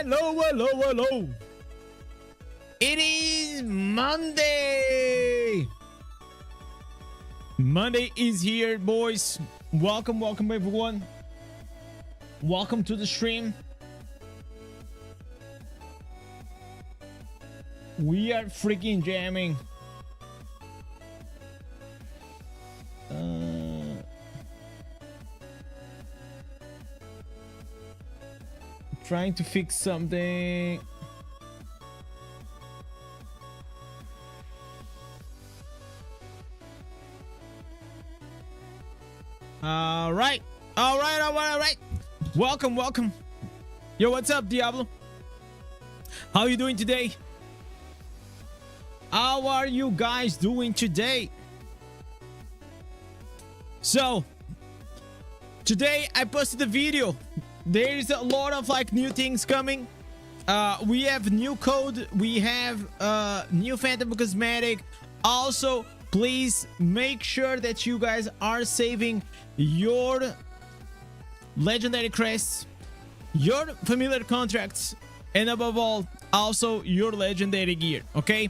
Hello, hello, hello. It is Monday. Monday is here, boys. Welcome, welcome, everyone. Welcome to the stream. We are freaking jamming. Trying to fix something. All right. Welcome. Yo, what's up, Diablo? How are you doing today? How are you guys doing today? So, today I posted a video. There's a lot of new things coming. We have new code. We have new Phantom Cosmetic. Also, please make sure that you guys are saving your legendary crests, your familiar contracts, and above all, also your legendary gear. Okay,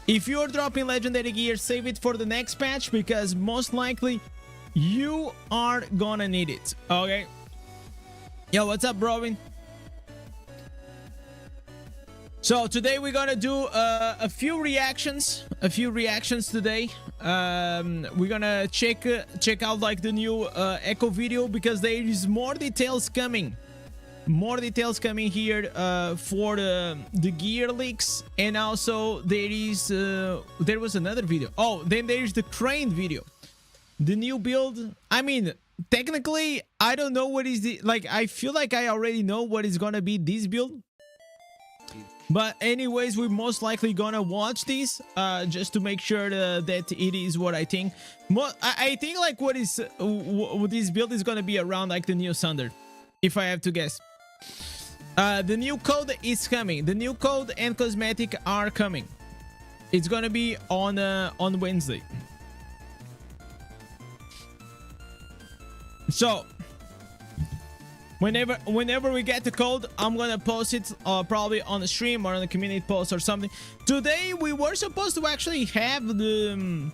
if you're dropping legendary gear, save it for the next patch because most likely you are gonna need it. Okay. Yo, what's up, Robin? So today we're gonna do a few reactions today. We're gonna check out the new Echo video because there is more details coming here for the gear leaks, and also there was another video. Oh, then there's the crane video, the new build. I mean, technically I don't know what is the I feel like I already know what is gonna be this build, but anyways, we're most likely gonna watch this just to make sure that it is what I think. I think what this build is gonna be around the new Thunder, if I have to guess. The new code is coming. The new code and cosmetic are coming. It's gonna be on Wednesday. So whenever we get the code, I'm gonna post it probably on the stream or on the community post or something. Today we were supposed to actually have the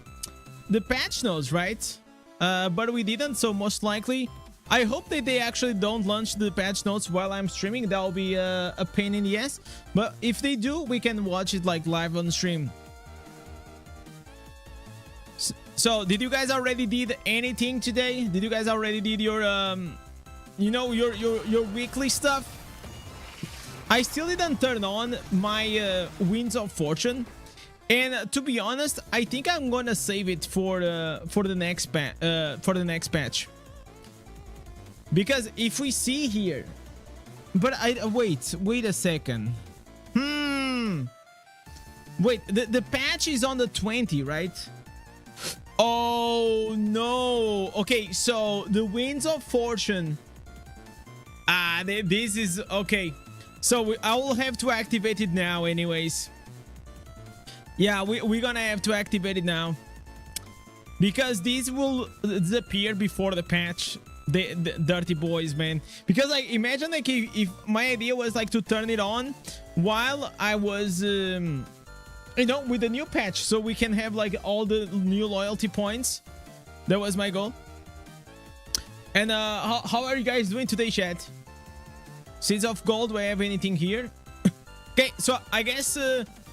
patch notes, right? But we didn't, so most likely I hope that they actually don't launch the patch notes while I'm streaming. That will be a pain in the ass, but if they do, we can watch it live on the stream. So did you guys already did anything today? Did you guys already did your your weekly stuff? I still didn't turn on my Winds of Fortune, and to be honest, I think I'm gonna save it for the next patch. Because if we see here, but wait a second. Wait, the patch is on the 20, right? Oh no. Okay, so the Winds of Fortune. This is okay. So I will have to activate it now anyways. Yeah, we're gonna have to activate it now because these will disappear before the patch. The dirty boys, man. Because imagine if my idea was to turn it on while I was with the new patch, so we can have all the new loyalty points. That was my goal. And how are you guys doing today, chat? Seeds of Gold, do I have anything here? Okay, so I guess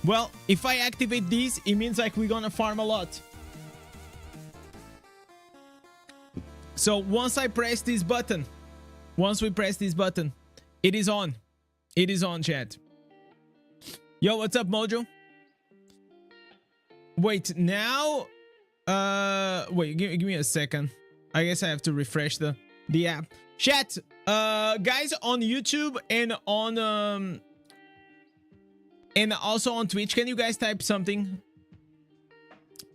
well, if I activate these, it means we're gonna farm a lot. So once I press this button, it is on. It is on, chat. Yo, what's up, Mojo? Wait, now wait, give me a second. I guess I have to refresh the app. Chat, guys on YouTube and also on Twitch, can you guys type something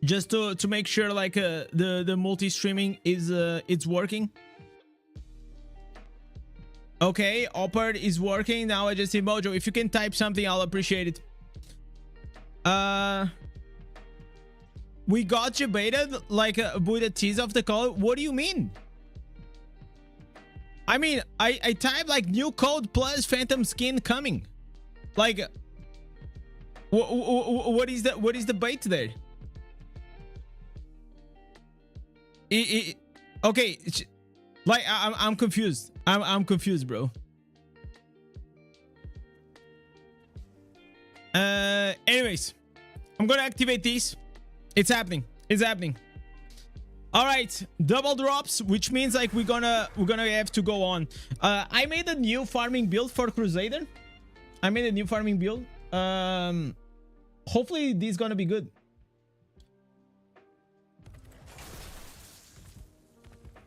just to make sure the multi-streaming is it's working? Okay, Opard is working now. I just see Mojo. If you can type something, I'll appreciate it. We got you baited with a tease of the code. What do you mean? I mean, I typed new code plus phantom skin coming. Like, what is the bait there? Okay, like I'm confused. I'm confused, bro. Anyways, I'm gonna activate these. It's happening. It's happening. All right, double drops, which means like we're gonna have to go on. I made a new farming build for Crusader. I made a new farming build. Hopefully this is gonna be good.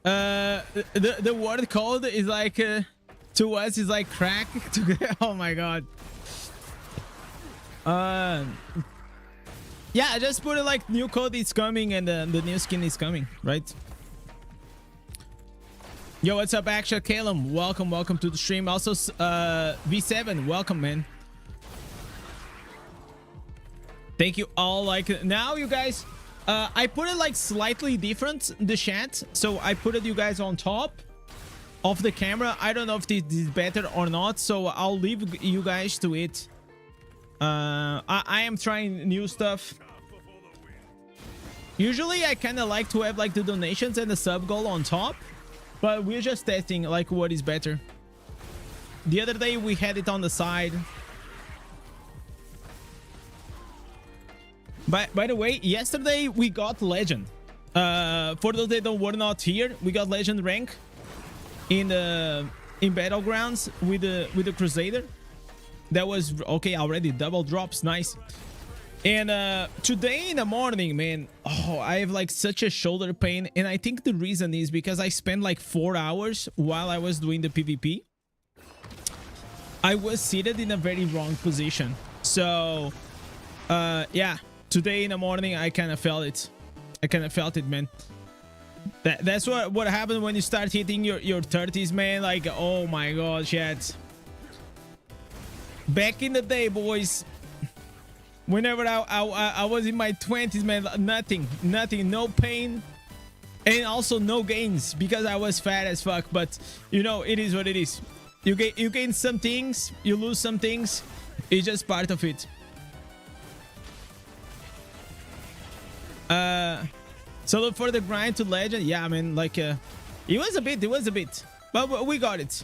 The word code is like to us is like crack. Oh my god. Yeah, I just put it like new code is coming and the new skin is coming, right? Yo, what's up, Action Calum? Welcome to the stream. Also, V7, welcome, man. Thank you all. Like now, you guys, I put it like slightly different, the chat. So I put it you guys on top of the camera. I don't know if this is better or not, so I'll leave you guys to it. I am trying new stuff. Usually I kind of like to have like the donations and the sub goal on top, but we're just testing like what is better. The other day we had it on the side. By the way, yesterday we got legend. For those that were not here, we got legend rank in battlegrounds with the Crusader. That was okay already. Double drops, nice. And today in the morning, man, oh, I have like such a shoulder pain, and I think the reason is because I spent like 4 hours while I was doing the PvP. I was seated in a very wrong position, so yeah, today in the morning I kind of felt it. I kind of felt it, man. That's what happened when you start hitting your 30s, man. Like, oh my god, chat. Back in the day, boys, whenever I was in my 20s, man, nothing, no pain, and also no gains because I was fat as fuck. But you know, it is what it is. You gain some things, you lose some things. It's just part of it. So look for the grind to legend. Yeah, I mean, like it was a bit, but we got it.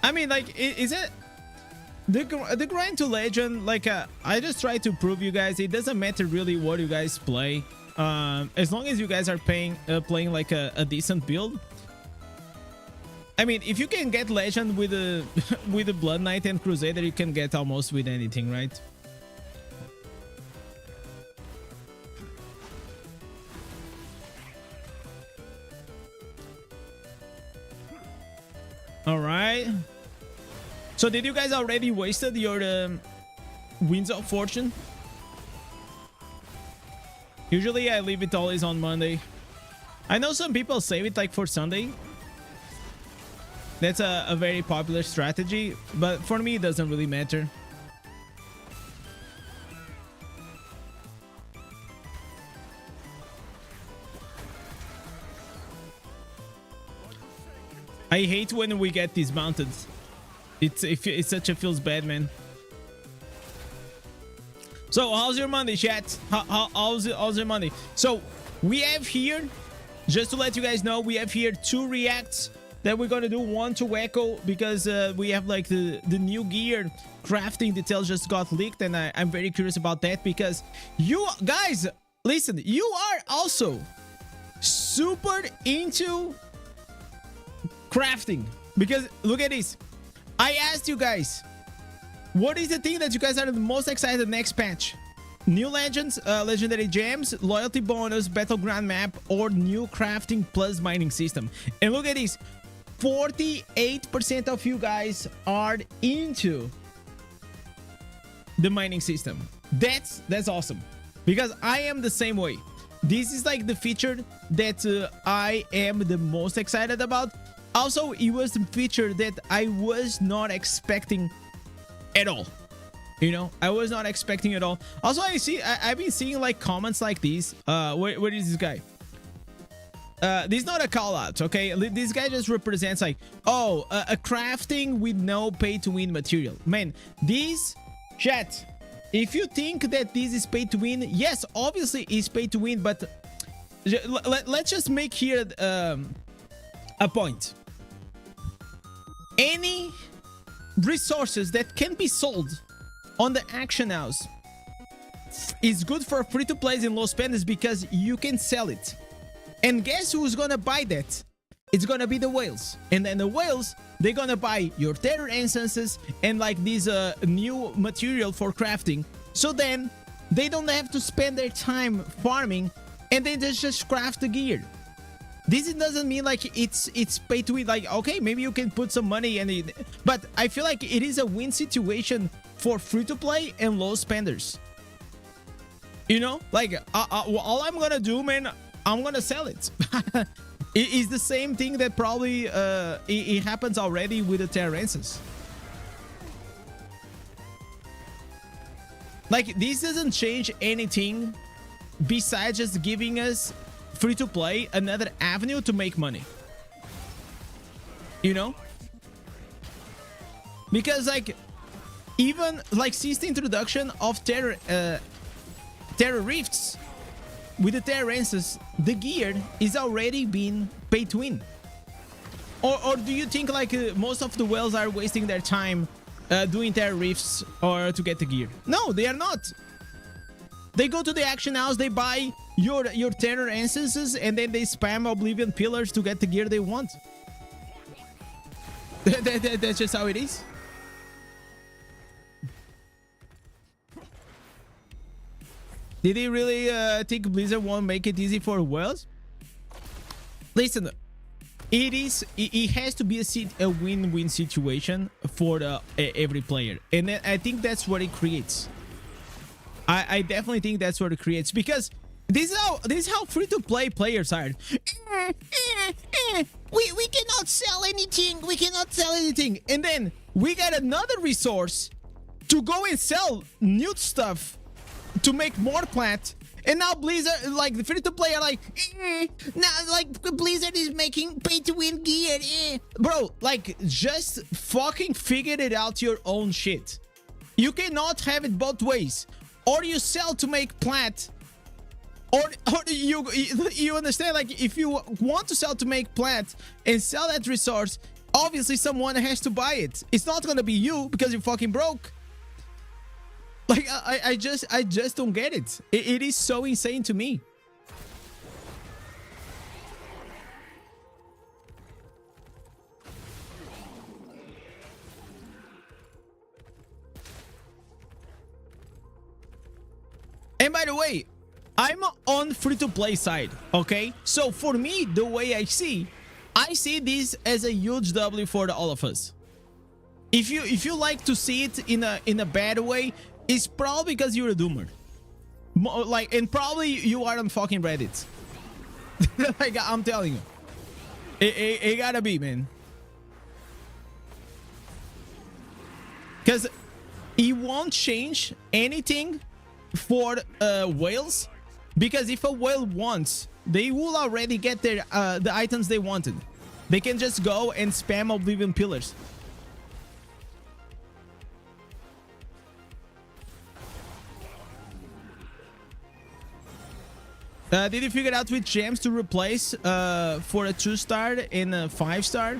I mean, like, is it the grind to legend? Like, I just try to prove you guys it doesn't matter really what you guys play, as long as you guys are playing like a decent build. I mean, if you can get legend with a with a Blood Knight and Crusader, you can get almost with anything, right? All right. So did you guys already wasted your Winds of Fortune? Usually I leave it always on Monday. I know some people save it like for Sunday. That's a very popular strategy, but for me it doesn't really matter. I hate when we get dismounted. It's such a feels bad, man. So how's your Monday, chat? How's your Monday? So we have here, just to let you guys know, we have here 2 reacts that we're gonna do. One to Echo because we have like the new gear crafting details just got leaked, and I'm very curious about that because you guys, listen, you are also super into crafting because look at this. I asked you guys, what is the thing that you guys are the most excited next patch? New legends, legendary gems, loyalty bonus, battleground map, or new crafting plus mining system? And look at this, 48% of you guys are into the mining system. That's awesome because I am the same way. This is like the feature that I am the most excited about. Also, it was the feature that I was not expecting at all. You know, I was not expecting at all. Also, I've been seeing like comments like these. Where is this guy? this is not a call out, okay? This guy just represents like, oh, a crafting with no pay to win material. Man, this chat, if you think that this is pay to win, yes, obviously it's pay to win, but let's just make here a point. Any resources that can be sold on the action house is good for free to plays and low spenders because you can sell it. And guess who's gonna buy that? It's gonna be the whales. And then the whales, they're gonna buy your terror instances and like these new material for crafting. So then they don't have to spend their time farming and then they just craft the gear. This doesn't mean like it's pay to win. Like, okay, maybe you can put some money in it, but I feel like it is a win situation for free to play and low spenders. You know, like all I'm gonna do, man, I'm gonna sell it. It is the same thing that probably it happens already with the Terrances. Like, this doesn't change anything besides just giving us free to play another avenue to make money. You know? Because like, even like since the introduction of Terror Rifts with the Terrances, the gear is already being pay to win. Or do you think like most of the whales are wasting their time doing Terror Rifts or to get the gear? No, they are not. They go to the action house, they buy your Terror instances, and then they spam Oblivion Pillars to get the gear they want. That's just how it is. Did he really think Blizzard won't make it easy for whales? Listen, it has to be a win-win situation for every player, and I think that's what it creates. I definitely think that's what it creates, because this is how free-to-play players are. We cannot sell anything. We cannot sell anything, and then we got another resource to go and sell new stuff to make more plant. And now Blizzard, like the free-to-play, are like, now like Blizzard is making pay-to-win gear. Bro, like, just fucking figure it out your own shit. You cannot have it both ways. Or you sell to make plant, or you understand, like, if you want to sell to make plant and sell that resource, obviously someone has to buy it. It's not gonna be you because you're fucking broke. Like, I just don't get it. It is so insane to me. And by the way, I'm on free-to-play side, okay? So for me, the way I see this as a huge W for all of us. If you like to see it in a bad way, it's probably because you're a doomer. Like, and probably you are on fucking Reddit. Like, I'm telling you. It gotta be, man. Because it won't change anything for whales. Because if a whale wants, they will already get their the items they wanted. They can just go and spam Oblivion Pillars. Did you figure out which gems to replace for a 2-star and a 5-star?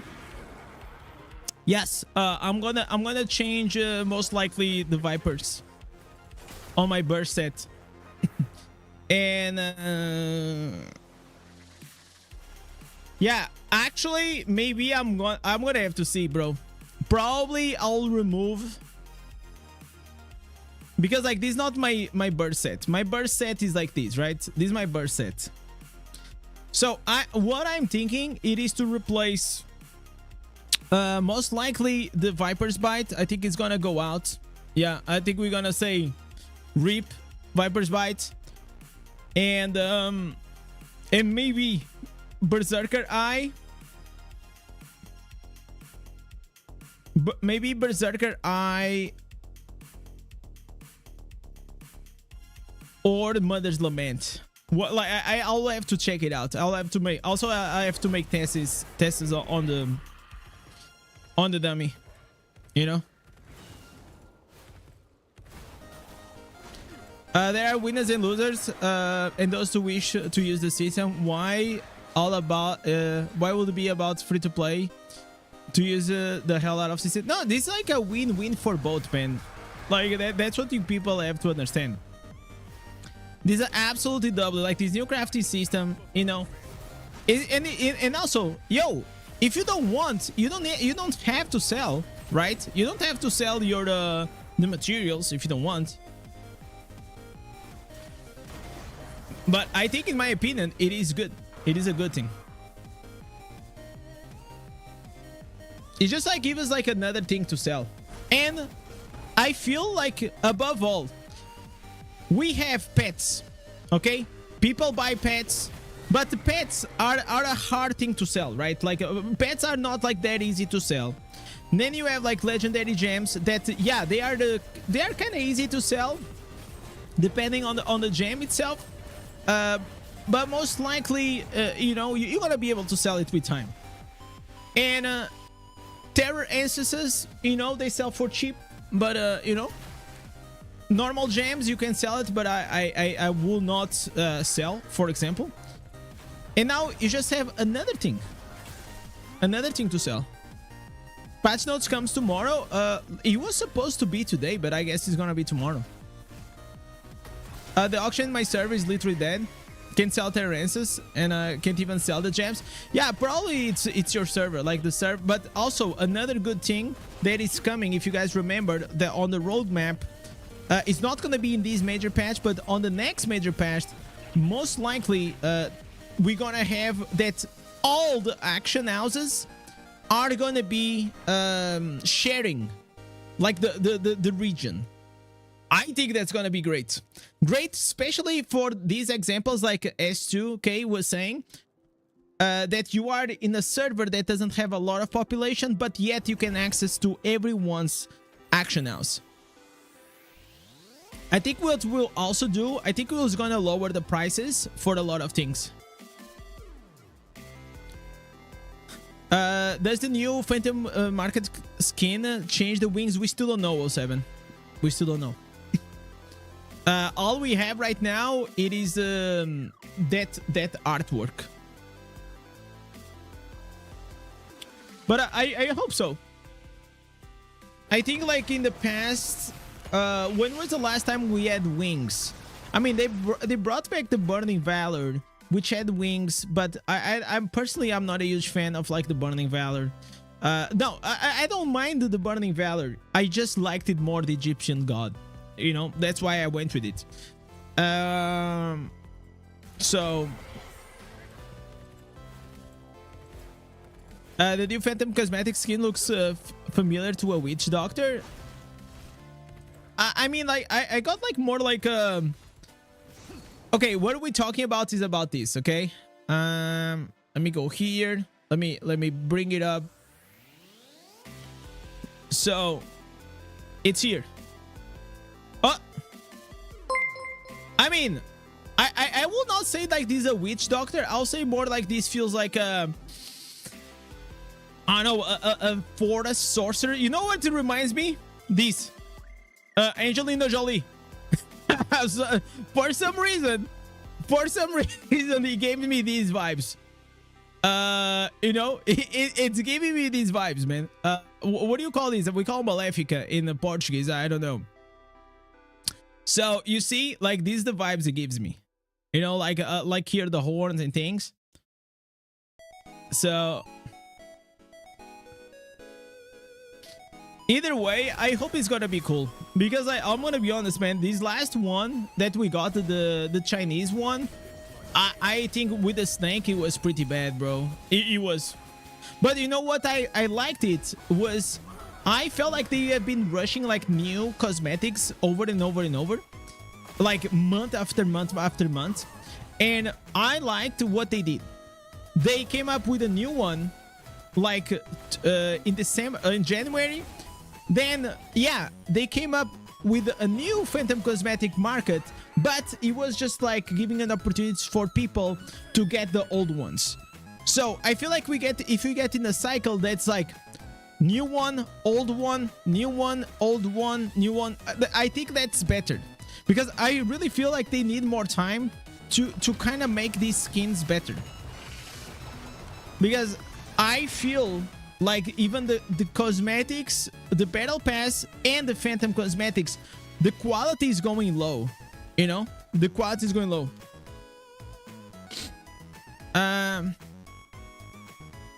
Yes, I'm gonna change most likely the Vipers on my burst set. And yeah, actually maybe I'm gonna have to see, bro. Probably I'll remove, because like this is not my burst set. My burst set is like this, right? This is my burst set. So what I'm thinking, it is to replace most likely the Viper's Bite. I think it's gonna go out. Yeah, I think we're gonna say RIP Viper's Bite, and maybe Berserker Eye. Maybe Berserker Eye or the Mother's Lament. What, like I'll have to check it out. I'll have to make also I have to make tests on the dummy, you know. There are winners and losers, and those who wish to use the system. Why all about? Why would it be about free to play to use the hell out of system? No, this is like a win-win for both, man. Like that's what you people have to understand. This is absolutely double. Like this new crafting system, you know, and also, yo, if you don't want, you don't have to sell, right? You don't have to sell your the materials if you don't want. But I think, in my opinion, it is good. It is a good thing. It just like gives us like another thing to sell. And I feel like above all, we have pets, okay? People buy pets, but the pets are a hard thing to sell, right? Like pets are not like that easy to sell. And then you have like legendary gems that, yeah, they are kind of easy to sell, depending on the gem itself. But most likely, you know, you're gonna be able to sell it with time. And terror instances, you know, they sell for cheap, but you know, normal gems you can sell it, but I will not sell, for example. And now you just have another thing to sell. Patch notes comes tomorrow. It was supposed to be today, but I guess it's gonna be tomorrow. The auction in my server is literally dead. Can't sell terrances and can't even sell the gems. Yeah, probably it's your server, like the server. But also another good thing that is coming, if you guys remember, that on the roadmap, it's not gonna be in this major patch, but on the next major patch, most likely we're gonna have that all the action houses are gonna be sharing, like the region. I think that's gonna be great. Great, especially for these examples like S2K was saying, that you are in a server that doesn't have a lot of population, but yet you can access to everyone's action house. I think what we'll also do, I think we're gonna lower the prices for a lot of things. Does the new Phantom Market skin change the wings? We still don't know, 07. We still don't know. All we have right now, it is that artwork. But I hope so. I think like in the past, when was the last time we had wings? I mean, they brought back the Burning Valor, which had wings, but I'm personally, I'm not a huge fan of like the Burning Valor. No, I don't mind the Burning Valor. I just liked it more, the Egyptian god. You know, that's why I went with it. So the new Phantom Cosmetic skin looks familiar to a witch doctor. I mean, like I got like more like okay, what are we talking about is about this, okay? Let me go here. Let me bring it up. So it's here. Oh, I mean, I will not say like this is a witch doctor. I'll say more like this feels like I don't know, a forest sorcerer. You know what it reminds me? This Angelina Jolie. For some reason he gave me these vibes. You know, it's giving me these vibes, man. What do you call these? We call them Malefica in the Portuguese. I don't know. So you see, like these are the vibes it gives me, you know, like here the horns and things. So either way, I hope it's gonna be cool, because I'm gonna be honest, man. This last one that we got, the Chinese one, I think with the snake it was pretty bad, bro. It was, but you know what? I liked it was. I felt like they have been rushing like new cosmetics over and over and over, like month after month after month, and I liked what they did. They came up with a new one like in December, in January. Then yeah, they came up with a new Phantom Cosmetic Market but it was just like giving an opportunity for people to get the old ones. So I feel like if we get in a cycle that's like new one, old one, new one, old one, new one, I think that's better, because I really feel like they need more time to kind of make these skins better, because I feel like even the cosmetics, the battle pass and the phantom cosmetics, the quality is going low, you know, the quality is going low.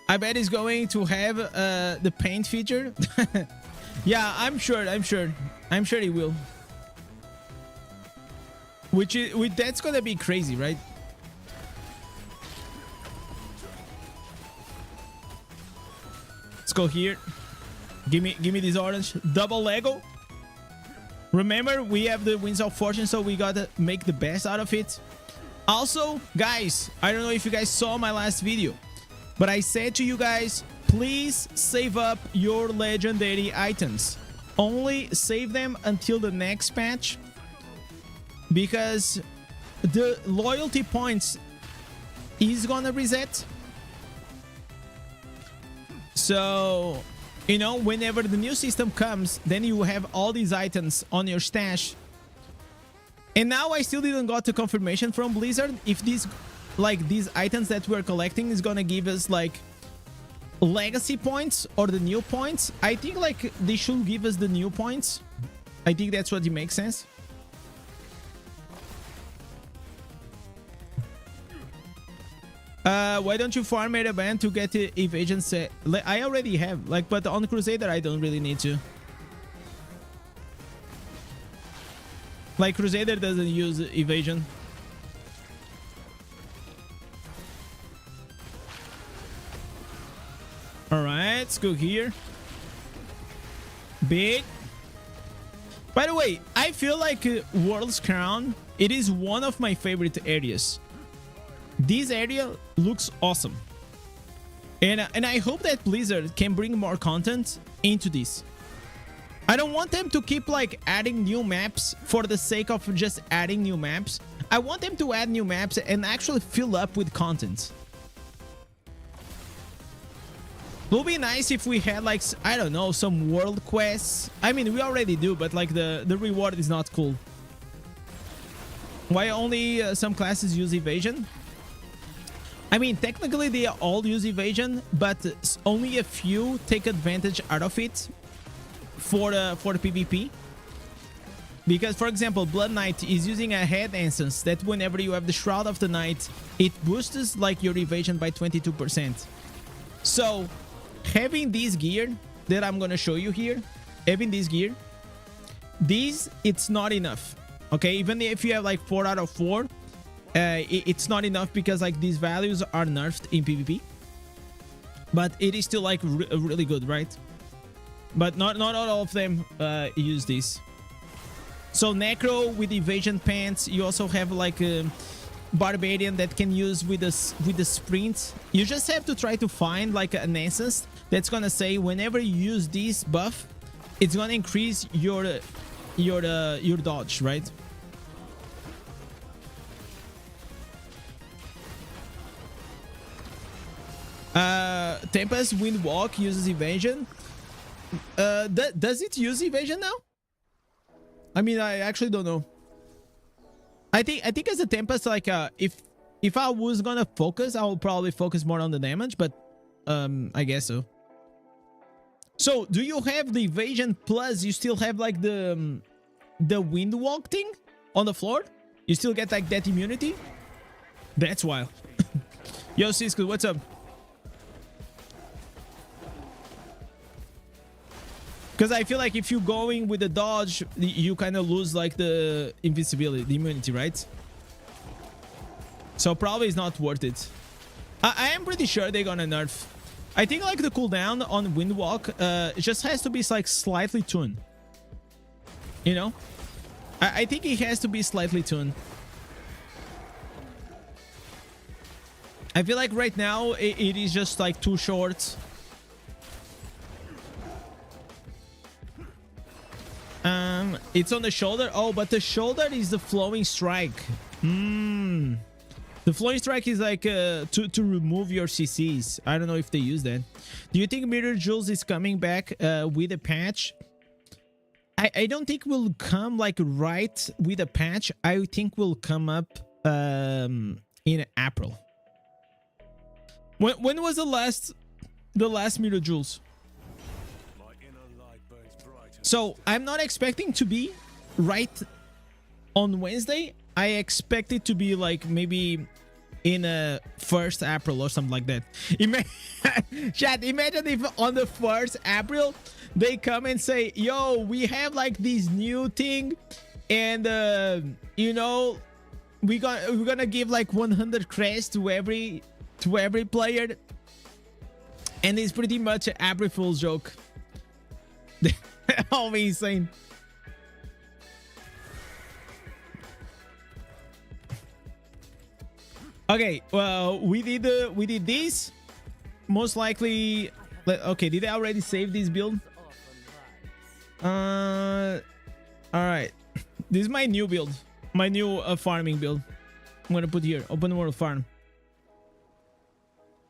I bet it's going to have the paint feature. Yeah, I'm sure it will. That's gonna be crazy, right? Let's go here. Give me this orange double Lego. Remember, we have the Winds of Fortune, so we gotta make the best out of it. Also, guys, I don't know if you guys saw my last video, but I said to you guys, please save up your legendary items. Only save them until the next patch, because the loyalty points is gonna reset. So, you know, whenever the new system comes, then you have all these items on your stash. And now I still didn't got the confirmation from Blizzard if these items that we're collecting is gonna give us like legacy points or the new points. I think like they should give us the new points. I think that's what it makes sense. Why don't you farm at a band to get the evasion set? I already have, like, but on Crusader I don't really need to. Like, Crusader doesn't use evasion. Alright, let's go here. Big. By the way, I feel like World's Crown, it is one of my favorite areas. This area looks awesome. And I hope that Blizzard can bring more content into this. I don't want them to keep like adding new maps for the sake of just adding new maps. I want them to add new maps and actually fill up with content. It would be nice if we had like, I don't know, some world quests. I mean, we already do, but like the reward is not cool. Why only some classes use evasion? I mean, technically they all use evasion, but only a few take advantage out of it for the PvP. Because, for example, Blood Knight is using a head instance that whenever you have the Shroud of the Night, it boosts like your evasion by 22%. So, having this gear that I'm gonna show you here, having this gear, it's not enough. Okay, even if you have like 4 out of 4, it's not enough because like these values are nerfed in PvP, but it is still like really good, right? But not all of them use this. So Necro with evasion pants. You also have like a Barbarian that can use with the sprint. You just have to try to find like an instance that's gonna say whenever you use this buff, it's gonna increase your dodge, right? Tempest Windwalk uses evasion. Does it use evasion now? I mean, I actually don't know. I think as a Tempest, like if I was gonna focus, I will probably focus more on the damage, but I guess so. So do you have the evasion plus you still have like the Windwalk thing on the floor? You still get like that immunity? That's wild. Yo, Cisco, what's up? Because I feel like if you're going with the dodge, you kind of lose like the invincibility, the immunity, right? So probably it's not worth it. I am pretty sure they're gonna nerf. I think like the cooldown on Windwalk it just has to be like slightly tuned. You know? I think it has to be slightly tuned. I feel like right now it is just like too short. It's on the shoulder. Oh, but the shoulder is the flowing strike. The flowing strike is like to remove your CCs. I don't know if they use that. Do you think Mirror Jules is coming back with a patch? I don't think will come like right with a patch. I think will come up in April. When was the last Mirror Jules? So I'm not expecting to be right on Wednesday. I expect it to be like maybe in 1st April or something like that. Chat, imagine if on the 1st April they come and say, yo, we have like this new thing, and you know, we're gonna give like 100 crests to every player, and it's pretty much an April Fool's joke. Oh, insane. Okay, well, we did this. Most likely, okay, did I already save this build? All right. This is my new build, my new farming build. I'm gonna put here open world farm.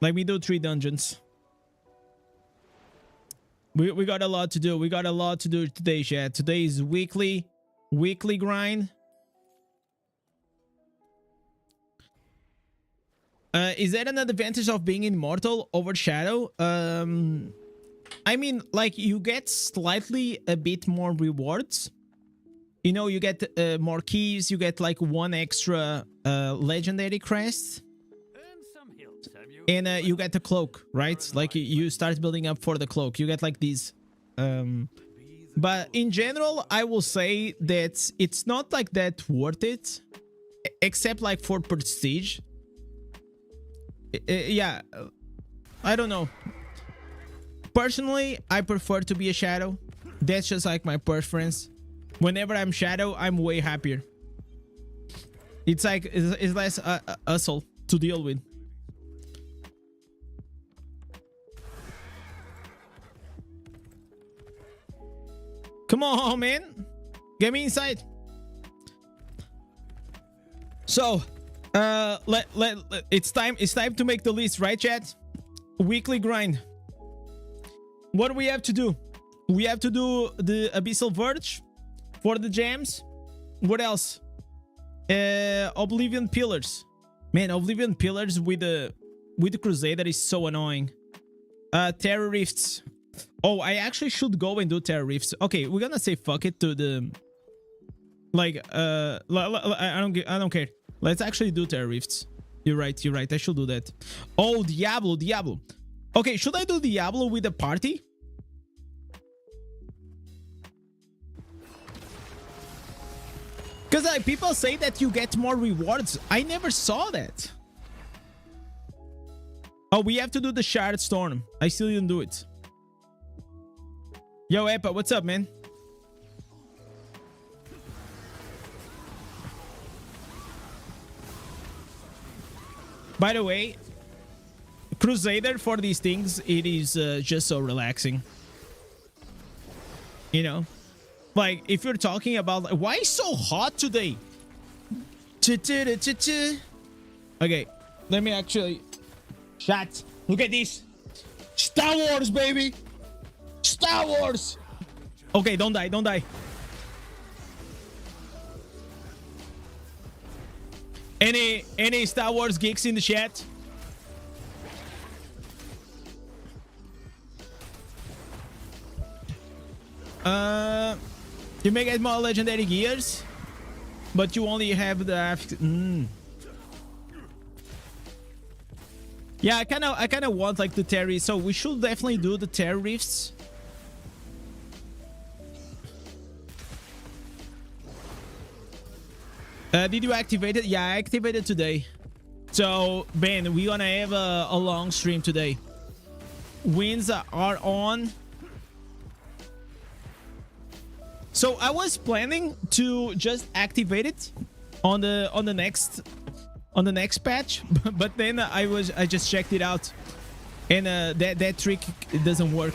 Let me do 3 dungeons. We got a lot to do. We got a lot to do today, chat. Today is weekly grind. Is that an advantage of being immortal over Shadow? I mean, like, you get slightly a bit more rewards. You know, you get more keys. You get like 1 extra legendary crest. And you get the cloak, right? Like you start building up for the cloak. You get like these. But in general, I will say that it's not like that worth it, except like for prestige. Yeah, I don't know. Personally, I prefer to be a shadow. That's just like my preference. Whenever I'm shadow, I'm way happier. It's like it's less hustle to deal with. Come on, man. Get me inside. So, it's time to make the list, right, chat? Weekly grind. What do we have to do? We have to do the Abyssal Verge for the gems. What else? Oblivion Pillars. Man, Oblivion Pillars with the Crusader is so annoying. Terror Rifts. Oh, I actually should go and do Terror Rifts. Okay, we're gonna say fuck it to the, like, I don't care. Let's actually do Terror Rifts. You're right. I should do that. Oh, Diablo. Okay, should I do Diablo with a party? Because like, people say that you get more rewards. I never saw that. Oh, we have to do the Shard Storm. I still didn't do it. Yo, Epa, what's up, man? By the way, Crusader for these things, it is just so relaxing. You know? Like, if you're talking about... Like, why is so hot today? Okay, let me actually... Chat, look at this. Star Wars, baby! Star Wars! Okay, don't die. Any Star Wars geeks in the chat? You may get more legendary gears, but you only have the Yeah, I kind of want like the Terry, so we should definitely do the Terror Rifts. Did you activate it? Yeah, I activated today. So, Ben, we're gonna have a long stream today. Winds are on. So I was planning to just activate it on the next patch, but then I just checked it out, and that trick, it doesn't work.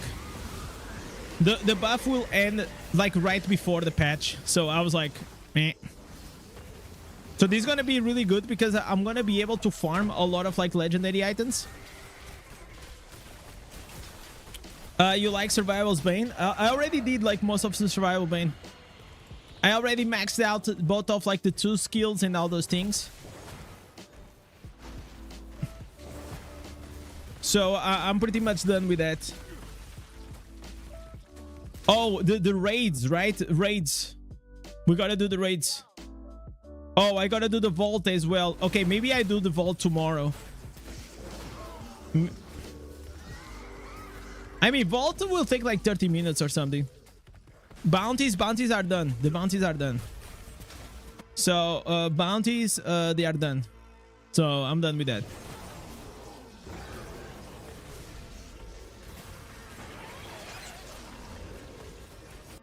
The buff will end like right before the patch, so I was like, meh. So this is gonna be really good because I'm gonna be able to farm a lot of like legendary items. You like Survival's Bane? I already did like most of the Survival Bane. I already maxed out both of like the 2 skills and all those things. So I'm pretty much done with that. Oh, the raids, right? Raids. We gotta do the raids. Oh, I gotta do the vault as well. Okay, maybe I do the vault tomorrow. I mean, vault will take like 30 minutes or something. Bounties are done. The bounties are done. So, bounties, they are done. So, I'm done with that.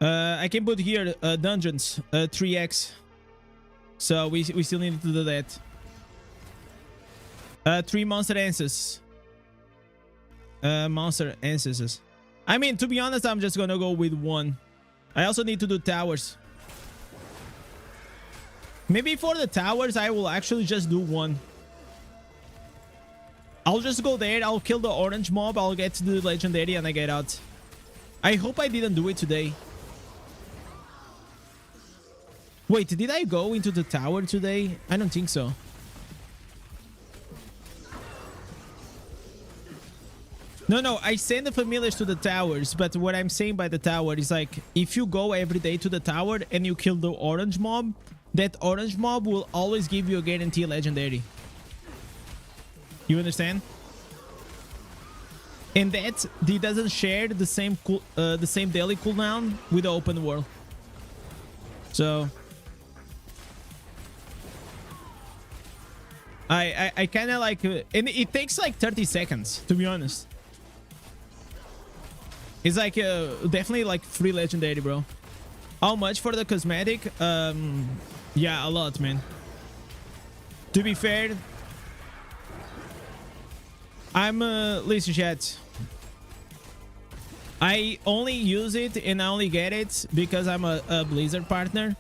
I can put here dungeons, 3x. So we still need to do that. 3 monster ancestors. Monster ancestors. I mean, to be honest, I'm just gonna go with 1. I also need to do towers. Maybe for the towers, I will actually just do 1. I'll just go there. I'll kill the orange mob. I'll get to the legendary and I get out. I hope I didn't do it today. Wait, did I go into the tower today? I don't think so. No, I send the familiars to the towers, but what I'm saying by the tower is like, if you go every day to the tower and you kill the orange mob, that orange mob will always give you a guarantee legendary. You understand? And that he doesn't share the same daily cooldown with the open world. So I kind of like, and it takes like 30 seconds to be honest. It's like definitely like free legendary, bro. How much for the cosmetic? Yeah, a lot, man. To be fair, I'm listen, chat. I only use it and I only get it because I'm a Blizzard partner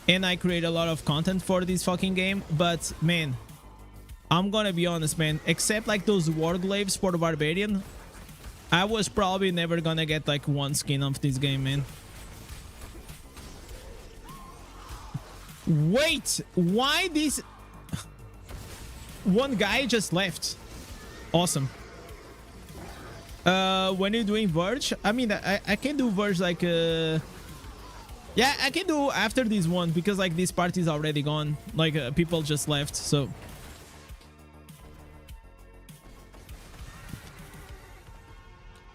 and I create a lot of content for this fucking game. But man, I'm gonna be honest, man, except like those warglaves for the barbarian, I was probably never gonna get like 1 skin of this game, man. Wait, why this? One guy just left. Awesome. When you're doing Verge, I mean, I can do Verge like yeah, I can do after this one because like this party is already gone, like people just left. So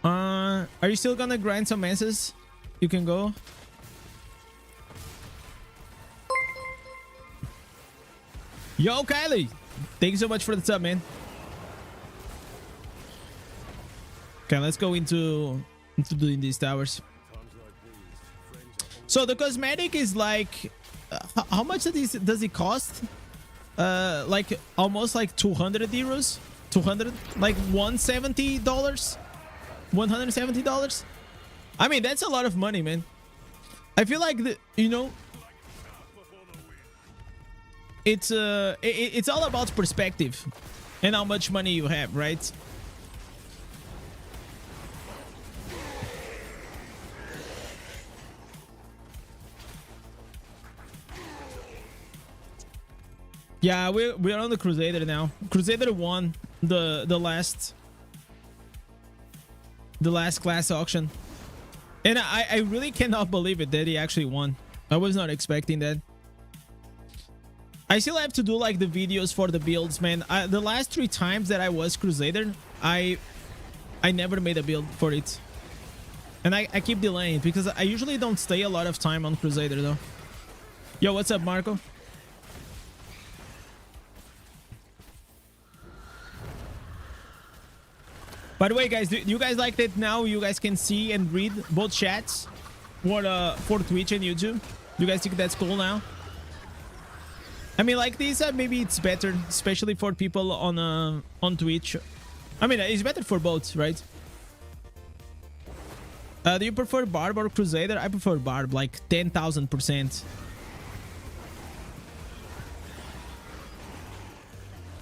are you still gonna grind some messes? You can go. Yo, Kylie, thank you so much for the sub, man. Okay, let's go into doing these towers. So the cosmetic is like, how much does it cost? Like almost like 200 euros, 200, like $170, $170. I mean, that's a lot of money, man. I feel like you know, it's all about perspective and how much money you have, right? Yeah, we're on the Crusader now. Crusader won the last class auction, and I really cannot believe it that he actually won. I was not expecting that. I still have to do like the videos for the builds, man. The last 3 times that I was Crusader, I never made a build for it, and I keep delaying it because I usually don't stay a lot of time on Crusader though. Yo, what's up, Marco? By the way, guys, do you guys like that now you guys can see and read both chats for Twitch and YouTube? Do you guys think that's cool now? I mean, like this, maybe it's better, especially for people on Twitch. I mean, it's better for both, right? Do you prefer Barb or Crusader? I prefer Barb, like 10,000%.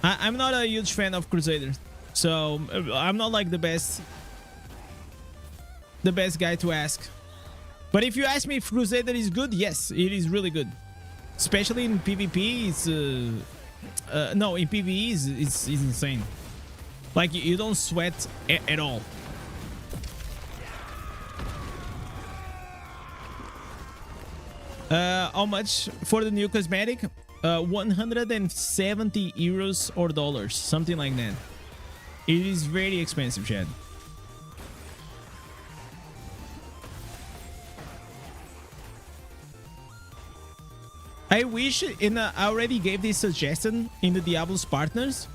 I'm not a huge fan of Crusader, so I'm not like the best guy to ask. But if you ask me if Crusader is good, yes, it is really good. Especially in PvP, it's no, in PvE it's insane. Like you don't sweat at all. How much for the new cosmetic? 170 euros or dollars, something like that. It is very expensive, Chad. I wish I already gave this suggestion in the Diablo's partners.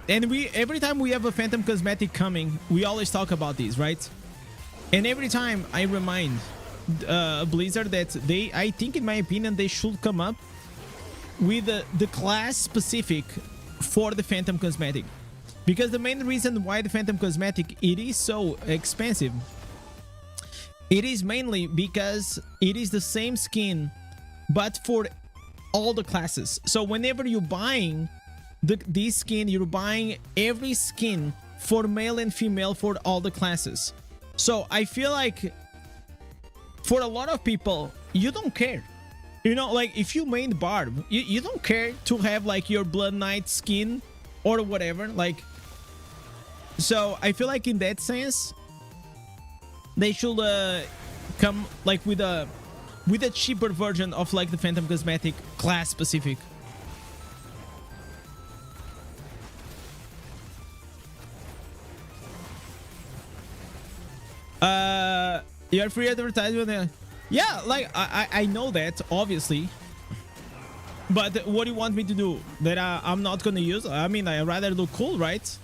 And every time we have a Phantom Cosmetic coming, we always talk about this, right? And every time I remind Blizzard that I think in my opinion, they should come up with the class specific for the Phantom Cosmetic. Because the main reason why the Phantom Cosmetic it is so expensive, it is mainly because it is the same skin but for all the classes. So whenever you're buying this skin, you're buying every skin for male and female for all the classes. So I feel like for a lot of people, you don't care. You know, like if you main Barb, you don't care to have like your Blood Knight skin or whatever. Like, so I feel like in that sense, they should come like with a cheaper version of like the Phantom Cosmetic class specific. You're free advertisement. Yeah, like I know that obviously, but what do you want me to do? That I'm not gonna use? I mean, I rather look cool, right?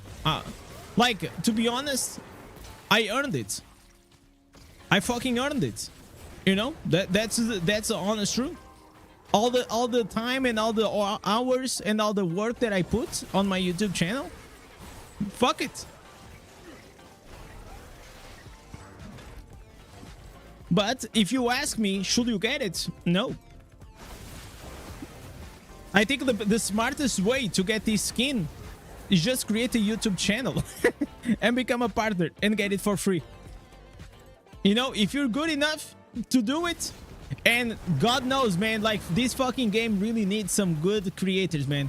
Like to be honest, I earned it. I fucking earned it. You know, that's the honest truth. All the time and all the hours and all the work that I put on my YouTube channel. Fuck it. But if you ask me, should you get it? No. I think the smartest way to get this skin is just create a YouTube channel and become a partner and get it for free. You know, if you're good enough to do it, and God knows, man, like this fucking game really needs some good creators, man.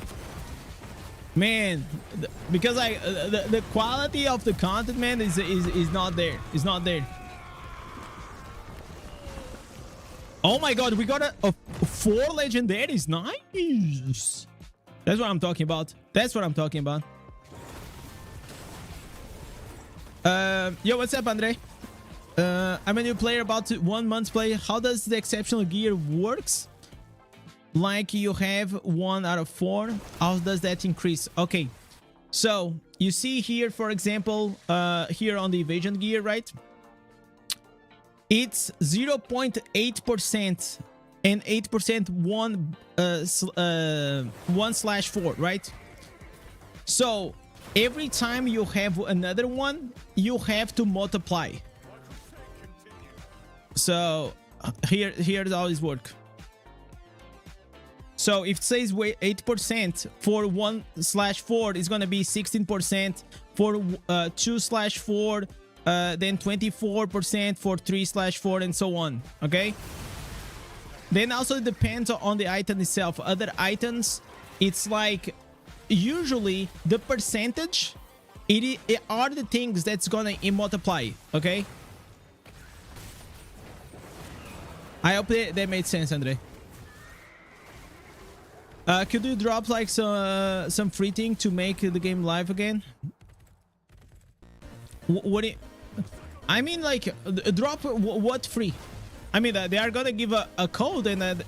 Because like the quality of the content, man, is not there. It's not there. Oh my god, we got a 4 legendaries. Nice. That's what I'm talking about. That's what I'm talking about. Yo, what's up, Andre? I'm a new player, about 1 month's play. How does the exceptional gear works? Like you have 1 out of 4. How does that increase? Okay, so you see here, for example, here on the evasion gear, right? It's 0.8% and 8% 1/4, right? So every time you have another one, you have to multiply. So here's how this works. So if it says 8% for 1/4, it's gonna be 16% for 2/4. Then 24% for 3/4 and so on. Okay, then also it depends on the item itself. Other items, it's like usually the percentage it are the things that's gonna multiply. Okay, I hope that made sense, Andre. Could you drop like some free thing to make the game live again? What I mean, like, drop what free? I mean, they are gonna give a code, and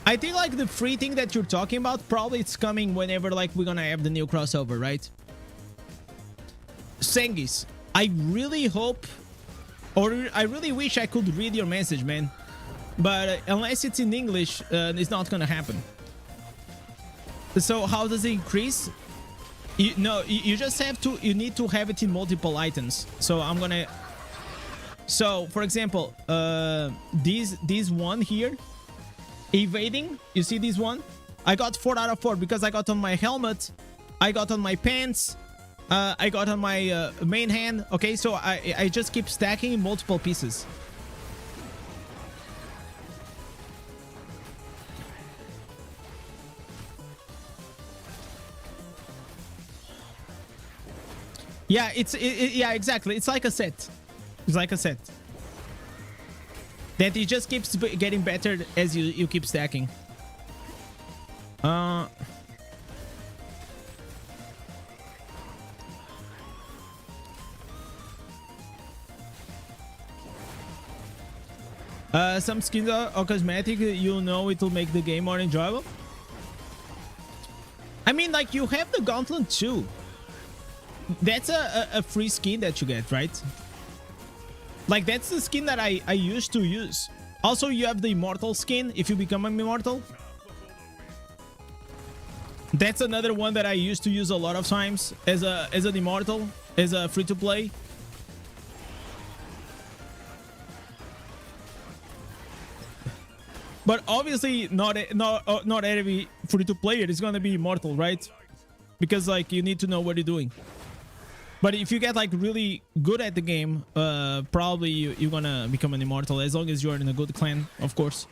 I think like the free thing that you're talking about, probably it's coming whenever like we're gonna have the new crossover, right? Sengis, I really hope, or I really wish I could read your message, man. But unless it's in English, it's not gonna happen. So how does it increase? You just have to, you need to have it in multiple items. So I'm gonna So for example, this one here, evading, you see this one, I got 4 out of 4 because I got on my helmet, I got on my pants, I got on my main hand. Okay, so I just keep stacking multiple pieces. Yeah, yeah, exactly. It's like a set. It's like a set. That it just keeps getting better as you keep stacking. Some skins are cosmetic, you know it will make the game more enjoyable. I mean, like, you have the gauntlet too. That's a free skin that you get, right? Like, that's the skin that I used to use. Also, you have the immortal skin if you become an immortal. That's another one that I used to use a lot of times as an immortal, as a free-to-play. But obviously, not every free-to-player is gonna be immortal, right? Because, like, you need to know what you're doing. But if you get, like, really good at the game, probably you're gonna become an immortal, as long as you're in a good clan, of course.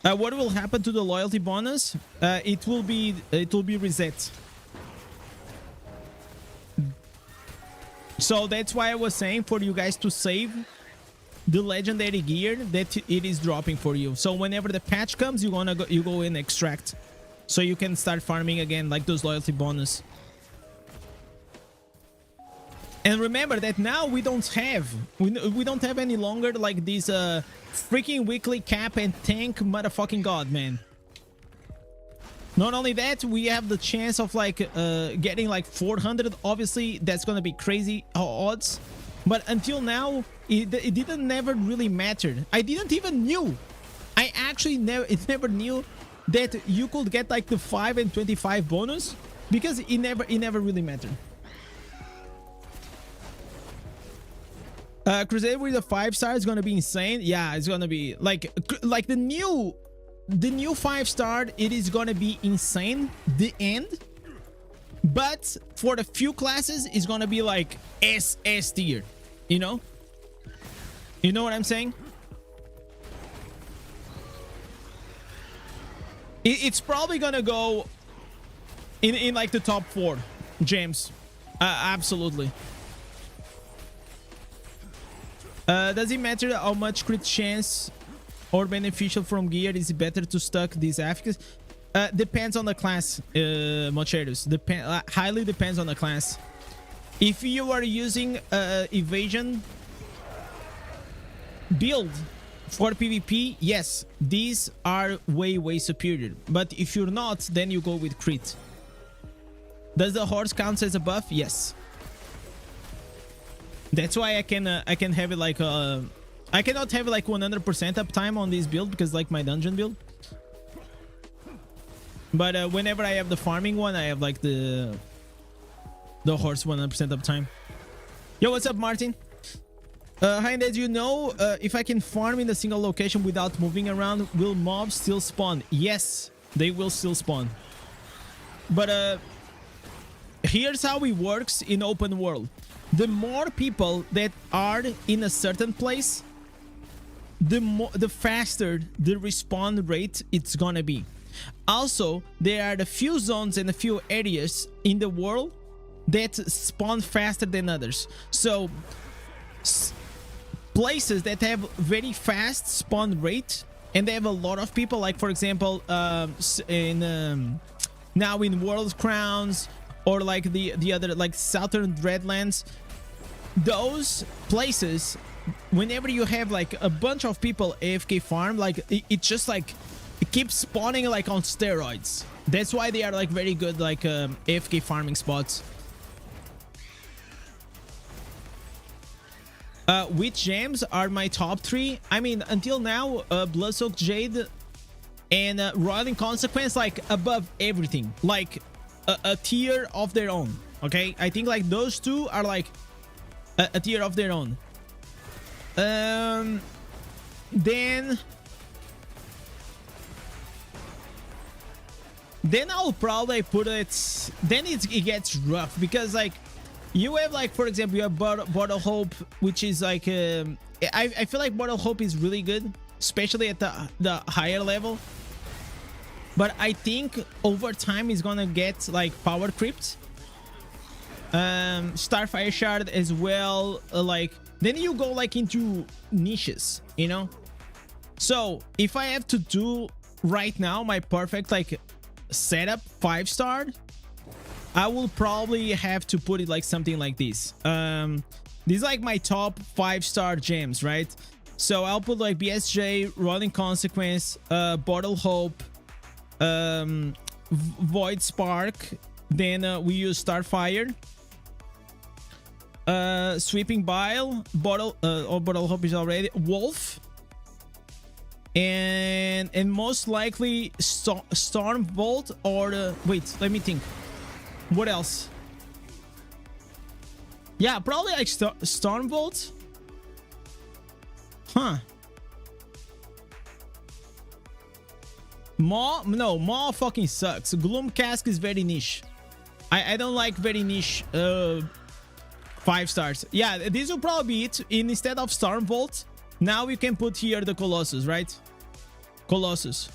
What will happen to the loyalty bonus? It will be reset. So that's why I was saying for you guys to save the legendary gear that it is dropping for you. So whenever the patch comes, you go and extract, so you can start farming again, like those loyalty bonus. And remember that now we don't have any longer like these freaking weekly cap and tank motherfucking god, man. Not only that, we have the chance of like getting like 400. Obviously that's gonna be crazy odds, but until now it didn't never really mattered. I didn't even knew. I actually never knew that you could get like the 5 and 25 bonus, because it never really mattered. Crusade with a 5-star is gonna be insane. Yeah, it's gonna be like the new 5-star. It is gonna be insane, the end. But for the few classes, it's gonna be like S tier. You know what I'm saying? It's probably gonna go in like the top 4 gems. Absolutely. Does it matter how much crit chance or beneficial from gear? Is it better to stack these efficacy? Depends on the class, Mocheros. Highly depends on the class. If you are using evasion build for PvP, yes, these are way superior. But if you're not, then you go with crit. Does the horse count as a buff? Yes. That's why I can have it like I cannot have like 100% uptime on this build, because like my dungeon build. But whenever I have the farming one, I have like the horse 100% uptime. Yo, what's up, Martin? Hi, Indez, you know, if I can farm in a single location without moving around, will mobs still spawn? Yes, they will still spawn. But here's how it works in open world. The more people that are in a certain place, the faster the respawn rate it's gonna be. Also, there are a few zones and a few areas in the world that spawn faster than others. So places that have very fast spawn rate and they have a lot of people, like for example now in World Crowns, or like the other like Southern Dreadlands, those places, whenever you have like a bunch of people AFK farm, like it just like it keeps spawning like on steroids. That's why they are like very good like AFK farming spots. Which gems are my top 3? I mean, until now, Bloodsoaked Jade and Roiling Consequence, like above everything, like a tier of their own. Okay, I think like those two are like a tier of their own. Um, then I'll probably put it. Then it gets rough because like you have like, for example, you have Bottle Hope, which is like I feel like Bottle Hope is really good, especially at the higher level. But I think over time he's gonna get like power creeped. Starfire Shard as well. Like then you go like into niches, you know. So if I have to do right now my perfect like setup 5-star, I will probably have to put it like something like this. These are like my top 5-star gems, right? So I'll put like BSJ, Rolling Consequence, Bottle Hope, Void Spark, then we use Starfire, Sweeping Bile, Bottle Hope is already, Wolf, and most likely Storm Bolt or wait, let me think. What else? Yeah, probably like Storm Bolt. Huh. Maw fucking sucks. Gloom Cask is very niche. I don't like very niche 5 stars. Yeah, this will probably be it. Instead of Storm Bolt, now we can put here the Colossus, right? Colossus.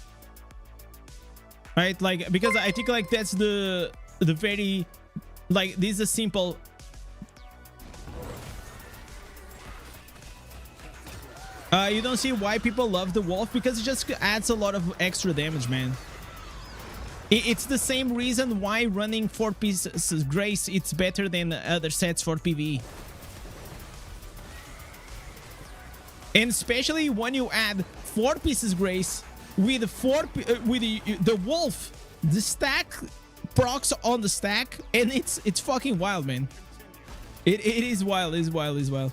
Right? Like, because I think like that's the very, like, this is a simple. You don't see why people love the Wolf, because it just adds a lot of extra damage, man. It's the same reason why running 4 pieces Grace it's better than other sets for PvE. And especially when you add 4 pieces Grace with the Wolf, the stack procs on the stack, and it's fucking wild, man. It is wild. It's wild.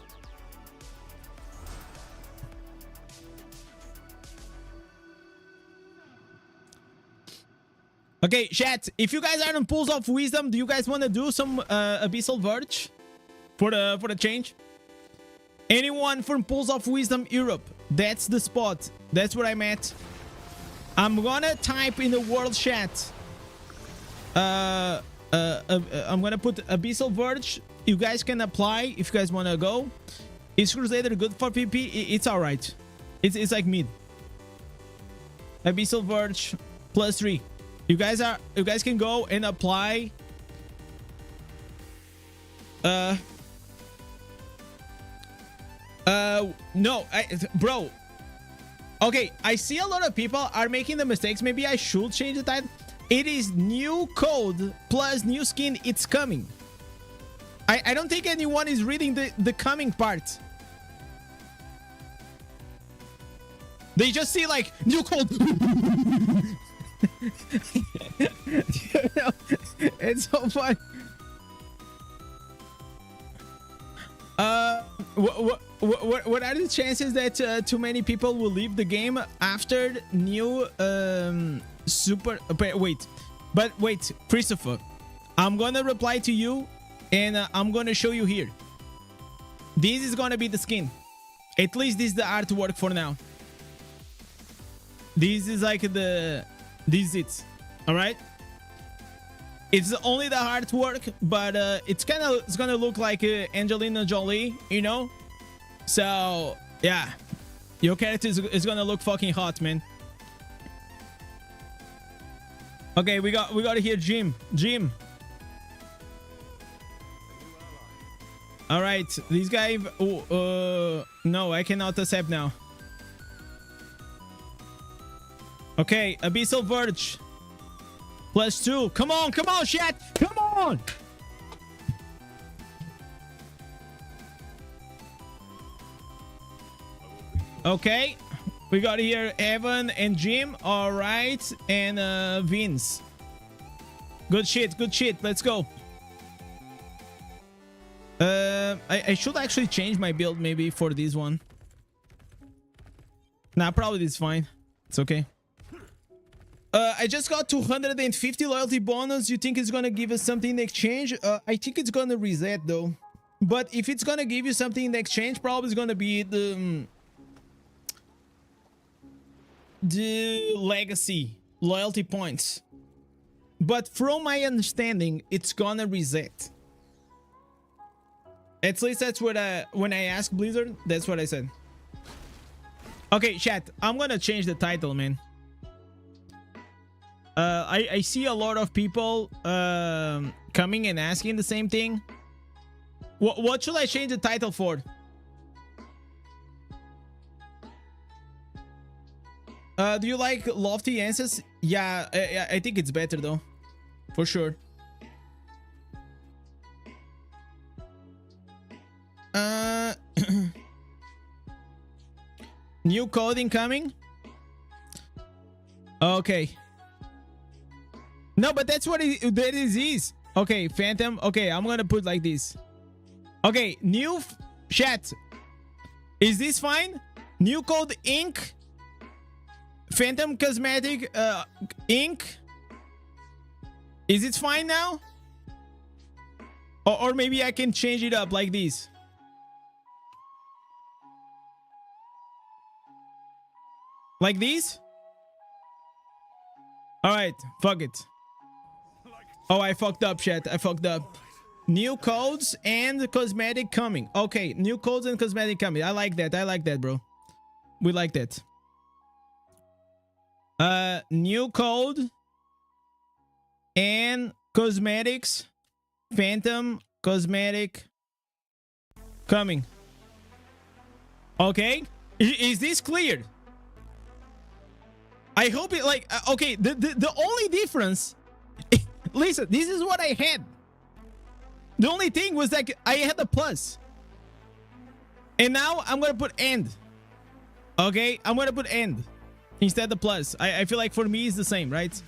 Okay, chat, if you guys are on Pools of Wisdom, do you guys want to do some Abyssal Verge for the change? Anyone from Pools of Wisdom Europe, that's the spot. That's where I'm at. I'm gonna type in the world chat. I'm gonna put Abyssal Verge. You guys can apply if you guys want to go. Is Crusader good for PP? It's all right. It's like mid. Abyssal Verge +3. You guys can go and apply. No, bro. Okay, I see a lot of people are making the mistakes. Maybe I should change the title. It is new code plus new skin. It's coming. I don't think anyone is reading the coming part. They just see like new code. It's so fun. What are the chances that too many people will leave the game after new super? Wait, Christopher, I'm gonna reply to you, and I'm gonna show you here. This is gonna be the skin. At least this is the artwork for now. This is like this is it. All right. It's only the artwork, but it's gonna look like Angelina Jolie, you know. So yeah, your character is gonna look fucking hot, man. Okay, we got here Jim. All right, this guy. No, I cannot accept now. Okay, Abyssal Verge +2. Come on, chat. Come on. Okay, we got here Evan and Jim. All right, and Vince. Good shit. Let's go. I should actually change my build maybe for this one. Nah, probably this is fine. It's okay. I just got 250 loyalty bonus. You think it's gonna give us something in exchange? I think it's gonna reset though. But if it's gonna give you something in exchange, probably it's gonna be the legacy loyalty points. But from my understanding, it's gonna reset. At least that's what when I asked Blizzard, that's what I said. Okay, chat, I'm gonna change the title, man. I see a lot of people coming and asking the same thing. What should I change the title for? Do you like lofty answers? Yeah, I think it's better though, for sure. New coding coming. Okay. No, but that's what that is. Okay, Phantom. Okay, I'm gonna put like this. Okay, new chat. Is this fine? New code ink. Phantom Cosmetic ink. Is it fine now? Or maybe I can change it up like this. Like this? Alright, fuck it. Oh, I fucked up, chat. I fucked up. New codes and cosmetic coming. Okay, new codes and cosmetic coming. I like that. I like that, bro. We like that. New code and cosmetics. Phantom cosmetic coming. Okay. Is this clear? I hope it like okay, the only difference listen, this is what I had. The only thing was like I had a plus. And now I'm gonna put end. Okay, I'm gonna put end instead of plus. I feel like for me it's the same, right?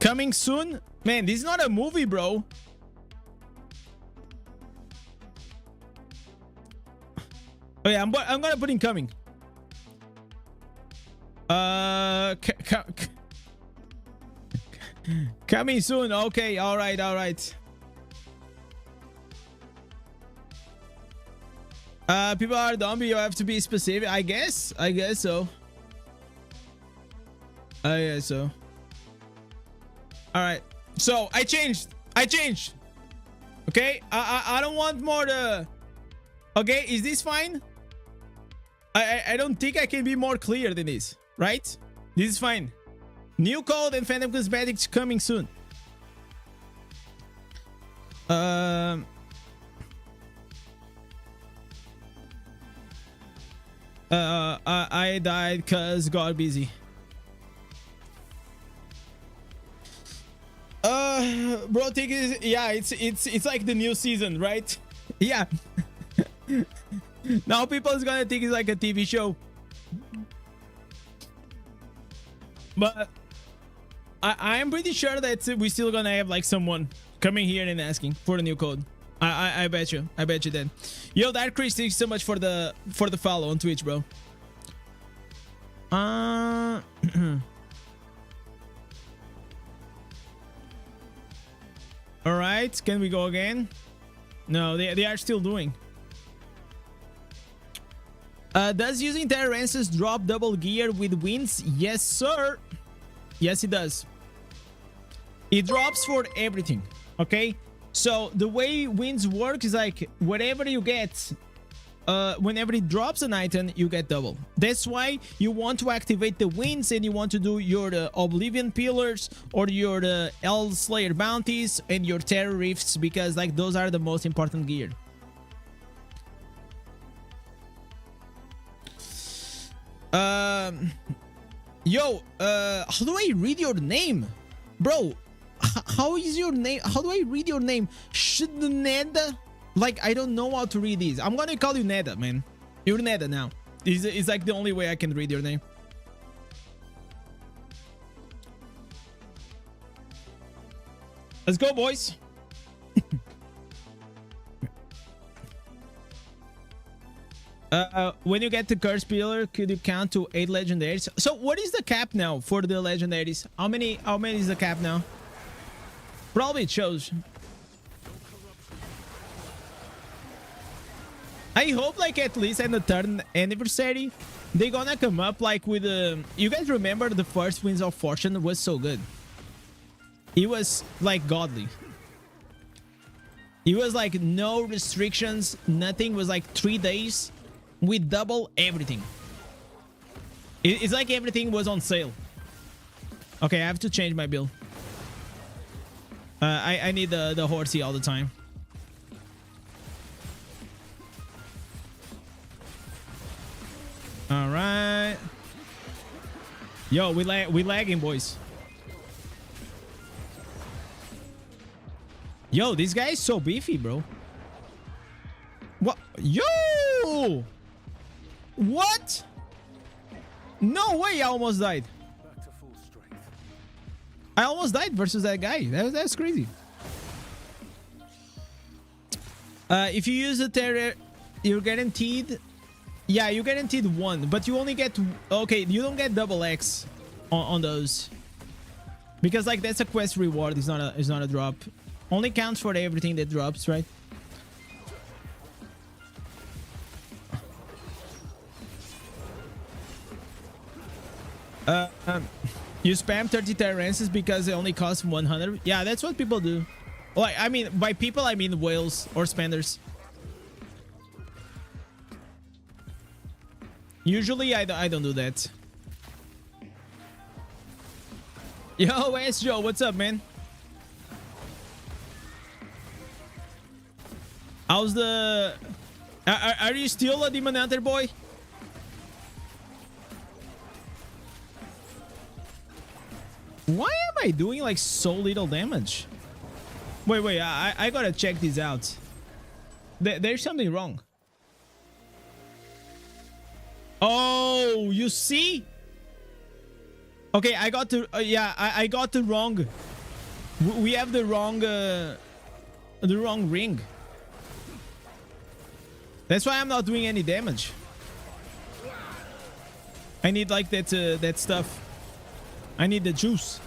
Coming soon? Man, this is not a movie, bro. Oh yeah, I'm gonna put in coming. Coming soon. Okay, all right, all right. People are dumb, but you have to be specific. I guess so. I guess so. All right. So I changed. Okay. I don't want more to. Okay, is this fine? I don't think I can be more clear than this, right? This is fine. New code and Phantom Cosmetics coming soon. I died cause got busy. Bro, think is yeah, it's like the new season, right? Yeah. Now people is gonna think it's like a TV show. But I am pretty sure that we're still gonna have like someone coming here and asking for the new code. I bet you. I bet you then. Yo, that Chris, thanks so much for the follow on Twitch, bro. All right, can we go again? No, they are still doing. Does using Terror Answers drop double gear with wins? Yes, sir. Yes, it does. It drops for everything. Okay. So the way wins work is like whatever you get, whenever it drops an item, you get double. That's why you want to activate the wins and you want to do your Oblivion Pillars or your El Slayer bounties and your Terror Rifts, because like those are the most important gear. Yo, how do I read your name, bro? How is your name? How do I read your name? Neda? Like, I don't know how to read these. I'm gonna call you Neda, man. You're Neda now. It's like the only way I can read your name. Let's go, boys. When you get the curse pillar, could you count to 8 legendaries? So what is the cap now for the legendaries? How many is the cap now? Probably it shows. I hope like at least in the third anniversary they're gonna come up like with you guys remember the first Winds of Fortune was so good. It was like godly. It was like no restrictions, nothing. Was like 3 days with double everything. It's like everything was on sale. Okay, I have to change my build. I need the horsey all the time. All right. Yo, we lagging, boys. Yo, this guy is so beefy, bro. What? Yo! What? No way! I almost died. I almost died versus that guy. That's crazy. If you use a terror, you're guaranteed. Yeah, you're guaranteed 1, but you only get. Okay, you don't get double X on those because like that's a quest reward. It's not a drop. Only counts for everything that drops, right? You spam 30 Tyrances because it only costs 100. Yeah, that's what people do. Like, I mean, by people, I mean whales or spenders. Usually, I don't do that. Yo, S Joe, what's up, man? How's the... Are you still a Demon Hunter, boy? Why am I doing like so little damage? Wait, I gotta check this out. There's something wrong. Oh, you see? Okay, I got the... yeah, I got the wrong... We have the wrong ring. That's why I'm not doing any damage. I need like that stuff. I need the juice.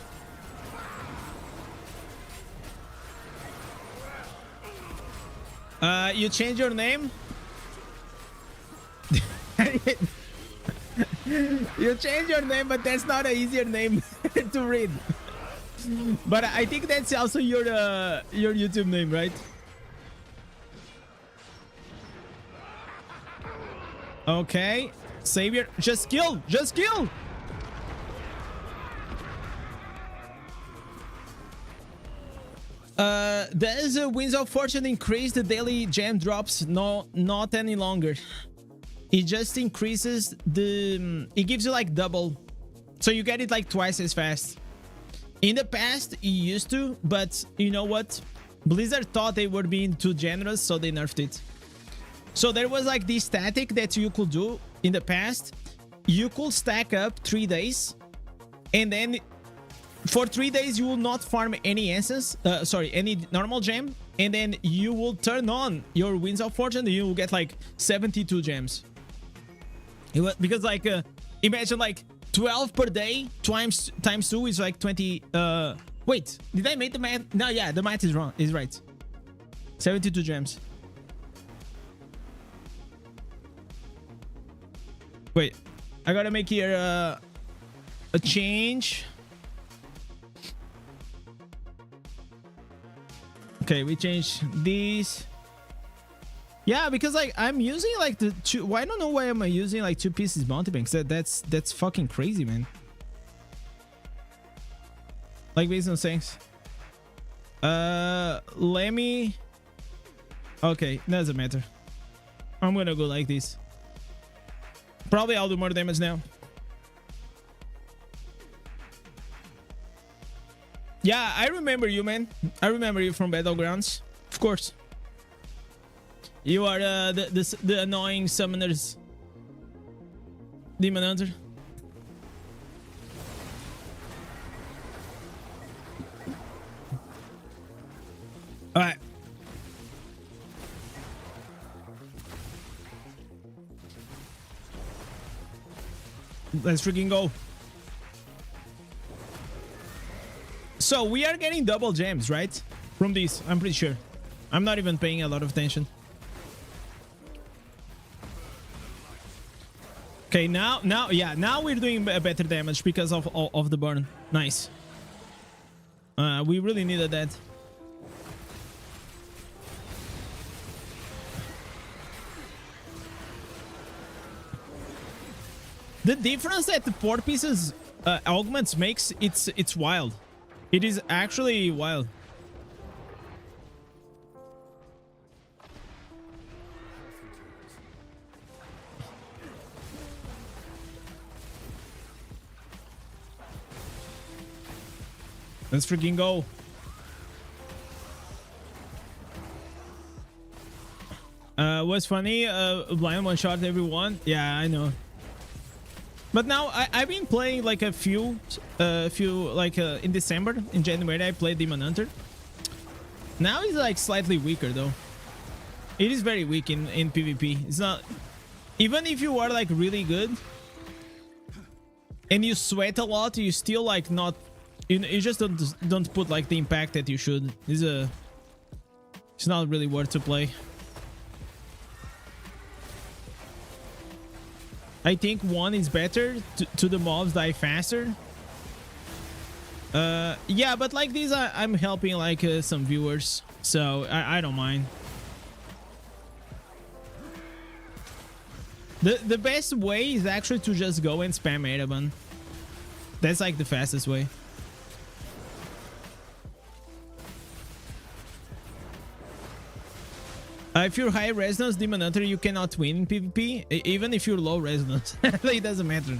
You change your name? You change your name, but that's not an easier name to read. But I think that's also your YouTube name, right? Okay, Savior, just kill, just kill. Does Winds of Fortune increase the daily gem drops? No, not any longer. It just increases the... It gives you like double. So you get it like twice as fast. In the past, it used to, but you know what? Blizzard thought they were being too generous, so they nerfed it. So there was like this static that you could do in the past. You could stack up 3 days, and then for 3 days you will not farm any essence, any normal gem, and then you will turn on your Winds of Fortune and you will get like 72 gems. Because like imagine like 12 per day times 2 is like 20. Wait, did I make the math? No, yeah, the math is wrong, is right. 72 gems. Wait, I gotta make here a change. Okay, we change these. Yeah, because like I'm using like the two. Well, I don't know why am I using like 2 pieces bounty banks. That's fucking crazy, man. Like based on things. Let me. Okay, doesn't matter. I'm gonna go like this. Probably I'll do more damage now. Yeah, I remember you, man. I remember you from Battlegrounds. Of course. You are the annoying summoners. Demon Hunter. Alright. Let's freaking go. So we are getting double gems, right? From these, I'm pretty sure. I'm not even paying a lot of attention. Okay, now we're doing better damage because of the burn. Nice. We really needed that. The difference that the 4 pieces augments makes, it's wild. It is actually wild. Let's freaking go. Was funny. Blind one shot everyone. Yeah, I know. But now I've been playing like a few like in December, in January I played Demon Hunter. Now he's like slightly weaker though. It is very weak in PvP. It's not, even if you are like really good and you sweat a lot, you still like not, you just don't put like the impact that you should. It's not really worth to play. I think 1 is better to the mobs die faster. Yeah, but like these, I'm helping like some viewers, so I don't mind. The best way is actually to just go and spam Ereban. That's like the fastest way. If you're high resonance Demon Hunter, you cannot win in PvP, even if you're low resonance. It doesn't matter.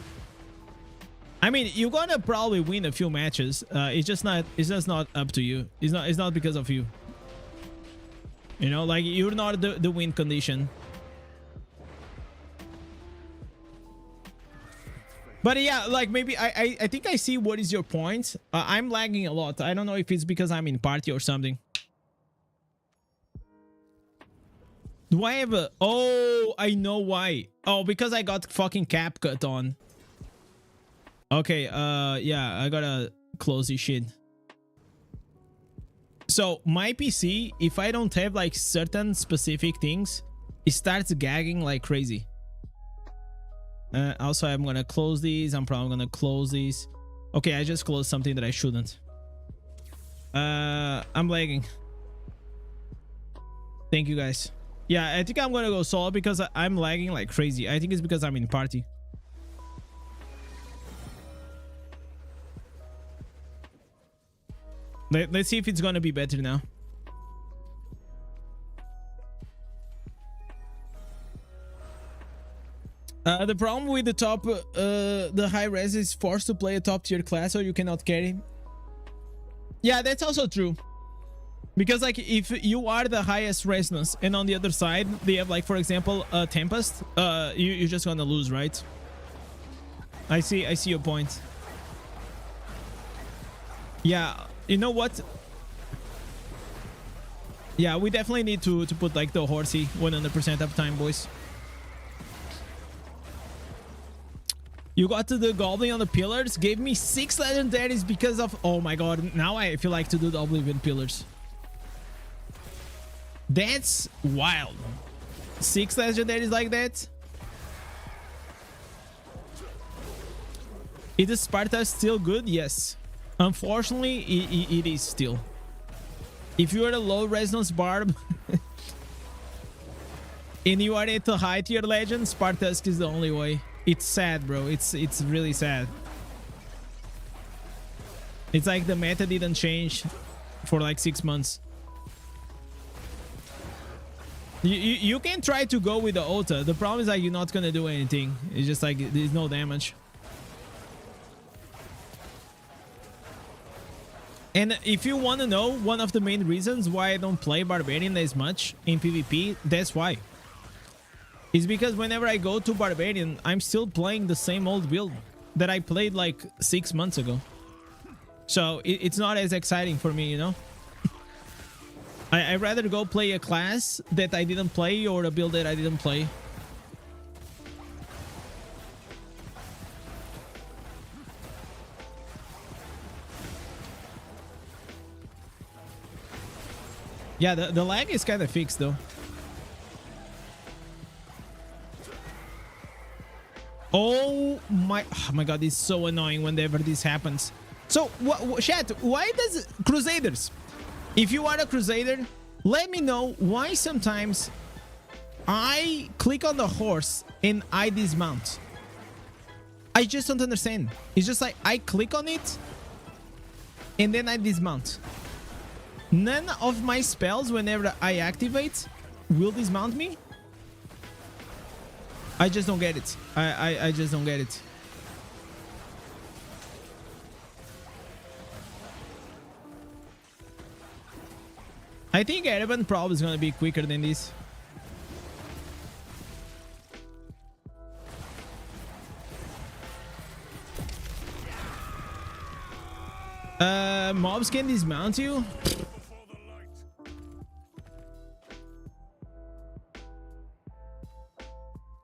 I mean, you're gonna probably win a few matches. It's just not up to you. It's not because of you. You know, like you're not the win condition. But yeah, like maybe I think I see what is your point. I'm lagging a lot. I don't know if it's because I'm in party or something. Do I have a... Oh, I know why. Oh, because I got fucking cap cut on. Okay, yeah, I gotta close this shit. So, my PC, if I don't have, like, certain specific things, it starts gagging like crazy. Also, I'm gonna close these. I'm probably gonna close these. Okay, I just closed something that I shouldn't. I'm lagging. Thank you, guys. Yeah, I think I'm gonna go solo because I'm lagging like crazy. I think it's because I'm in party. Let's see if it's gonna be better now. The problem with the top, the high res is forced to play a top tier class or you cannot carry. Yeah, that's also true. Because like if you are the highest resonance and on the other side they have like, for example, a Tempest, you're just gonna lose, right? I see your point. Yeah, you know what? Yeah, we definitely need to put like the horsey 100% of time, boys. You got to the Goblin on the pillars, gave me 6 legendaries because of... Oh my god, now I feel like to do the Oblivion pillars. That's wild. 6 legendaries like that. Is Sparta still good? Yes. Unfortunately, it is still. If you are a low resonance barb and you are at a high tier legend, Spartusk is the only way. It's sad, bro. It's really sad. It's like the meta didn't change for like 6 months. You can try to go with the Ota. The problem is like you're not gonna do anything. It's just like there's no damage. And if you want to know one of the main reasons why I don't play Barbarian as much in PvP, that's why. It's because whenever I go to Barbarian, I'm still playing the same old build that I played like 6 months ago. So it's not as exciting for me, you know? I'd rather go play a class that I didn't play or a build that I didn't play. Yeah, the lag is kind of fixed though. Oh my god, it's so annoying whenever this happens. So chat, why does Crusaders, if you are a Crusader, let me know why sometimes I click on the horse and I dismount. I just don't understand. It's just like I click on it and then I dismount. None of my spells, whenever I activate, will dismount me. I just don't get it. I just don't get it. I think Ereban probably is gonna be quicker than this. Mobs can dismount you?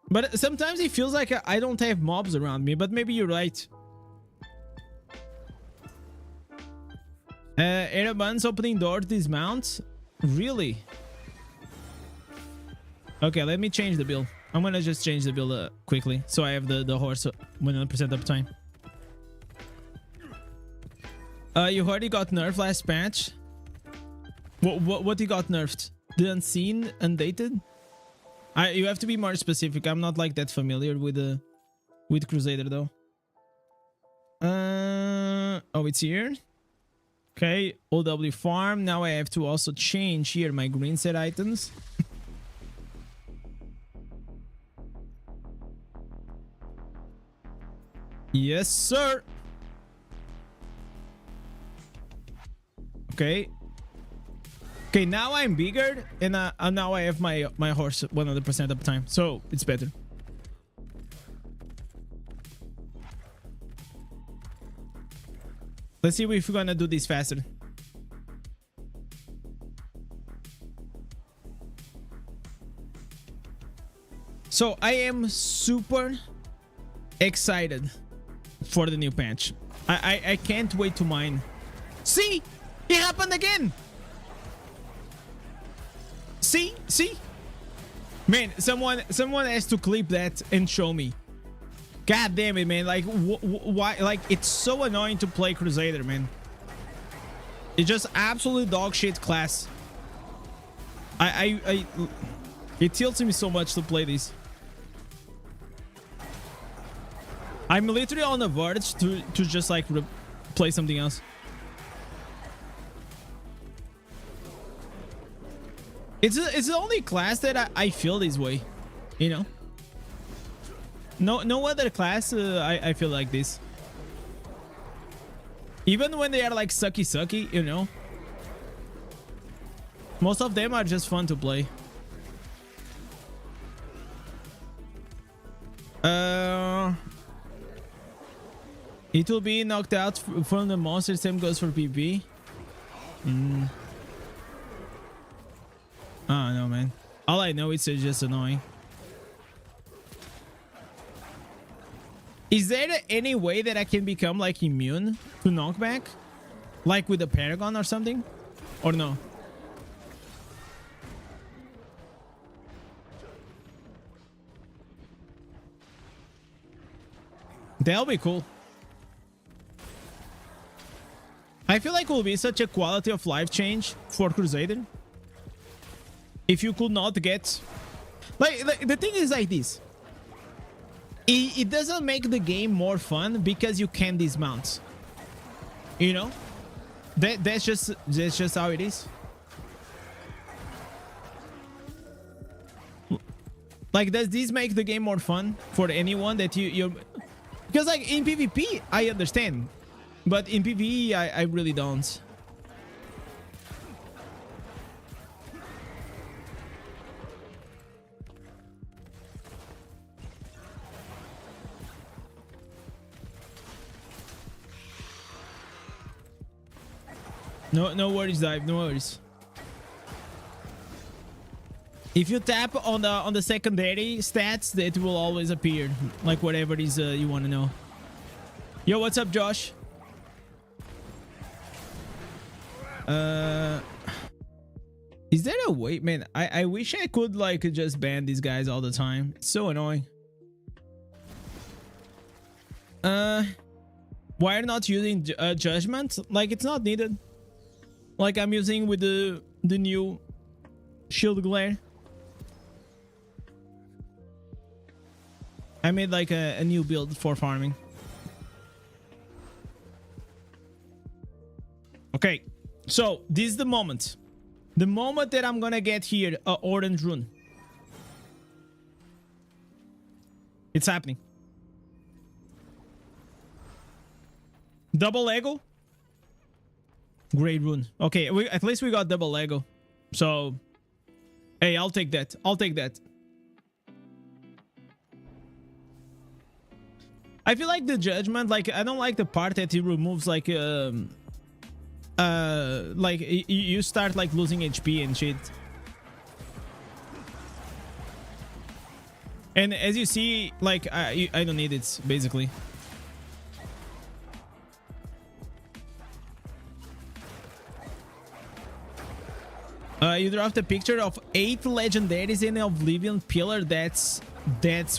But sometimes it feels like I don't have mobs around me, but maybe you're right. Ereban's opening door to dismount? Really? Okay, let me change the build. I'm gonna just change the build quickly, so I have the horse 100% uptime. You heard he got nerfed last patch? What he got nerfed? The unseen, undated? You have to be more specific. I'm not like that familiar with Crusader though. Oh, it's here. Okay, OW farm. Now I have to also change here my green set items. Yes, sir. Okay. Okay, now I'm bigger, and now I have my horse 100% uptime, so it's better. Let's see if we're gonna do this faster. So I am super excited for the new patch. I can't wait to mine. See, it happened again. See, man, someone has to clip that and show me. God damn it, man. Like, why? Like, it's so annoying to play Crusader, man. It's just absolute dog shit class. It tilts me so much to play this. I'm literally on the verge to just like play something else. It's the only class that I feel this way, you know. No other class I feel like this. Even when they are like sucky, you know. Most of them are just fun to play. It will be knocked out from the monster. Same goes for PvP. Oh no, man. All I know is it's just annoying. Is there any way that I can become like immune to knockback? Like with a Paragon or something? Or no? That'll be cool. I feel like it will be such a quality of life change for Crusader if you could not get... Like the thing is like this. It doesn't make the game more fun because you can dismount. You know? That's just how it is. Like, does this make the game more fun for anyone that you're... Because like in PvP, I understand. But in PvE, I really don't. No worries, dive. No worries. If you tap on the secondary stats, that will always appear, like whatever it is you want to know. Yo, what's up, Josh? Is there a way, man? I wish I could like just ban these guys all the time. It's so annoying. Why are not using judgment? Like it's not needed. Like I'm using with the new shield glare. I made like a new build for farming. Okay, so this is the moment. The moment that I'm gonna get here a orange rune. It's happening. Double Lego. Great rune. Okay, at least we got double Lego. So, hey, I'll take that. I'll take that. I feel like the judgment, like I don't like the part that it removes like you start like losing HP and shit. And as you see, like I don't need it basically. You dropped a picture of 8 legendaries in Oblivion Pillar. That's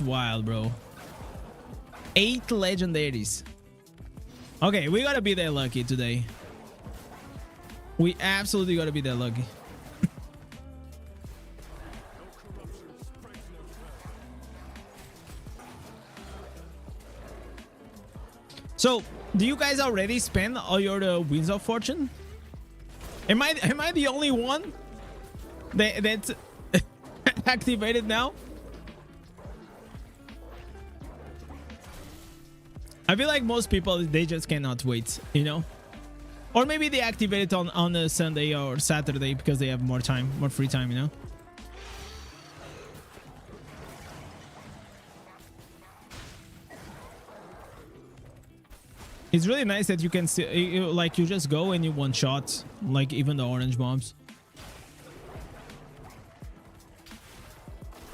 wild, bro. 8 legendaries. Okay, we gotta be that lucky today. We absolutely gotta be that lucky. So, do you guys already spend all your Winds of Fortune? Am I the only one that's activated now? I feel like most people, they just cannot wait, you know? Or maybe they activate it on a Sunday or Saturday because they have more time, more free time, you know? It's really nice that you can see, like, you just go and you one shot, like, even the orange mobs.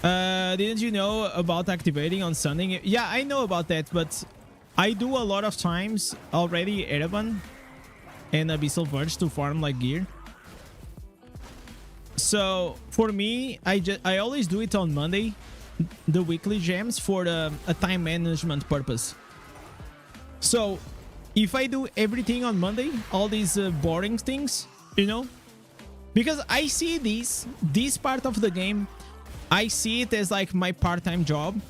Didn't you know about activating on Sunday? Yeah, I know about that, but I do a lot of times already Ereban and Abyssal Verge to farm like gear. So for me, I always do it on Monday, the weekly gems for a time management purpose. So if I do everything on Monday, all these boring things, you know, because I see this part of the game, I see it as like my part-time job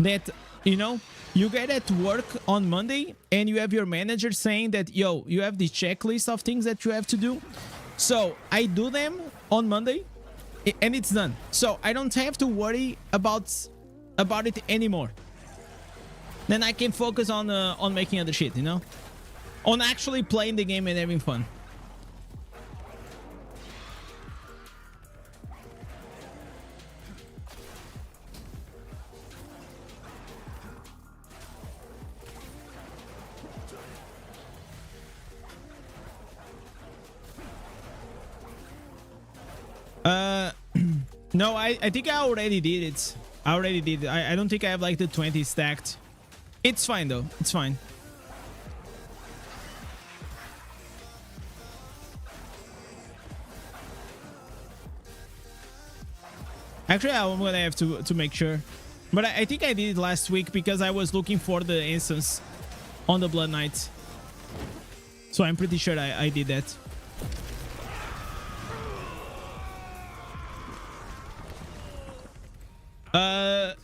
that, you know, you get at work on Monday and you have your manager saying that, yo, you have the checklist of things that you have to do. So I do them on Monday and it's done. So I don't have to worry about it anymore. Then I can focus on making other shit, you know, on actually playing the game and having fun. No, I think I already did it. I already did. I don't think I have like the 20 stacked. It's fine though. It's fine. Actually, I'm gonna have to make sure. But I think I did it last week because I was looking for the instance on the Blood Knight. So I'm pretty sure I did that.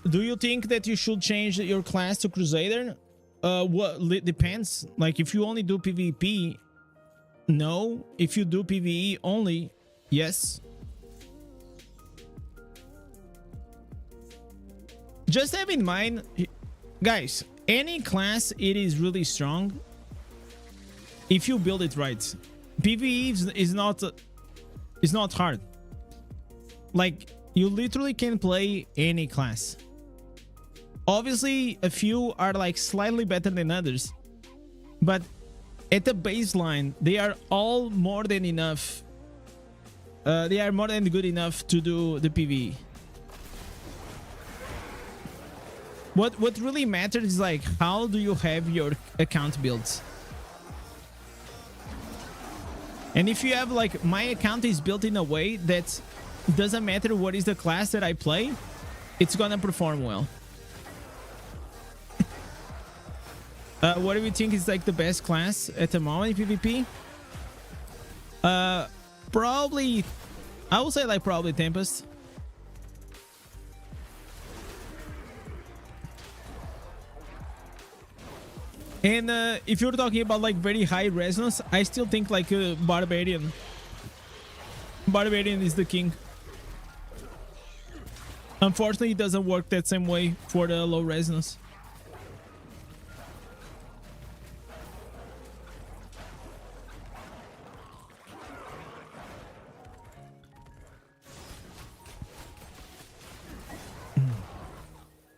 Do you think that you should change your class to Crusader? What depends. Like if you only do PvP, no. If you do PvE only, yes. Just have in mind, guys, any class, it is really strong if you build it right. PvE is not hard. Like you literally can play any class. Obviously, a few are like slightly better than others, but at the baseline, they are all more than enough. They are more than good enough to do the PvE. What really matters is like how do you have your account built? And if you have like, my account is built in a way that doesn't matter what is the class that I play, it's gonna perform well. What do we think is like the best class at the moment in PvP? Probably, I would say like probably Tempest. And if you're talking about like very high resonance, I still think like Barbarian. Barbarian is the king. Unfortunately, it doesn't work that same way for the low resonance.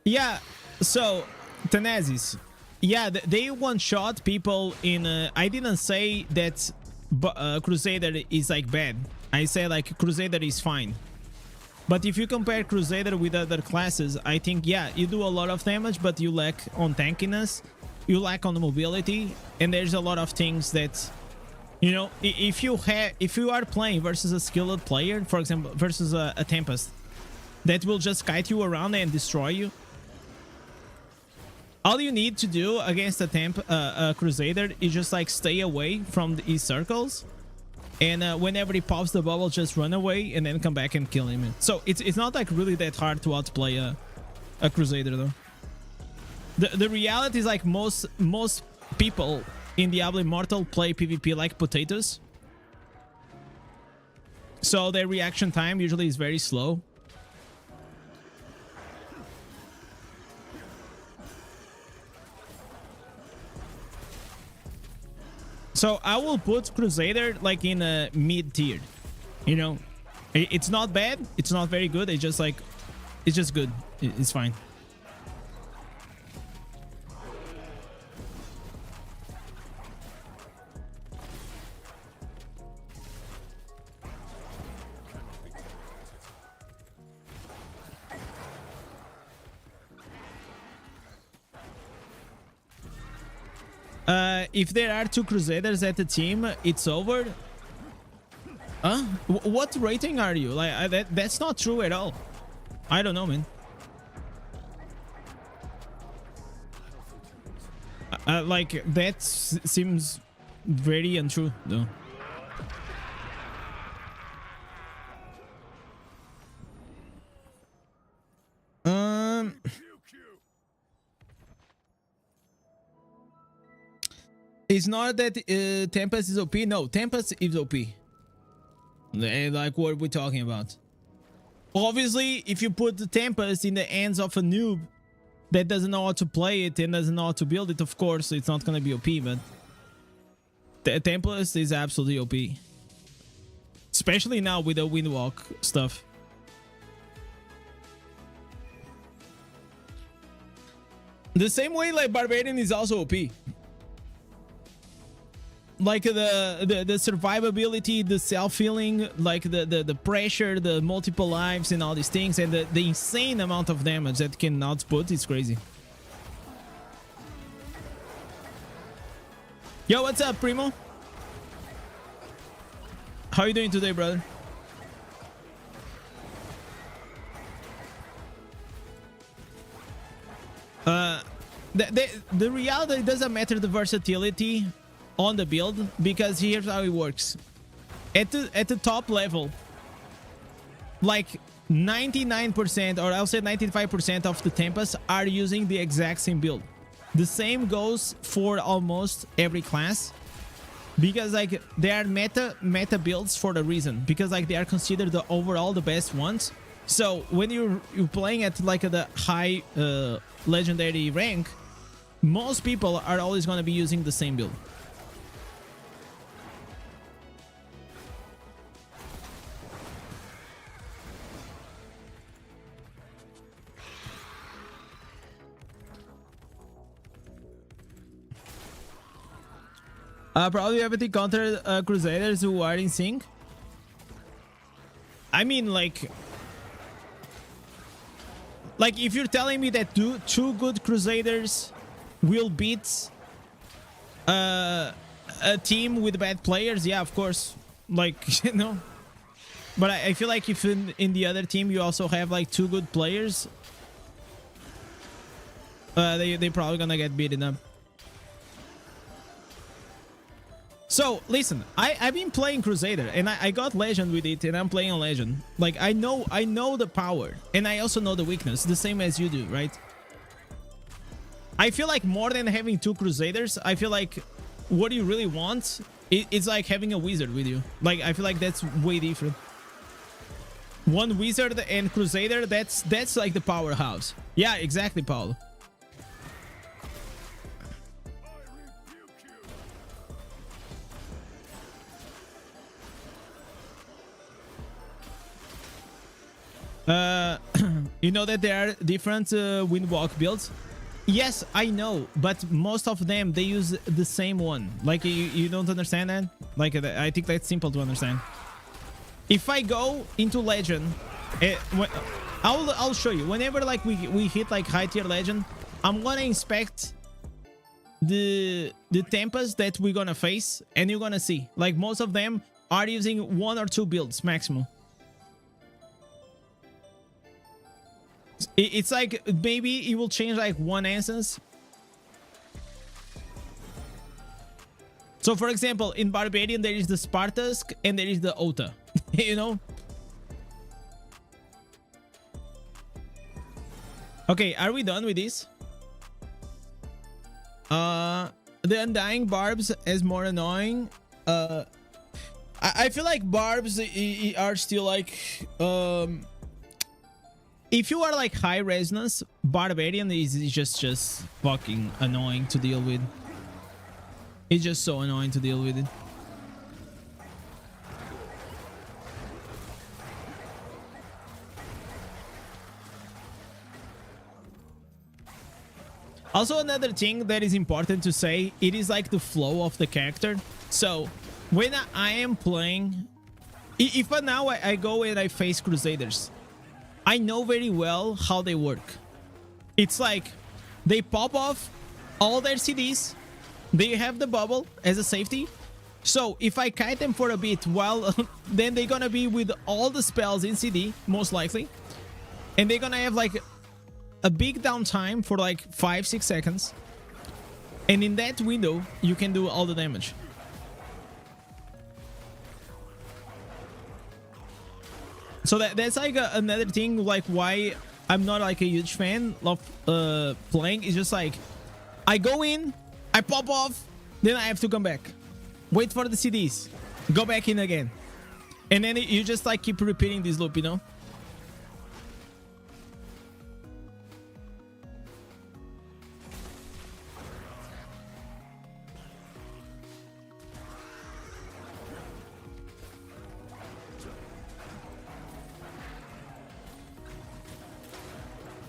Yeah, so Tanazis. Yeah, they one-shot people in... I didn't say that Crusader is like bad. I said like Crusader is fine. But if you compare Crusader with other classes, I think, yeah, you do a lot of damage, but you lack on tankiness, you lack on mobility, and there's a lot of things that, you know, if you are playing versus a skilled player, for example, versus a Tempest, that will just kite you around and destroy you. All you need to do against a Crusader is just like stay away from these circles, and whenever he pops the bubble, just run away and then come back and kill him. So it's not like really that hard to outplay a Crusader though. The reality is like most people in Diablo Immortal play PvP like potatoes, so their reaction time usually is very slow. So I will put Crusader like in a mid tier, you know. It's not bad, it's not very good, it's just like, it's just good, it's fine. If there are two Crusaders at the team, it's over. Huh? What rating are you? Like that's not true at all. I don't know, man. Like that seems very untrue, though. It's not that Tempest is OP. No, Tempest is OP. Like what we're talking about. Obviously, if you put the Tempest in the hands of a noob that doesn't know how to play it and doesn't know how to build it, of course, it's not going to be OP, but the Tempest is absolutely OP. Especially now with the Windwalk stuff. The same way like Barbarian is also OP. Like the survivability, the self-healing, like the pressure, the multiple lives and all these things, and the insane amount of damage that can output is crazy. Yo, what's up, Primo? How you doing today, brother? The reality doesn't matter the versatility on the build, because here's how it works. At the top level, like 99%, or I'll say 95% of the Tempests are using the exact same build. The same goes for almost every class, because like they are meta builds for a reason, because like they are considered the overall the best ones. So when you're playing at like the high legendary rank, most people are always going to be using the same build. Probably everything counter Crusaders who are in sync. I mean, like if you're telling me that two good Crusaders will beat a team with bad players, yeah, of course. like you know. But I feel like if in the other team you also have like two good players, they probably gonna get beaten up. So listen, I've been playing Crusader and I got Legend with it, and I'm playing on Legend. Like I know the power, and I also know the weakness, the same as you do, right? I feel like more than having two Crusaders, I feel like what you really want it's like having a wizard with you. Like I feel like that's way different. One wizard and Crusader, that's like the powerhouse. Yeah, exactly, Paul. You know that there are different windwalk builds. Yes, I know, but most of them they use the same one. Like you don't understand that? Like I think that's simple to understand. If I go into Legend, I'll show you. Whenever like we hit like high tier Legend, I'm gonna inspect the tempos that we're gonna face, and you're gonna see like most of them are using one or two builds maximum. It's like maybe it will change like one instance. So for example, in Barbarian there is the Spartask and there is the Ota. You know. Okay, are we done with this? The Undying Barbs is more annoying. I feel like Barbs are still like if you are like high resonance, Barbarian is just fucking annoying to deal with. It's just so annoying to deal with it. Also, another thing that is important to say, it is like the flow of the character. So when I am playing, if now I go and I face Crusaders, I know very well how they work. It's like they pop off all their CDs, they have the bubble as a safety. So if I kite them for a bit while then they're gonna be with all the spells in CD most likely, and they're gonna have like a big downtime for like 5-6 seconds, and in that window you can do all the damage. So that's like another thing, like why I'm not like a huge fan of playing. It's just like I go in, I pop off, then I have to come back, wait for the CDs, go back in again, and then you just like keep repeating this loop, you know.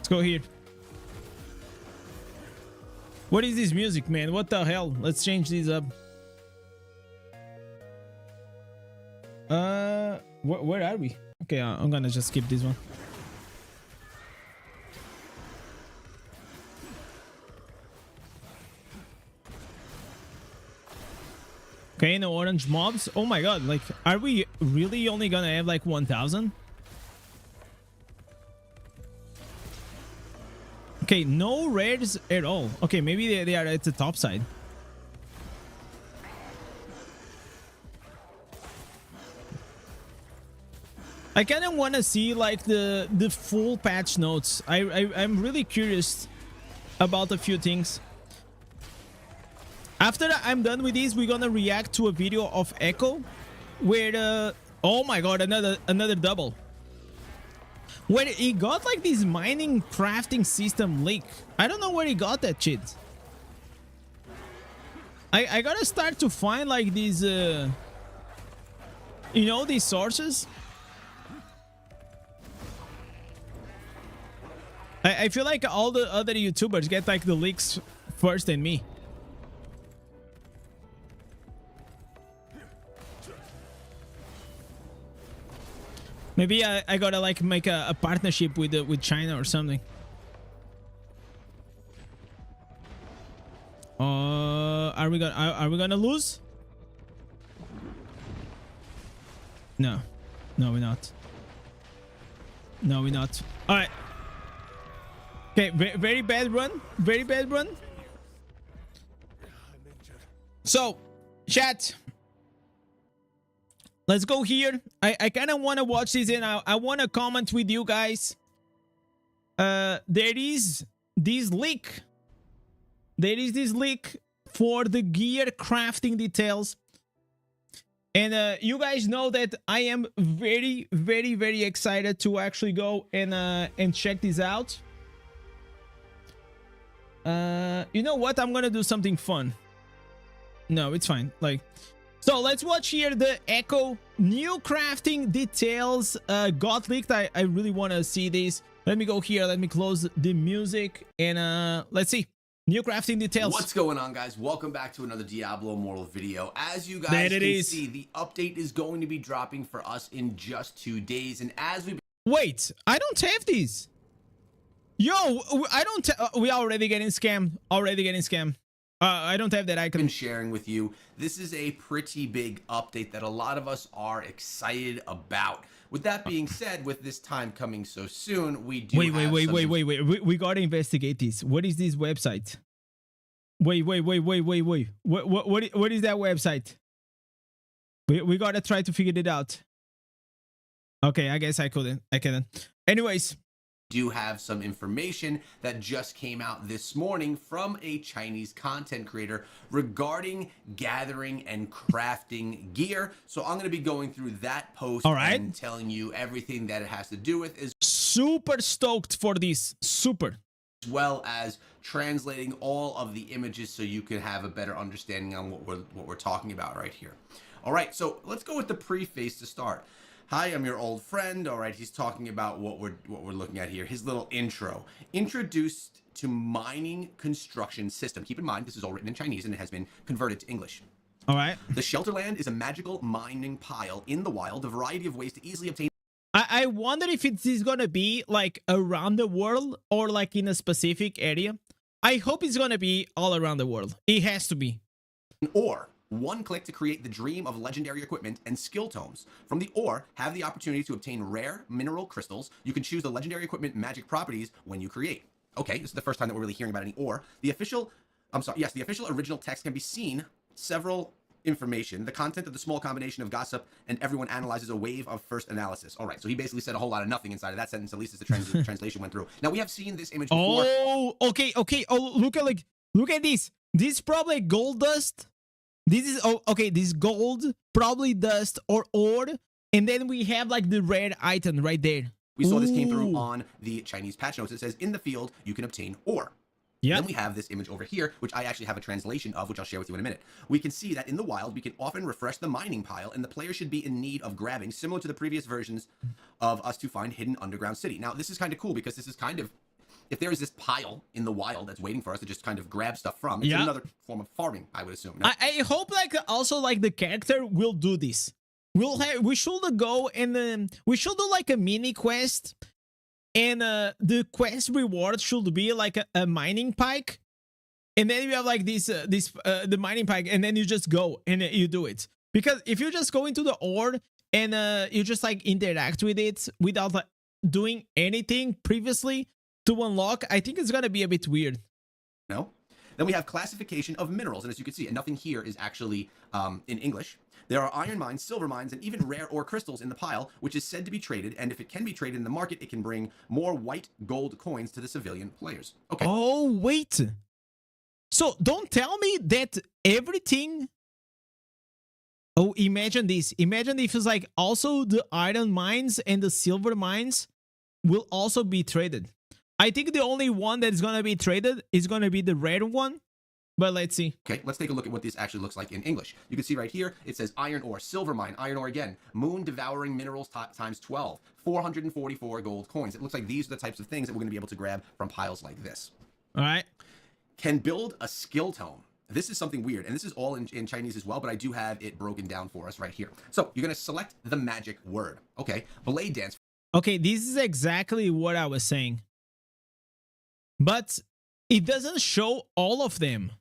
Go here. What is this music, man? What the hell? Let's change these up. Where are we? Okay, I'm gonna just skip this one. Okay, no orange mobs. Oh my god, like, are we really only gonna have like 1,000? Okay, no rares at all. Okay, maybe they are at the top side. I kind of want to see like the full patch notes. I'm really curious about a few things. After I'm done with this, we're gonna react to a video of Echo where oh my god, another double. Where he got like this mining crafting system leak. I don't know where he got that shit. I gotta start to find like these you know, these sources. I feel like all the other YouTubers get like the leaks first than me. Maybe I gotta like make a partnership with China or something. Are we gonna lose? No. No, we're not. No, we're not. All right. Okay, very bad run. Very bad run. So, chat. Let's go here. I kind of want to watch this and I want to comment with you guys. There is this leak. There is this leak for the gear crafting details. And you guys know that I am very, very, very excited to actually go and check this out. You know what? I'm gonna do something fun. No, it's fine. Like, so let's watch here the Echo new crafting details got leaked. I really want to see this. Let me go here. Let me close the music and let's see. New crafting details. What's going on, guys? Welcome back to another Diablo Immortal video. As you guys can see, the update is going to be dropping for us in just 2 days. And as we... Wait, I don't have these. Yo, I don't... we already getting scammed. Already getting scammed. I don't have that icon. Been sharing with you. This is a pretty big update that a lot of us are excited about. With that being said, with this time coming so soon, we do wait. We gotta investigate this. What is this website? Wait. What is that website? We gotta try to figure it out. Okay, I guess I couldn't. Anyways. Do have some information that just came out this morning from a Chinese content creator regarding gathering and crafting gear. So I'm going to be going through that post and telling you everything that it has to do with. Is super stoked for this. Super. As well as translating all of the images so you can have a better understanding on what we're talking about right here. All right, so let's go with the preface to start. Hi, I'm your old friend. All right, he's talking about what we're looking at here. His little intro. Introduced to mining construction system. Keep in mind, this is all written in Chinese and it has been converted to English. All right. The Shelterland is a magical mining pile in the wild, a variety of ways to easily obtain. I wonder if it is gonna be like around the world or like in a specific area. I hope it's gonna be all around the world. It has to be. Ore. One click to create the dream of legendary equipment and skill tomes. From the ore, have the opportunity to obtain rare mineral crystals. You can choose the legendary equipment magic properties when you create. Okay, this is the first time that we're really hearing about any ore. The official original text can be seen. Several information. The content of the small combination of gossip and everyone analyzes a wave of first analysis. All right, so he basically said a whole lot of nothing inside of that sentence, at least as the translation went through. Now, we have seen this image before. Oh, okay. Oh, look at this. This is probably gold dust. This is this is gold, probably dust or ore, and then we have like the red item right there. We saw this came through on the Chinese patch notes. It says in the field you can obtain ore. Yeah. Then we have this image over here, which I actually have a translation of, which I'll share with you in a minute. We can see that in the wild, we can often refresh the mining pile, and the player should be in need of grabbing, similar to the previous versions of us to find hidden underground city. Now, this is kind of cool because this is kind of, if there is this pile in the wild that's waiting for us to just kind of grab stuff from, it's another form of farming, I would assume. No? I hope like also like the character will do this. We should go and we should do like a mini quest, and the quest reward should be like a mining pike, and then you have like the mining pike, and then you just go and you do it. Because if you just go into the ore and you just like interact with it without like doing anything previously to unlock, I think it's gonna be a bit weird. No. Then we have classification of minerals, and as you can see, and nothing here is actually in English. There are iron mines, silver mines, and even rare ore crystals in the pile, which is said to be traded, and if it can be traded in the market, it can bring more white gold coins to the civilian players. Okay. Oh, wait. So don't tell me that everything... Oh, imagine this. Imagine if it's like also the iron mines and the silver mines will also be traded. I think the only one that is going to be traded is going to be the red one, but let's see. Okay, let's take a look at what this actually looks like in English. You can see right here, it says iron ore, silver mine, iron ore again, moon devouring minerals times 12, 444 gold coins. It looks like these are the types of things that we're going to be able to grab from piles like this. All right. Can build a skill tome. This is something weird, and this is all in Chinese as well, but I do have it broken down for us right here. So you're going to select the magic word. Okay, blade dance. Okay, this is exactly what I was saying. But it doesn't show all of them.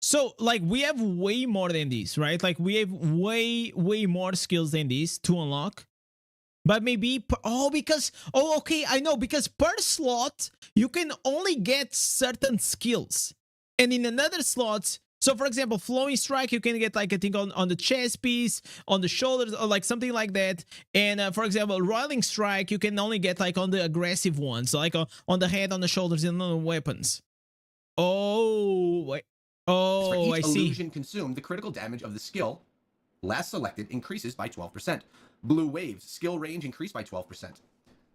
So like we have way more than this, right? Like we have way more skills than this to unlock. But maybe because okay, I know, because per slot you can only get certain skills, and in another slot, so for example, flowing strike you can get like I think on the chest piece, on the shoulders, or like something like that. And for example, roiling strike you can only get like on the aggressive ones, like on the head, on the shoulders, and on the weapons. Oh wait. For Oh, I each see. illusion consumed, the critical damage of the skill last selected increases by 12%. Blue waves, skill range increased by 12%.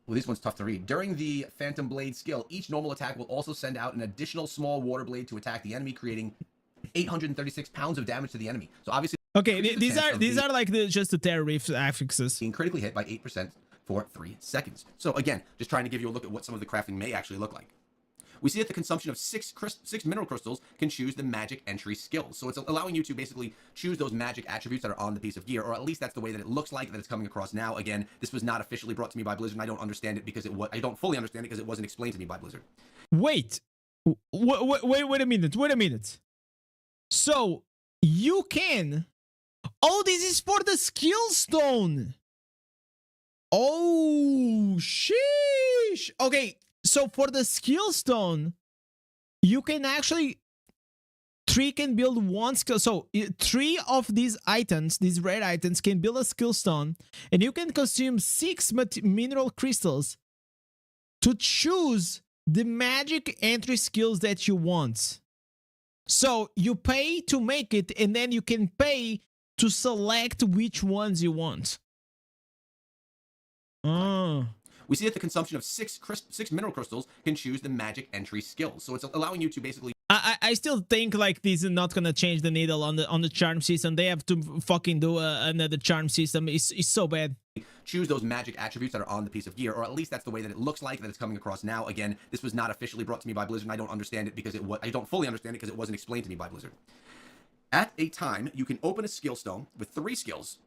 Well, this one's tough to read. During the Phantom Blade skill, each normal attack will also send out an additional small water blade to attack the enemy, creating 836 pounds of damage to the enemy. So obviously, okay, these are like just the terror riff affixes. Being critically hit by 8% for 3 seconds. So again, just trying to give you a look at what some of the crafting may actually look like. We see that the consumption of six mineral crystals can choose the magic entry skills. So it's allowing you to basically choose those magic attributes that are on the piece of gear, or at least that's the way that it looks like that it's coming across now. Again, this was not officially brought to me by Blizzard, and I don't understand it because I don't fully understand it because it wasn't explained to me by Blizzard. Wait a minute. So you can. Oh, this is for the skill stone. Oh, sheesh. Okay. So for the skill stone, you can actually 3 can build 1 skill. So 3 of these items, these red items, can build a skill stone, and you can consume 6 mineral crystals to choose the magic entry skills that you want. So you pay to make it, and then you can pay to select which ones you want. Oh. We see that the consumption of six mineral crystals can choose the magic entry skills. So it's allowing you to basically... I still think like this is not gonna change the needle on the charm system. They have to fucking do another charm system. It's so bad. Choose those magic attributes that are on the piece of gear, or at least that's the way that it looks like that it's coming across now. Again, this was not officially brought to me by Blizzard, and I don't understand it because I don't fully understand it because it wasn't explained to me by Blizzard. At a time, you can open a skill stone with 3 skills,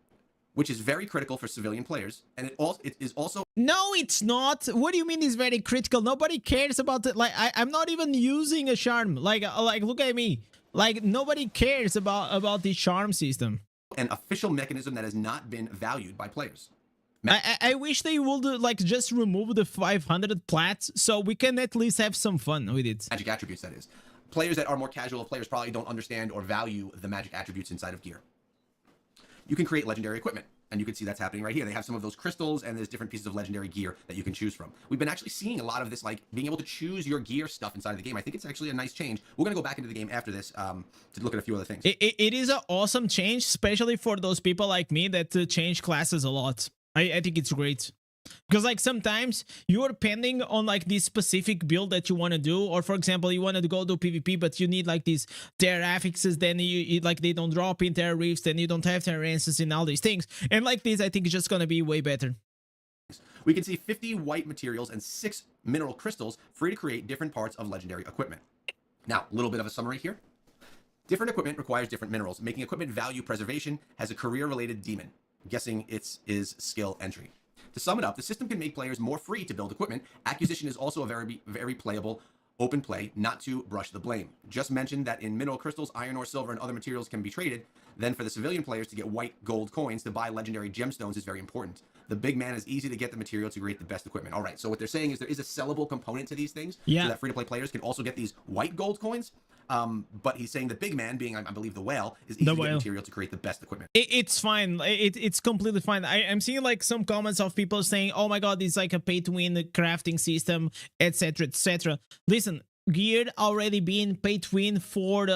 which is very critical for civilian players, and it is also... No, it's not. What do you mean it's very critical? Nobody cares about it. Like I'm not even using a charm. Like look at me. Like nobody cares about the charm system. An official mechanism that has not been valued by players. I wish they would like just remove the 500 plats so we can at least have some fun with it. Magic attributes, that is. Players that are more casual players probably don't understand or value the magic attributes inside of gear. You can create legendary equipment, and you can see that's happening right here. They have some of those crystals, and there's different pieces of legendary gear that you can choose from. We've been actually seeing a lot of this, like being able to choose your gear stuff inside of the game. I think it's actually a nice change. We're going to go back into the game after this to look at a few other things. It is an awesome change, especially for those people like me that change classes a lot. I think it's great. Because like sometimes you're pending on like this specific build that you want to do, or for example you want to go do PvP but you need like these terror affixes, then you like they don't drop in terror reefs, then you don't have terror answers and all these things, and like this I think it's just gonna be way better. We can see 50 white materials and 6 mineral crystals free to create different parts of legendary equipment. Now, a little bit of a summary here. Different equipment requires different minerals. Making equipment value preservation has a career-related demon. Guessing it is skill entry. To sum it up, the system can make players more free to build equipment. Acquisition is also a very playable open play, not to brush the blame. Just mentioned that in mineral crystals, iron ore, silver, and other materials can be traded. Then for the civilian players to get white gold coins to buy legendary gemstones is very important. The big man is easy to get the material to create the best equipment. All right, so what they're saying is there is a sellable component to these things, so that free-to-play players can also get these white gold coins. But he's saying the big man, being I believe the whale, is easy to get material to create the best equipment. It's fine. It's completely fine. I'm seeing like some comments of people saying, "Oh my god, it's like a pay-to-win crafting system, etc., etc." Listen, gear already being pay-to-win for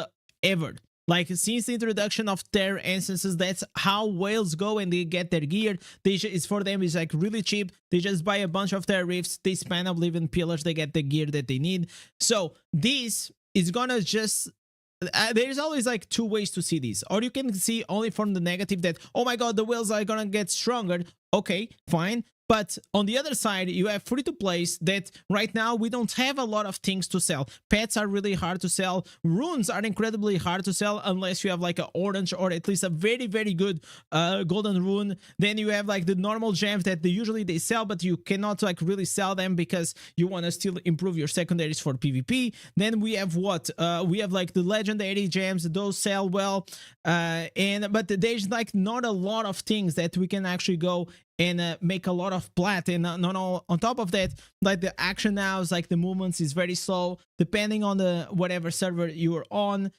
ever. Like since the introduction of terror instances, that's how whales go and they get their gear. It's for them, it's like really cheap. They just buy a bunch of terror reefs, they span oblivion pillars, they get the gear that they need. So this is gonna just there's always like 2 ways to see this, or you can see only from the negative that, oh my god, the whales are gonna get stronger. Okay, fine, But on the other side, you have free-to-plays that right now we don't have a lot of things to sell. Pets are really hard to sell. Runes are incredibly hard to sell unless you have like an orange or at least a very, very good golden rune. Then you have like the normal gems that usually they sell, but you cannot like really sell them because you want to still improve your secondaries for PvP. Then we have what? We have like the legendary gems. Those sell well. But there's like not a lot of things that we can actually go and make a lot of plat. And not all, on top of that, like the action nows, like the movements is very slow depending on the whatever server you're on.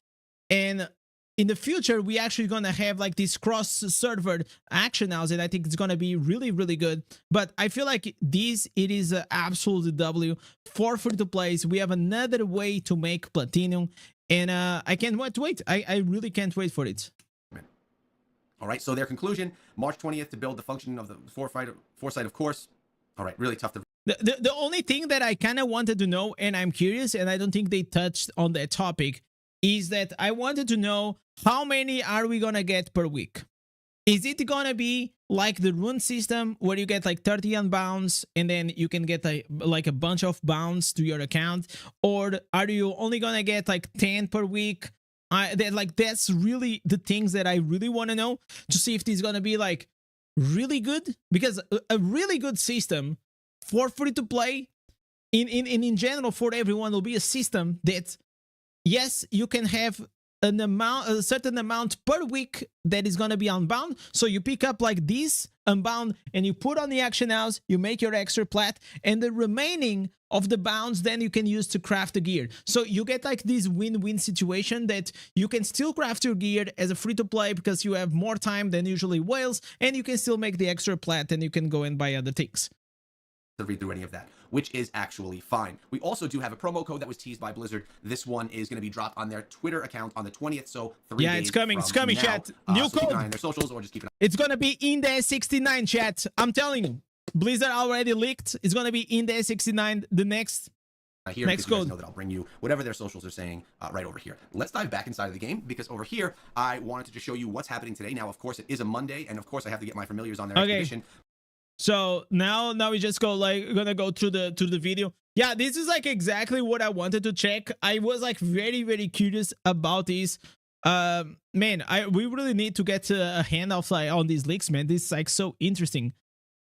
And in the future, we actually gonna have like this cross-server action nows, and I think it's gonna be really, really good. But I feel like it is an absolute W for free-to-plays. We have another way to make platinum, and I can't wait. I really can't wait for it. All right, so their conclusion, March 20th to build the function of the foresight of course. All right, really tough to... The only thing that I kind of wanted to know, and I'm curious, and I don't think they touched on that topic, is that I wanted to know how many are we gonna get per week? Is it gonna be like the rune system where you get like 30 unbounds and then you can get like a bunch of bounds to your account? Or are you only gonna get like 10 per week? That's really the things that I really want to know, to see if this is gonna be like really good, because a really good system for free to play in general for everyone will be a system that, yes, you can have a certain amount per week that is gonna be unbound. So you pick up like this unbound and you put on the action house, you make your extra plat, and the remaining of the bounds then you can use to craft the gear. So you get like this win-win situation that you can still craft your gear as a free-to-play because you have more time than usually whales, and you can still make the extra plat and you can go and buy other things. To read through any of that, which is actually fine. We also do have a promo code that was teased by Blizzard. This one is going to be dropped on their Twitter account on the 20th, so 3 days it's coming, now. chat. New so keep an eye code. on their socials, or just keep an eye. It's gonna be Indez 69, chat. I'm telling you, Blizzard already leaked. It's gonna be Indez 69. The next Here, next because you guys code. know that I'll bring you whatever their socials are saying right over here. Let's dive back inside of the game, because over here I wanted to just show you what's happening today. Now, of course, it is a Monday, and of course I have to get my familiars on their expedition. So now we just gonna go through the video. Yeah, this is like exactly what I wanted to check. I was like very, very curious about this. Man, we really need to get a hand of like on these leaks, man. This is like so interesting.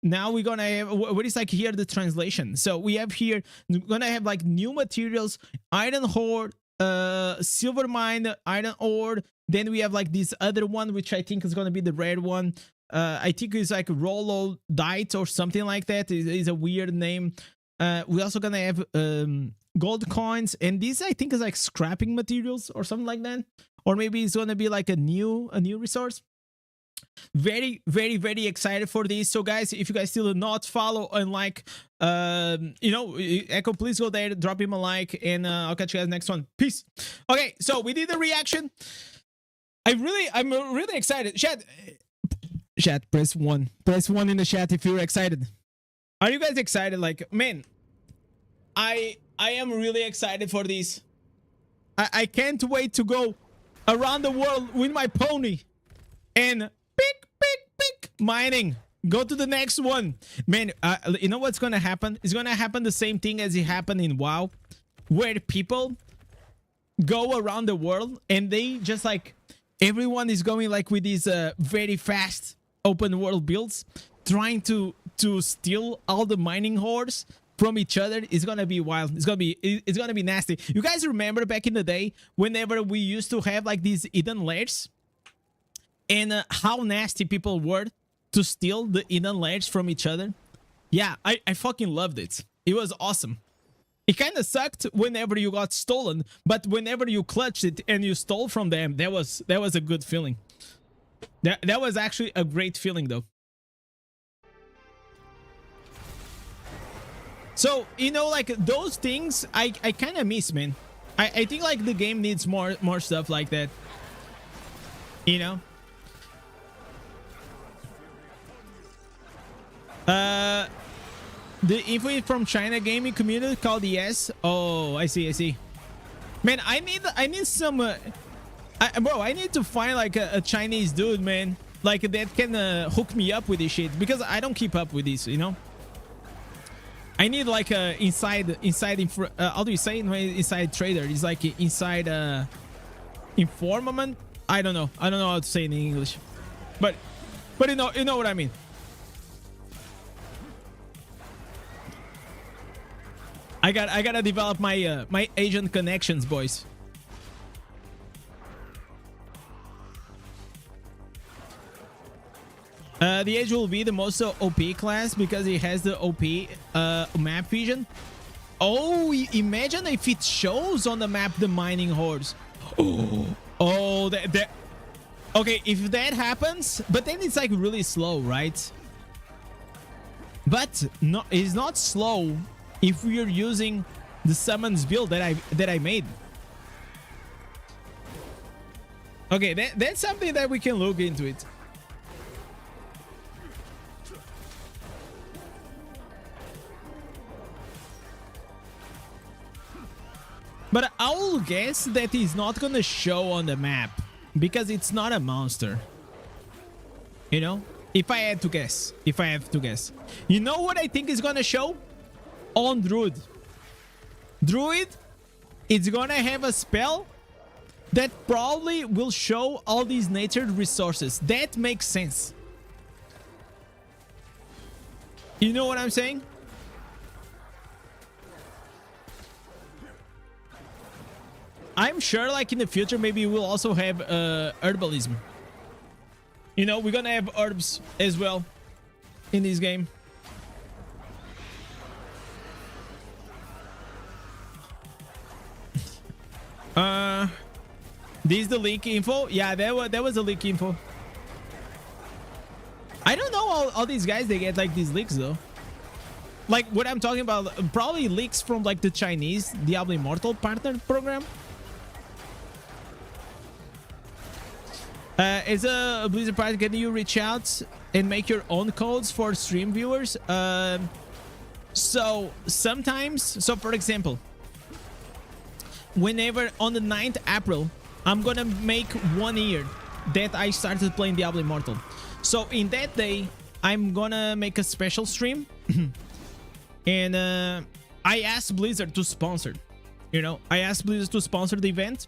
Now we're gonna have what is like here the translation. So we have here, we're gonna have like new materials, iron ore, silver mine, iron ore. Then we have like this other one, which I think is gonna be the red one. I think it's like Rollo Dite or something like that. It's a weird name. We're also gonna have gold coins, and this I think is like scrapping materials or something like that. Or maybe it's gonna be like a new resource. Very, very, very excited for this. So guys, if you guys still do not follow and like, you know, Echo, please go there, drop him a like, and I'll catch you guys next one. Peace. Okay, so we did the reaction. I'm really excited. Chat, press one in the chat if you're excited. Are you guys excited? Like, man, I am really excited for this. I can't wait to go around the world with my pony and pick mining. Go to the next one, man. You know what's gonna happen? It's gonna happen the same thing as it happened in WoW, where people go around the world and they just like, everyone is going like with these very fast open world builds, trying to steal all the mining hordes from each other. It's gonna be wild. It's gonna be nasty. You guys remember back in the day whenever we used to have like these hidden lairs, and how nasty people were to steal the hidden lairs from each other? Yeah, I fucking loved it. It was awesome. It kind of sucked whenever you got stolen, but whenever you clutched it and you stole from them, that was a good feeling. That was actually a great feeling, though. So, you know, like those things I kind of miss, man. I think like the game needs more stuff like that, you know. The info is from China gaming community called Yes. Oh, I see. Man, I need some bro, I need to find like a Chinese dude, man, like that can hook me up with this shit, because I don't keep up with this, you know. I need like a how do you say inside trader? It's like inside informant. I don't know how to say it in English, but you know what I mean. I gotta develop my my agent connections, boys. The Edge will be the most OP class because it has the OP map vision. Oh, imagine if it shows on the map the mining hordes. Oh, that. Okay, if that happens, but then it's like really slow, right? But no, it's not slow if we are using the summons build that I made. Okay, that's something that we can look into it. But I will guess that it's not gonna show on the map because it's not a monster. You know? If I had to guess. You know what I think is gonna show? On Druid. Druid, it's gonna have a spell that probably will show all these natured resources. That makes sense. You know what I'm saying? I'm sure like in the future maybe we'll also have herbalism. You know, we're gonna have herbs as well in this game. This is the leak info. Yeah, that was a leak info. I don't know all these guys, they get like these leaks though. Like what I'm talking about, probably leaks from like the Chinese Diablo Immortal partner program. As a Blizzard partner, can you reach out and make your own codes for stream viewers? So sometimes, so for example, whenever on the 9th April, I'm gonna make 1 year that I started playing Diablo Immortal. So in that day, I'm gonna make a special stream. And I asked Blizzard to sponsor. You know, I asked Blizzard to sponsor the event.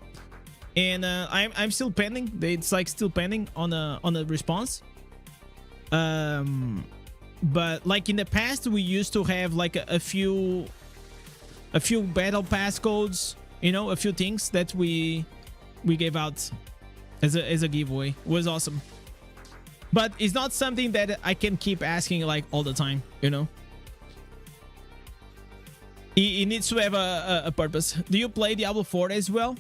And I'm still pending. It's like still pending on a response. But like in the past, we used to have like a few battle pass codes, you know, a few things that we gave out as a giveaway. It was awesome. But it's not something that I can keep asking like all the time, you know. It needs to have a purpose. Do you play Diablo 4 as well?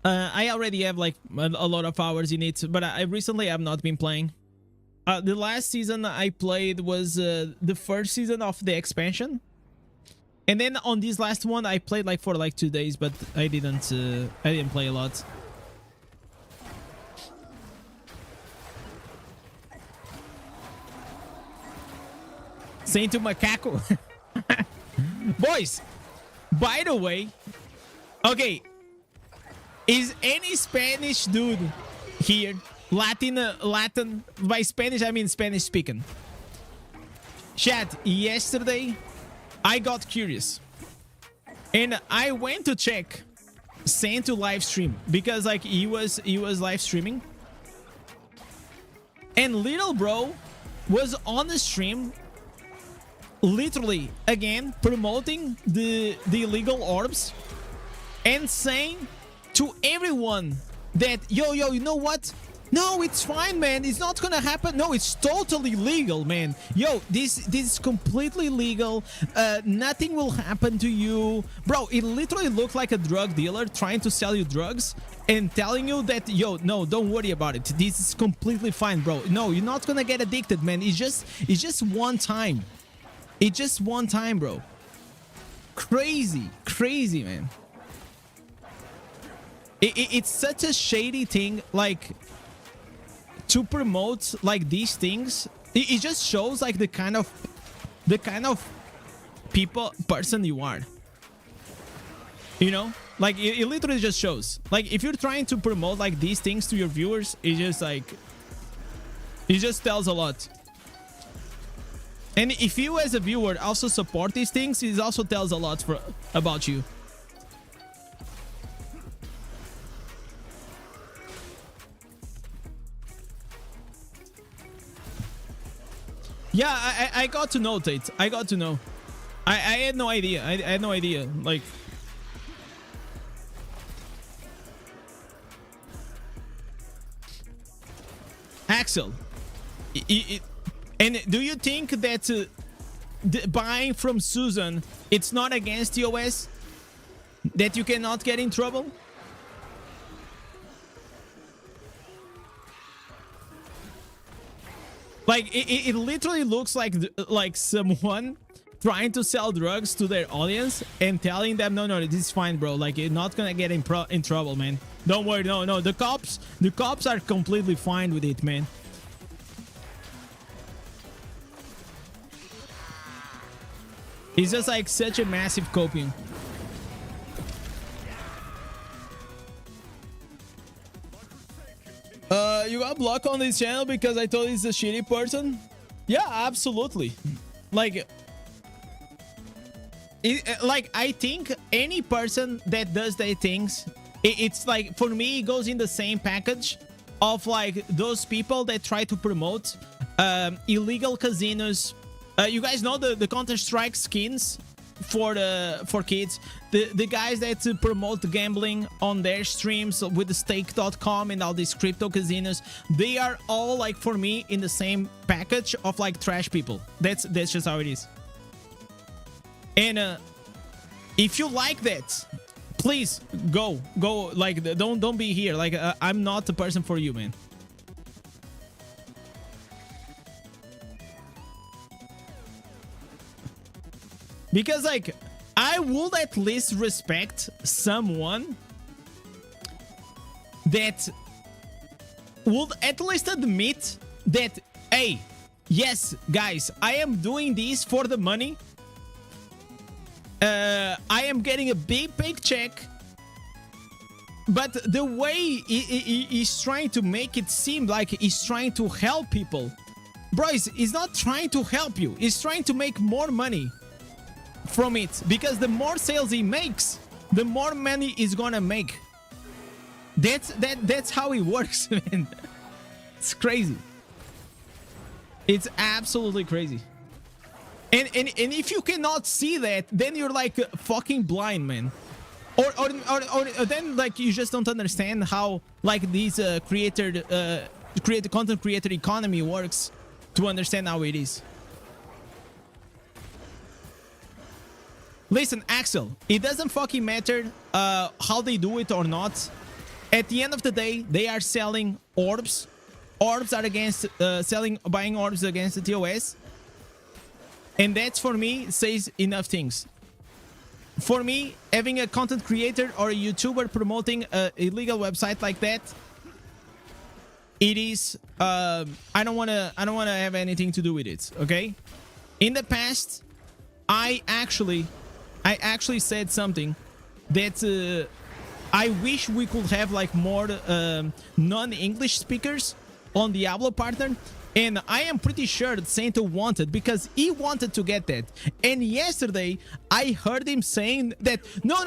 I already have like a lot of hours in it, but I recently have not been playing. The last season I played was the first season of the expansion, and then on this last one I played like for like 2 days, but I didn't play a lot. Saying to Macaco. Boys, by the way, okay, is any Spanish dude here, Latin, by Spanish I mean Spanish speaking? Chat, yesterday I got curious and I went to check Santo live stream because like he was live streaming, and little bro was on the stream literally again promoting the illegal orbs and saying to everyone that yo, you know what, no, it's fine, man, it's not gonna happen, no, it's totally legal, man, yo, this is completely legal, nothing will happen to you, bro. It literally looked like a drug dealer trying to sell you drugs and telling you that, yo, no, don't worry about it, this is completely fine, bro, no, you're not gonna get addicted, man, it's just one time. It's just one time, bro. Crazy, man. It's such a shady thing, like, to promote like these things. It just shows like the kind of person you are. You know, like it literally just shows. Like if you're trying to promote like these things to your viewers, it just tells a lot. And if you as a viewer also support these things, it also tells a lot about you. Yeah, I got to notate. I got to know. I had no idea. I had no idea. Like, Axel, and do you think that buying from Susan, it's not against the OS? That you cannot get in trouble? Like, it literally looks like someone trying to sell drugs to their audience and telling them, no, this is fine, bro. Like, you're not gonna get in trouble, man. Don't worry. No, the cops are completely fine with it, man. It's just like such a massive copium. You got blocked on this channel because I told he's a shitty person? Yeah, absolutely. Like, I think any person that does their things, it's like, for me, it goes in the same package of like those people that try to promote illegal casinos. You guys know the Counter-Strike skins for kids, the guys that promote gambling on their streams with the stake.com and all these crypto casinos. They are all, like, for me, in the same package of like trash people. That's just how it is. And if you like that, please go, like, don't be here. Like, I'm not the person for you, man. Because, like, I would at least respect someone that would at least admit that, hey, yes, guys, I am doing this for the money. I am getting a big check. But the way he's trying to make it seem like he's trying to help people. Bro, he's not trying to help you. He's trying to make more money from it, because the more sales he makes, the more money he's gonna make. That's how it works, man. It's crazy. It's absolutely crazy. And if you cannot see that, then you're like fucking blind, man. Or then, like, you just don't understand how, like, these content creator economy works to understand how it is. Listen, Axel, it doesn't fucking matter how they do it or not. At the end of the day, they are selling orbs. Orbs are against buying orbs against the TOS. And that's, for me, says enough things. For me, having a content creator or a YouTuber promoting an illegal website like that, it is I don't wanna have anything to do with it, okay? In the past, I actually said something that I wish we could have, like, more non-English speakers on Diablo partner. And I am pretty sure that Santo wanted, because he wanted to get that. And yesterday, I heard him saying that, no,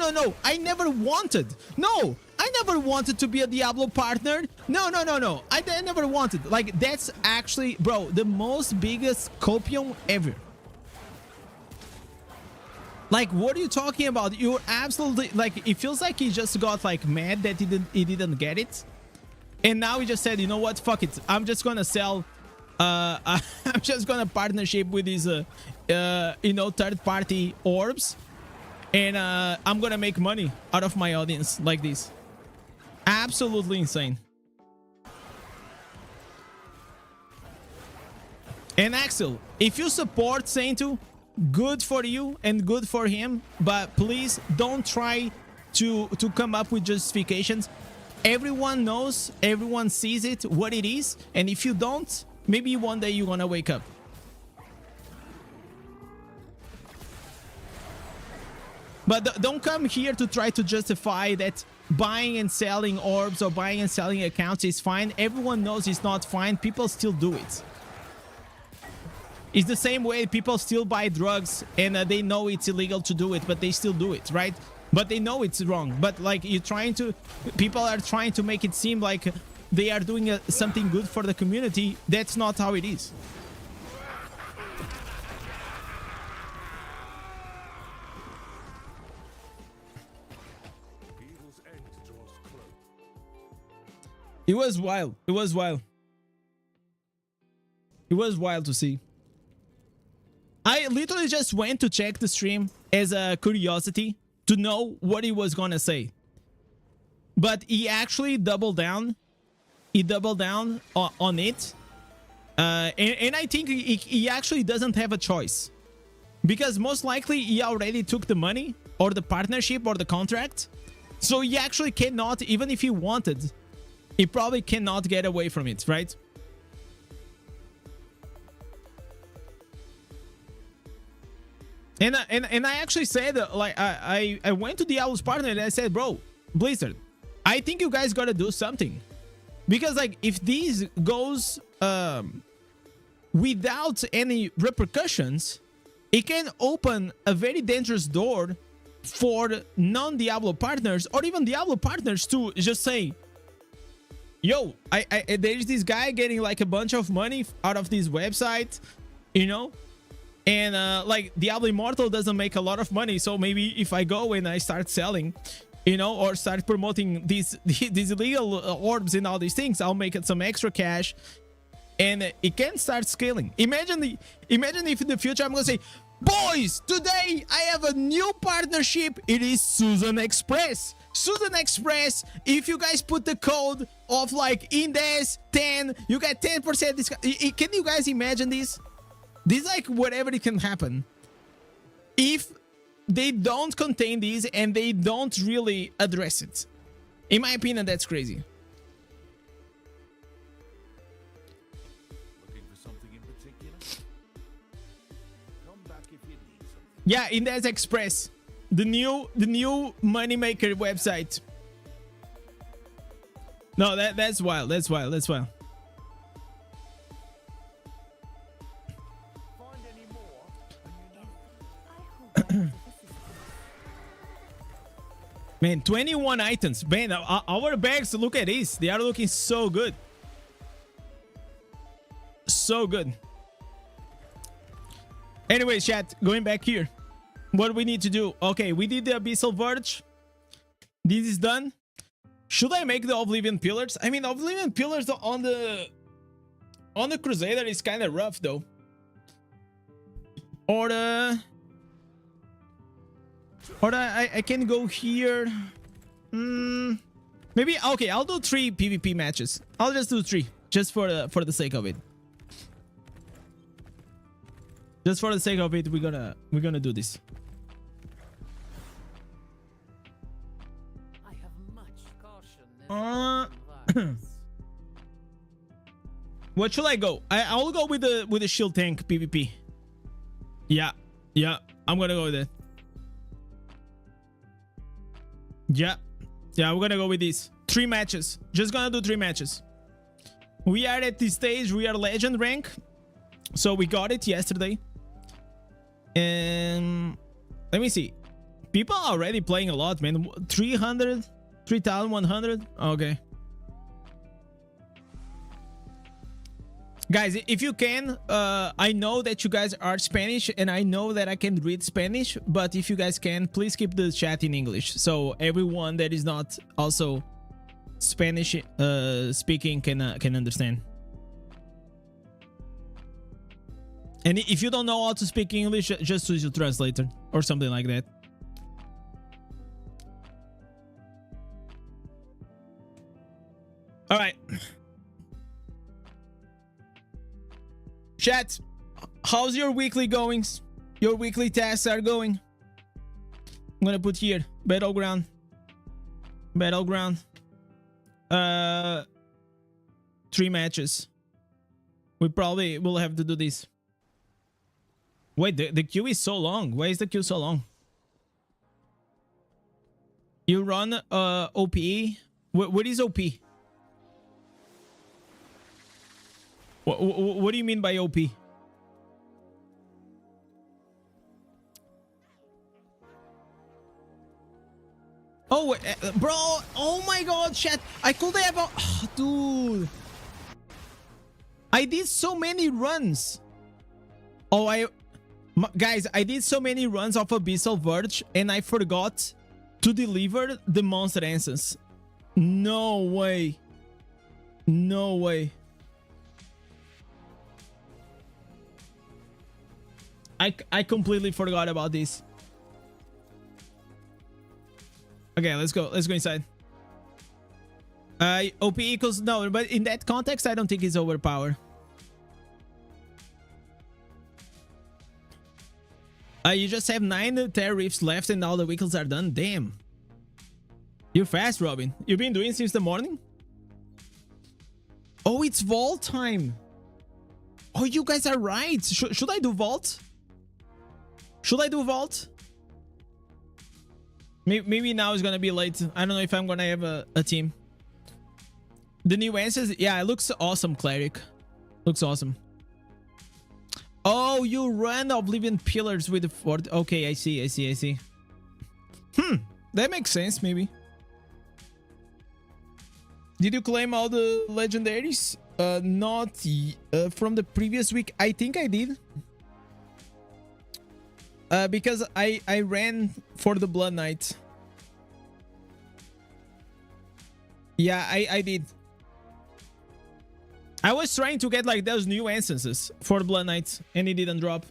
I never wanted. No, I never wanted to be a Diablo partner. No. I never wanted. Like, that's actually, bro, the most biggest copium ever. Like, what are you talking about? You're absolutely, like, it feels like he just got, like, mad that he didn't get it. And now he just said, you know what? Fuck it. I'm just gonna sell... I'm just gonna partnership with these, third-party orbs, and I'm gonna make money out of my audience like this. Absolutely insane. And Axel, if you support Saintu, good for you and good for him, but please don't try to come up with justifications. Everyone knows, everyone sees it, what it is, and if you don't, maybe one day you're gonna wake up. But don't come here to try to justify that buying and selling orbs or buying and selling accounts is fine. Everyone knows it's not fine. People still do it. It's the same way people still buy drugs and they know it's illegal to do it, but they still do it, right? But they know it's wrong. But like people are trying to make it seem like they are doing something good for the community. That's not how it is. It was wild. It was wild. It was wild to see. I literally just went to check the stream as a curiosity to know what he was gonna say. But he actually doubled down. He doubled down on it. And I think he actually doesn't have a choice. Because most likely he already took the money or the partnership or the contract. So he actually cannot, even if he wanted, he probably cannot get away from it, right? And I actually said, like, I went to Diablo's partner and I said, bro, Blizzard, I think you guys gotta do something. Because, like, if this goes without any repercussions, it can open a very dangerous door for non-Diablo partners or even Diablo partners to just say, yo, there's this guy getting like a bunch of money out of this website, you know? And like Diablo Immortal doesn't make a lot of money, so maybe if I go and I start selling, you know, or start promoting these illegal orbs and all these things, I'll make it some extra cash, and it can start scaling. Imagine if in the future I'm gonna say, boys, today I have a new partnership. It is Susan Express. Susan Express. If you guys put the code of like Indez 10, you get 10% discount. Can you guys imagine this? This is like whatever it can happen. If they don't contain these and they don't really address it. In my opinion, that's crazy. Looking for something in particular? Come back if you need something. Yeah, Indez Express. The new moneymaker website. No, that's wild. That's wild. That's wild. Man, 21 items. Man, our bags, look at this. They are looking so good. So good. Anyways, chat, going back here. What do we need to do? Okay, we did the Abyssal Verge. This is done. Should I make the Oblivion Pillars? I mean, Oblivion Pillars on the Crusader is kind of rough, though. Or I can go here. Maybe, okay, I'll do 3 PvP matches. I'll just do 3, just for the sake of it. Just for the sake of it, we're gonna do this. I have much caution. What should I go? I'll go with the shield tank PvP. Yeah, I'm gonna go with it. Yeah, we're gonna go with these 3 matches. Just gonna do 3 matches. We are at this stage. We are legend rank, so we got it yesterday. And let me see. People are already playing a lot, man. 300, 3,100. Okay. Guys, if you can, I know that you guys are Spanish and I know that I can read Spanish, but if you guys can, please keep the chat in English so everyone that is not also Spanish speaking can understand. And if you don't know how to speak English, just use your translator or something like that. All right. Chat, how's your weekly goings? Your weekly tasks are going? I'm gonna put here battleground. 3 matches. We probably will have to do this. Wait, the queue is so long. Why is the queue so long? You run OP? What is OP? What do you mean by OP? Oh, bro. Oh my god, chat. I could have dude. I did so many runs. Oh, guys, I did so many runs of Abyssal Verge and I forgot to deliver the monster essence. No way. No way. I completely forgot about this. Okay, let's go. Let's go inside. OP equals no, but in that context, I don't think it's overpowered. You just have 9 Terror Reefs left and all the vehicles are done. Damn. You're fast, Robin. You've been doing since the morning? Oh, it's vault time. Oh, you guys are right. Should I do vault? Should I do vault? Maybe now it's gonna be late. I don't know if I'm gonna have a team. The new answers, yeah, it looks awesome, Cleric. Looks awesome. Oh, you run Oblivion Pillars with the fort. Okay, I see. That makes sense, maybe. Did you claim all the legendaries? Not from the previous week. I think I did. Because I ran for the Blood Knight. Yeah, I did. I was trying to get like those new instances for the Blood Knight and it didn't drop.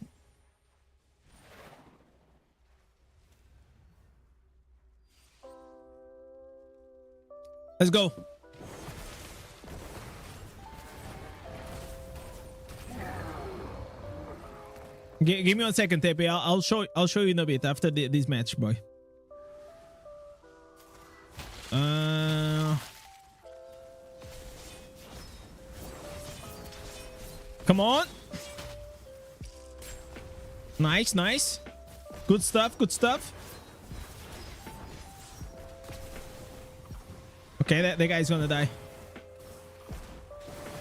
Let's go. Give me 1 second, Tepe. I'll show you in a bit after this match, boy. Come on. Nice. Good stuff. Okay, that guy's gonna die.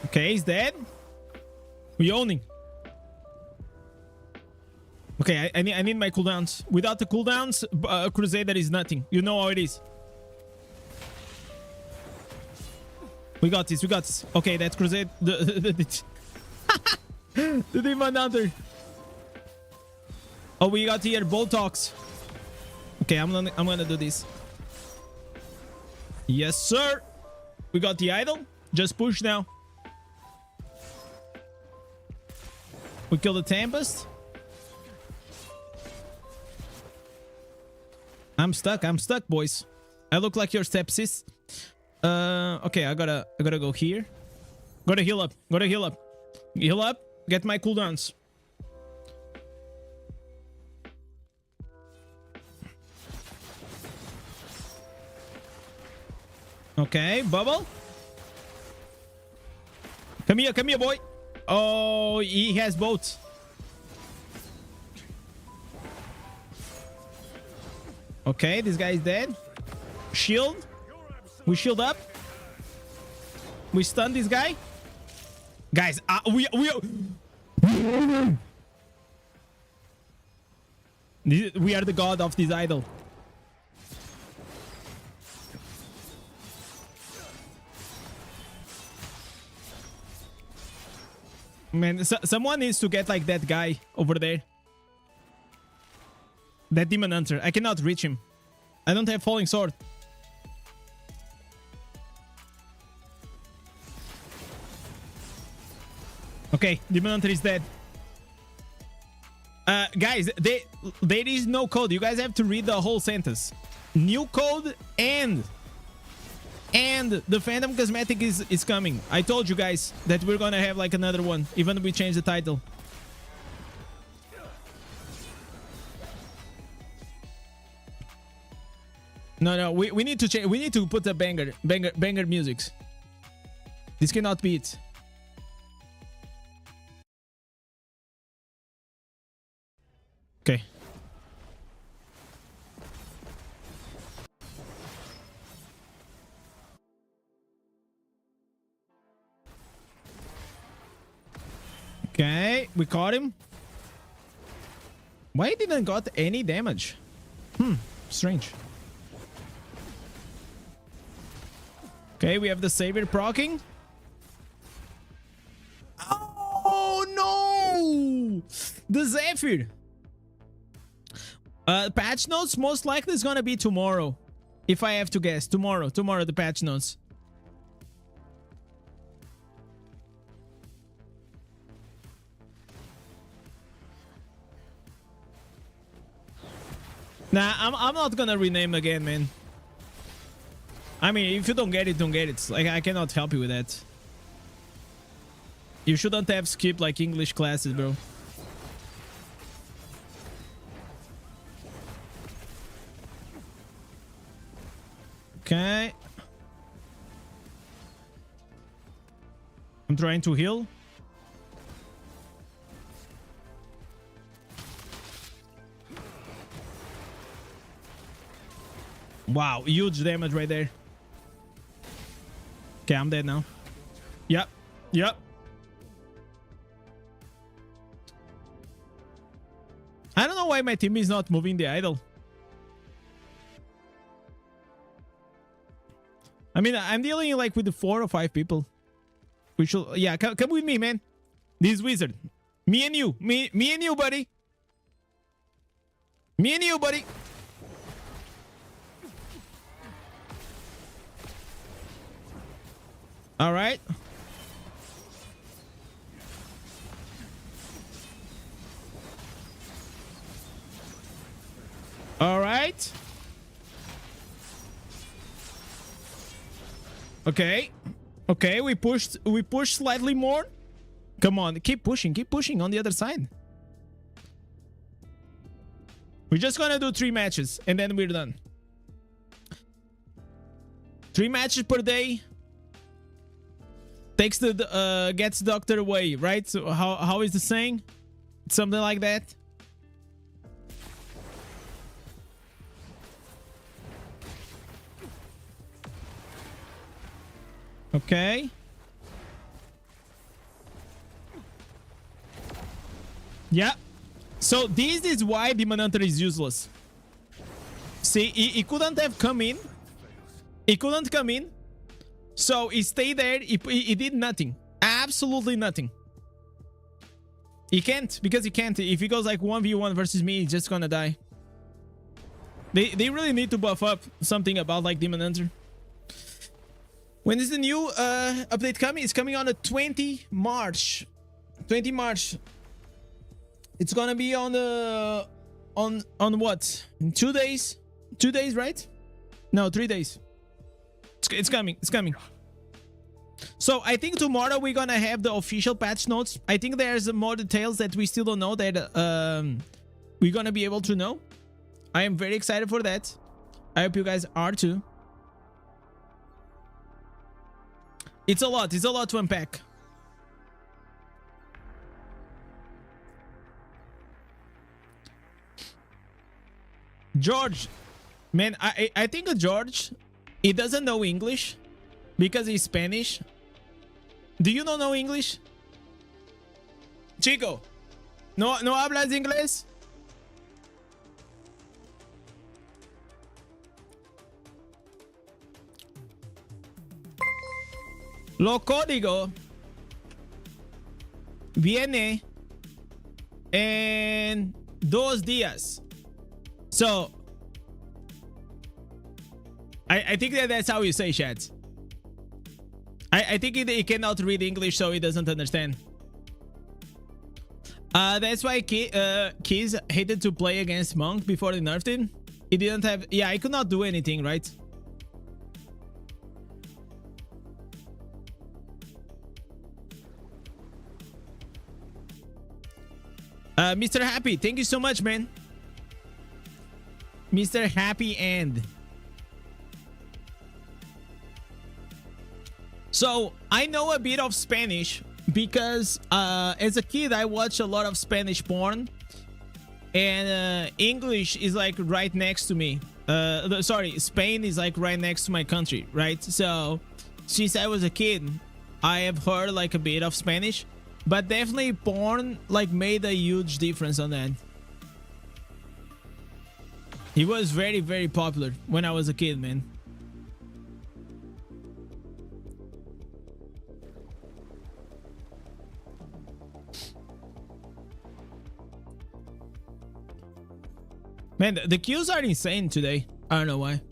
Okay, he's dead. We owning. Okay, I need my cooldowns. Without the cooldowns, Crusader is nothing. You know how it is. We got this. Okay, that's Crusade. The Demon Hunter. Oh, we got here Boltox. Okay, I'm gonna do this. Yes, sir. We got the idol. Just push now. We kill the Tempest. I'm stuck, boys. I look like your stepsis. Okay, I gotta go here. Gotta heal up. Heal up. Get my cooldowns. Okay, bubble. Come here, boy. Oh, he has both. Okay, this guy is dead. Shield. We shield up. We stun this guy. Guys, we are the god of this idol. Man, someone needs to get like that guy over there. That Demon Hunter. I cannot reach him. I don't have Falling Sword. Okay, Demon Hunter is dead. Guys, there is no code. You guys have to read the whole sentence. New code and the Phantom Cosmetic is coming. I told you guys that we're gonna have like another one, even if we change the title. No, we need to change. We need to put the banger musics. This cannot be it. Okay. Okay, we caught him. Why didn't got any damage? Strange. Okay, we have the Savior proccing. Oh no! The Zephyr. Patch notes most likely is gonna be tomorrow. If I have to guess, tomorrow the patch notes. Nah, I'm not gonna rename again, man. I mean, if you don't get it, don't get it. Like, I cannot help you with that. You shouldn't have skipped like English classes, bro. Okay. I'm trying to heal. Wow, huge damage right there. Okay, I'm dead now. Yep. Yep. I don't know why my team is not moving the idol. I mean, I'm dealing like with the 4 or 5 people. We should, yeah, come with me, man. This wizard. Me and you. Me and you, buddy. Me and you, buddy. All right. All right. Okay. Okay, we pushed slightly more. Come on, keep pushing on the other side. We're just gonna do 3 matches and then we're done. 3 matches per day. Takes the gets doctor away, right? So how is the saying? Something like that. Okay. Yeah. So this is why Demon Hunter is useless. See, he couldn't have come in. He couldn't come in. So he stayed there. He did nothing. Absolutely nothing. He can't, because he can't. If he goes like 1v1 versus me, he's just gonna die. They really need to buff up something about like Demon Hunter. When is the new update coming? It's coming on the 20 March. 20 March. It's gonna be on the on what? In 2 days? 2 days, right? No, 3 days. It's coming. It's coming. So I think tomorrow we're gonna have the official patch notes. I think there's more details that we still don't know that we're gonna be able to know. I am very excited for that. I hope you guys are too. It's a lot to unpack. George, man, I think George, he doesn't know English because he's Spanish. Do you not know English? Chico, no hablas inglés? Lo código viene en 2 días. So, I think that's how you say chat. I think he cannot read English, so he doesn't understand. That's why Keys hated to play against Monk before they nerfed him. He didn't have... Yeah, I could not do anything, right? Mr. Happy, thank you so much, man. Mr. Happy End. So, I know a bit of Spanish because as a kid, I watched a lot of Spanish porn. And English is like right next to me. Sorry, Spain is like right next to my country, right? So, since I was a kid, I have heard like a bit of Spanish. But definitely porn like made a huge difference on that. He was very, very popular when I was a kid, man. Man, the queues are insane today. I don't know why.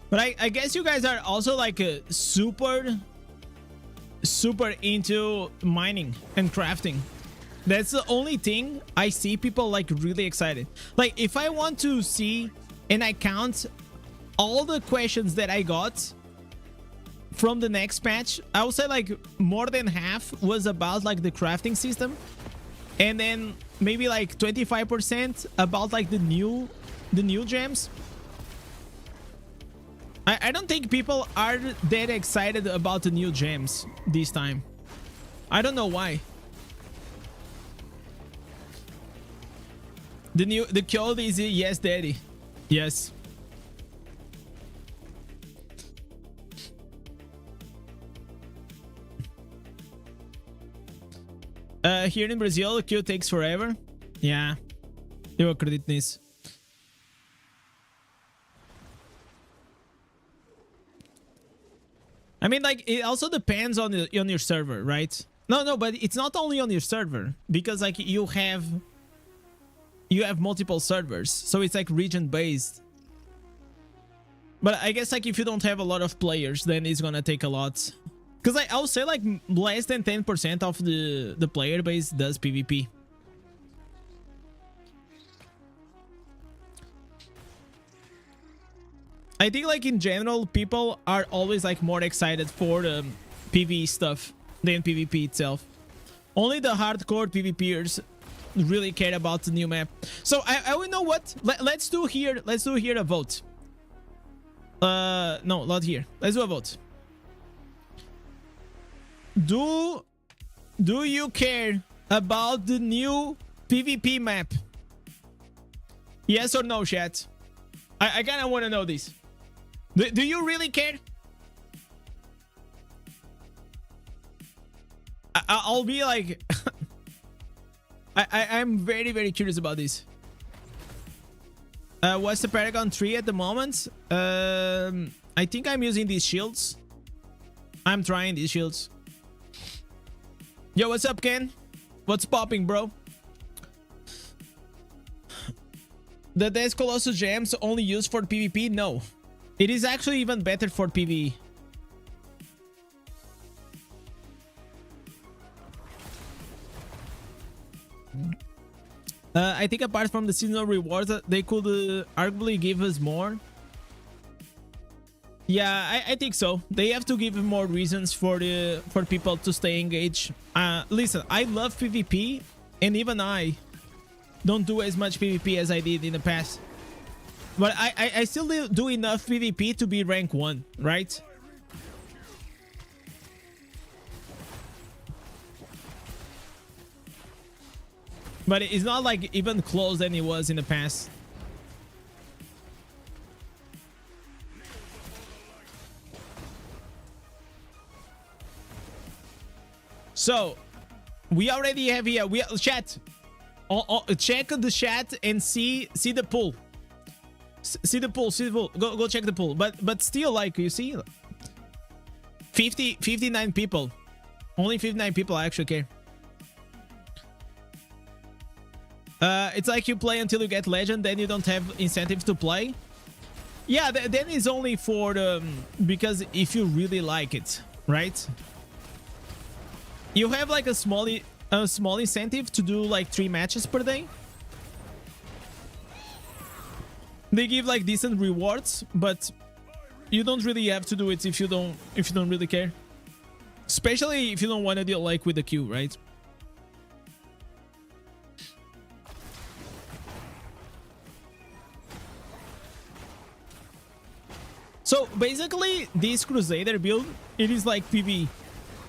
But I guess you guys are also like super into mining and crafting. That's the only thing I see people like really excited. Like if I want to see and I count all the questions that I got from the next patch, I would say like more than half was about like the crafting system, and then maybe like 25% about like the new gems. I don't think people are that excited about the new gems this time. I don't know why. The code is yes, daddy. Yes. Here in Brazil, the queue takes forever. Yeah. Eu acredito nisso. I mean, like, it also depends on your server, right? No, but it's not only on your server, because like you have multiple servers, so it's like region based. But I guess like if you don't have a lot of players, then it's gonna take a lot. Because I would say like less than 10% of the player base does PvP. I think like in general, people are always like more excited for the PvE stuff than PvP itself. Only the hardcore PvPers really care about the new map. So I will know what. Let's do here a vote. No, not here. Let's do a vote. Do you care about the new PvP map? Yes or no, chat? I kind of want to know this. Do you really care? I'll be like... I'm very, very curious about this. What's the Paragon 3 at the moment? I think I'm using these shields. I'm trying these shields. Yo, what's up, Ken? What's popping, bro? The Death Colossus gems only used for PvP? No. It is actually even better for PvE. I think apart from the seasonal rewards, they could arguably give us more. Yeah, I think so. They have to give more reasons for people to stay engaged. Listen, I love PvP, and even I don't do as much PvP as I did in the past. But I still do enough PvP to be rank 1, right? But it's not like even close than it was in the past. So we already have here. We chat. Check the chat and see the pool. See the pool. See the pool. Go check the pool. But still, like, you see, 59 people. Only 59 people actually care. It's like you play until you get legend, then you don't have incentive to play. Yeah, then it's only for the because if you really like it, right? You have like a small incentive to do like 3 matches per day. They give like decent rewards, but you don't really have to do it if you don't really care. Especially if you don't want to deal like with the queue, right? So basically, this Crusader build, it is like PvE.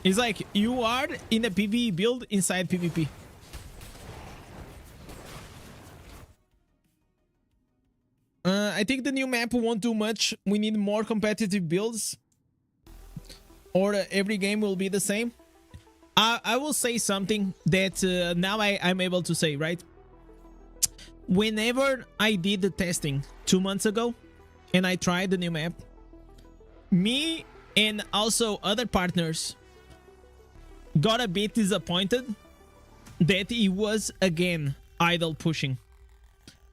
It's like you are in a PvE build inside PvP. I think the new map won't do much. We need more competitive builds, or every game will be the same. I will say something that now I'm able to say, right? whenever I did the testing 2 months ago and I tried the new map, me and also other partners got a bit disappointed that it was again idle pushing.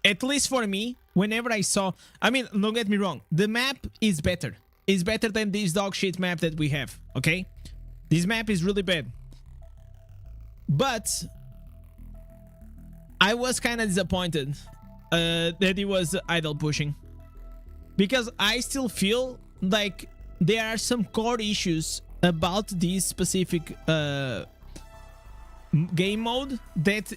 At least for me, whenever I saw, I mean, don't get me wrong, the map is better. It's better than this dog shit map that we have, okay? This map is really bad. But I was kind of disappointed that it was idle pushing, because I still feel like there are some core issues about this specific game mode that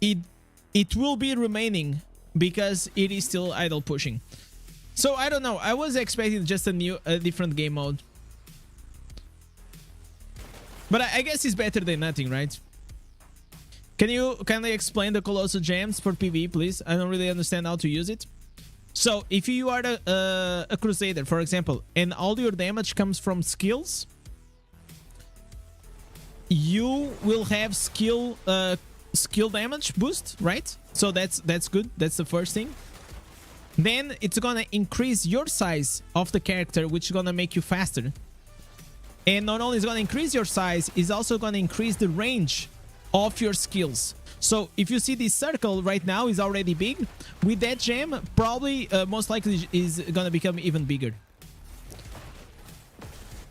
it will be remaining because it is still idle pushing. So I don't know. I was expecting just a different game mode, but I guess it's better than nothing, right? Can you kindly explain the Colossal Gems for PvE, please? I don't really understand how to use it. So, if you are a Crusader, for example, and all your damage comes from skills, you will have skill damage boost, right? So that's good. That's the first thing. Then it's gonna increase your size of the character, which is gonna make you faster. And not only is gonna increase your size, it's also gonna increase the range of your skills. So if you see this circle right now is already big, with that gem probably most likely is gonna become even bigger.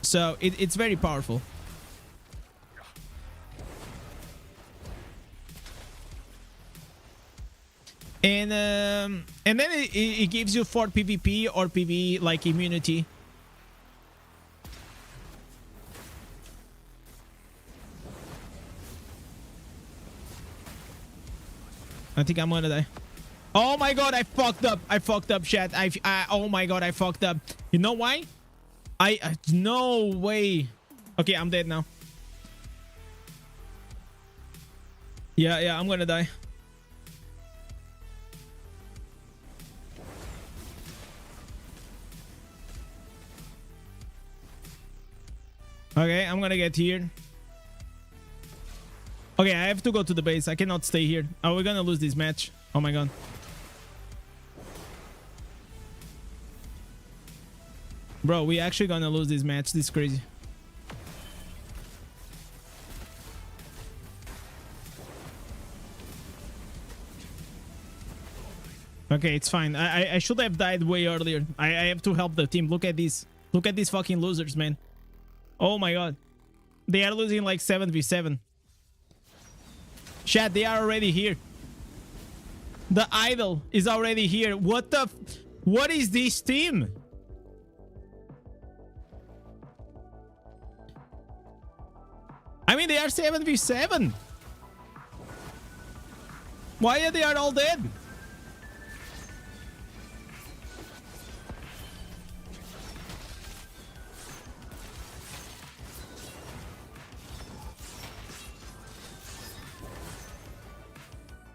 So it's very powerful. And then it gives you for PvP or PvE like immunity. I think I'm gonna die. Oh my god, I fucked up. I fucked up, chat. Oh my god, I fucked up. You know why? No way. Okay, I'm dead now. Yeah, I'm gonna die. Okay, I'm gonna get here. Okay, I have to go to the base. I cannot stay here. Oh, we're gonna lose this match. Oh my god. Bro, we actually gonna lose this match. This is crazy. Okay, it's fine. I should have died way earlier. I have to help the team. Look at this. Look at these fucking losers, man. Oh my god. They are losing like 7v7. Chat, they are already here. The idol is already here. What is this team? I mean, they are 7v7. Why are they all dead?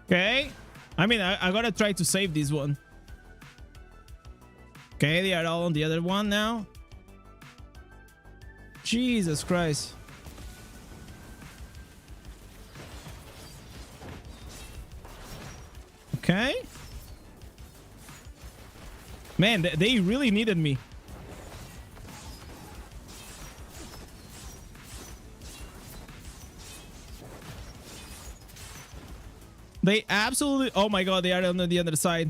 Okay. I mean, I gotta try to save this one. Okay, they are all on the other one now. Jesus Christ. Okay. Man, they really needed me. They absolutely... Oh my god, they are on the other side.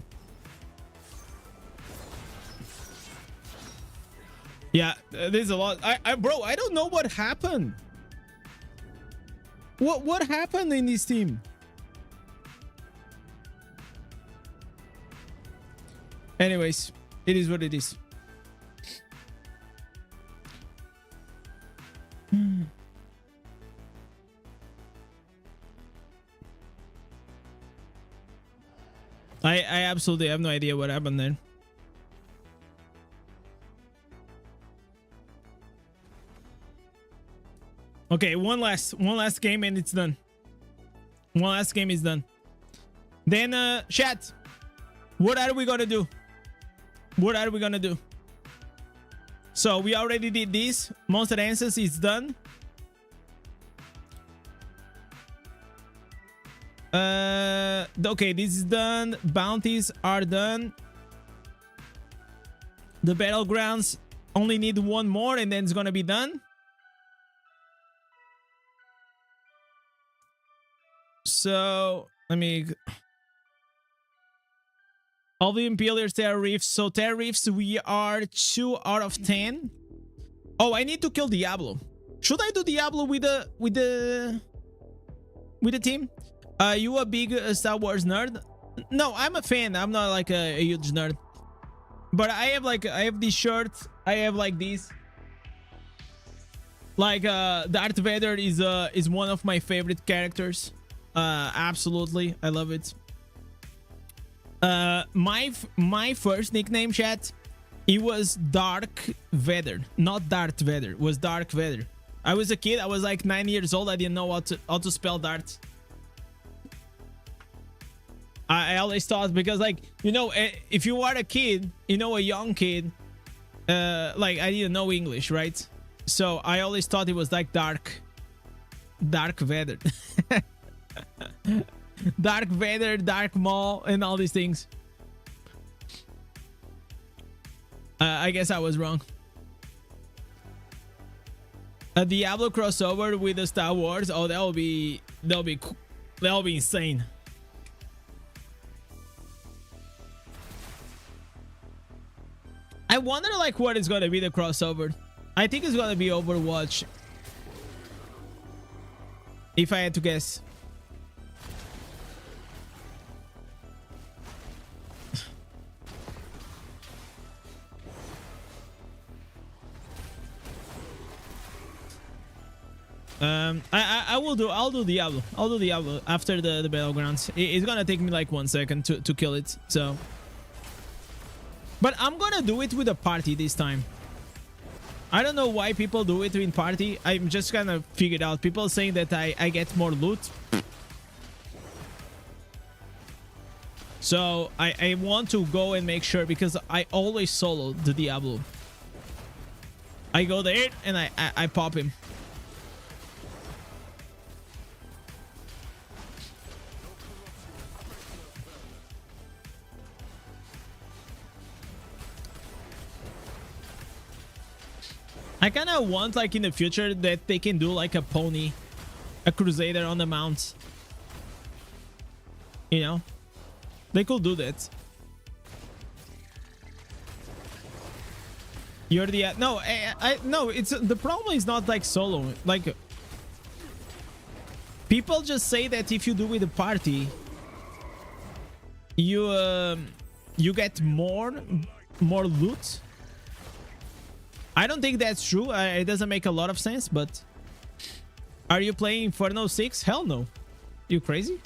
Yeah, there's a lot. Bro, I don't know what happened. What happened in this team? Anyways, it is what it is. I absolutely have no idea what happened there. Okay, one last game and it's done. One last game is done. Then chat, what are we gonna do? What are we gonna do? So we already did this. Monster Answers is done. Okay, this is done. Bounties are done. The battlegrounds only need one more and then it's gonna be done. So let me. All the Imperial Terra Reefs. So Terra Reefs, we are 2 out of 10. Oh, I need to kill Diablo. Should I do Diablo with the team? You a big Star Wars nerd? No, I'm a fan. I'm not like a huge nerd. But I have these shirts. I have like these. Like Darth Vader is one of my favorite characters. Absolutely, I love it. My first nickname, chat, it was Dark Vader, not Darth Vader. It was Dark Vader. I was a kid. I was like 9 years old. I didn't know how to spell Darth. I always thought, because like, you know, if you are a kid, you know, a young kid, like I didn't know English, right? So I always thought it was like Dark Vader. Dark Vader, Dark Maul, and all these things. I guess I was wrong. A Diablo crossover with the Star Wars. Oh, that'll be insane. I wonder like what is gonna be the crossover. I think it's gonna be Overwatch, if I had to guess. I'll do Diablo. I'll do Diablo after the battlegrounds. It's gonna take me like 1 second to kill it. So, but I'm gonna do it with a party this time. I don't know why people do it in party. I'm just kind of figured out. People saying that I get more loot. So I want to go and make sure, because I always solo the Diablo. I go there and I pop him. I kind of want, like, in the future that they can do like a pony, a crusader on the mount. You know, they could do that. You're the no, no. It's the problem is not like solo. Like, people just say that if you do with a party, you get more loot. I don't think that's true. It doesn't make a lot of sense, but are you playing Inferno 6? Hell no. You crazy?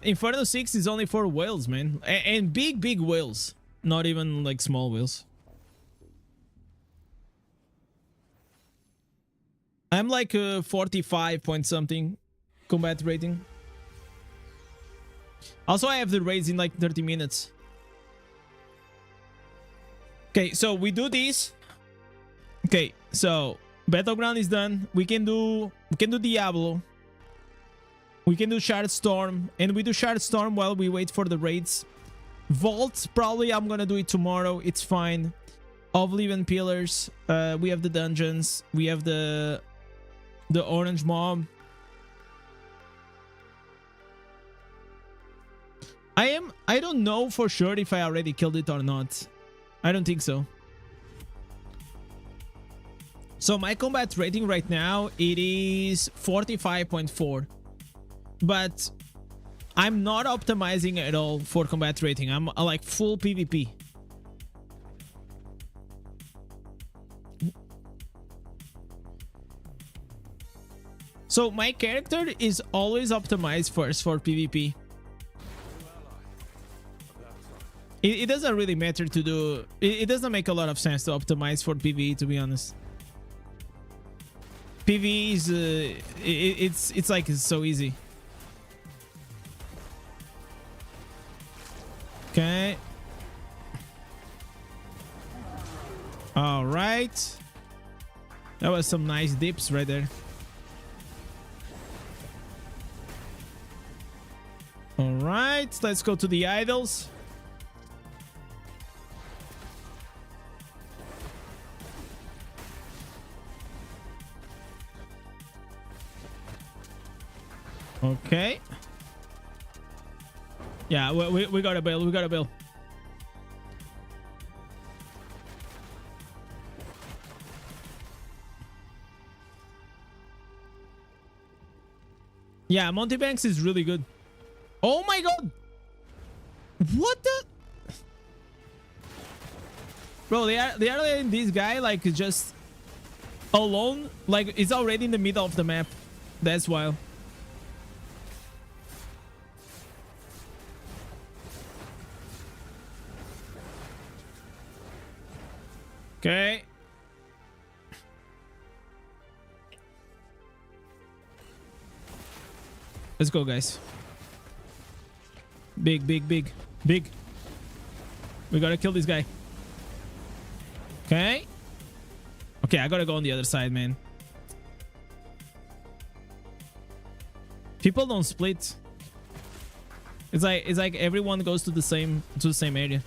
Inferno 6 is only for whales, man. And big whales. Not even like small whales. I'm like 45 point something combat rating. Also, I have the raids in like 30 minutes. Okay, so we do this. Okay, so Battleground is done. We can do Diablo. We can do Shard Storm, and we do Shard Storm while we wait for the raids. Vault, probably I'm gonna do it tomorrow. It's fine. Oblivion Pillars. We have the dungeons. We have the orange mob. I don't know for sure if I already killed it or not. I don't think so. So my combat rating right now, it is 45.4. But I'm not optimizing at all for combat rating. I'm like full PvP. So my character is always optimized first for PvP. It doesn't really matter to do... It doesn't make a lot of sense to optimize for PvE, to be honest. PvE is... it's like it's so easy. Okay. All right. That was some nice dips right there. right, let's go to the idols. Okay. Yeah, we got a bill. We got a bill. Yeah, Monty Banks is really good. Oh my god! What the? Bro, they are letting this guy like just alone. Like it's already in the middle of the map. That's wild. Okay. Let's go, guys. Big, big, big, big. We gotta kill this guy. Okay. Okay, I gotta go on the other side, man. People don't split. It's like everyone goes to the same area.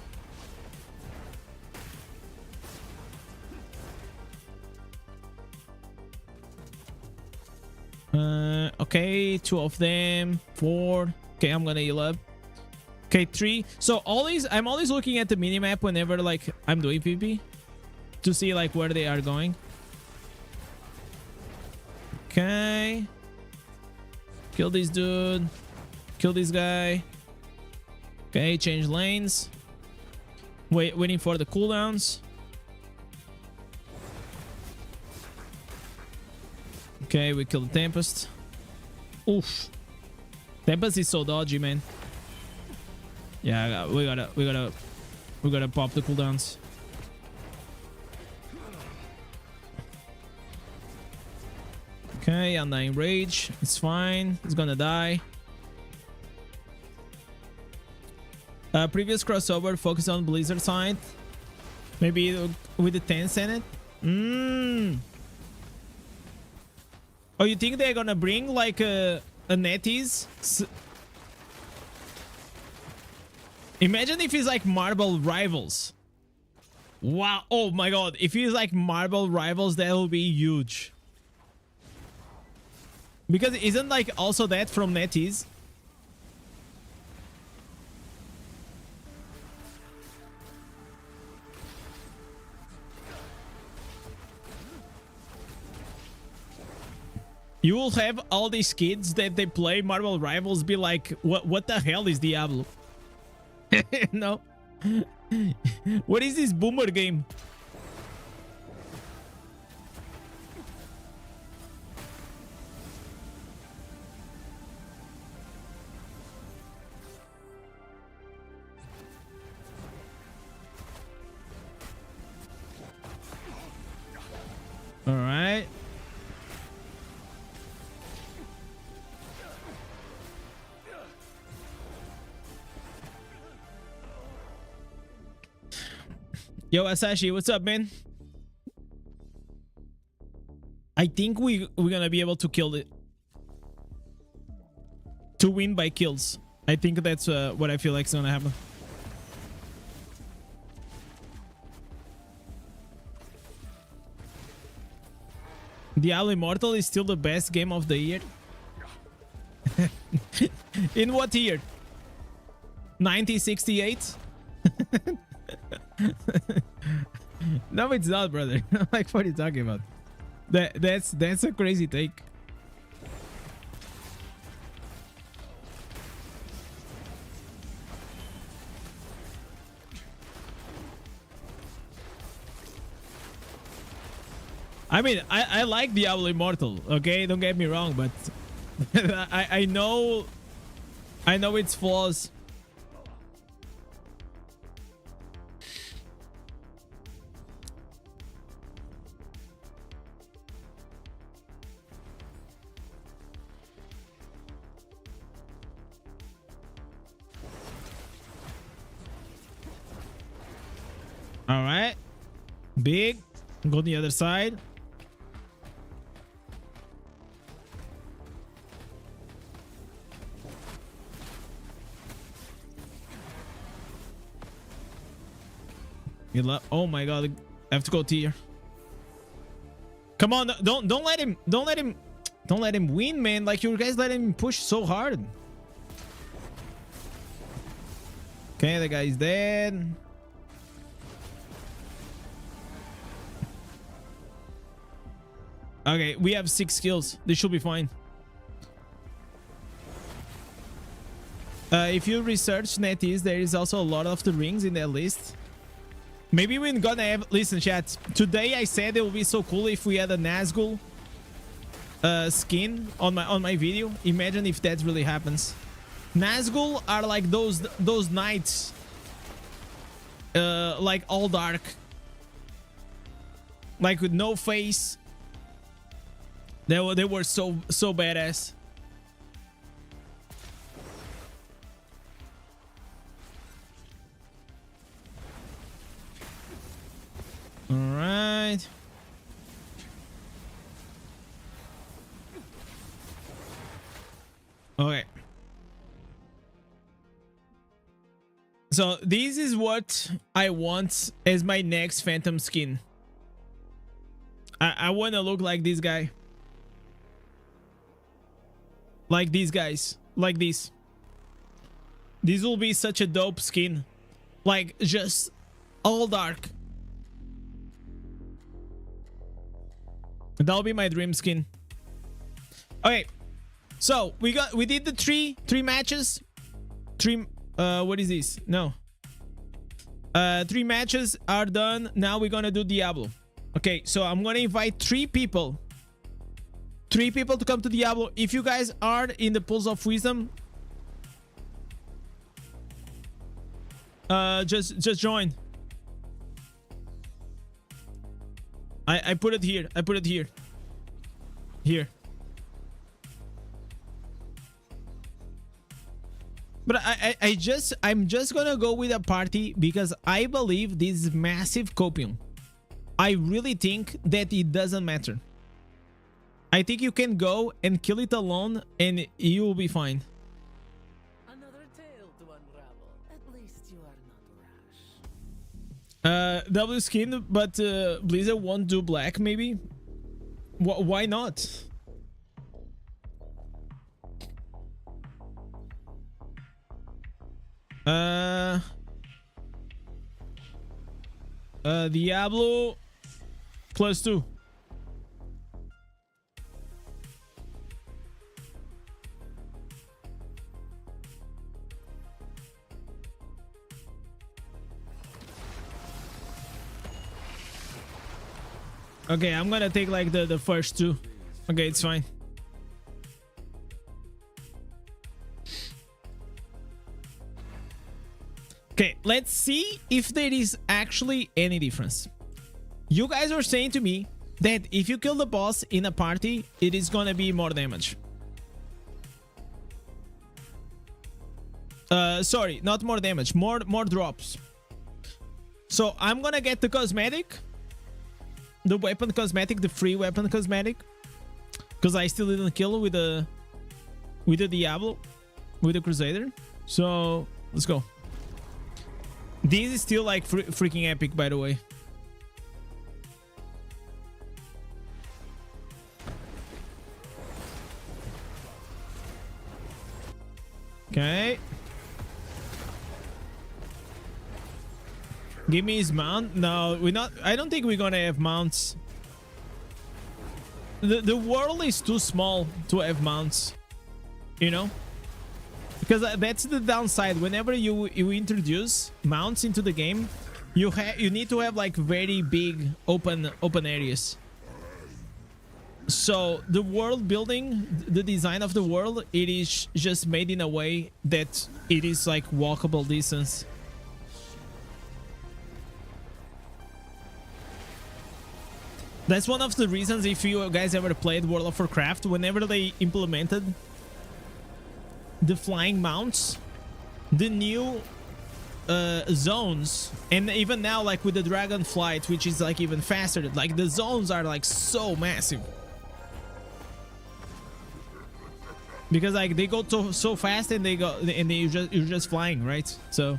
Okay, 2 of them, 4. Okay, I'm gonna heal up. Okay, 3. So I'm always looking at the minimap whenever like I'm doing PvP to see like where they are going. Okay. Kill this dude. Kill this guy. Okay, change lanes. Waiting for the cooldowns. Okay, we killed the Tempest. Oof. Tempest is so dodgy, man. Yeah, we gotta pop the cooldowns. Okay, Undying Rage. It's fine. He's gonna die. Previous crossover focus on Blizzard side. Maybe with the 10 Senate. Oh, you think they're gonna bring like a NetEase? Imagine if he's like Marble Rivals. Wow. Oh my god. If he's like Marble Rivals, that will be huge. Because isn't like also that from NetEase? You will have all these kids that they play Marble Rivals be like, what the hell is Diablo? No. What is this boomer game? All right. Yo, Asashi, what's up, man? I think we're gonna be able to kill it. To win by kills. I think that's what I feel like is gonna happen. Diablo Immortal is still the best game of the year. In what year? 1968? No, it's not, brother. Like, what are you talking about? That's a crazy take. I mean, I like Diablo Immortal, okay? Don't get me wrong, but I know its flaws. All right. Big. Go to the other side. Oh my god, I have to go tier. Come on, don't let him win, man. Like, you guys let him push so hard. Okay, the guy's dead. Okay, we have 6 kills. This should be fine. If you research NetEase, there is also a lot of the rings in that list. Maybe we're gonna have... Listen, chat. Today I said it would be so cool if we had a Nazgul skin on my video. Imagine if that really happens. Nazgul are like those knights, like all dark, like with no face. They were so badass. All right. Okay. So this is what I want as my next Phantom skin. I want to look like this guy. Like these guys. Like this. This will be such a dope skin. Like, just all dark. That'll be my dream skin. Okay. So we did the three matches. What is this? No. 3 matches are done. Now we're gonna do Diablo. Okay, so I'm gonna invite 3 people. 3 people to come to Diablo. If you guys are in the pools of wisdom, just join. I put it here. I put it here. Here. But I'm just gonna go with a party because I believe this is massive copium. I really think that it doesn't matter. I think you can go and kill it alone and you will be fine. Another tale to unravel. At least you are not rash. W skin, but Blizzard won't do black, maybe? Why not? Diablo +2. Okay, I'm gonna take like the first 2. Okay, it's fine. Okay, let's see if there is actually any difference. You guys are saying to me that if you kill the boss in a party, it is gonna be more damage. Sorry, not more damage, more drops. So I'm gonna get the cosmetic, the weapon cosmetic, the free weapon cosmetic, because I still didn't kill with the Diablo, with the Crusader. So let's go. This is still like freaking epic, by the way. Okay. Give me his mount. No, we're not. I don't think we're gonna have mounts. The world is too small to have mounts, you know, because that's the downside. Whenever you introduce mounts into the game, you need to have like very big open areas. So the world building, the design of the world, it is just made in a way that it is like walkable distance. That's one of the reasons, if you guys ever played World of Warcraft, whenever they implemented the flying mounts, the new zones, and even now like with the dragon flight, which is like even faster, like the zones are like so massive. Because like they go so fast and you're just flying, right? So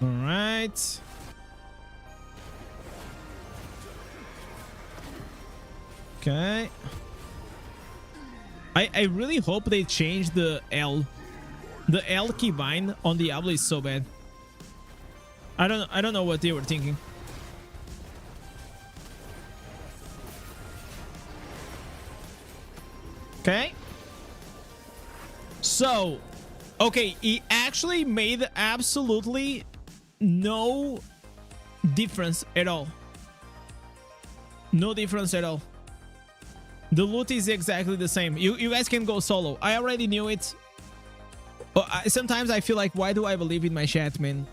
All right. Okay. I really hope they change the L. The L keybind on Diablo is so bad. I don't know what they were thinking. Okay. So, okay, it actually made absolutely no difference at all. No difference at all. The loot is exactly the same. You guys can go solo. I already knew it. Sometimes I feel like, why do I believe in my chat, man?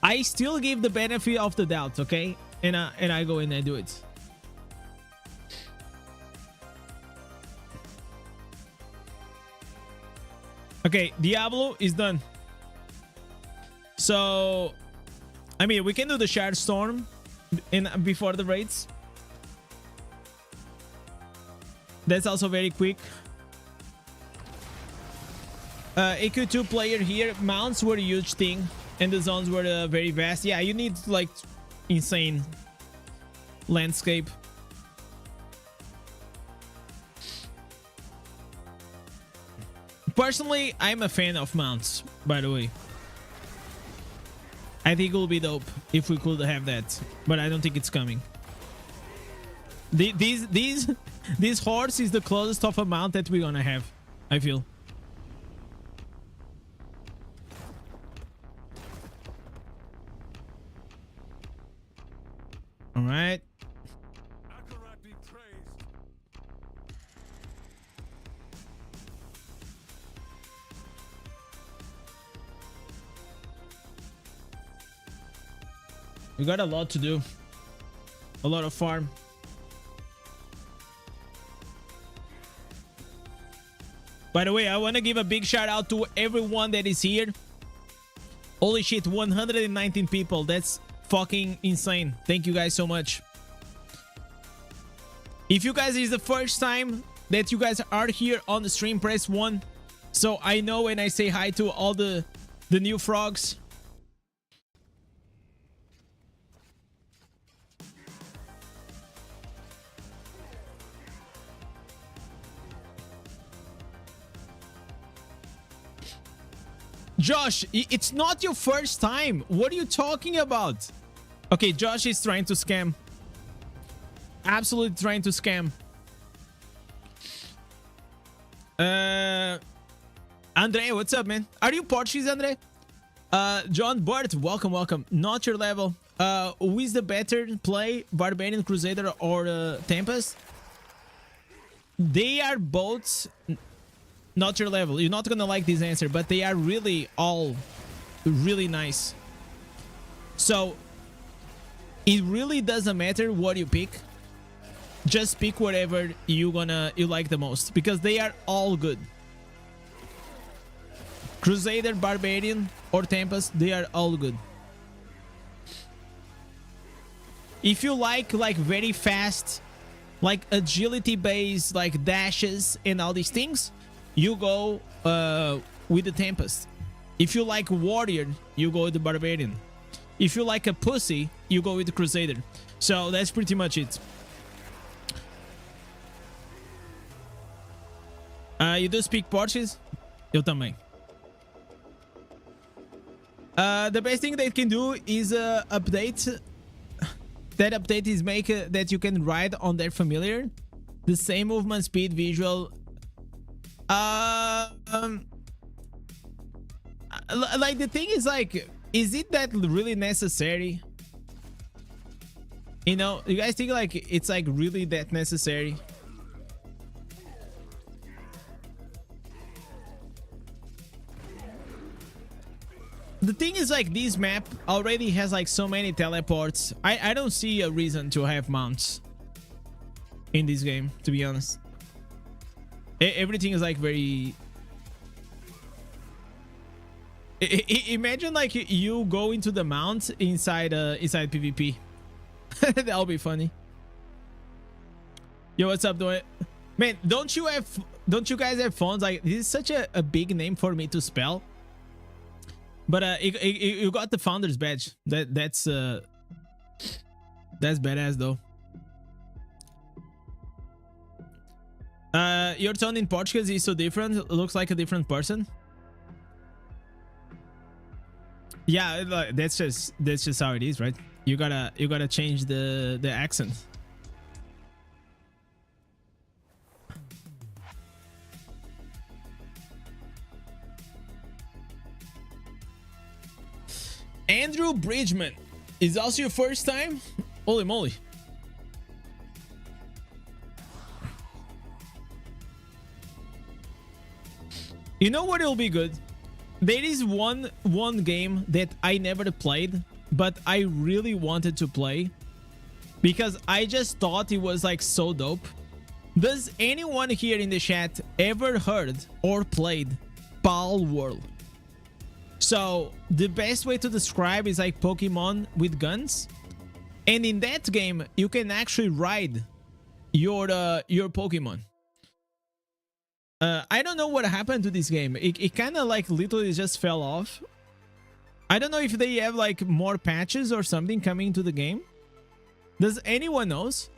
I still give the benefit of the doubt, okay? And I go in and do it. Okay, Diablo is done. So, I mean, we can do the Shard Storm before the raids. That's also very quick. AQ2 player here. Mounts were a huge thing, and the zones were very vast. Yeah, you need like insane landscape. Personally, I'm a fan of mounts, by the way. I think it will be dope if we could have that, but I don't think it's coming. This horse is the closest of a mount that we're gonna have, I feel. All right. We got a lot to do. A lot of farm. By the way, I want to give a big shout out to everyone that is here. Holy shit, 119 people. That's fucking insane. Thank you guys so much. If you guys is the first time that you guys are here on the stream, press 1. So I know when I say hi to all the new frogs. Josh, it's not your first time. What are you talking about? Okay, Josh is trying to scam. Absolutely trying to scam. Andre, what's up, man? Are you Portuguese, Andre? John Burt, welcome. Not your level. Who is the better play, Barbarian, Crusader, or Tempest? They are both not your level. You're not gonna like this answer, but they are really all really nice. So it really doesn't matter what you pick. Just pick whatever you like the most, because they are all good. Crusader, Barbarian, or Tempest, they are all good. If you like very fast, like agility based, like dashes and all these things, you go with the Tempest. If you like warrior, you go with the Barbarian. If you like a pussy, you go with the Crusader. So that's pretty much it. You do speak Portuguese? Eu também. The best thing they can do is update. That update is make that you can ride on their familiar. The same movement speed, visual. Like the thing is like, is it that really necessary? You know, you guys think like it's like really that necessary? The thing is like this map already has like so many teleports. I don't see a reason to have mounts in this game, to be honest. Everything is like very... Imagine like you go into the mount inside PvP. That'll be funny. Yo, what's up, doing? Man, don't you have don't you guys have phones? Like, this is such a big name for me to spell. But you got the founder's badge. That's badass though. Your tone in Portuguese is so different. It looks like a different person. Yeah, that's just how it is, right? You gotta change the accent. Andrew Bridgman, is also your first time? Holy moly. You know what will be good? There is one game that I never played, but I really wanted to play because I just thought it was like so dope. Does anyone here in the chat ever heard or played Pal World? So the best way to describe is like Pokemon with guns, and in that game you can actually ride your Pokemon. I don't know what happened to this game. It kind of like literally just fell off. I don't know if they have like more patches or something coming to the game. Does anyone knows?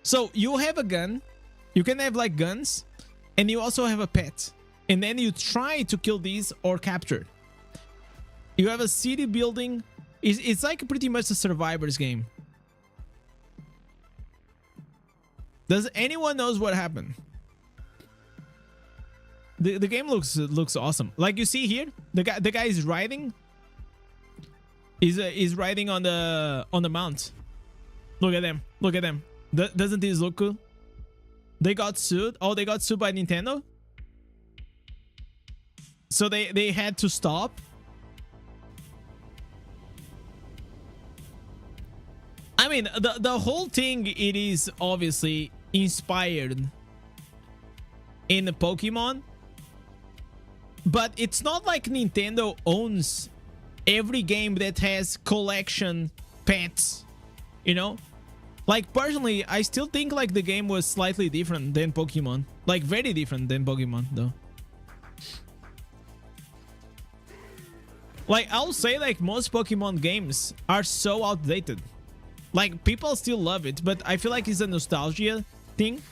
So you have a gun, you can have like guns, and you also have a pet, and then you try to kill these or capture. You have a city building. It's like pretty much a survivor's game. Does anyone knows what happened? The game looks awesome. Like you see here, the guy is riding. Is riding on the mount. Look at them. Look at them. Doesn't this look cool? They got sued. Oh, they got sued by Nintendo. So they had to stop. I mean, the whole thing, it is obviously inspired in the Pokemon, but it's not like Nintendo owns every game that has collection pets, you know? Like, personally, I still think like the game was slightly different than Pokemon. Like, very different than Pokemon, though. Like, I'll say like most Pokemon games are so outdated. Like, people still love it, but I feel like it's a nostalgia thing.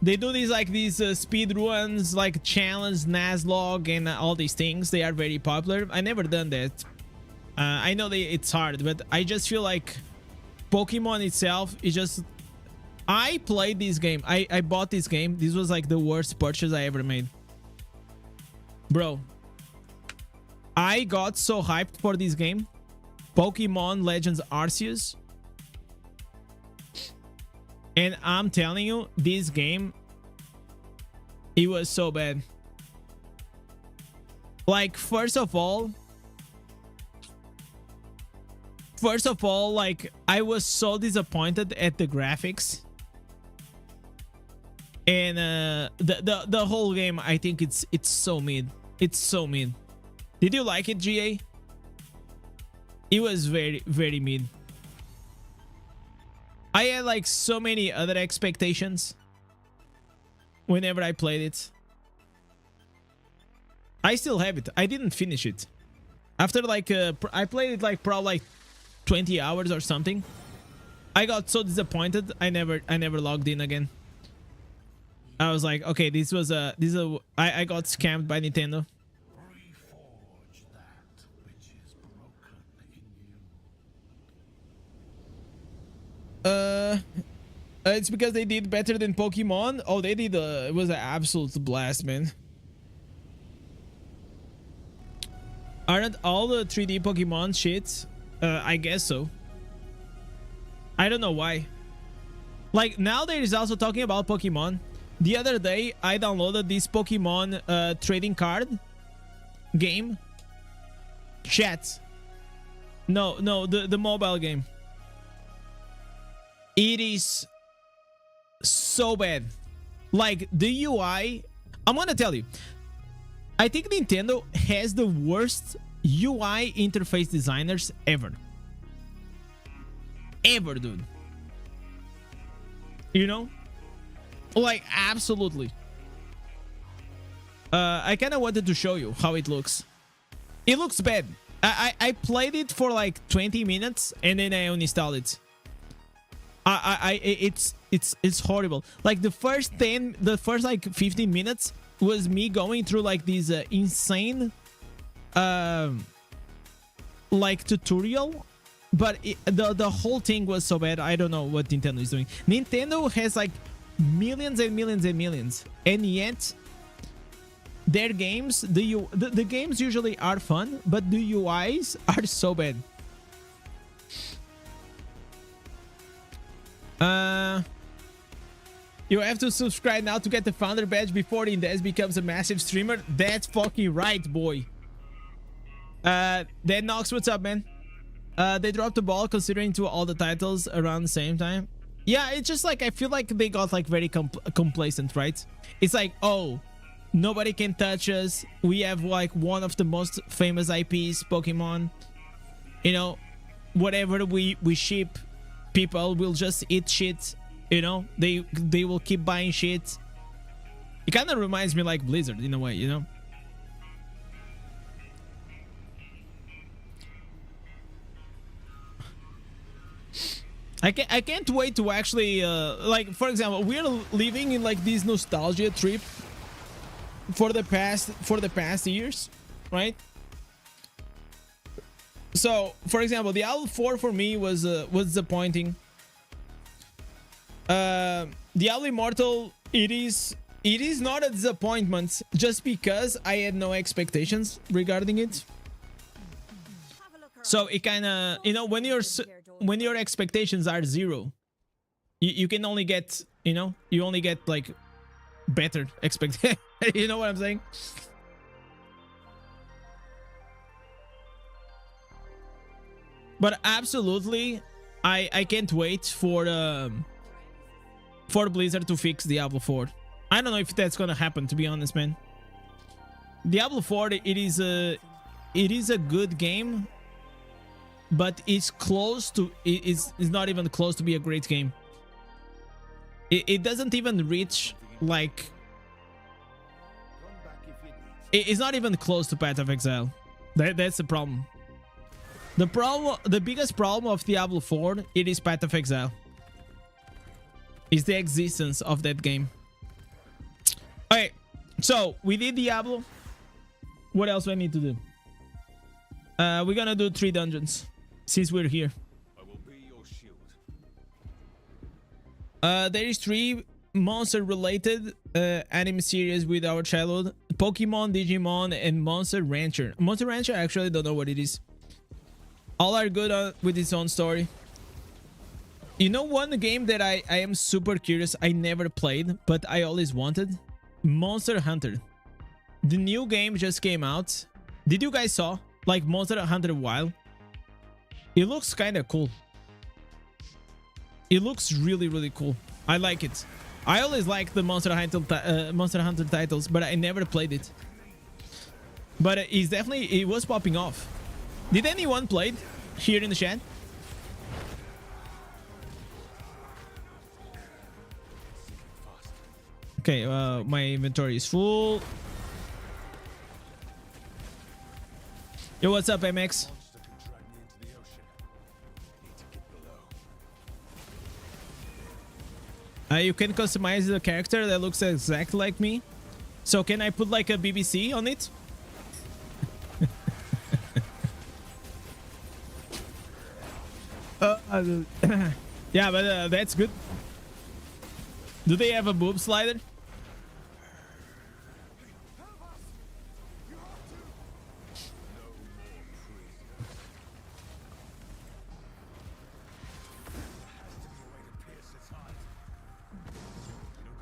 They do these like these speed runs, like challenge, Nuzlocke, and all these things. They are very popular. I never done that. I know it's hard, but I just feel like Pokemon itself is just... I played this game. I bought this game. This was like the worst purchase I ever made. Bro, I got so hyped for this game. Pokemon Legends Arceus, and I'm telling you, this game, it was so bad. Like, first of all, like, I was so disappointed at the graphics, and the whole game, I think it's so mid. It's so mid. Did you like it, GA? It was very, very mid. I had like so many other expectations whenever I played it. I still have it. I didn't finish it. After like I played it like probably like 20 hours or something. I got so disappointed. I never logged in again. I was like, okay, I got scammed by Nintendo. It's because they did better than Pokemon. Oh, they did. It was an absolute blast, man. Aren't all the 3D Pokemon shit? I guess so. I don't know why. Like, now there is also talking about Pokemon. The other day, I downloaded this Pokemon trading card game. Chat. No, the mobile game. It is so bad. Like, the UI, I'm gonna tell you, I think Nintendo has the worst UI interface designers ever. Ever, dude. You know? Like, absolutely. I kind of wanted to show you how it looks. It looks bad. I played it for like 20 minutes and then I uninstalled it. It's horrible. Like the first like 15 minutes was me going through like these insane like tutorial, but the whole thing was so bad. I don't know what Nintendo is doing. Nintendo has like millions and millions and millions, and yet their games, the games usually are fun, but the UIs are so bad. You have to subscribe now to get the founder badge before Indez becomes a massive streamer. That's fucking right, boy. Then Nox, what's up, man? They dropped the ball considering to all the titles around the same time. Yeah, it's just like I feel like they got like very complacent, right? It's like, oh, nobody can touch us. We have like one of the most famous IPs, Pokemon. You know, whatever we ship, people will just eat shit. You know, they will keep buying shit. It kind of reminds me like Blizzard in a way, you know. I can't wait to actually like, for example, we're living in like this nostalgia trip for the past years, right? So, for example, Diablo 4 for me was disappointing. Diablo Immortal, it is not a disappointment just because I had no expectations regarding it. So it kind of, you know, when your expectations are zero, you can only get, you know, you only get like better expectations. You know what I'm saying? But absolutely, I can't wait for Blizzard to fix Diablo 4. I don't know if that's gonna happen, to be honest, man. Diablo 4, it is a good game, but it's close to it's not even close to be a great game. It doesn't even reach like, it's not even close to Path of Exile. That's the problem. The biggest problem of Diablo 4, it is Path of Exile. Is the existence of that game. Okay, so we did Diablo. What else do I need to do? We're gonna do 3 dungeons since we're here. I will be your shield. There is 3 monster-related anime series with our childhood: Pokemon, Digimon, and Monster Rancher. Monster Rancher, I actually don't know what it is. All are good with its own story. You know one game that I am super curious, I never played, but I always wanted? Monster Hunter. The new game just came out. Did you guys saw? Like Monster Hunter Wild? It looks kind of cool. It looks really, really cool. I like it. I always like the Monster Hunter titles, but I never played it. But it was popping off. Did anyone play it here in the chat? Okay, my inventory is full. Yo, what's up, MX? You can customize the character that looks exactly like me. So can I put like a BBC on it? Yeah, but that's good. Do they have a boob slider?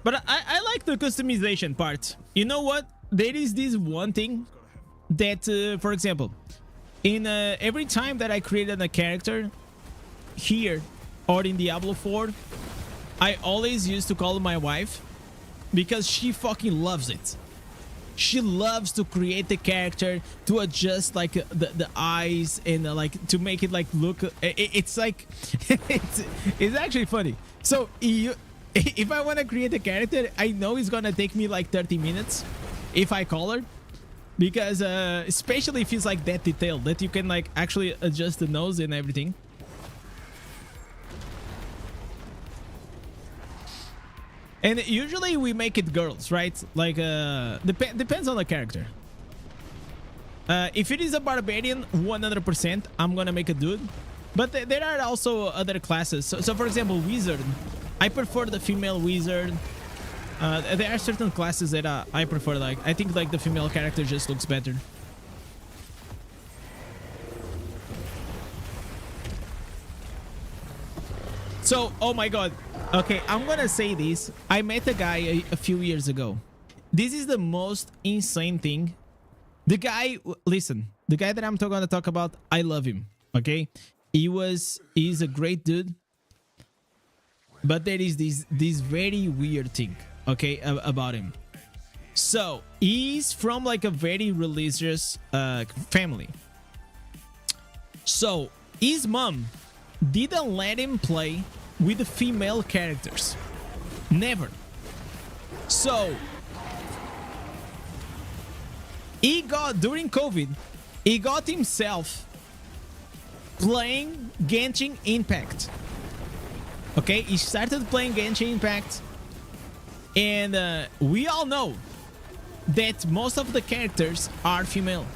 But I like the customization part. You know what? There is this one thing that, for example, in every time that I created a character here or in Diablo 4, I always used to call my wife because she fucking loves it. She loves to create the character, to adjust like the eyes and like to make it like look. It's like it's actually funny. So if I want to create a character, I know it's gonna take me like 30 minutes if I color, because especially if it's like that detailed that you can like actually adjust the nose and everything. And usually we make it girls, right? Like depends on the character. If it is a barbarian, 100% I'm gonna make a dude. But there are also other classes. So for example, wizard, I prefer the female wizard. There are certain classes that I prefer. Like I think like the female character just looks better. So, oh my god. Okay, I'm gonna say this. I met a guy a few years ago. This is the most insane thing. The guy, listen, the guy that I'm gonna talk about, I love him. Okay, he's a great dude. But there is this very weird thing, okay, about him. So he's from like a very religious family. So his mom didn't let him play with the female characters. Never. So he got, during COVID, he got himself playing Genshin Impact. Okay, he started playing Genshin Impact, and we all know that most of the characters are female.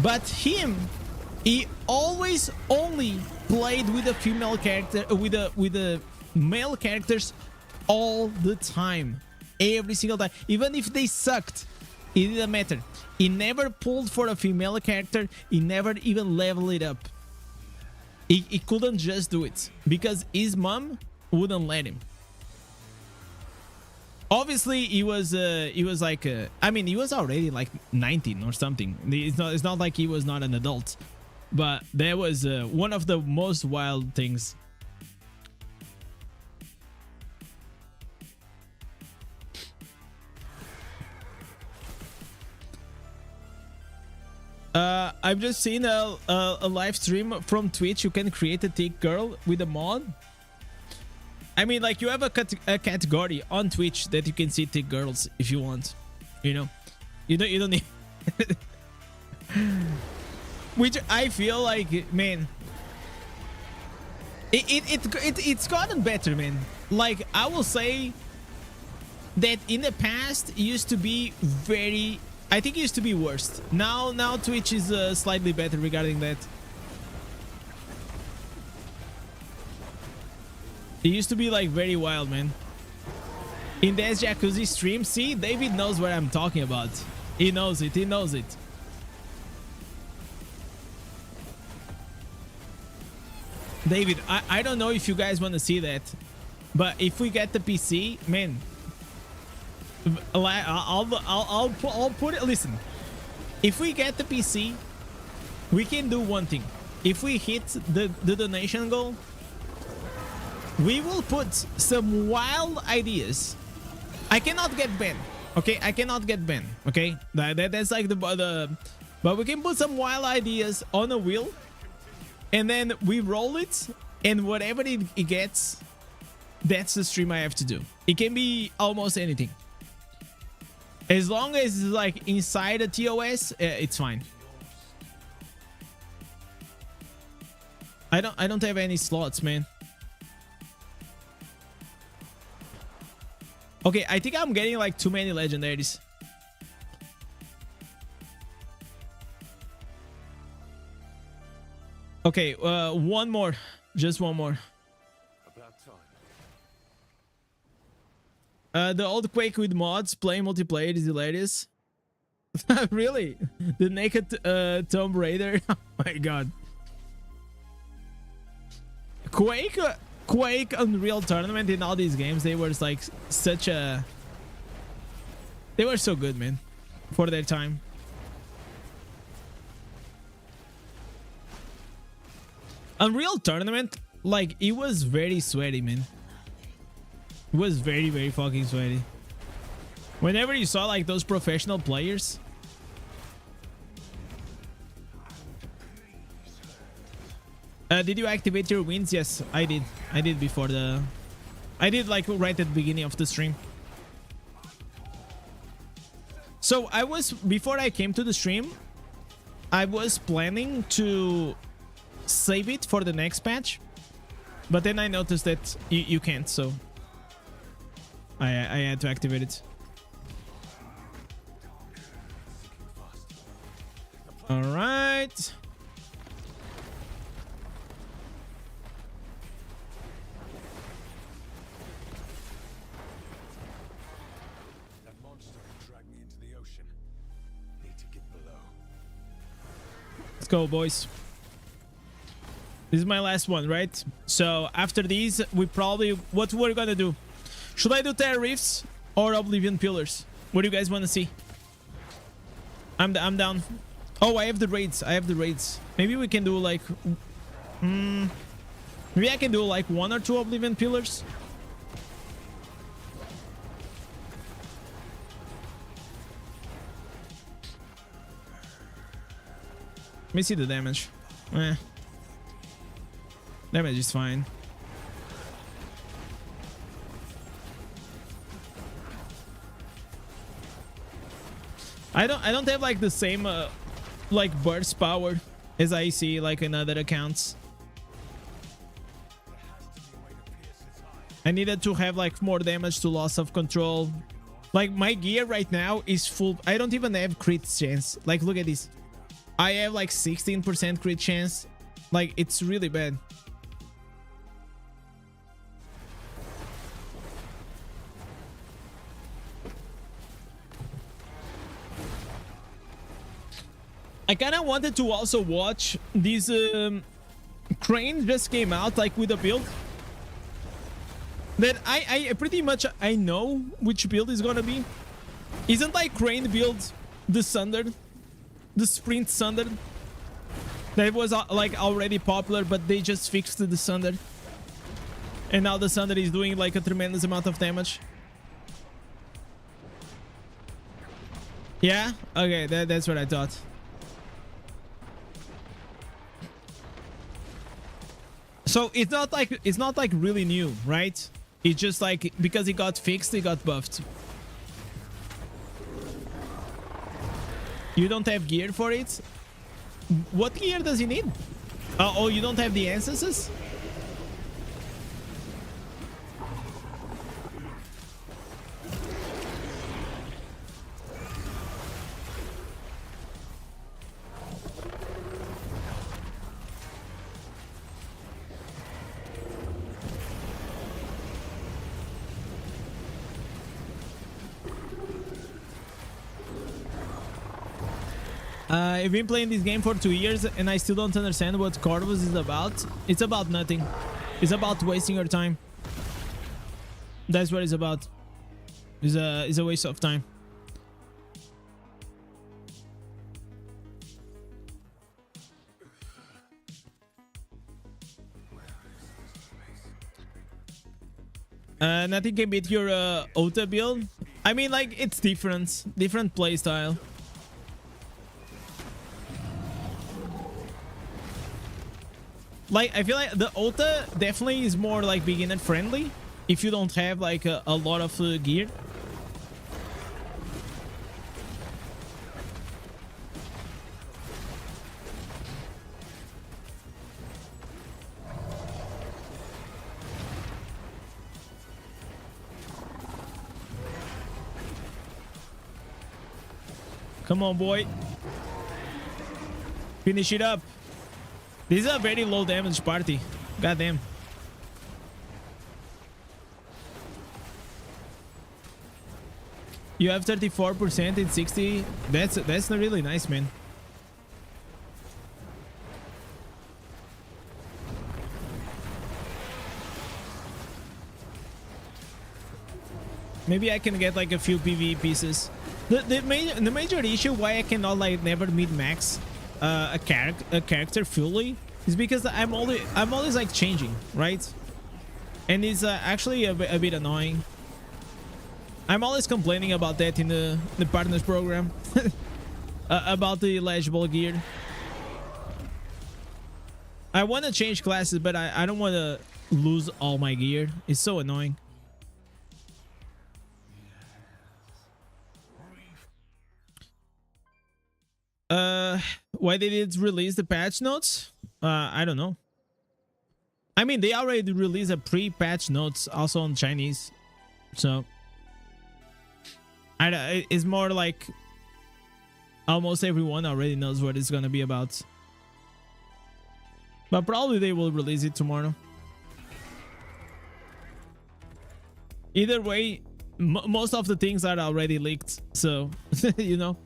But he always only played with a female character, with the male characters all the time, every single time. Even if they sucked, it didn't matter. He never pulled for a female character. He never even leveled it up. He couldn't just do it because his mom wouldn't let him. Obviously, he was like, I mean, he was already like 19 or something. It's not like he was not an adult, but that was one of the most wild things. I've just seen a live stream from Twitch. You can create a thick girl with a mod. I mean, like, you have a category on Twitch that you can see thick girls if you want. You know, you don't need. Which I feel like, man, it's gotten better, man. Like, I will say that in the past it used to be very, I think it used to be worst. Now Twitch is slightly better regarding that. It used to be like very wild, man. Indez Jacuzzi stream, see, David knows what I'm talking about. He knows it. He knows it. David, I don't know if you guys want to see that, but if we get the PC, man, I'll put it. Listen, if we get the PC, we can do one thing. If we hit the donation goal, we will put some wild ideas. I cannot get banned. Okay, I cannot get banned. Okay, that's like the but we can put some wild ideas on a wheel, and then we roll it, and whatever it gets, that's the stream I have to do. It can be almost anything. As long as it's like inside a TOS, it's fine. I don't have any slots, man. Okay, I think I'm getting like too many legendaries. Okay, one more. Just one more. About time. The old Quake with mods playing multiplayer is hilarious. Really? The naked Tomb Raider? Oh my god. Quake, Unreal Tournament, in all these games, they were like such a... They were so good, man, for their time. Unreal Tournament, like, it was very sweaty, man. It was very, very fucking sweaty. Whenever you saw like those professional players. Did you activate your wins? Yes, I did. I did before the I did like right at the beginning of the stream. So I was, before I came to the stream, I was planning to save it for the next patch, but then I noticed that you can't, so I had to activate it. All right. That monster dragged me into the ocean. Need to get below. Let's go, boys. This is my last one, right? So after these, we probably, what we're gonna do? Should I do Terra Reefs or Oblivion Pillars? What do you guys want to see? I'm down. Oh, I have the raids. I have the raids. Maybe we can do like, maybe I can do like 1 or 2 Oblivion Pillars. Let me see the damage. Damage is fine. I don't have like the same like burst power as I see like in other accounts. I needed to have like more damage to loss of control. Like my gear right now is full. I don't even have crit chance. Like look at this. I have like 16% crit chance. Like it's really bad. I kind of wanted to also watch these crane just came out like with a build that I pretty much I know which build is gonna be. Isn't like crane build the Sundered, the Sprint Sundered that was like already popular, but they just fixed the Sundered and now the Sundered is doing like a tremendous amount of damage. Yeah, okay, that's what I thought. So it's not like really new, right? It's just like because it got fixed, it got buffed. You don't have gear for it? What gear does he need? Oh, you don't have the ancestors? I've been playing this game for 2 years and I still don't understand what Corvus is about. It's about nothing. It's about wasting your time. That's what it's about. It's a waste of time. Nothing can beat your Ota build. I mean, like, it's different playstyle. Like, I feel like the Ota definitely is more like beginner friendly if you don't have like a lot of gear. Come on, boy. Finish it up. This is a very low damage party. Goddamn. You have 34% in 60. That's not really nice, man. Maybe I can get like a few PvE pieces. The major issue why I cannot like never meet max a character fully is because I'm always like changing, right? And it's actually a bit annoying. I'm always complaining about that in the partners program about the legible gear. I want to change classes, but I don't want to lose all my gear. It's so annoying. Why they did release the patch notes? I don't know. I mean, they already released a pre-patch notes also on Chinese, so it's more like almost everyone already knows what it's gonna be about. But probably they will release it tomorrow. Either way, most of the things are already leaked, so you know.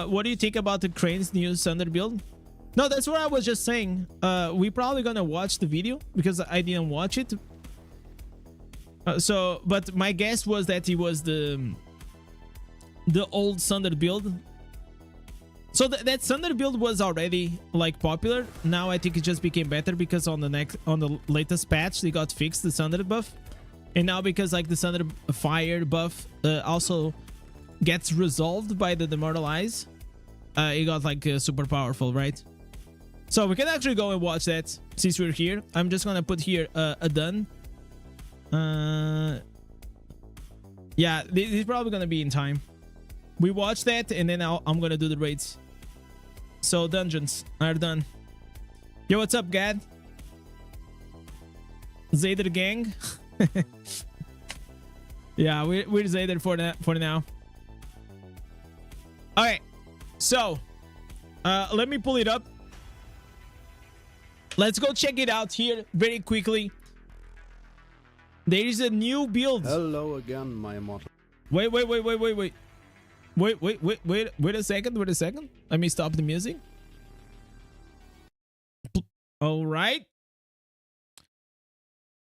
What do you think about the Crane's new Thunder build? No, that's what I was just saying. We probably gonna watch the video because I didn't watch it. But my guess was that it was the old Thunder build. So that Thunder build was already like popular. Now I think it just became better because on the latest patch they got fixed the Thunder buff, and now because like the Thunder Fire buff also gets resolved by the Demoralize, it got like super powerful, right? So we can actually go and watch that since we're here. I'm just gonna put here a done. Yeah, this is probably gonna be in time. We watch that and then I'm gonna do the raids. So dungeons are done. Yo, what's up, Gad? Zader gang. Yeah, we're Zader for now. All right, so let me pull it up. Let's go check it out here very quickly. There is a new build. Hello again, my immortal. Wait a second. Let me stop the music. All right.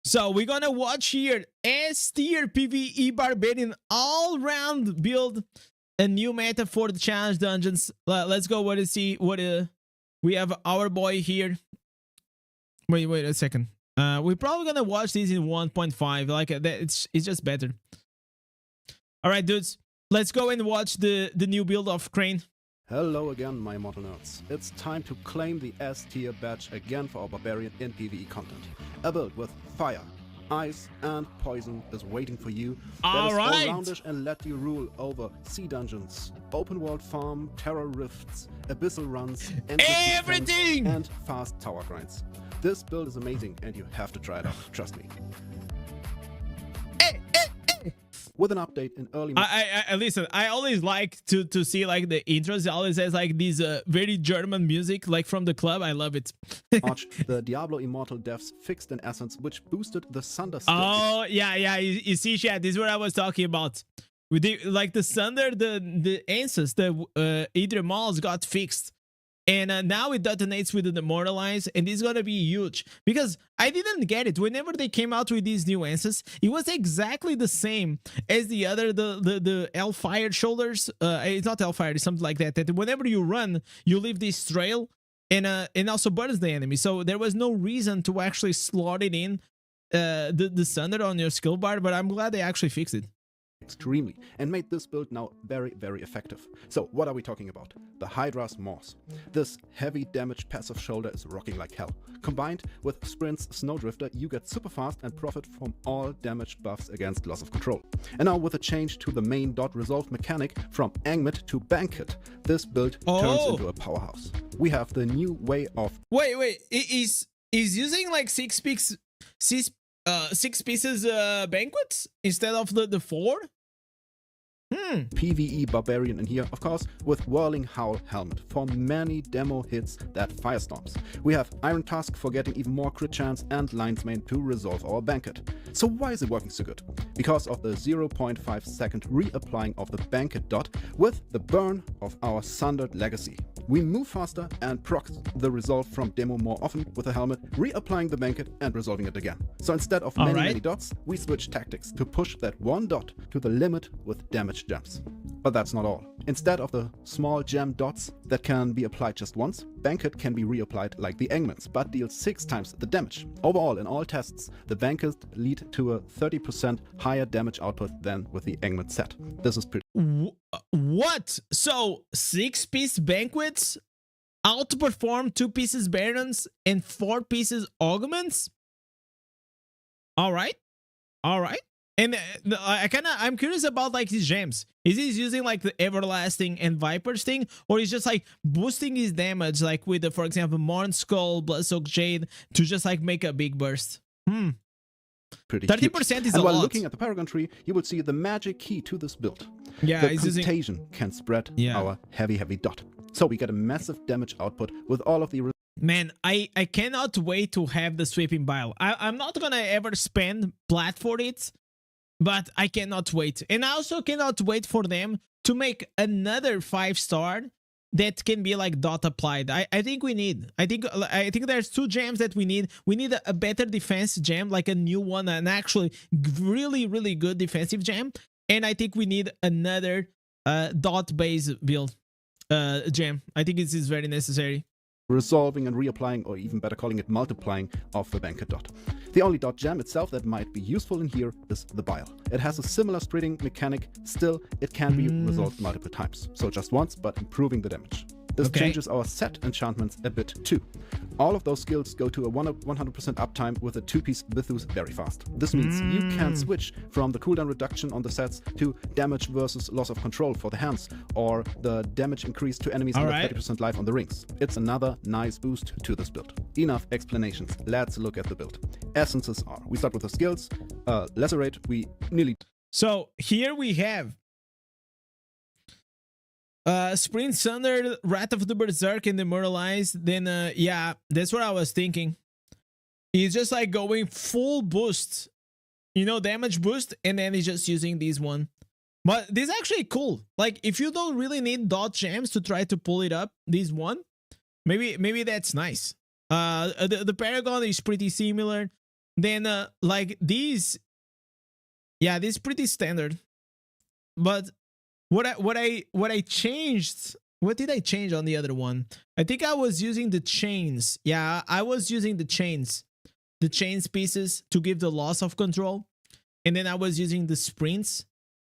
So we're gonna watch here S tier PvE Barbarian all-round build, a new meta for the challenge dungeons. Let's go. What is he? What we have our boy here. Wait a second. We're probably gonna watch this in 1.5. Like that, it's just better. All right, dudes. Let's go and watch the new build of Crane. Hello again, my immortal nerds. It's time to claim the S tier badge again for our Barbarian in PvE content. A build with fire, ice, and poison is waiting for you. All right. All-roundish and let you rule over sea dungeons, open world farm, terror rifts, abyssal runs, everything, and fast tower grinds. This build is amazing and you have to try it out, trust me. With an update in early I listen, I always like to see like the intros. It always has like this very German music like from the club. I love it. March, the Diablo Immortal devs fixed an essence which boosted the Thunder skill. Oh yeah, you see, chat, this is what I was talking about. We did like the Thunder, the answers, the Idre Malls got fixed. And now it detonates with the Demoralize, and it's gonna be huge because I didn't get it. Whenever they came out with these new answers, it was exactly the same as the other, the Hellfire shoulders. It's not Hellfire, it's something like that. That whenever you run, you leave this trail, and also burns the enemy. So there was no reason to actually slot it in the Thunder on your skill bar. But I'm glad they actually fixed it. Extremely, and made this build now very, very effective. So what are we talking about? The Hydra's Morse. This heavy damage passive shoulder is rocking like hell. Combined with Sprint's Snowdrifter, you get super fast and profit from all damage buffs against loss of control. And now with a change to the main dot resolve mechanic from Angmit to Banquet, this build turns into a powerhouse. We have the new way of... Wait, is using like six pieces banquets instead of the 4? PvE Barbarian in here, of course, with Whirling Howl Helmet for many demo hits that firestorms. We have Iron Tusk for getting even more crit chance and Lion's Mane to resolve our Banquet. So why is it working so good? Because of the 0.5 second reapplying of the Banquet dot with the burn of our Sundered Legacy. We move faster and proc the resolve from demo more often with the helmet, reapplying the Banquet and resolving it again. So instead of many dots, we switch tactics to push that one dot to the limit with damage gems. But that's not all. Instead of the small gem dots that can be applied just once, Banquet can be reapplied like the Angmans, but deals 6 times the damage. Overall, in all tests, the Banquet lead to a 30% higher damage output than with the Angman set. This is pretty... What? So 6-piece Banquets outperform 2 pieces Barons and 4 pieces Augments? All right. And I'm curious about like his gems. Is he using like the Everlasting and Viper's thing, or is just like boosting his damage like with the, for example, Morn Skull, Bloodsoaked Jade to just like make a big burst? Pretty 30% is and a while lot. looking at the Paragon tree, you will see the magic key to this build. Yeah, the he's using. contagion can spread Yeah. our heavy dot. So we get a massive damage output with all of the Man, I cannot wait to have the Sweeping Bile. I'm not gonna ever spend plat for it, but I cannot wait. And I also cannot wait for them to make another 5-star that can be like dot applied. I think we need. I think there's 2 gems that we need. We need a better defense gem, like a new one, an actually really good defensive gem. And I think we need another dot base build gem. I think this is very necessary. resolving and reapplying, or even better calling it multiplying, of the banker dot. The only dot gem itself that might be useful in here is the bile. It has a similar spreading mechanic, still it can be resolved multiple times. So just once, but improving the damage. This changes our set enchantments a bit too. All of those skills go to a 100% uptime with a 2-piece Bithus very fast. This means you can switch from the cooldown reduction on the sets to damage versus loss of control for the hands, or the damage increase to enemies under 30% life on the rings. It's another nice boost to this build. Enough explanations, let's look at the build. Essences are, we start with the skills, Lacerate, we nearly... So here we have Sprint Sunder, Wrath of the Berserk, and Demoralized. Then yeah, that's what I was thinking. He's just like going full boost, you know, damage boost, and then he's just using this one. But this is actually cool. Like, if you don't really need dot gems to try to pull it up, this one, maybe that's nice. The Paragon is pretty similar. Then like these, yeah, this is pretty standard. But what I changed, what did I change on the other one? I think I was using the chains. Yeah, I was using the chains pieces to give the loss of control, and then I was using the sprints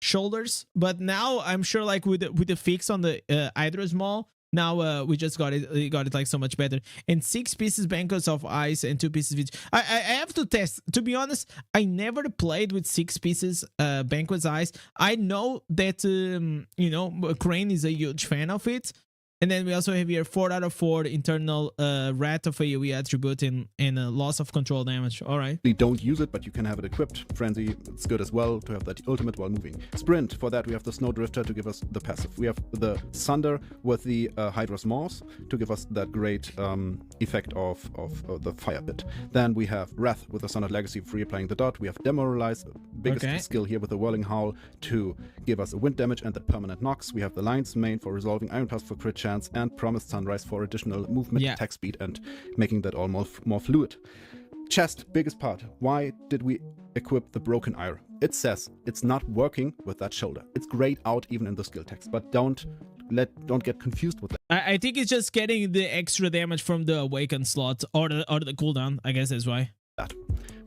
shoulders. But now I'm sure, like with the fix on the Hydros Maul, now we just got it like so much better. And 6 pieces Banquets of Ice and 2 pieces of... I have to test. To be honest, I never played with 6 pieces Banquets Ice. I know that you know, Crane is a huge fan of it. And then we also have here 4 out of 4 internal Wrath of AoE attribute and loss of control damage. All right. We don't use it, but you can have it equipped. Frenzy, it's good as well to have that ultimate while moving. Sprint, for that we have the Snowdrifter to give us the passive. We have the Sunder with the Hydros Maws to give us that great effect of the fire bit. Then we have Wrath with the Sundered Legacy for reapplying the dot. We have Demoralize, biggest skill here with the Whirling Howl to give us a wind damage and that permanent knocks. We have the Lion's Mane for resolving Iron Tusk for crit chance, and Promised Sunrise for additional movement, attack speed, and making that all more fluid. Chest, biggest part. Why did we equip the Broken Ire? It says it's not working with that shoulder. It's grayed out even in the skill text, but don't get confused with that. I think it's just getting the extra damage from the Awaken slot or the cooldown. I guess that's why.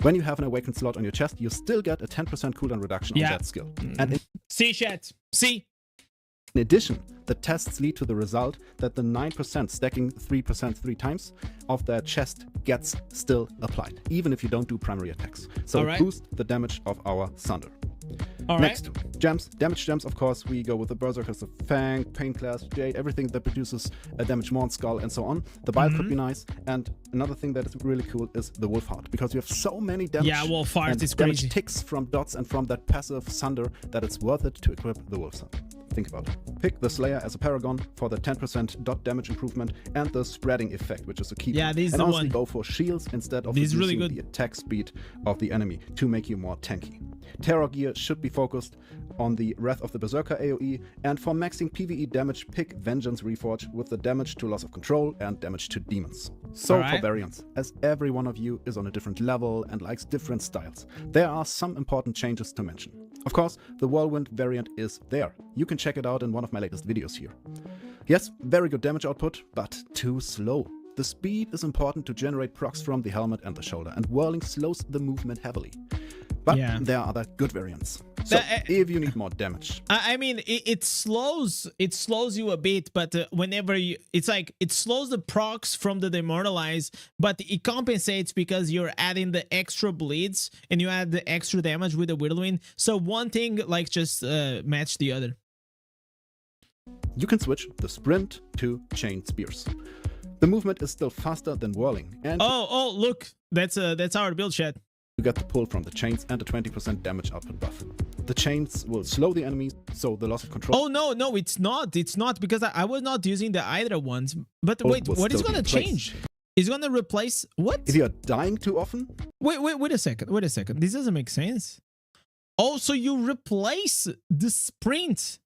When you have an Awakened slot on your chest, you still get a 10% cooldown reduction on that skill. And see, chat. See. In addition, the tests lead to the result that the 9% stacking 3% 3 times of their chest gets still applied, even if you don't do primary attacks. So it boosts the damage of our Sunder. Next, gems. Damage gems, of course, we go with the Berserkers, the Fang, Pain Class, Jade, everything that produces a damage Morn Skull and so on. The Bile could be nice. And another thing that is really cool is the Wolf Heart, because you have so many damage. Yeah, Wolf Heart is damage crazy. ticks from dots and from that passive Sunder that it's worth it to equip the Wolf Heart. Think about it. Pick the Slayer as a Paragon for the 10% dot damage improvement and the spreading effect, which is a key. Yeah, this is and the honestly, one. go for shields instead of This is reducing really good. the attack speed of the enemy to make you more tanky. Terror gear should be focused on the Wrath of the Berserker AoE, and for maxing PvE damage, pick Vengeance Reforge with the damage to loss of control and damage to demons. So for variants, as every one of you is on a different level and likes different styles, there are some important changes to mention. Of course, the Whirlwind variant is there. You can check it out in one of my latest videos here. Yes, very good damage output, but too slow. The speed is important to generate procs from the helmet and the shoulder, and whirling slows the movement heavily. But there are other good variants. So if you need more damage, I mean, it slows you a bit, but whenever you, it's like it slows the procs from the demoralize, but it compensates because you're adding the extra bleeds and you add the extra damage with the whirlwind. So one thing like just match the other. you can switch the sprint to chain spears. The movement is still faster than whirling, and Oh, look, that's our build, chat. you get the pull from the chains and a 20% damage output buff. The chains will slow the enemies, so the loss of control. Oh no, it's not because I was not using the either ones. But wait, will what is still be gonna in place. change? It's gonna replace what? If you are dying too often, Wait a second. This doesn't make sense. Oh, so you replace the sprint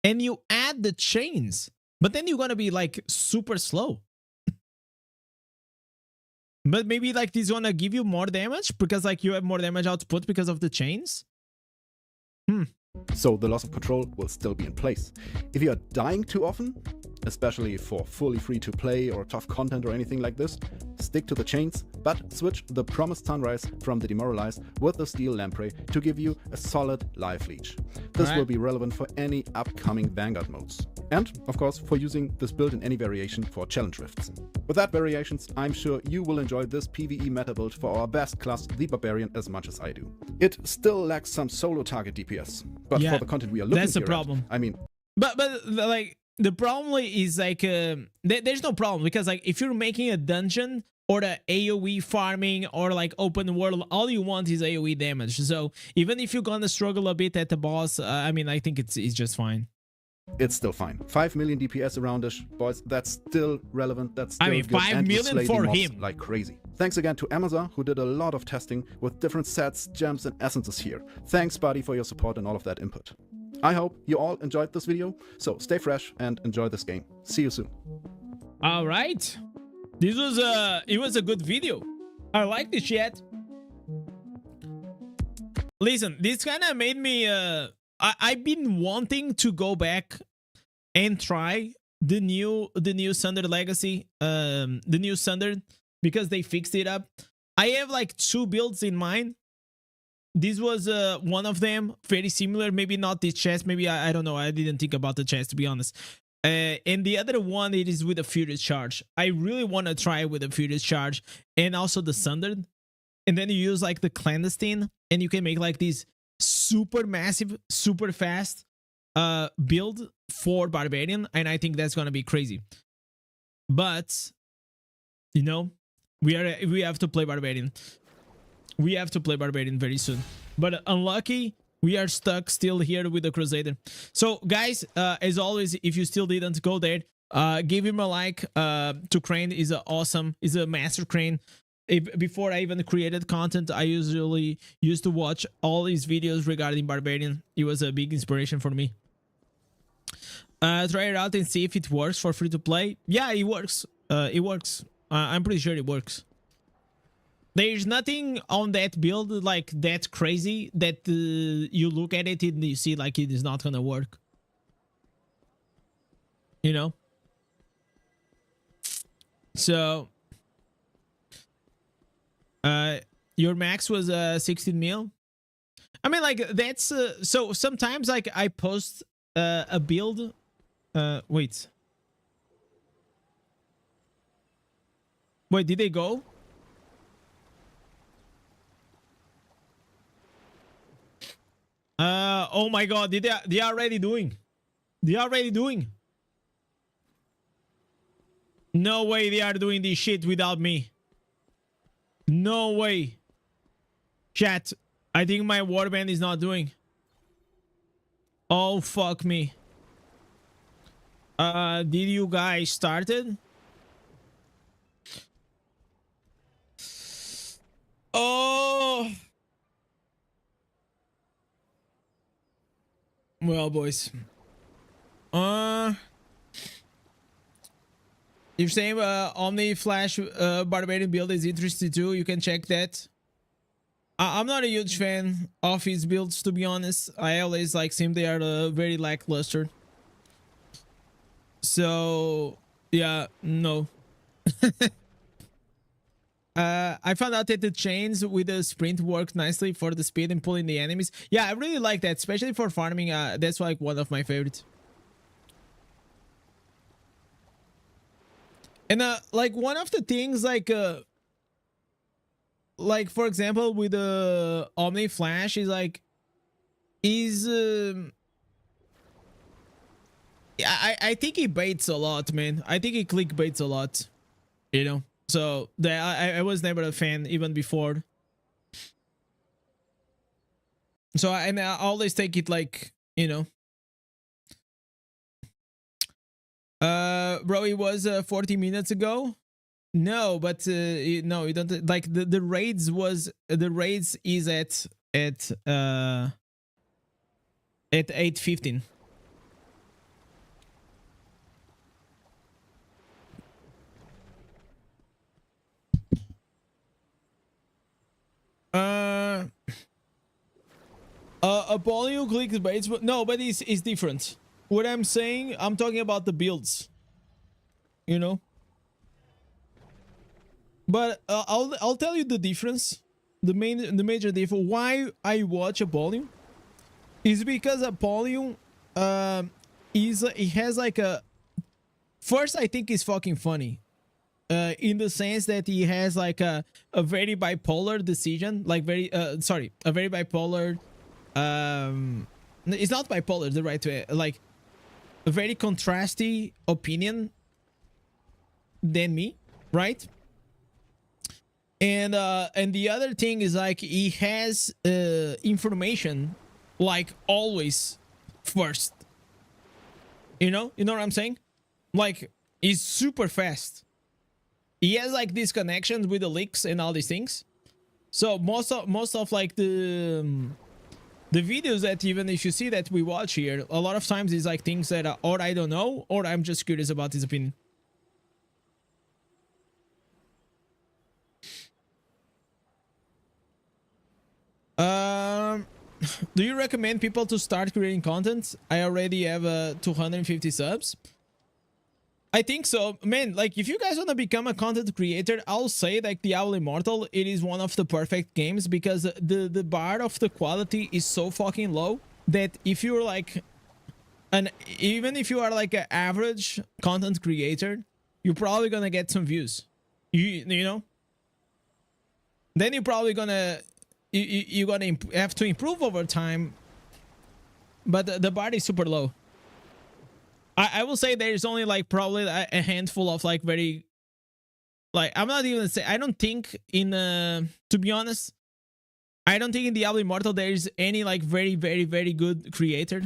and you add the chains, but then you're gonna be like super slow. But maybe like this is gonna give you more damage because like you have more damage output because of the chains. so the loss of control will still be in place. If you are dying too often, especially for fully free to play or tough content or anything like this, stick to the chains, but switch the Promised Sunrise from the Demoralized with the Steel Lamprey to give you a solid life leech. This Alright. will be relevant for any upcoming Vanguard modes. And, of course, for using this build in any variation for challenge rifts. With that variations, I'm sure you will enjoy this PvE meta build for our best class, the Barbarian, as much as I do. It still lacks some solo target DPS, but Yeah, for the content we are looking that's the here at, problem. I mean, But like the problem is like there's no problem because like if you're making a dungeon or the AoE farming or like open world, all you want is AoE damage. So even if you're gonna struggle a bit at the boss, I mean I think it's just fine. it's still fine. 5 million DPS around-ish, boys, that's still relevant, that's still I mean, good, 5 and you're million slaving for mobs him. like crazy. Thanks again to Amazon, who did a lot of testing with different sets, gems, and essences here. Thanks, buddy, for your support and all of that input. I hope you all enjoyed this video, so stay fresh and enjoy this game. See you soon. All right, this was it was a good video. I like this chat. Listen, this kind of made me I've been wanting to go back and try the new Sundered Legacy, the new Sundered, because they fixed it up. I have like 2 builds in mind. This was one of them, very similar. Maybe not this chest. Maybe I don't know. I didn't think about the chest, to be honest. And the other one, it is with a Furious Charge. I really want to try with a Furious Charge and also the Sundered. And then you use like the Clandestine, and you can make like this super massive, super fast build for Barbarian. And I think that's gonna be crazy. But you know, we have to play Barbarian. We have to play Barbarian very soon. But unlucky, we are stuck still here with the Crusader. So guys, as always, if you still didn't go there, give him a like. To Crane is awesome. Is a master Crane. Before I even created content, I usually used to watch all his videos regarding Barbarian. He was a big inspiration for me. Try it out and see if it works for free to play. Yeah, it works. It works. I'm pretty sure it works. There's nothing on that build like that crazy that you look at it and you see like it is not gonna work. You know? So your max was 16 mil. I mean, like that's so sometimes like I post a build. Wait, did they go? Oh my god, they are already doing. They are already doing. No way they are doing this shit without me. No way. Chat, I think my warband is not doing. Oh fuck me. Did you guys started? Oh. Well, boys. If saying Omni Flash Barbarian build is interesting too, you can check that. I'm not a huge fan of his builds, to be honest. I always like him. They are very lackluster. So yeah, no. I found out that the chains with the sprint work nicely for the speed and pulling the enemies. Yeah, I really like that, especially for farming. That's like one of my favorites. And like one of the things like for example with the Omni Flash is like I think he baits a lot, man. I think he clickbaits a lot, you know. So I was never a fan even before. So I always take it like, you know. Bro, it was 40 minutes ago. No, but no, you don't like the raids was the raids is at 8:15. A polio clicks baits, but no, but it's different. What I'm saying, I'm talking about the builds, you know. But I'll tell you the difference, the major difference. Why I watch a polio is because a polio it has like a first I think it's fucking funny. In the sense that he has like a very bipolar decision, like very a very bipolar it's not bipolar the right way, like a very contrasty opinion than me, right? And the other thing is like he has information like always first, you know what I'm saying? Like he's super fast. He has like these connections with the leaks and all these things. So most of like the videos that even if you see that we watch here, a lot of times is like things that are, or I don't know, or I'm just curious about his opinion. Do you recommend people to start creating content? I already have 250 subs. I think so, man. Like if you guys want to become a content creator, I'll say like Diablo Immortal, it is one of the perfect games because the bar of the quality is so fucking low that if you're like even if you are like an average content creator, you're probably gonna get some views, you know. Then you're probably gonna you're gonna have to improve over time, but the bar is super low. I will say there's only like probably a handful of like very, like I'm not even say, I don't think in to be honest, I don't think in Diablo Immortal there's any like very good creator.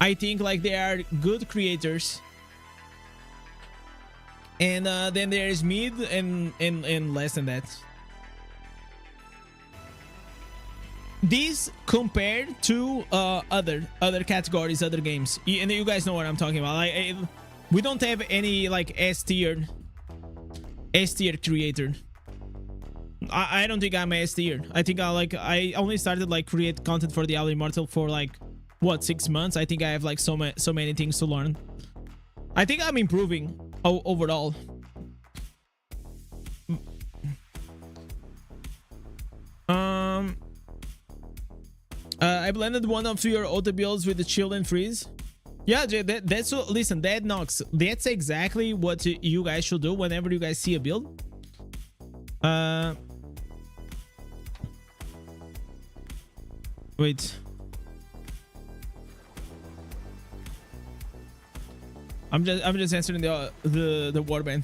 I think like they are good creators, and then there is mid and less than that. These compared to other categories, other games, and you guys know what I'm talking about. We don't have any like S tier creator. I don't think I'm a S tier. I think I only started like create content for Diablo Immortal for like what 6 months. I think I have like so many things to learn. I think I'm improving overall. I blended one of your auto builds with the chill and freeze. Yeah, that's what, listen, that knocks. That's exactly what you guys should do whenever you guys see a build. Wait. I'm just answering the warband.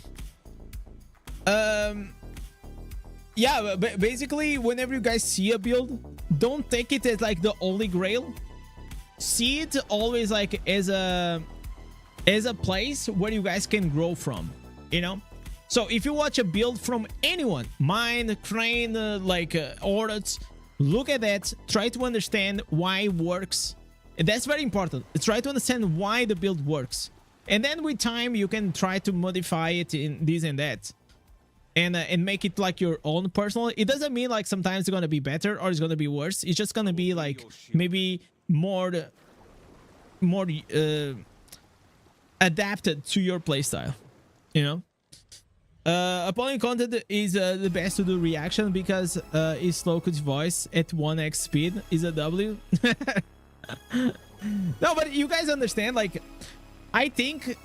Yeah, but basically whenever you guys see a build, don't take it as like the holy grail. See it always like as a place where you guys can grow from, you know. So if you watch a build from anyone, mine, Crane, Ordats, look at that, try to understand why it works. And that's very important. Try to understand why the build works, and then with time you can try to modify it in this and that, and make it like your own personal. It doesn't mean like sometimes it's gonna be better or it's gonna be worse. It's just gonna be like maybe more adapted to your playstyle, you know. Appalling content is the best to do reaction because it's slow cut voice at 1x speed is a W. No, but you guys understand, like, I think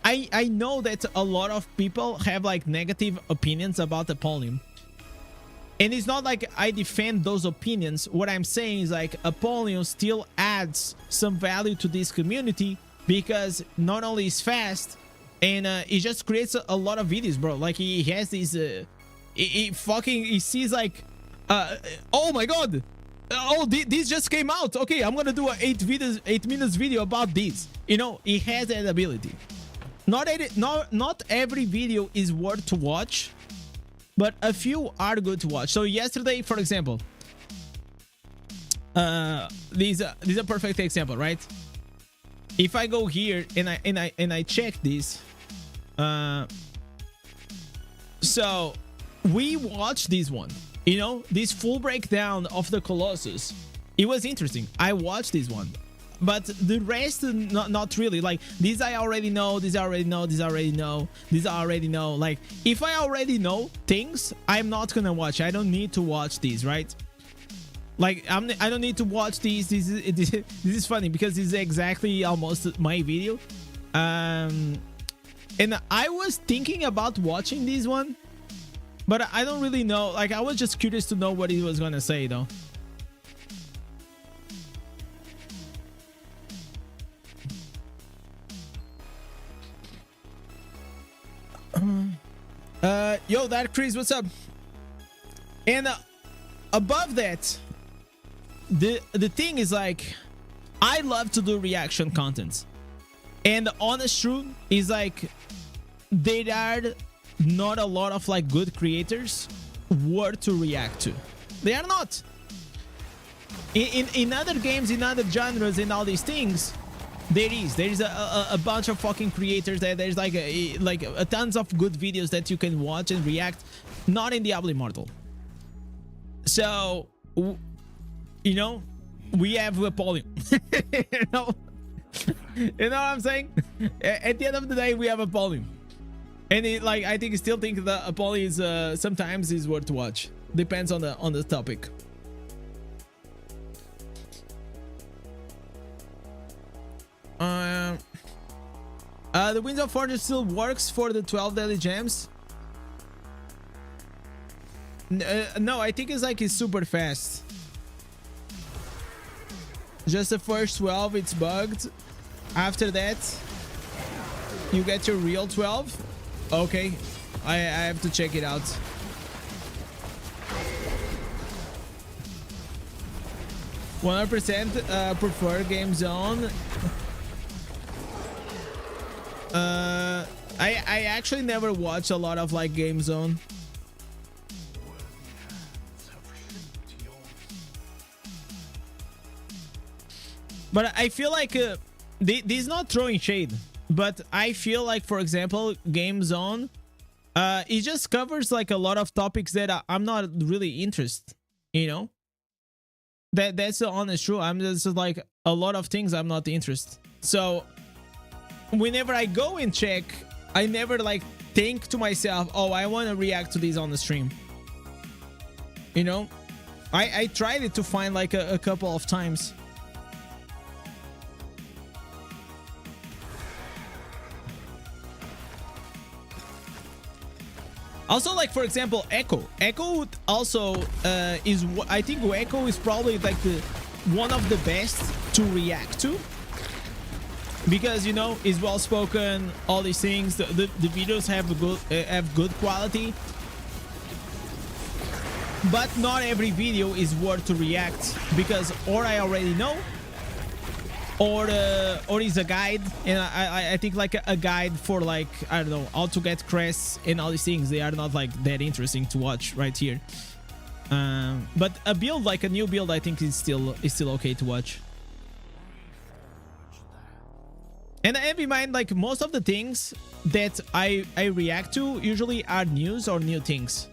I know that a lot of people have like negative opinions about Apollyon. And it's not like I defend those opinions. What I'm saying is like Apollyon still adds some value to this community because not only is fast and it just creates a lot of videos, bro. Like he has these he sees like oh my god, oh this just came out, okay, I'm gonna do a 8 minutes video about this. You know, he has that ability. Not every video is worth to watch, but a few are good to watch. So yesterday, for example, this is a perfect example, right? If I go here and I check this, so we watched this one, you know, this full breakdown of the Colossus. It was interesting. I watched this one, but the rest not really. Like these I already know, these I already know, these I already know, these I already know. Like if I already know things, I'm not gonna watch. I don't need to watch these, right? Like I don't need to watch these. This is funny because this is exactly almost my video. And I was thinking about watching this one, but I don't really know. Like I was just curious to know what he was gonna say though. Yo, that Chris, what's up? And above that, the thing is like, I love to do reaction content, and the honest truth is like, there are not a lot of like good creators worth to react to. They are not. In other games, in other genres, in all these things, there is a bunch of fucking creators that there's like a tons of good videos that you can watch and react. Not in Diablo Immortal. So you know, we have Apollyon. you know what I'm saying? At the end of the day, we have Apollyon, and like I still think that Apollyon is sometimes is worth to watch. Depends on the topic. The Winds of Fortune still works for the 12 daily gems. No, I think it's super fast. Just the first 12 it's bugged. After that you get your real 12. Okay, I have to check it out. %, prefer Game Zone. I actually never watched a lot of like Game Zone. But I feel like this is not throwing shade, but I feel like, for example, Game Zone, it just covers like a lot of topics that I'm not really interested, you know. That's the honest truth. I'm just like a lot of things I'm not interested. So whenever I go and check, I never like think to myself, oh, I want to react to this on the stream. You know, I tried it to find like a couple of times. Also, like for example, Echo also is, I think Echo is probably like one of the best to react to, because you know, is well spoken, all these things. The videos have good quality, but not every video is worth to react, because or I already know, or is a guide, and I think like a guide for like, I don't know, how to get crests and all these things, they are not like that interesting to watch right here. But a build, like a new build, I think is still okay to watch. And have in mind, like most of the things that I react to usually are news or new things.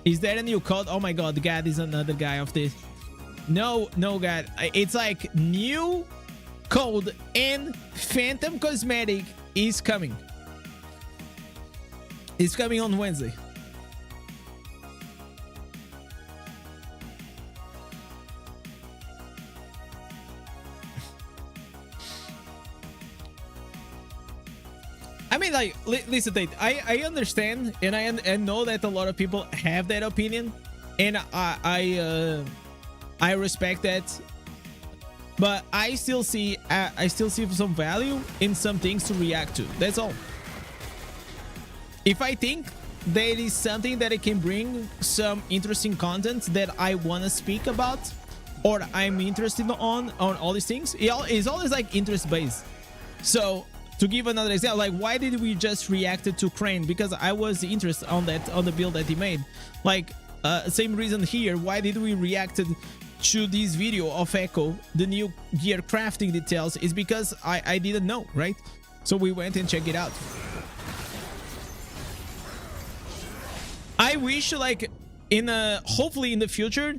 Is there a new code? Oh my god, God is another guy of this. No, God. It's like new code and Phantom Cosmetic is coming. It's coming on Wednesday. I mean, like, listen, Tate, I understand, and I know that a lot of people have that opinion, and I respect that, but I still see some value in some things to react to. That's all. If I think there is something that I can bring some interesting content that I want to speak about, or I'm interested on all these things, it's always like interest based. So to give another example, like, why did we just reacted to Crane? Because I was interested on the build that he made. Like, same reason here. Why did we reacted to this video of Echo, the new gear crafting details? Is because I didn't know, right? So we went and checked it out. I wish, like, hopefully in the future,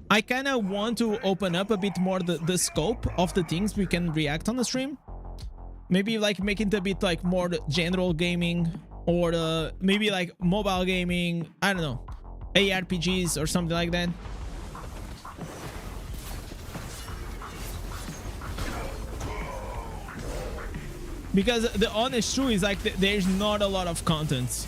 I kind of want to open up a bit more the scope of the things we can react on the stream. Maybe like make it a bit like more general gaming, or maybe like mobile gaming, I don't know, ARPGs or something like that. Because the honest truth is, like, there's not a lot of content,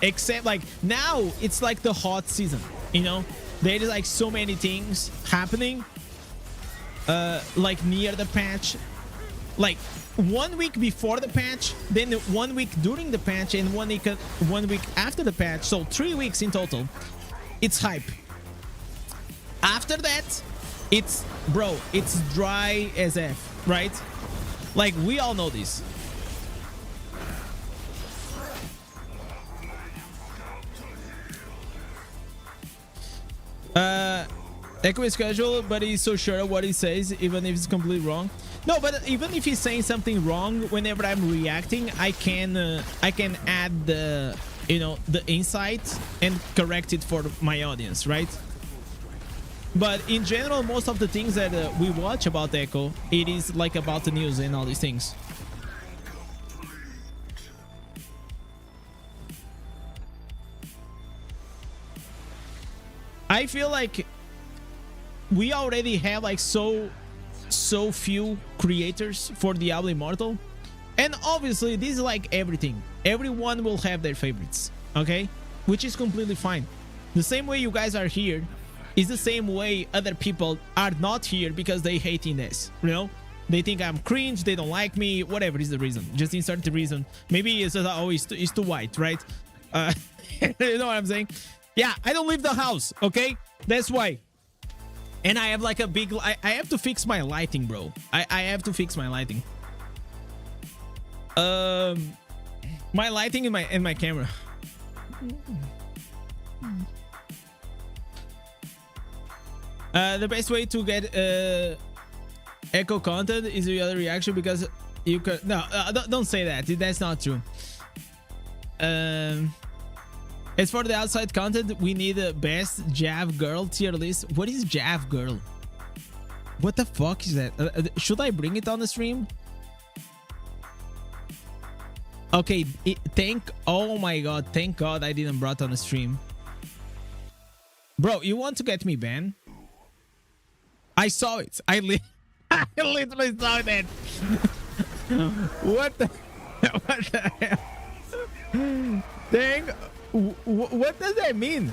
except like now it's like the hot season, you know. There is like so many things happening, like near the patch, like 1 week before the patch, then 1 week during the patch, and 1 week after the patch. So 3 weeks in total. It's hype. After that, it's dry as F, right? Like, we all know this. Echo is casual, but he's so sure of what he says, even if it's completely wrong. No, but even if he's saying something wrong, whenever I'm reacting, I can add the, you know, the insight and correct it for my audience, right? But in general, most of the things that we watch about Echo, it is like about the news and all these things. I feel like we already have like so few creators for Diablo Immortal, and obviously this is like everything. Everyone will have their favorites, okay? Which is completely fine. The same way you guys are here is the same way other people are not here because they hate Indez, you know? They think I'm cringe, they don't like me, whatever is the reason. Just insert the reason. Maybe it's just, oh, it's too white, right? You know what I'm saying? Yeah, I don't leave the house, okay? That's why. And I have like a big... I have to fix my lighting, bro. I have to fix my lighting. My lighting and my camera. The best way to get Echo content is the other reaction, because you could... No, don't say that. That's not true. As for the outside content, we need the best Jav girl tier list. What is Jav girl? What the fuck is that? Should I bring it on the stream? Okay, oh my god, thank god I didn't brought on the stream. Bro, you want to get me banned? I saw it. I literally saw that. What the hell? Dang. What does that mean?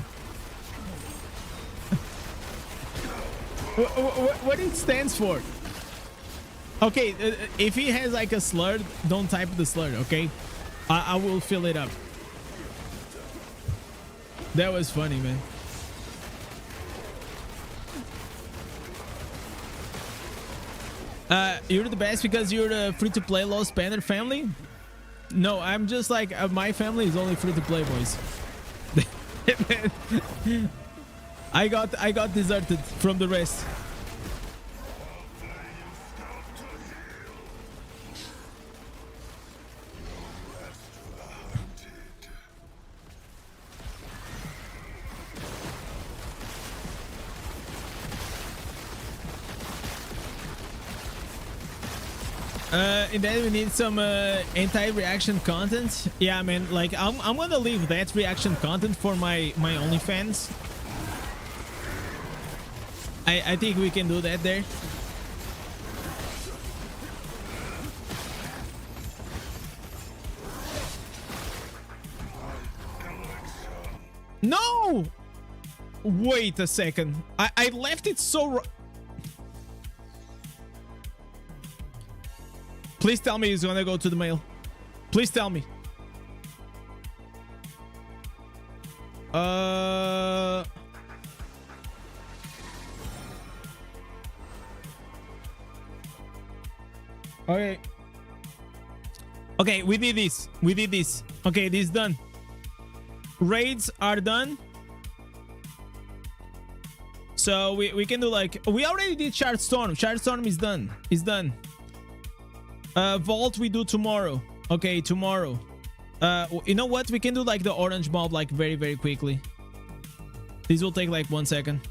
What it stands for? Okay, if he has like a slur, don't type the slur, okay? I will fill it up. That was funny, man. You're the best because you're the free-to-play low spender family? No, I'm just like, my family is only free-to-play, boys. I got deserted from the rest. And then we need some anti-reaction content. Yeah, man. Like I'm gonna leave that reaction content for my OnlyFans. I think we can do that there. No! Wait a second. I left it so... Please tell me he's gonna go to the mail. Please tell me. Okay. Okay, we did this. We did this. Okay, this is done. Raids are done. So we can do like... We already did Shard Storm. Shard Storm is done. It's done. Vault we do tomorrow. Okay, tomorrow. You know what? We can do like the orange mob like very, very quickly. This will take like 1 second.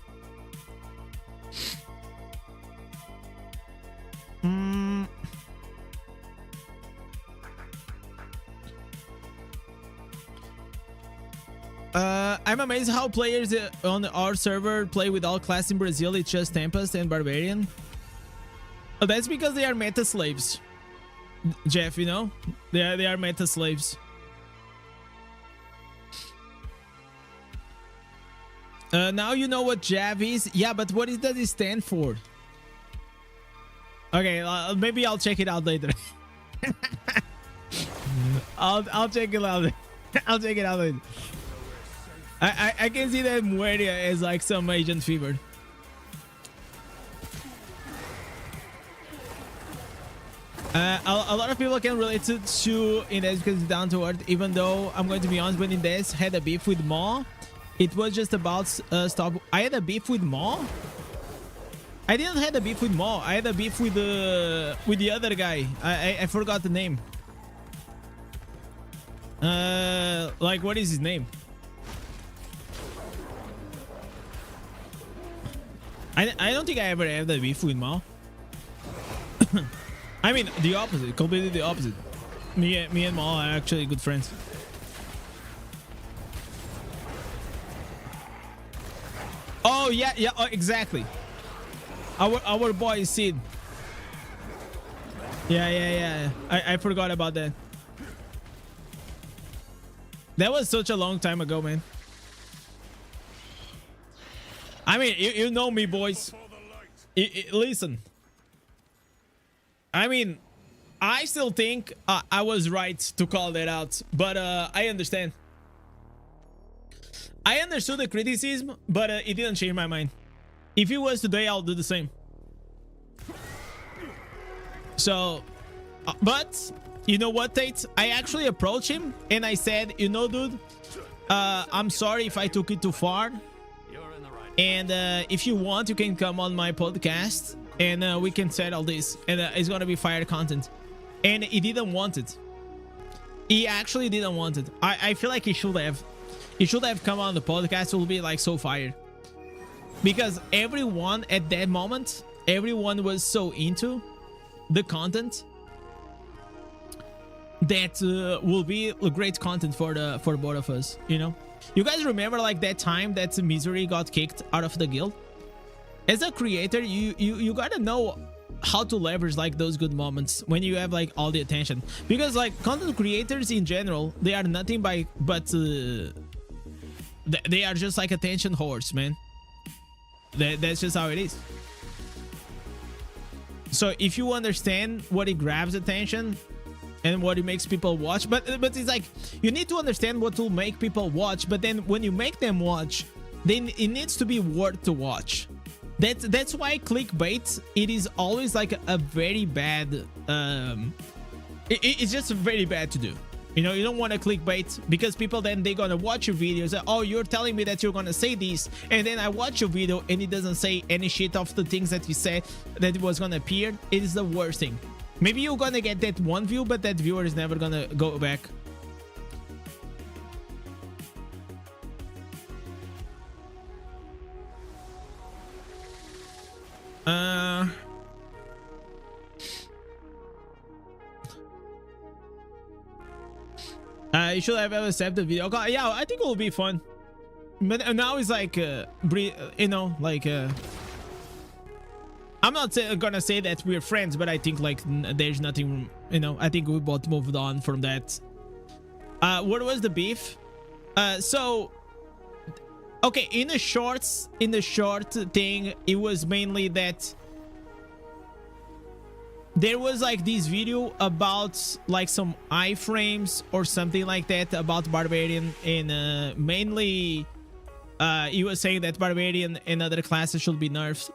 I'm amazed how players on our server play with all class in Brazil. It's just Tempest and Barbarian. Oh, that's because they are meta slaves, Jeff. You know, they are meta slaves. Now you know what Jav is. Yeah, but what does it stand for? Okay, maybe I'll check it out later. I'll check it out. I'll check it out later. I can see that Mueria as like some Agent Fever. A lot of people can relate to Indez because it's down to earth, even though I'm going to be honest, when Indez had a beef with Maw, it was just about stop. I had a beef with Maw? I didn't have a beef with Maw. I had a beef with the other guy. I forgot the name. Like, what is his name? I don't think I ever had a beef with Mao. I mean, the opposite. Completely the opposite. Me and Mao are actually good friends. Oh, yeah, oh, exactly. Our boy Sid. Yeah. I forgot about that. That was such a long time ago, man. I mean, you know me, boys. Listen. I mean, I still think I was right to call that out, but I understand. I understood the criticism, but it didn't change my mind. If it was today, I'll do the same. So, but you know what, Tate? I actually approached him and I said, you know, dude, I'm sorry if I took it too far. And if you want, you can come on my podcast and we can settle this. And it's gonna be fire content. And he didn't want it. He actually didn't want it. I feel like he should have. He should have come on the podcast. It will be like so fire. Because everyone at that moment, everyone was so into the content that will be great content for both of us, you know. You guys remember like that time that Misery got kicked out of the guild? As a creator, you gotta know how to leverage like those good moments when you have like all the attention, because like content creators in general, they are nothing but they are just like attention whores, man. That's just how it is. So if you understand what it grabs attention and what it makes people watch, but it's like you need to understand what will make people watch, but then when you make them watch, then it needs to be worth to watch. That's why clickbait, it is always like a very bad it's just very bad to do. You know, you don't want to clickbait, because people then they're gonna watch your videos. Oh, you're telling me that you're gonna say this, and then I watch your video and it doesn't say any shit of the things that you said that it was gonna appear. It is the worst thing. Maybe you're gonna get that one view, but that viewer is never gonna go back. You should have accepted the video. Okay, yeah, I think it will be fun. But now it's like, you know, like, I'm not gonna say that we're friends, but I think like there's nothing, you know, I think we both moved on from that. What was the beef? So, okay, in the short thing, it was mainly that there was like this video about like some iframes or something like that about Barbarian, and mainly he was saying that Barbarian and other classes should be nerfed.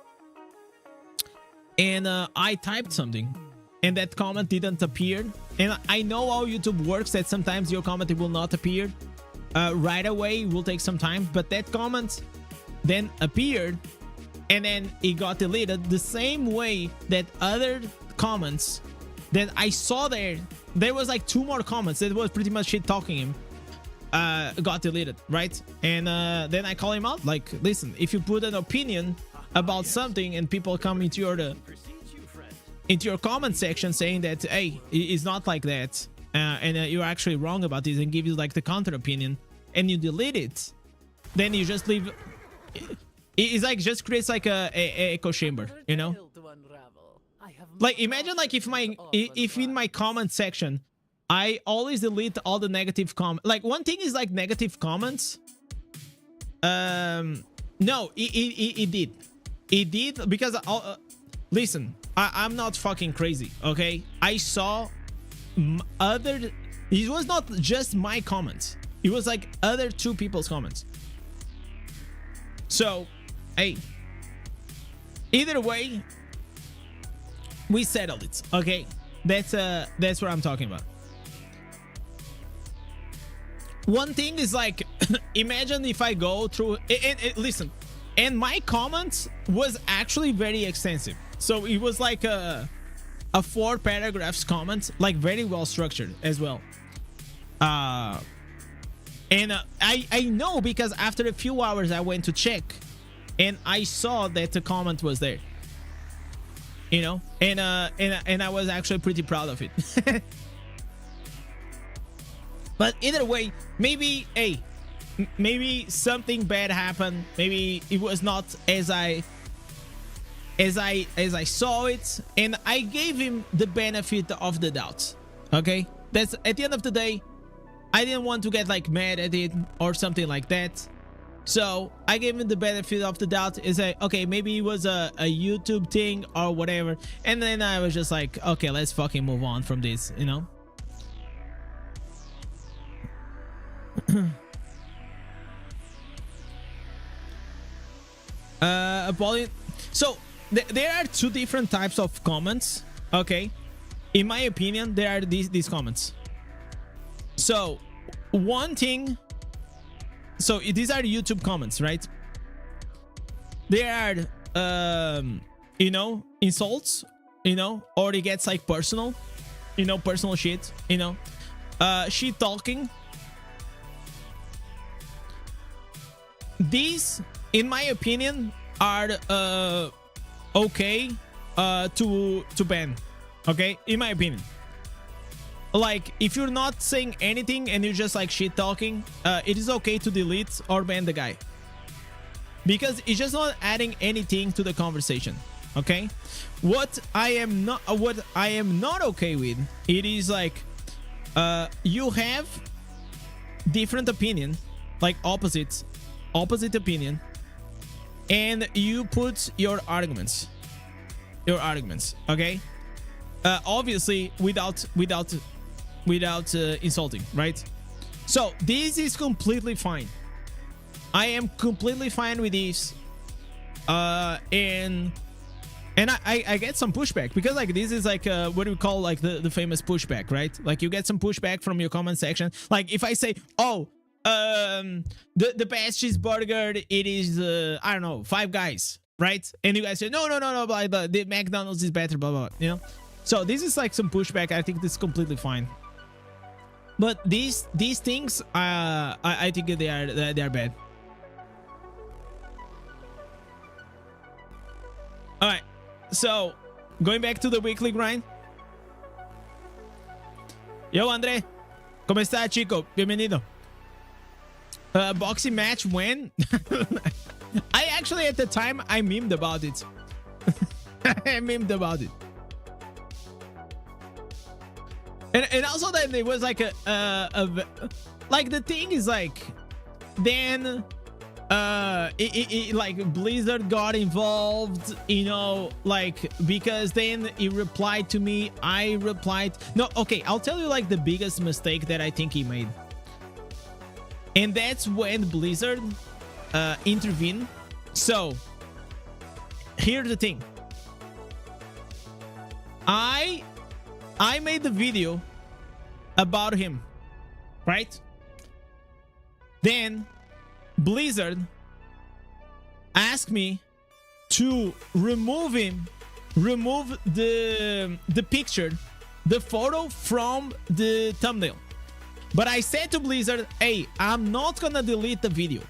And I typed something and that comment didn't appear. And I know how YouTube works, that sometimes your comment will not appear right away. It will take some time, but that comment then appeared and then it got deleted the same way that other comments that I saw there was like 2 more comments that was pretty much shit talking him, got deleted, right? And then I call him out like, listen, if you put an opinion about something and people come into your comment section saying that, hey, it's not like that, and you're actually wrong about this, and give you like the counter opinion, and you delete it, then you just leave. It's like just creates like a echo chamber, you know? Like imagine like if in my comment section I always delete all the negative comments. Like one thing is like negative comments. No, it did because listen, I'm not fucking crazy, okay? I saw other. It was not just my comments. It was like other 2 people's comments. So, hey, either way, we settled it, okay? That's what I'm talking about. One thing is like, imagine if I go through and listen, and my comments was actually very extensive. So it was like a 4 paragraphs comment, like very well structured as well. And I know because after a few hours I went to check and I saw that the comment was there, you know, and I was actually pretty proud of it. But either way, maybe, hey, maybe something bad happened. Maybe it was not as I saw it, and I gave him the benefit of the doubt. Okay, that's at the end of the day. I didn't want to get like mad at it or something like that, so I gave him the benefit of the doubt. Is like, okay, maybe it was a YouTube thing or whatever, and then I was just like, okay, let's fucking move on from this, you know. So there are 2 different types of comments, okay? In my opinion, there are these comments. So one thing, so these are YouTube comments, right? There are you know, insults, you know, or it gets like personal, you know, personal shit, you know, shit talking. These, in my opinion, are okay to ban, okay? In my opinion, like if you're not saying anything and you're just like shit talking, it is okay to delete or ban the guy because it's just not adding anything to the conversation, okay? What I am not okay with, it is like you have different opinion, like opposite opinion, and you put your arguments, okay? Obviously without insulting, right? So this is completely fine. I am completely fine with this, and I get some pushback because like this is like what do we call like the famous pushback, right? Like you get some pushback from your comment section. Like if I say, oh, the best cheeseburger, it is I don't know, Five Guys, right? And you guys say no, blah, blah, the McDonald's is better, blah, blah, you know. So this is like some pushback. I think this is completely fine. But these things, I think they are bad. All right, so going back to the weekly grind. Yo, Andre, ¿Cómo está, chico? Bienvenido. Boxing match when? I actually, at the time, I memed about it. I memed about it. And also that it was like like the thing is like, then like Blizzard got involved, you know, like, because then he replied to me, I replied. No, okay, I'll tell you like the biggest mistake that I think he made. And that's when Blizzard intervened. So here's the thing. I made the video about him, right? Then Blizzard asked me to remove the picture, the photo from the thumbnail. But I said to Blizzard, hey, I'm not gonna delete the video.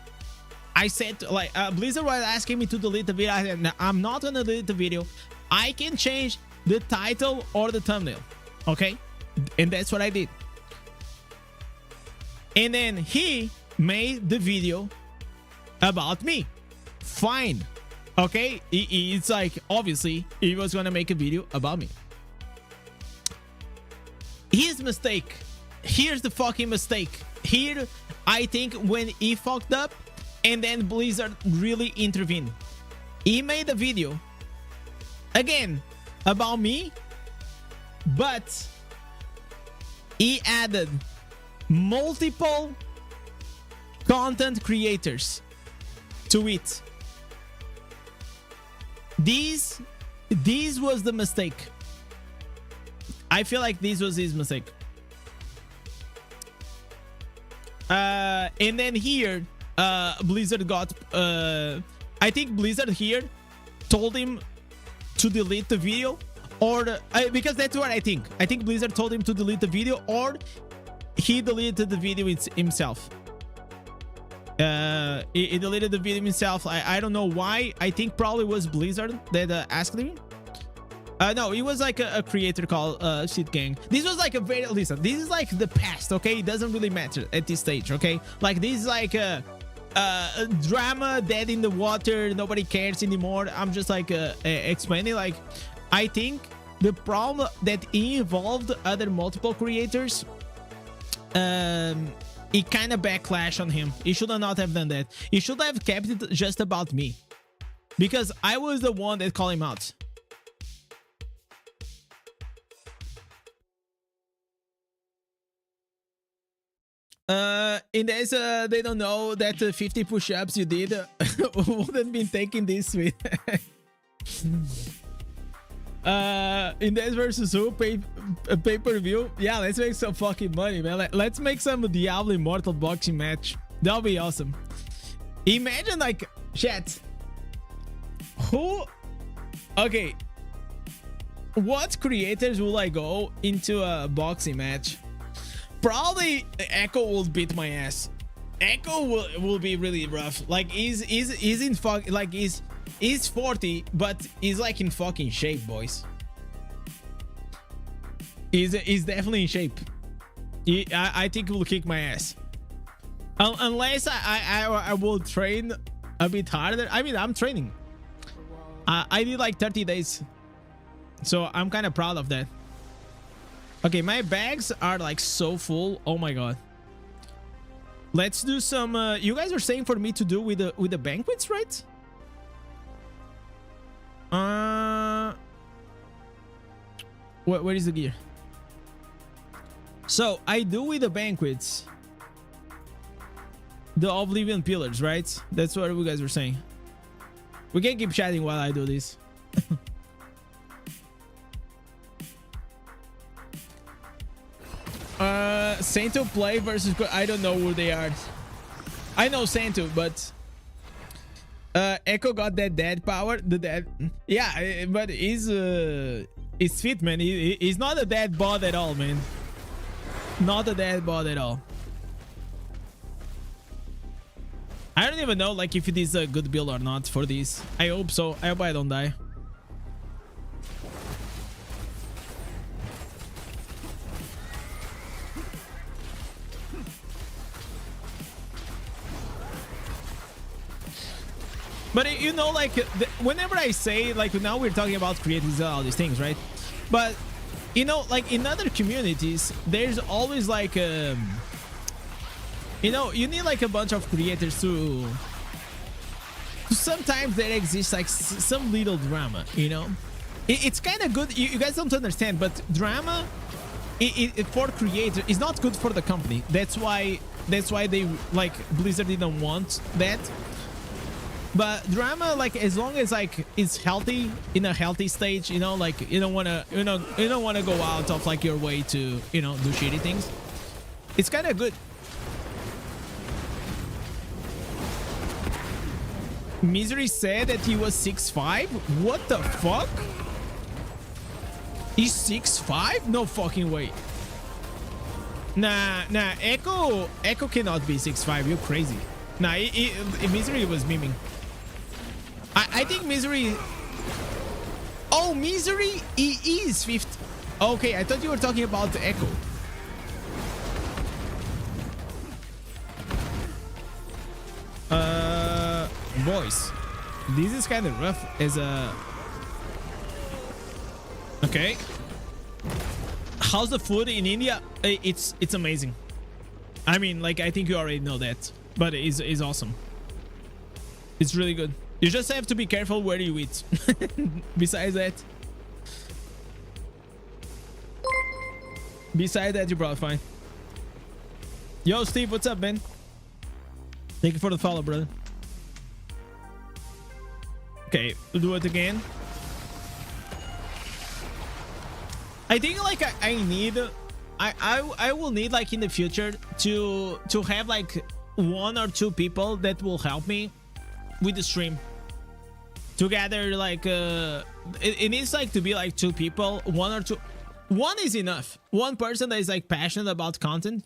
I said, like, Blizzard was asking me to delete the video. I said, no, I'm not gonna delete the video. I can change the title or the thumbnail, okay? And that's what I did. And then he made the video about me. Fine, okay? It's like, obviously, he was gonna make a video about me. His mistake. Here's the fucking mistake. Here, I think when he fucked up, and then Blizzard really intervened. He made a video, again, about me, but he added multiple content creators to it. This was the mistake. I feel like this was his mistake. And then here, Blizzard got, I think Blizzard here told him to delete the video, or because that's what I think. I think Blizzard told him to delete the video, or he deleted the video himself. He deleted the video himself. I don't know why. I think probably was Blizzard that asked him. No, it was like a creator called Shit Gang. This was like a very, listen, this is like the past, okay? It doesn't really matter at this stage, okay? Like, this is like a drama dead in the water. Nobody cares anymore. I'm just like explaining, like, I think the problem that involved other multiple creators, it kind of backlash on him. He should not have done that. He should have kept it just about me, because I was the one that called him out. Indez, they don't know that 50 push-ups you did wouldn't be taking this sweet. Indez versus who? Pay-per-view? Yeah, let's make some fucking money, man. Let's make some Diablo Immortal boxing match. That'll be awesome. Imagine, like, chat. Who? Okay. What creators will I go into a boxing match? Probably Echo will beat my ass. Echo will be really rough. Like, he's in fuck, like, he's 40, but he's like in fucking shape, boys. He's definitely in shape. I think he will kick my ass. Unless I will train a bit harder. I mean, I'm training. I did like 30 days. So I'm kind of proud of that. Okay, my bags are like so full. Oh my god. Let's do some you guys are saying for me to do with the banquets, right? Where is the gear? So I do with the banquets the Oblivion pillars, right? That's what you guys were saying. We can keep chatting while I do this. Santo play versus, I don't know who they are. I know Santo, but Echo got that dead power. The dead, yeah, but he's fit, man. He's not a dead bot at all, man. Not a dead bot at all. I don't even know, like, if it is a good build or not for this. I hope so. I hope I don't die. But you know, like whenever I say, like, now we're talking about creators and all these things, right? But you know, like in other communities, there's always like you know, you need like a bunch of creators to sometimes there exists like some little drama, you know. It's kind of good. You guys don't understand, but drama for creators is not good for the company. That's why they, like, Blizzard didn't want that. But drama, like, as long as like it's healthy, in a healthy stage, you know, like you don't want to go out of like your way to, you know, do shitty things. It's kind of good. Misery said that he was 6'5". What the fuck? He's 6'5"? No fucking way. Nah, Echo cannot be 6'5". You're crazy. Nah, Misery was memeing. I think Misery... Oh, Misery, he is 50. Okay, I thought you were talking about the Echo. Boys, this is kind of rough as a... Okay. How's the food in India? It's amazing. I mean, like, I think you already know that, but it's awesome. It's really good. You just have to be careful where you eat. Besides that, you're probably fine. Yo, Steve, what's up, man? Thank you for the follow, brother. Okay, we'll do it again. I think like I will need, like, in the future to have like 1 or 2 people that will help me with the stream together. Like it needs like to be like 2 people, 1 or 2. 1 is enough. 1 person that is like passionate about content,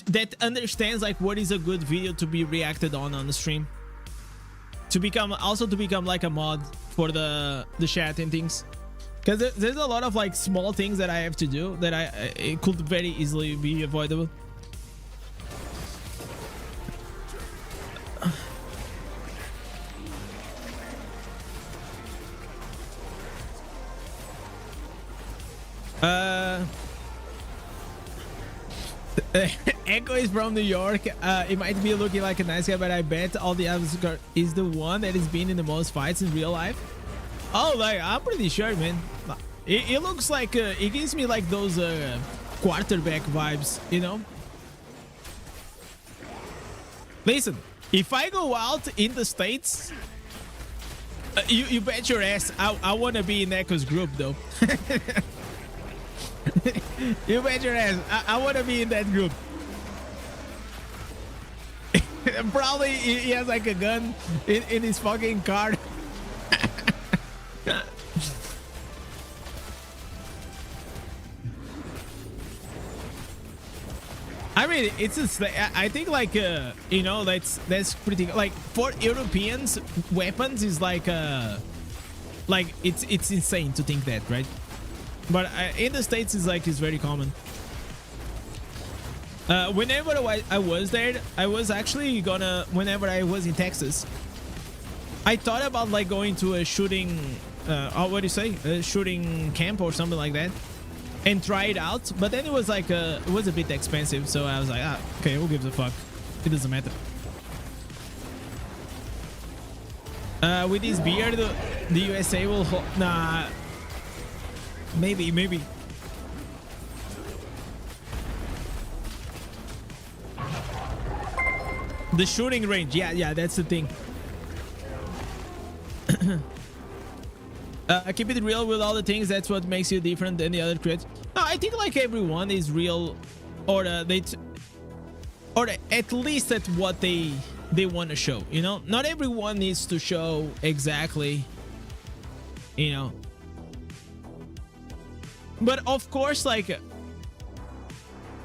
that understands like what is a good video to be reacted on the stream, to become like a mod for the chat and things. Because there's a lot of like small things that I have to do that it could very easily be avoidable. Echo is from New York. It might be looking like a nice guy, but I bet all the others is the one that has been in the most fights in real life. Oh, like, I'm pretty sure, man. It looks like it gives me like those quarterback vibes, you know. Listen, if I go out in the States, you bet your ass I want to be in Echo's group, though. You bet your ass I want to be in that group. Probably he has like a gun in his fucking car. I mean, I think like you know, that's pretty, like, for Europeans, weapons is like it's insane to think that, right? But in the States it's very common. Whenever I was there, I was actually gonna, whenever I was in Texas, I thought about like going to a shooting what do you say, a shooting camp or something like that, and try it out. But then it was like it was a bit expensive, so I was like, okay, who gives a fuck, it doesn't matter. With this beard, the USA will nah, maybe the shooting range. Yeah, that's the thing. Keep it real with all the things. That's what makes you different than the other creators. No, I think like everyone is real, or at least at what they want to show. You know, not everyone needs to show exactly. You know, but of course, like,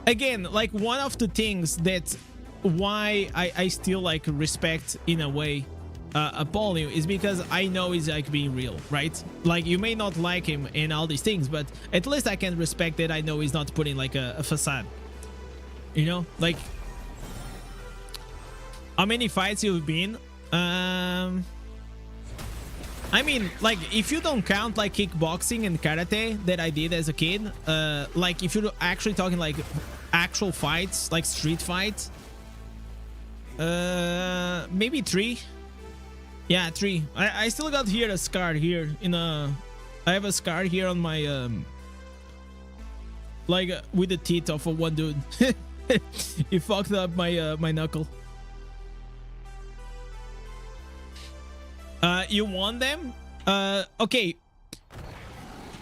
again, like, one of the things that why I still like respect in a way Apollo is because I know he's like being real, right? Like, you may not like him and all these things, but at least I can respect that. I know he's not putting like a facade, you know. Like, how many fights you've been? I mean, like, if you don't count like kickboxing and karate that I did as a kid, like if you're actually talking like actual fights, like street fights, maybe 3. Yeah, 3. I still got here a scar here in a. I have a scar here on my like with the teeth of a one dude. He fucked up my my knuckle. You won them? Okay.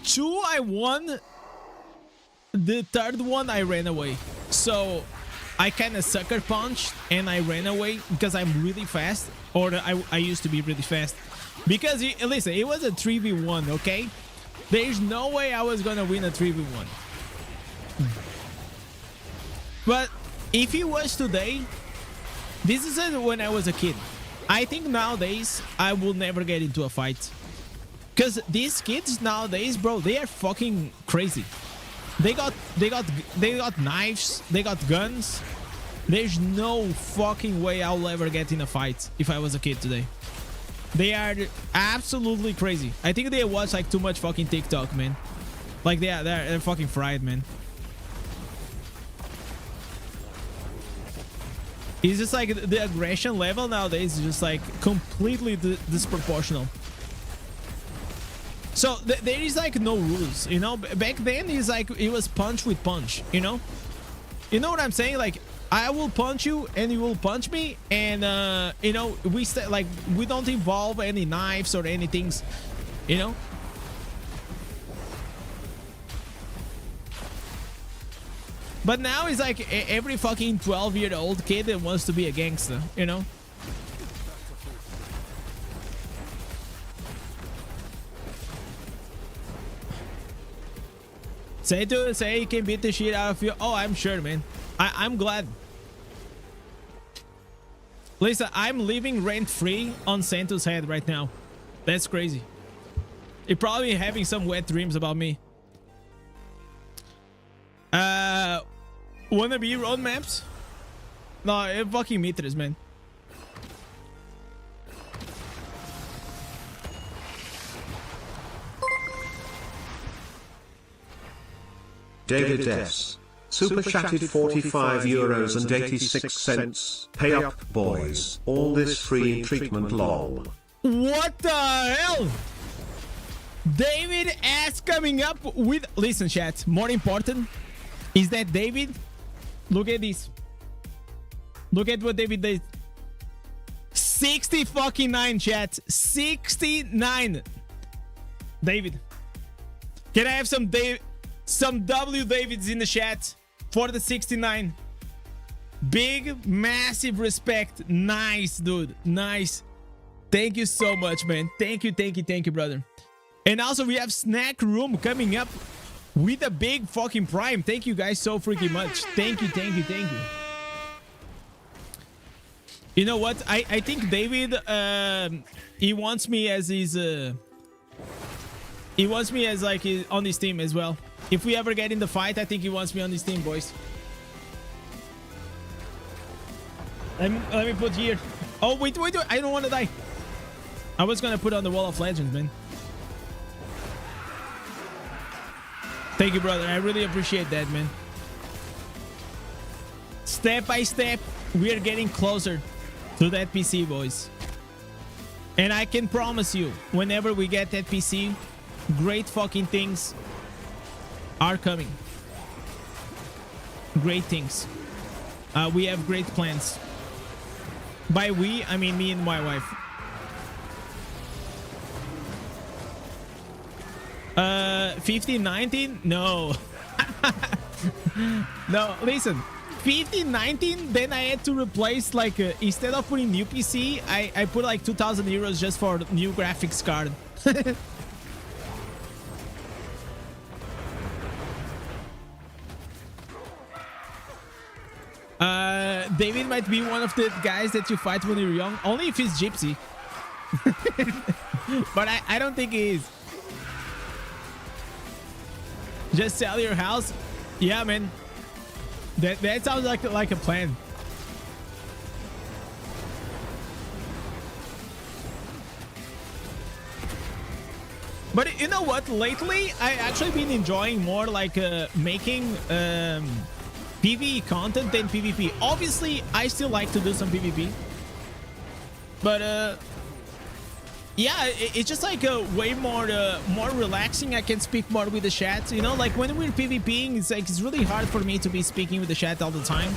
2 I won. The third one I ran away. So I kind of sucker punched and I ran away because I'm really fast. Or I used to be really fast. Because, listen, it was a 3v1, okay? There's no way I was gonna win a 3v1. But if it was today, this is when I was a kid. I think nowadays I will never get into a fight. Because these kids nowadays, bro, they are fucking crazy. They got knives, they got guns. There's no fucking way I'll ever get in a fight if I was a kid today. They are absolutely crazy. I think they watch like too much fucking TikTok, man. Like they're fucking fried, man. It's just like the aggression level nowadays is just like completely disproportional. So there is like no rules, you know. Back then it's like it was punch with punch, you know. You know what I'm saying? Like I will punch you and you will punch me, and you know, we don't involve any knives or anything, you know. But now it's like every fucking 12-year-old kid that wants to be a gangster, you know. Say he can beat the shit out of you. Oh, I'm sure, man. I'm glad. Listen, I'm living rent-free on Santos' head right now. That's crazy. He probably having some wet dreams about me. Wanna be road maps? No, fucking meters, man. David S. Super chatted €45 and 86 cents. Pay up, boys. All this free treatment, lol. What the hell? David S coming up with... Listen, chat. More important is that David... Look at this. Look at what David did. 60 fucking 9, chat. 69. David. Can I have some W Davids in the chat for the 69? Big, massive respect. Nice, dude. Nice. Thank you so much, man. Thank you, brother. And also, we have Snack Room coming up with a big fucking prime. Thank you guys so freaking much. Thank you. You know what? I think David, he wants me as his... he wants me as like on his team as well. If we ever get in the fight, I think he wants me on his team, boys. Let me put here. Oh, wait. I don't want to die. I was going to put on the Wall of Legends, man. Thank you, brother. I really appreciate that, man. Step by step, we are getting closer to that PC, boys. And I can promise you, whenever we get that PC, great fucking things are coming. Great things. We have great plans. By we, I mean me and my wife. 1519? No. No, listen. 1519, then I had to replace, like, instead of putting new PC, I put like 2,000 euros just for new graphics card. David might be one of the guys that you fight when you're young, only if he's gypsy. But I don't think he is. Just sell your house? Yeah, man. That sounds like a plan. But you know what? Lately, I actually been enjoying more like making PvE content than PvP. Obviously, I still like to do some PvP, but yeah, it's just like way more relaxing. I can speak more with the chat. You know, like when we're PvPing, it's like it's really hard for me to be speaking with the chat all the time.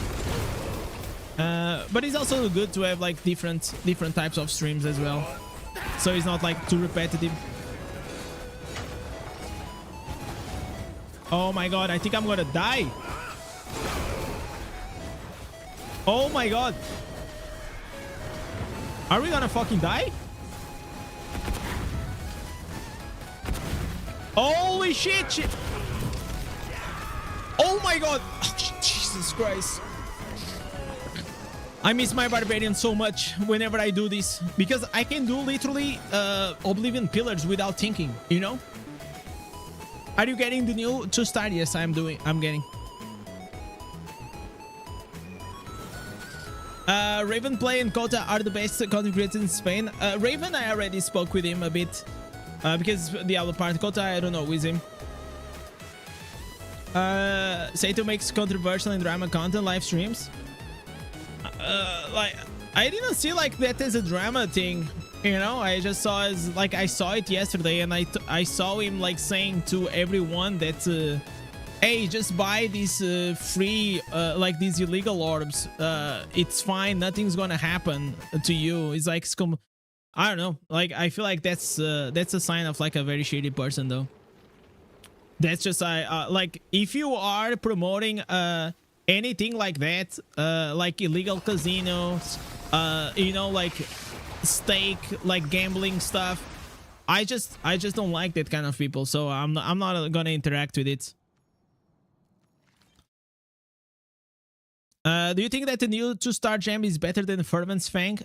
But it's also good to have like different types of streams as well, so it's not like too repetitive. Oh my god, I think I'm gonna die. Oh my god. Are we gonna fucking die? Holy shit. Oh my god. Oh, Jesus Christ. I miss my barbarian so much whenever I do this, because I can do literally Oblivion pillars without thinking, you know? Are you getting the new 2-star? Yes, I'm getting. Raven Play and Kota are the best content creators in Spain. Raven, I already spoke with him a bit because the other part. Kota, I don't know with him. Saito makes controversial and drama content live streams. Like I didn't see like that as a drama thing. You know, I just saw as like I saw it yesterday, and I saw him like saying to everyone that hey, just buy these free like these illegal orbs. It's fine, nothing's gonna happen to you. It's like I don't know, like I feel like that's a sign of like a very shady person though. That's just like if you are promoting anything like that, like illegal casinos, you know, like stake, like gambling stuff, I just don't like that kind of people, so I'm not gonna interact with it. Do you think that the new 2-star gem is better than Fervent's Fang?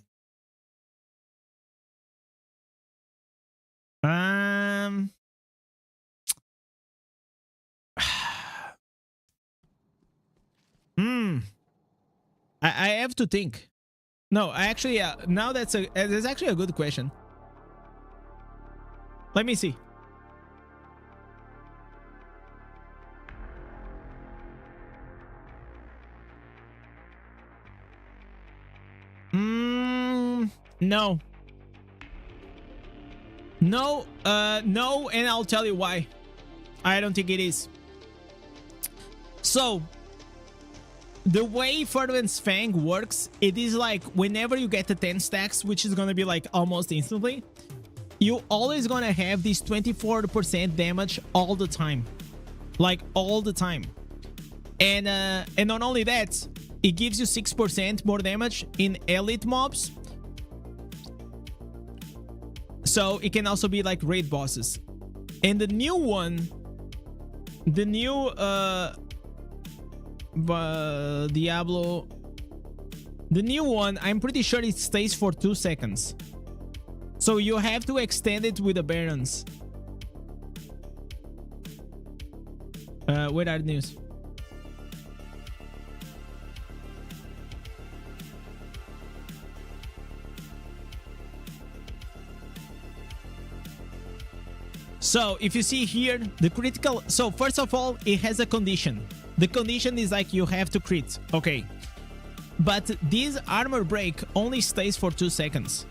I have to think. No, I actually now that's actually a good question. Let me see. No. No, no, and I'll tell you why. I don't think it is. So, the way Fervent's Fang works, it is like whenever you get the 10 stacks, which is gonna be like almost instantly, you always gonna have this 24% damage all the time. Like all the time. And not only that, it gives you 6% more damage in elite mobs. So it can also be like raid bosses. And the new one, the new Diablo, the new one, I'm pretty sure it stays for 2 seconds. So you have to extend it with the Barons. Where are the news? So if you see here, the critical, so first of all, it has a condition. The condition is like you have to crit. Okay. But this armor break only stays for 2 seconds.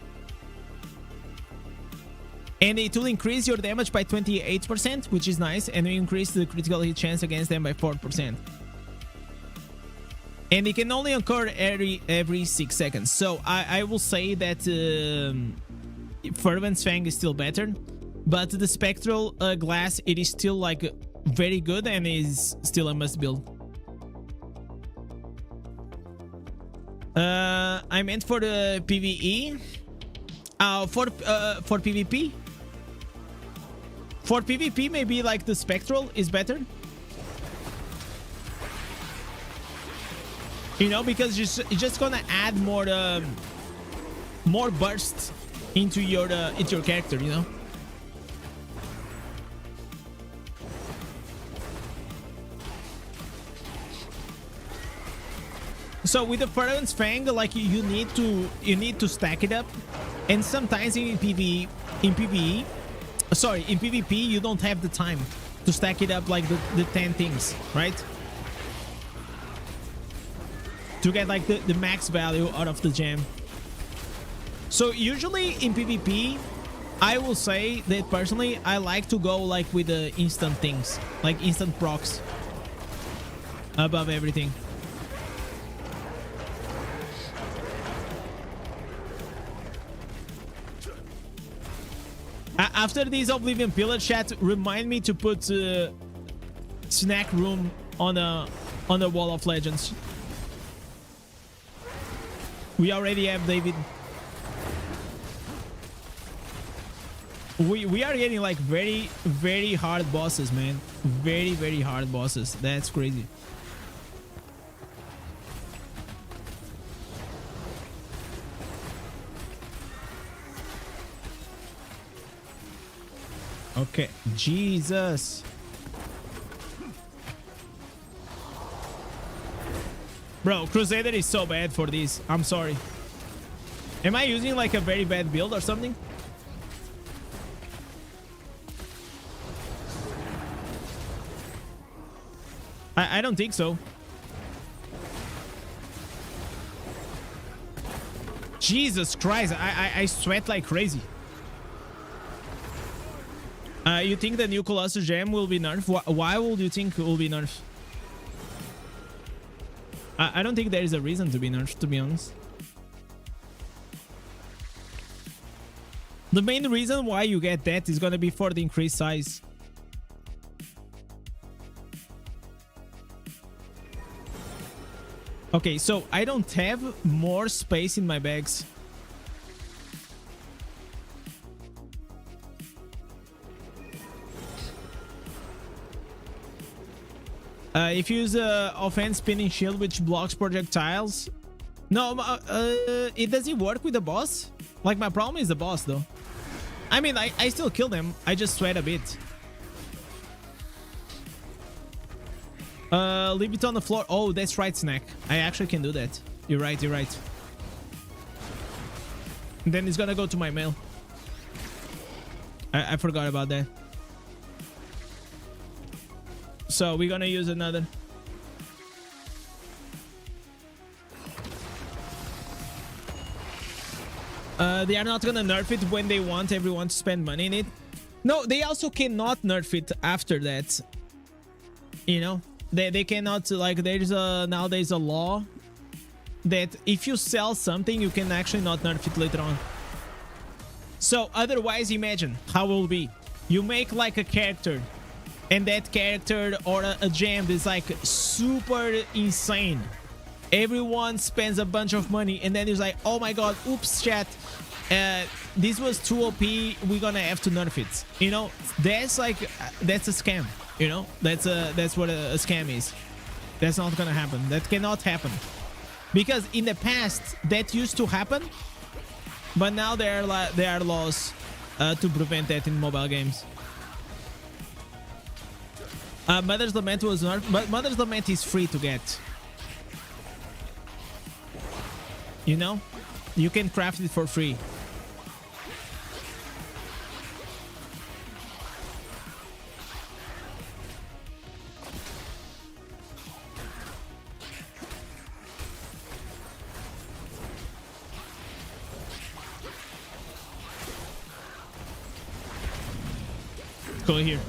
And it will increase your damage by 28%, which is nice, and will increase the critical hit chance against them by 4%. And it can only occur every 6 seconds. So I will say that Fervent's Fang is still better. But the Spectral Glass, it is still like very good and is still a must build. I meant for the PvE. For PvP. For PvP, maybe like the Spectral is better. You know, because it's just gonna add more burst into your character, you know. So with the Fervent's Fang, like you need to stack it up, and sometimes in PvE, Sorry, in PvP, you don't have the time to stack it up like the 10 things, right? To get like the max value out of the gem. So usually in PvP, I will say that personally, I like to go like with the instant things, like instant procs above everything. After this Oblivion Pillar chat, remind me to put snack room on the Wall of Legends. We already have David. We are getting like very hard bosses, man. Very hard bosses. That's crazy. Okay, Jesus. Bro, Crusader is so bad for this. I'm sorry. Am I using like a very bad build or something? I don't think so. Jesus Christ, I sweat like crazy. You think the new Colossus Gem will be nerfed? Why would you think it will be nerfed? I don't think there is a reason to be nerfed, to be honest. The main reason why you get that is gonna be for the increased size. Okay, so I don't have more space in my bags. If you use a offense spinning shield which blocks projectiles. No, it doesn't work with the boss. Like, my problem is the boss though. I mean, I still kill them. I just sweat a bit. Leave it on the floor. Oh, that's right, Snack. I actually can do that. You're right, you're right. And then it's gonna go to my mail. I forgot about that. So we're gonna use another. They are not gonna nerf it when they want everyone to spend money in it. No, they also cannot nerf it after that. You know, they cannot, like, there's a nowadays a law that if you sell something, you can actually not nerf it later on. So otherwise, imagine how it will be. You make like a character, and that character or a gem is like super insane. Everyone spends a bunch of money, and then it's like, oh my god, oops, chat. This was too OP. We're gonna have to nerf it. You know, that's like that's a scam. You know, that's what a scam is. That's not gonna happen. That cannot happen, because in the past that used to happen, but now there are laws to prevent that in mobile games. Mother's Lament was nerfed, but Mother's Lament is free to get. You know, you can craft it for free. Go here.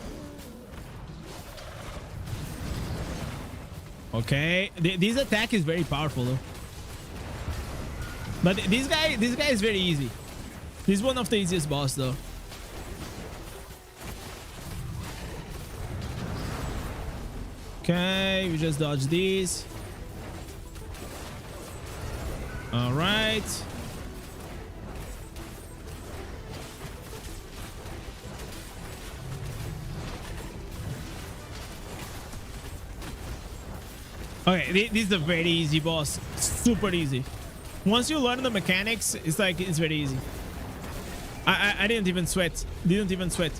Okay, this attack is very powerful though. But this guy is very easy. This is one of the easiest boss though. Okay, we just dodge these. All right. Okay, this is a very easy boss. Super easy. Once you learn the mechanics, it's like, it's very easy. I didn't even sweat. Didn't even sweat.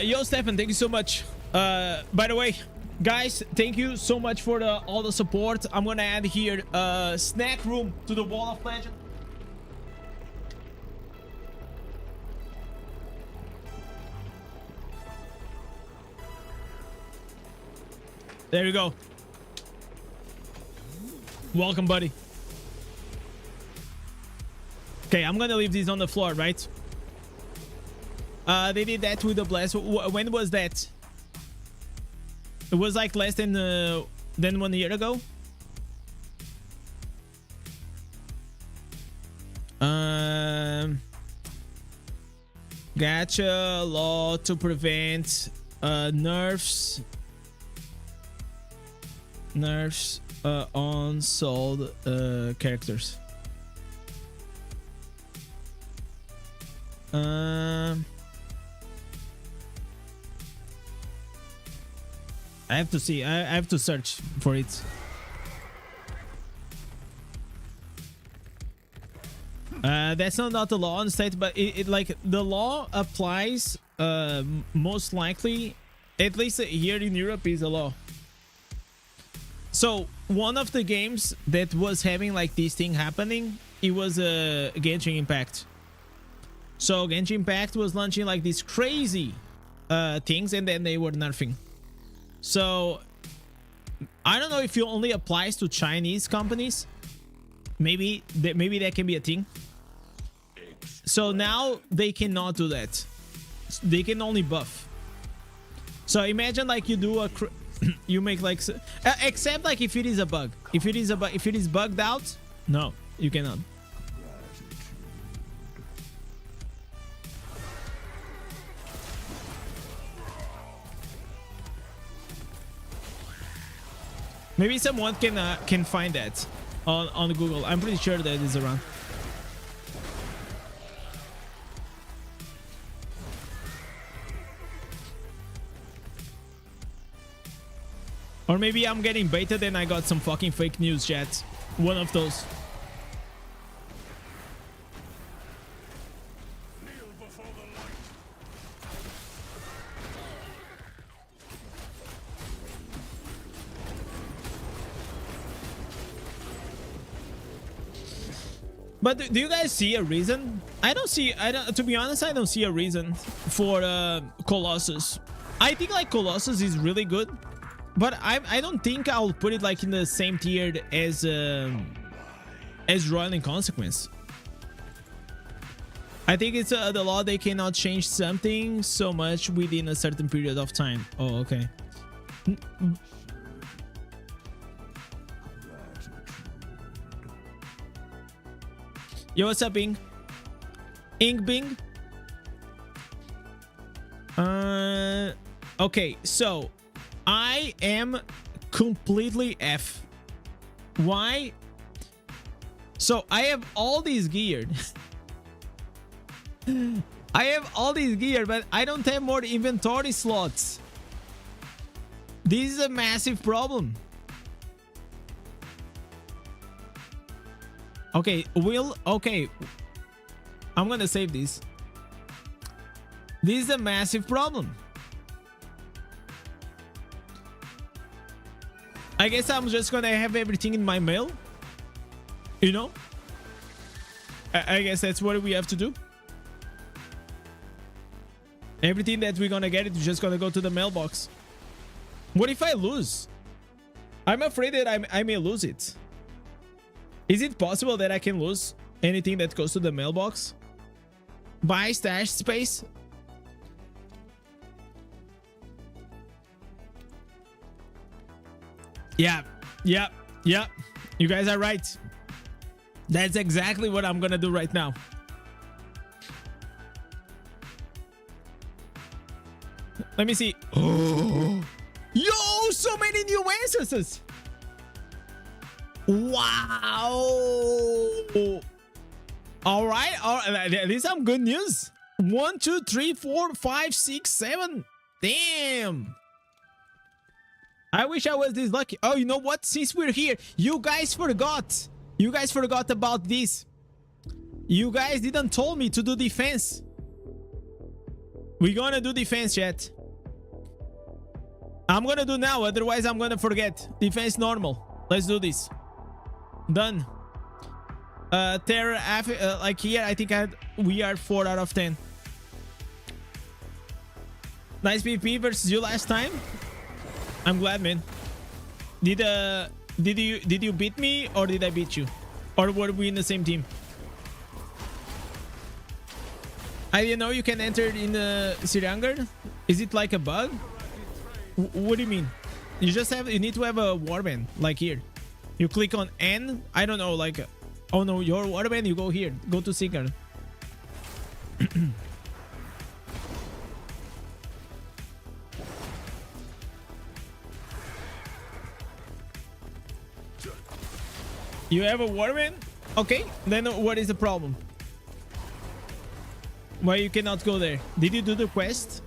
Yo, Stefan, thank you so much. By the way, guys, thank you so much for all the support. I'm gonna add here snack room to the Wall of Legend. There you go. Welcome, buddy. Okay, I'm gonna leave these on the floor, right? They did that with the blast. When was that? It was like less than 1 year ago. Gotcha. Law to prevent nerfs on sold characters. I have to see. I have to search for it. That's not the law on state, but it like the law applies most likely, at least here in Europe, is a law. So one of the games that was having like this thing happening, it was Genshin Impact. So Genshin Impact was launching like these crazy things, and then they were nerfing. So I don't know if it only applies to Chinese companies. Maybe that can be a thing. So now they cannot do that. They can only buff. So imagine like you do a you make like except like if it is a bug. If it is bugged out, no, you cannot. Maybe someone can find that on Google. I'm pretty sure that is around. Or maybe I'm getting baited and I got some fucking fake news, chat. One of those. But do you guys see a reason? To be honest, I don't see a reason for Colossus. I think like Colossus is really good, but I don't think I'll put it like in the same tier as Royal in Consequence. I think it's the law. They cannot change something so much within a certain period of time. Oh, okay. Yo, what's up, Bing? Bing. Okay, so I am completely F. Why? So I have all these geared. I have all these gear, but I don't have more inventory slots. This is a massive problem. Okay, I'm gonna save this. This is a massive problem. I guess I'm just gonna have everything in my mail. You know? I guess that's what we have to do. Everything that we're gonna get is just gonna go to the mailbox. What if I lose? I'm afraid that I may lose it. Is it possible that I can lose anything that goes to the mailbox? Buy stash space? Yeah. You guys are right. That's exactly what I'm gonna do right now. Let me see. Oh. Yo, so many new ancestors. Wow. All right. This is some good news. 1, 2, 3, 4, 5, 6, 7. Damn. I wish I was this lucky. Oh, you know what? Since we're here, you guys forgot. You guys forgot about this. You guys didn't tell me to do defense. We're gonna do defense, chat. I'm gonna do now, otherwise I'm gonna forget. Defense normal. Let's do this. Done. Terror, like here, I think we are 4 out of 10. Nice PvP versus you last time. I'm glad, man. Did you beat me or did I beat you? Or were we in the same team? I didn't know you can enter in the Siriangar. Is it like a bug? What do you mean? You need to have a warband like here. You click on N. I don't know, like, oh no, your warband. You go here. Go to Seeker. You have a warband? Okay, then what is the problem? Why you cannot go there? Did you do the quest?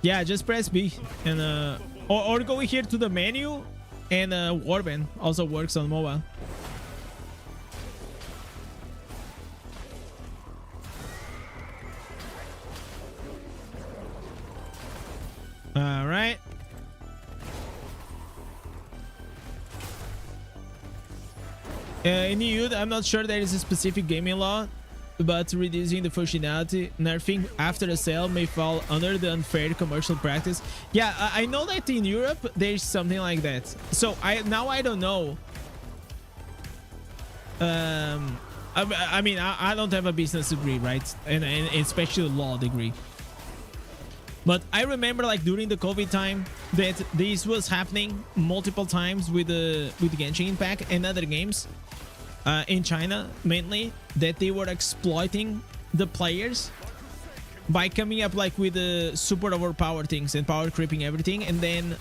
Yeah, just press B and or go here to the menu, and warband also works on mobile. All right. In EU, I'm not sure there is a specific gaming law, but reducing the functionality, nerfing after a sale may fall under the unfair commercial practice. Yeah, I know that in Europe there's something like that. So I don't know. I mean, I don't have a business degree, right? And especially law degree. But I remember, like, during the COVID time, that this was happening multiple times with Genshin Impact and other games in China, mainly, that they were exploiting the players by coming up like with the super overpowered things and power creeping everything, and then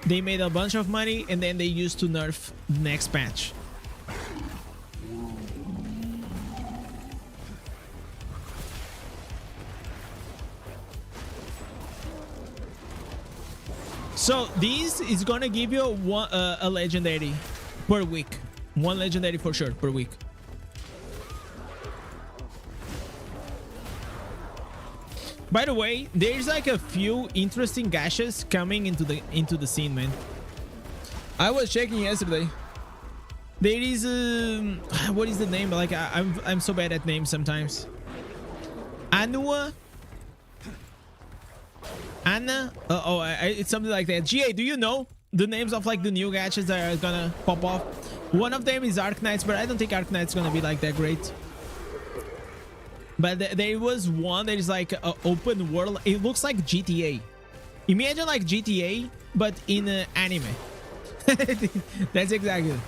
they made a bunch of money, and then they used to nerf the next patch. So this is gonna give you a legendary per week. One legendary for sure per week. By the way, there's like a few interesting gashes coming into the scene, man. I was checking yesterday. There is what is the name? Like I'm so bad at names sometimes. Anna. It's something like that. GA, do you know the names of like the new gadgets that are gonna pop off? One of them is Arc Knights, but I don't think Arc Knight's gonna be like that great. But there was one that is like an open world. It looks like GTA. Imagine like GTA, but in anime. That's exactly it.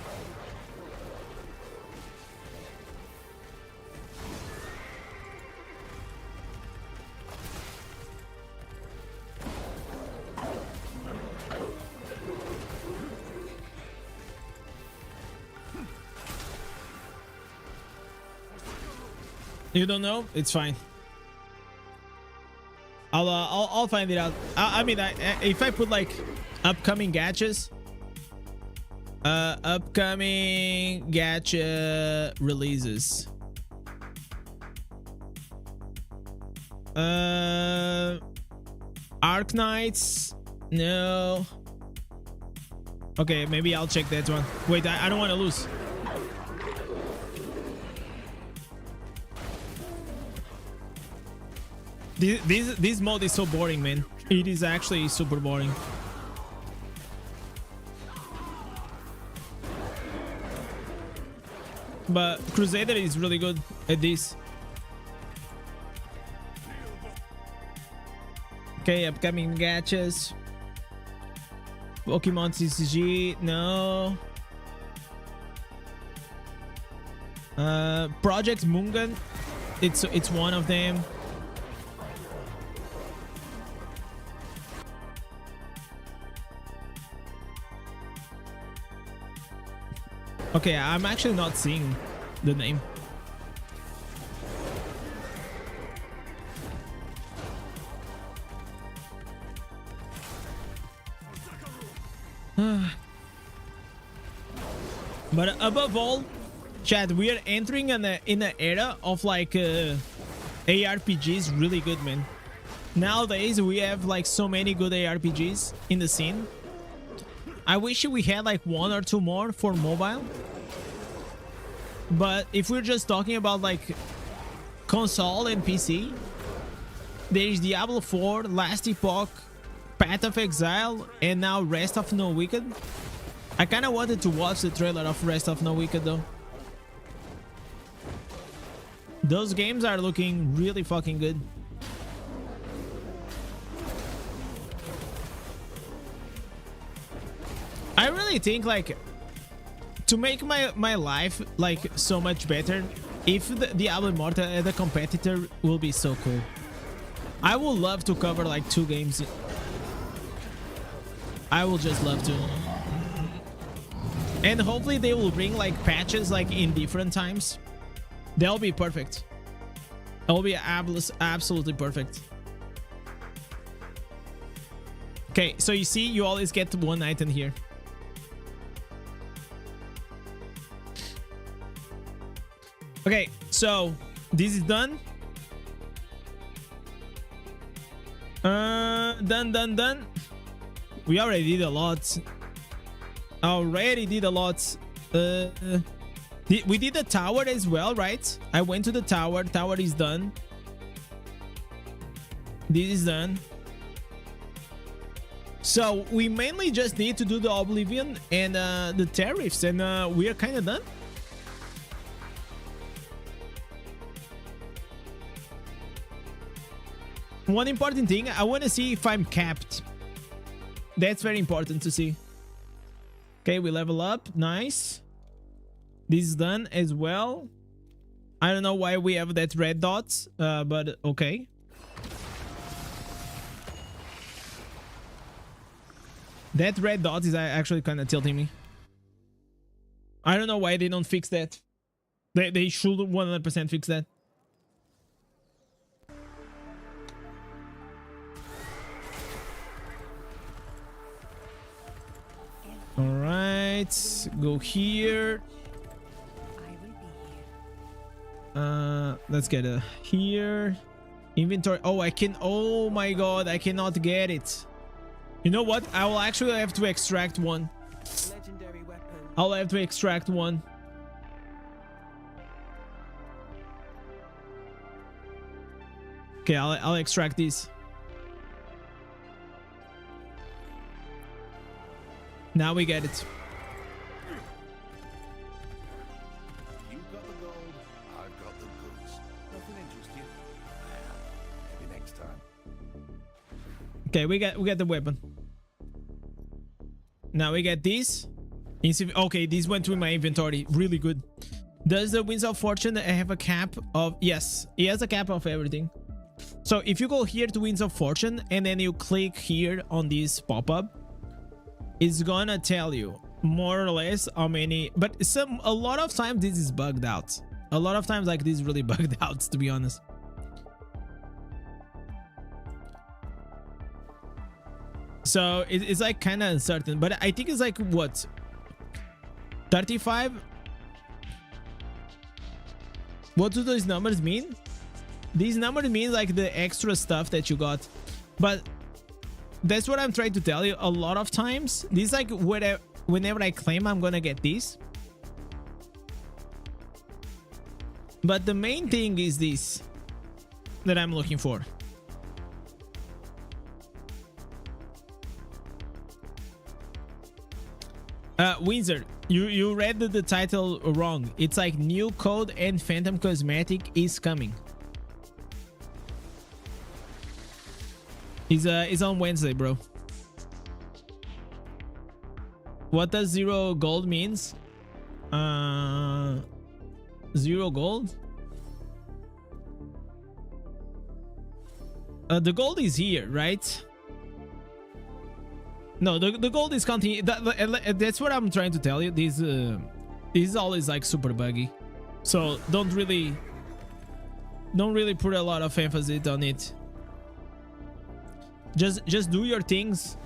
You don't know? It's fine. I'll find it out. I mean, if I put like upcoming gadgets, upcoming gadget releases, Arc Knights, no. Okay, maybe I'll check that one. Wait, I don't want to lose. This mode is so boring, man. It is actually super boring. But Crusader is really good at this. Okay, upcoming gadgets. Pokemon TCG, no. Project Mungan, it's one of them. Okay, I'm actually not seeing the name. But above all, Chad, we are entering in an era of like ARPGs really good, man. Nowadays, we have like so many good ARPGs in the scene. I wish we had like one or two more for mobile. But if we're just talking about like console and PC, there's Diablo 4, Last Epoch, Path of Exile, and now Rest of No Wicked. I kind of wanted to watch the trailer of Rest of No Wicked though. Those games are looking really fucking good. I really think like to make my life like so much better, if the Diablo Immortal as a competitor will be so cool. I would love to cover like 2 games. I will just love to. And hopefully they will bring like patches like in different times. That'll be perfect. That'll be absolutely perfect. Okay, so you see, you always get 1 item here. Okay, so this is done. Done. We already did a lot. We did the tower as well, right? I went to the tower. Tower is done. This is done. So we mainly just need to do the Oblivion and the tariffs, and we are kind of done. One important thing, I want to see if I'm capped. That's very important to see. Okay, we level up. Nice. This is done as well. I don't know why we have that red dot, but okay. That red dot is actually kind of tilting me. I don't know why they don't fix that. They should 100% fix that. All right, go here. Let's get a here. Inventory. Oh, I can. Oh my god, I cannot get it. You know what? I will actually have to extract one. Legendary weapon. I'll have to extract one. Okay, I'll extract these. Now we get it. You got the gold, I've got the goods. Nothing interests you? Maybe next time. Okay, we get the weapon. Now we get this. Okay, this went to my inventory. Really good. Does the Winds of Fortune have a cap of... Yes, it has a cap of everything. So if you go here to Winds of Fortune and then you click here on this pop-up, it's gonna tell you more or less how many, but a lot of times this is bugged out. A lot of times like this is really bugged out, to be honest. So it's like kind of uncertain, but I think it's like what, 35? What do those numbers mean? These numbers mean like the extra stuff that you got, but that's what I'm trying to tell you. A lot of times this is like whenever I claim I'm gonna get this, but the main thing is this that I'm looking for. Windsor, you read the title wrong. It's like new code and Phantom Cosmetic is coming. It's on Wednesday, bro. What does 0 gold means? 0 gold? The gold is here, right? No, the gold is continuing. That's what I'm trying to tell you. This is always like super buggy, so don't really put a lot of emphasis on it. Just do your things.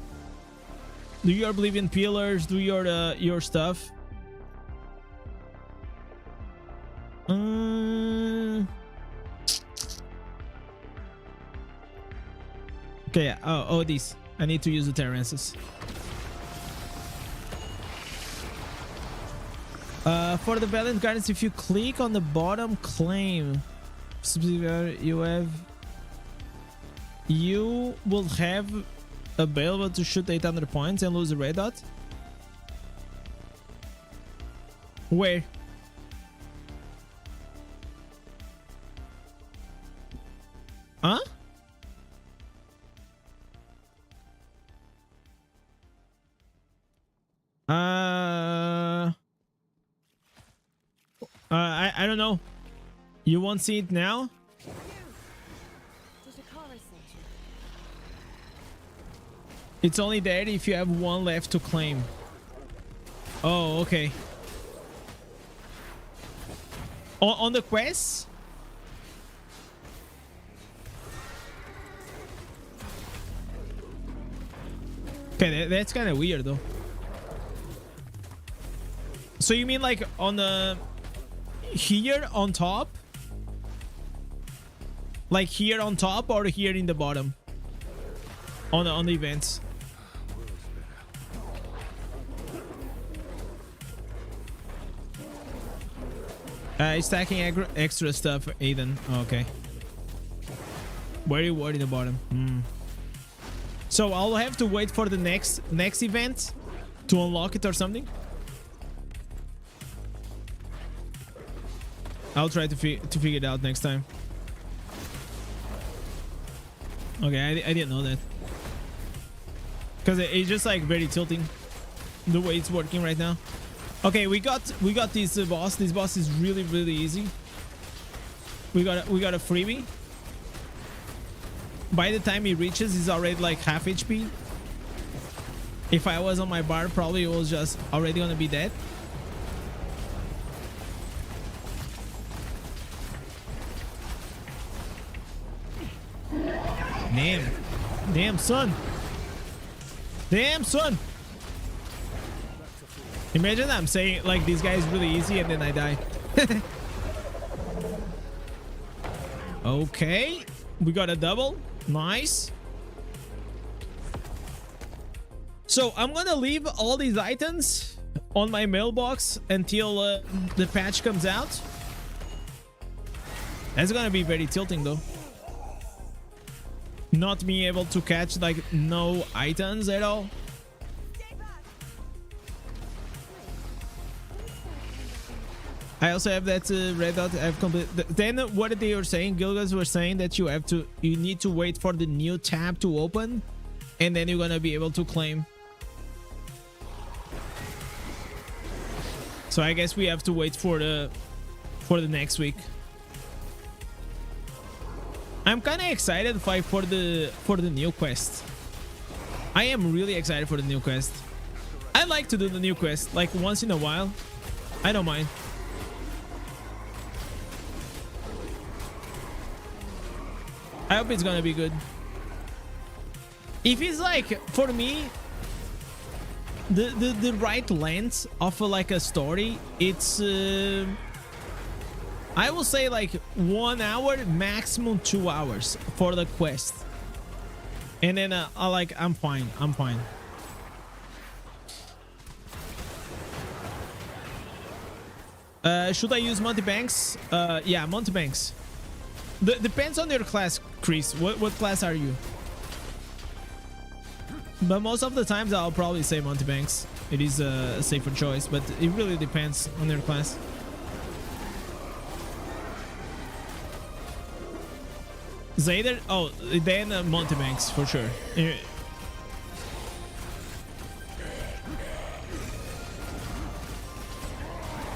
Do your Oblivion pillars. Do your stuff. Okay. Oh, this. I need to use the Terrances. For the Valiant Gardens, if you click on the bottom claim, you will have available to shoot 800 points and lose a red dot. Where? Huh? I don't know. You won't see it now? It's only there if you have one left to claim. Oh, okay. On the quest? Okay, that's kind of weird though. So you mean like on the here on top? Like here on top or here in the bottom? On the events. Stacking extra stuff, Aiden. Oh, okay. Very word in the bottom. So I'll have to wait for the next event to unlock it or something. I'll try to figure it out next time. Okay, I didn't know that. Because it's just like very tilting the way it's working right now. Okay, we got this boss. This boss is really easy. We got a freebie. By the time he reaches, he's already like half HP. If I was on my bar, probably it was just already gonna be dead. Damn son. Damn son. Imagine I'm saying like this guy is really easy and then I die. Okay, we got a double. Nice. So I'm gonna leave all these items on my mailbox until the patch comes out. That's gonna be very tilting though. Not being able to catch like no items at all. I also have that red dot. I've complete. Then what they were saying, Gilgas were saying that you need to wait for the new tab to open, and then you're gonna be able to claim. So I guess we have to wait for the next week. I'm kind of excited for the new quest. I am really excited for the new quest. I like to do the new quest like once in a while. I don't mind. I hope it's gonna be good. If it's like, for me, the right length of like a story, it's I will say like 1 hour, maximum 2 hours for the quest, and then I'm fine. Should I use multi-banks? Yeah, multi-banks. Depends on your class, Chris. What class are you? But most of the times I'll probably say multi-banks. It is a safer choice, but it really depends on your class. Zader? Oh, then multi-banks for sure.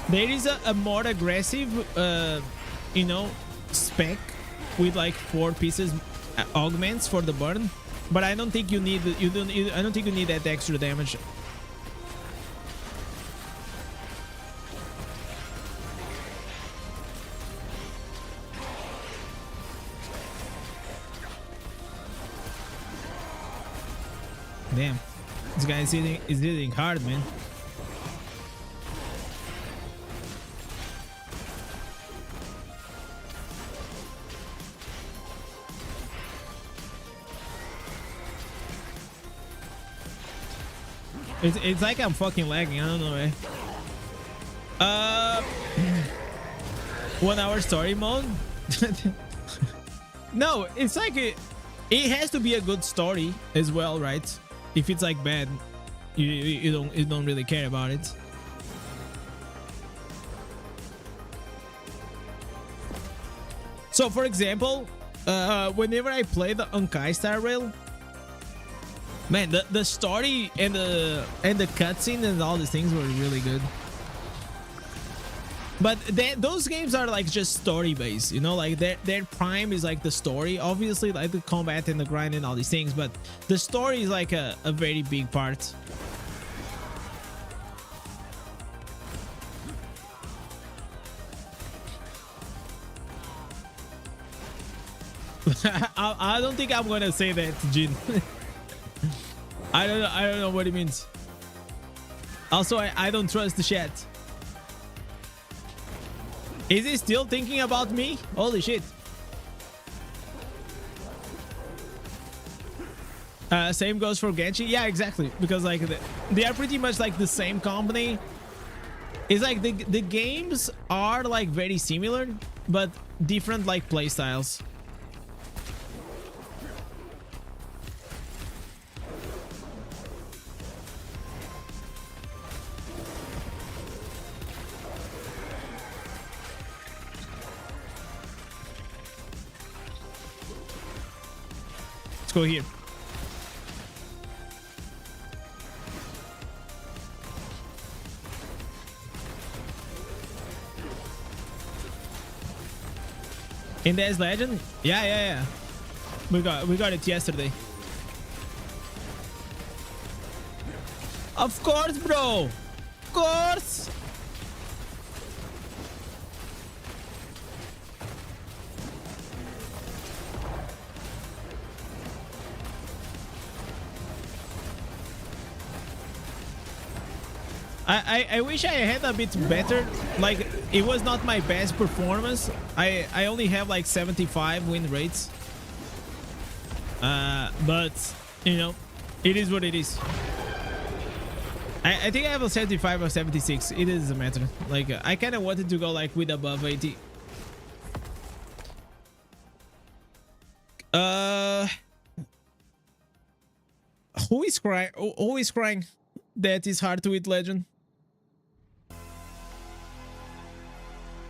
There is a more aggressive, you know, spec with like 4 pieces augments for the burn, but I don't think you need I don't think you need that extra damage. Damn, this guy is hitting hard, man. It's like I'm fucking lagging. I don't know, eh? Uh, 1 hour story mode. No, it's like it has to be a good story as well, right? If it's like bad, you don't really care about it. So, for example, whenever I play the Unkai Star Rail, man, the story and the cutscene and all these things were really good. But those games are like just story based, you know, like their prime is like the story, obviously, like the combat and the grind and all these things, but the story is like a very big part. I don't think I'm gonna say that, Jin. I don't know what it means. Also, I don't trust the chat. Is he still thinking about me? Holy shit. Same goes for Genshi. Yeah, exactly. Because like they are pretty much like the same company. It's like the games are like very similar, but different like play styles. Let's go here. Indez Legend? Yeah. We got it yesterday. Of course, bro. Of course. I wish I had a bit better. Like, it was not my best performance. I only have like 75 win rates. But you know, it is what it is. I think I have a 75 or 76. It doesn't matter. Like, I kind of wanted to go like with above 80. Who is crying? Who is crying? That is hard to hit Legend.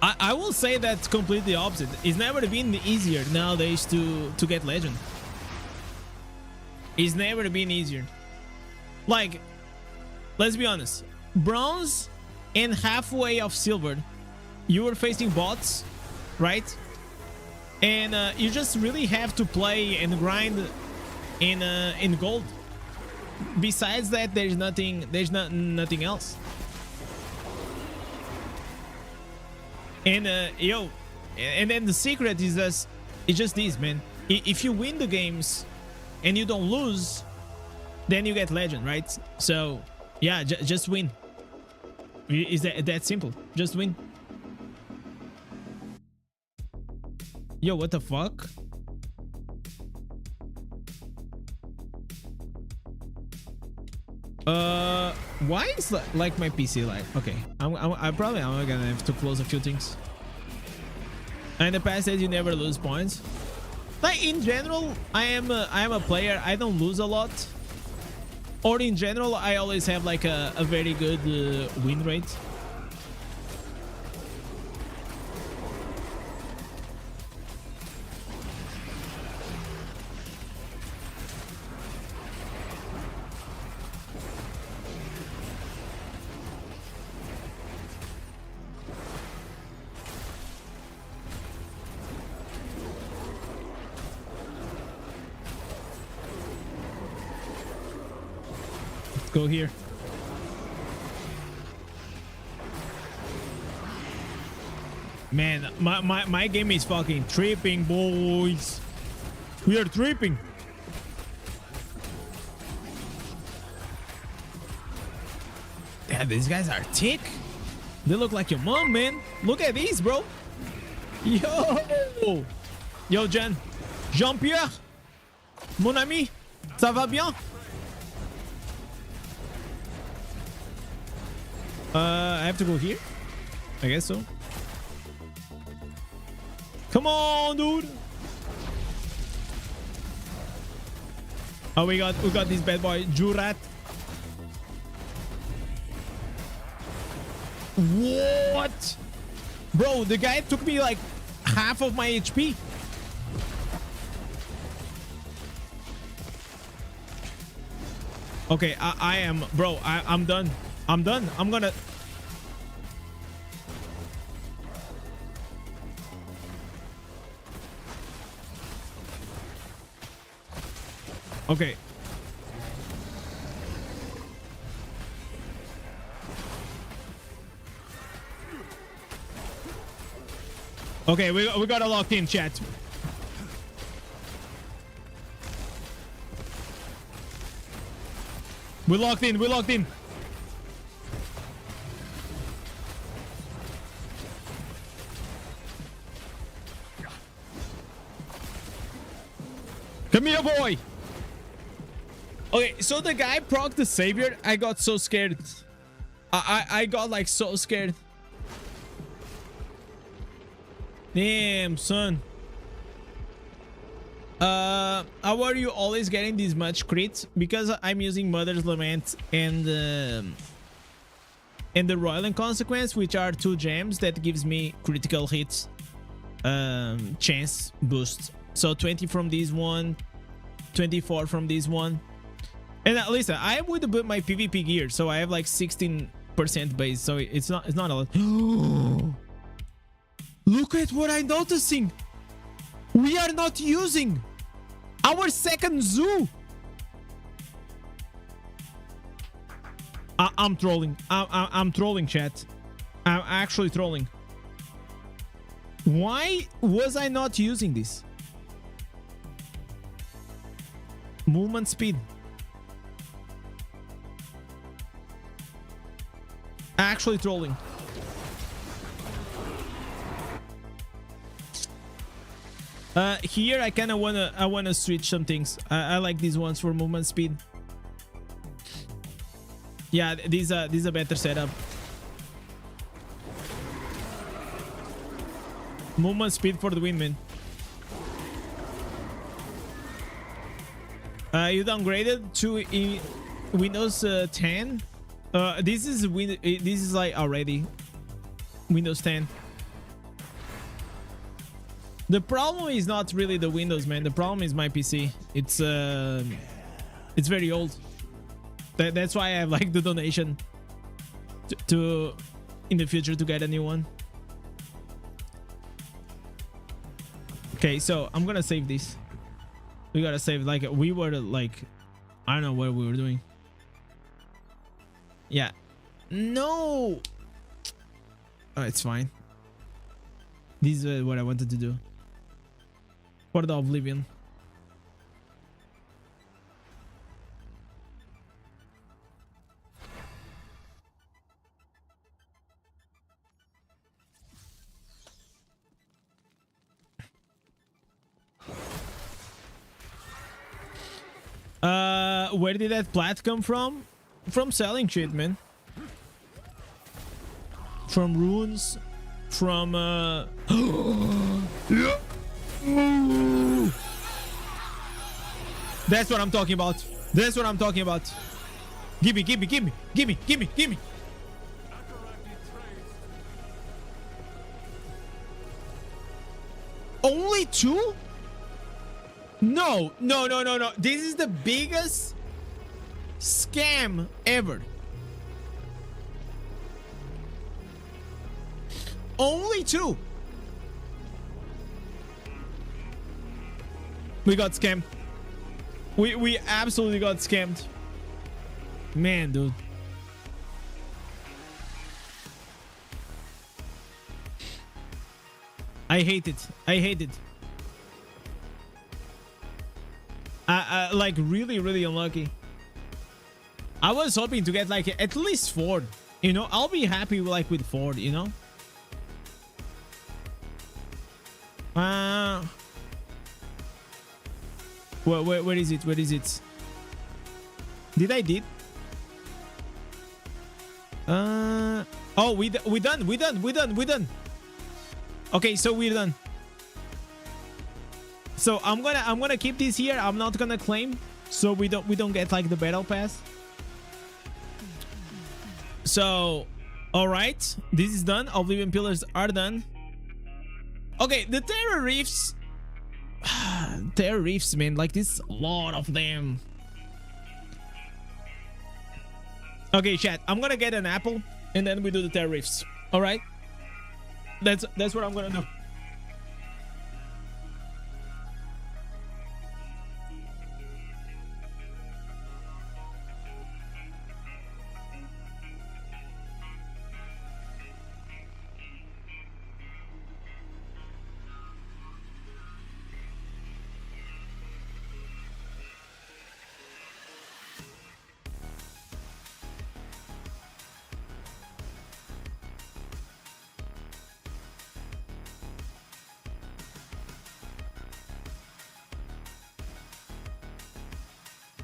I will say that's completely opposite. It's never been easier nowadays to get Legend. It's never been easier. Like, let's be honest. Bronze and halfway of silver, you were facing bots, right? And you just really have to play and grind in gold. Besides that, there's nothing nothing else. And and then the secret is just this, man. If you win the games and you don't lose, then you get Legend, right? So yeah, just win. Is that simple? Just win. Yo, what the fuck? Why is like my PC like? Okay, I'm probably gonna have to close a few things. And the past says you never lose points. Like, in general, I am a player. I don't lose a lot. Or in general, I always have like a very good win rate. Go here. Man, my game is fucking tripping, boys. We are tripping. Damn, these guys are thick. They look like your mom, man. Look at these, bro. Yo, Jen. Jean-Pierre. Mon ami. Ça va bien? I have to go here. I guess so. Come on, dude. Oh, we got this bad boy, Jurat. What? Bro, the guy took me like half of my HP. Okay, I am, bro, I'm done. I'm done. I'm gonna... Okay. Okay, we got a locked in, chat. We're locked in. We're locked in. Come here, boy. Okay, so the guy procced the savior. I got so scared. I got like so scared. Damn, son. How are you always getting this much crits? Because I'm using Mother's Lament and the Royal Inconsequence, which are 2 gems that gives me critical hits chance boost. So 20 from this one, 24 from this one. And listen, I would put my PvP gear, so I have like 16% base, so it's not a lot. Look at what I'm noticing. We are not using our second zoo. I'm trolling. I'm trolling, chat. I'm actually trolling. Why was I not using this? Movement speed. Actually trolling. Here I kind of wanna switch some things. I like these ones for movement speed. Yeah, these are better setup. Movement speed for the win, man. You downgraded to Windows 10. This is like already Windows 10. The problem is not really the Windows, man. The problem is my PC. It's very old. That's why I have like the donation to in the future to get a new one. Okay, so I'm gonna save this. We gotta save, like, we were like, I don't know what we were doing. Yeah. No. Oh, it's fine. This is what I wanted to do. For the Oblivion. Where did that plat come from? From selling shit, man. From runes. From That's what I'm talking about. That's what I'm talking about. Gimme. Only 2? No. This is the biggest scam ever. Only 2. We got scammed. We absolutely got scammed. Man, dude. I hate it. Like really unlucky. I was hoping to get like at least 4. You know, I'll be happy like with 4, you know. Where is it? Where is it? Did I did? Oh, we done. Okay, so we're done. So I'm gonna keep this here. I'm not gonna claim, so we don't get like the battle pass. So, all right, this is done. Oblivion pillars are done. Okay, the Terror Reefs. Terror Reefs, man, like this, a lot of them. Okay, chat, I'm gonna get an apple and then we do the Terror Reefs. All right, that's what I'm gonna do.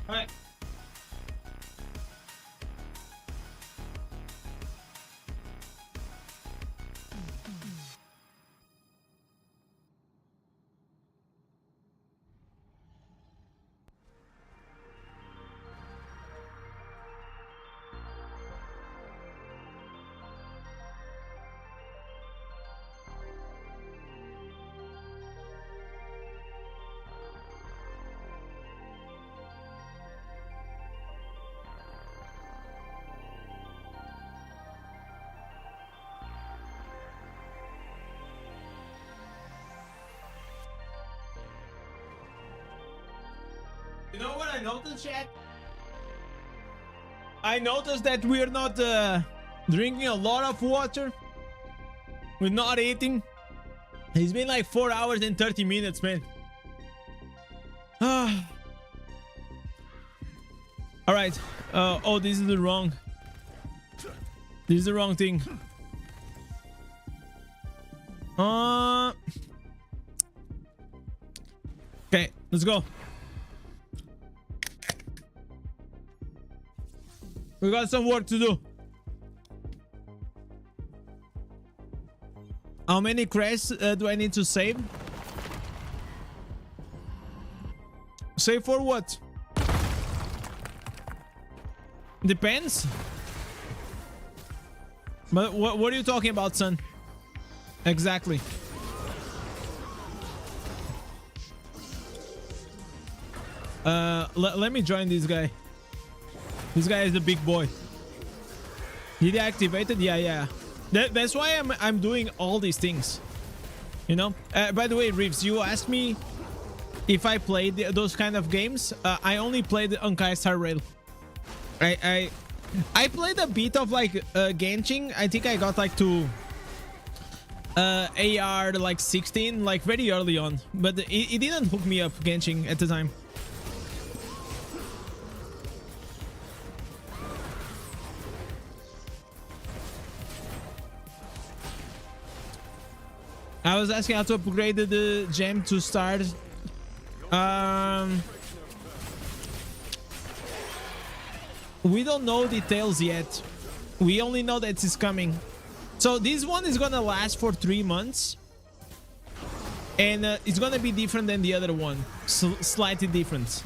All right. You know what I noticed, chat? I noticed that we're not drinking a lot of water. We're not eating. It's been like 4 hours and 30 minutes, man. All right. Oh, this is the wrong. This is the wrong thing. Okay, let's go. We got some work to do. How many crests do I need to save? Save for what? Depends. But what are you talking about, son? Exactly. Let me join this guy. This guy is the big boy. Did he activate it? Yeah. That's why I'm doing all these things. You know. By the way, Reeves, you asked me if I played those kind of games. I only played on Star Rail. I played a bit of like Genshin. I think I got like to AR like 16, like very early on, but it didn't hook me up, Genshin, at the time. I was asking how to upgrade the gem to start. We don't know details yet. We only know that it's coming. So this one is gonna last for 3 months, and it's gonna be different than the other one, slightly different.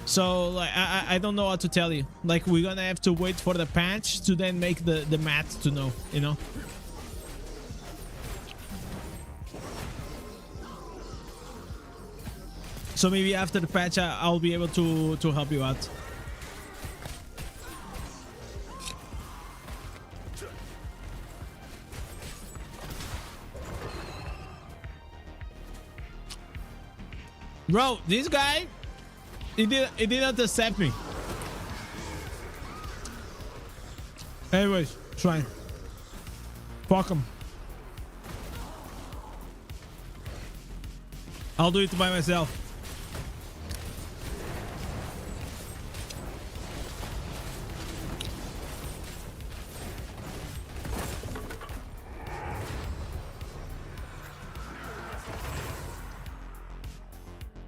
So like I don't know what to tell you. Like we're gonna have to wait for the patch to then make the math to know, you know. So maybe after the patch, I'll be able to help you out. Bro, this guy, he didn't accept me. Anyways, try. Fuck him. I'll do it by myself.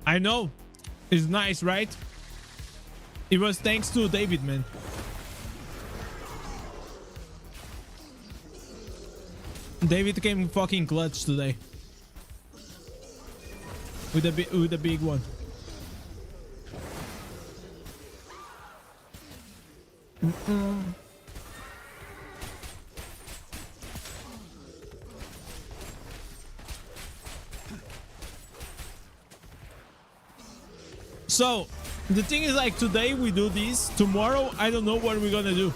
I know. It's nice, right? It was thanks to David, man. David came fucking clutch today. With a big one. So the thing is, like, today we do this. Tomorrow I don't know what we're gonna do.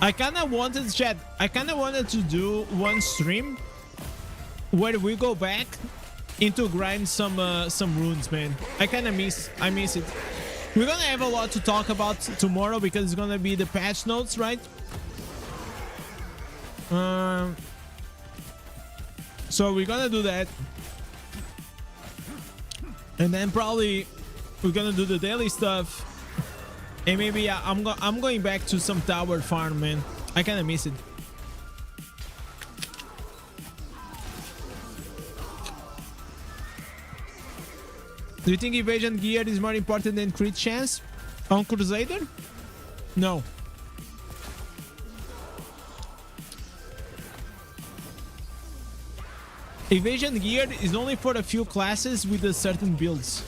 I kind of wanted to do one stream where we go back into grind some runes, man. I miss it. We're gonna have a lot to talk about tomorrow because it's gonna be the patch notes, right? So we're gonna do that, and then probably we're gonna do the daily stuff, and maybe I'm going back to some tower farm, man. I kind of miss it. Do you think evasion gear is more important than crit chance on Crusader? No. Evasion gear is only for a few classes with a certain builds.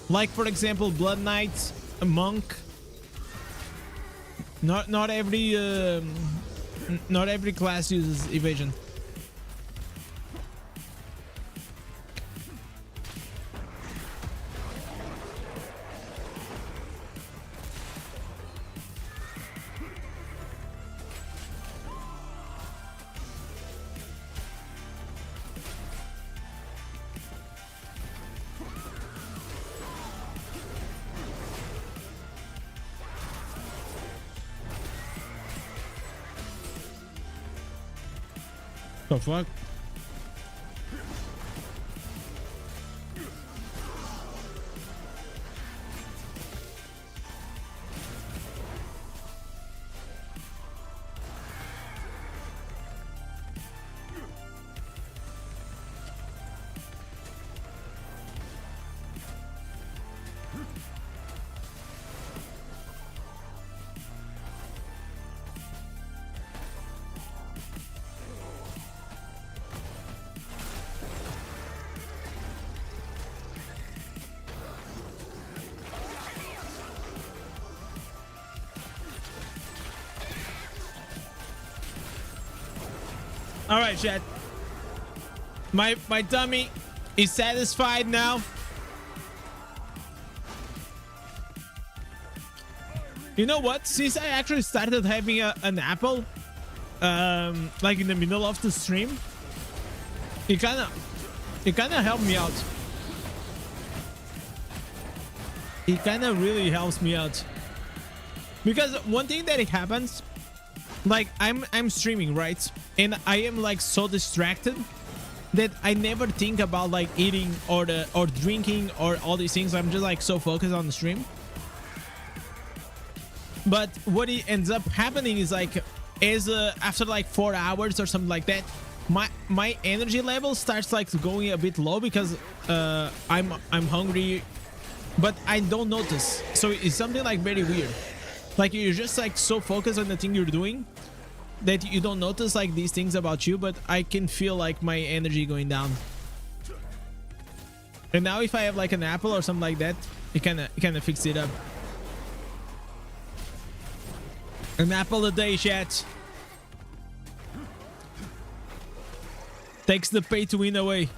Like, for example, Blood Knight, a monk. Not every class uses evasion. The fuck? All right, chat. My tummy is satisfied now. You know what? Since I actually started having an apple, like in the middle of the stream, it kind of helped me out. It kind of really helps me out, because one thing that it happens, like I'm streaming, right? And I am like so distracted that I never think about like eating or drinking or all these things. I'm just like so focused on the stream. But what it ends up happening is like, after like 4 hours or something like that, my energy level starts like going a bit low because I'm hungry, but I don't notice. So it's something like very weird. Like you're just like so focused on the thing you're doing that you don't notice like these things about you, but I can feel like my energy going down. And now if I have like an apple or something like that, it kind of fixes it up. An apple a day, chat. Takes the pay to win away.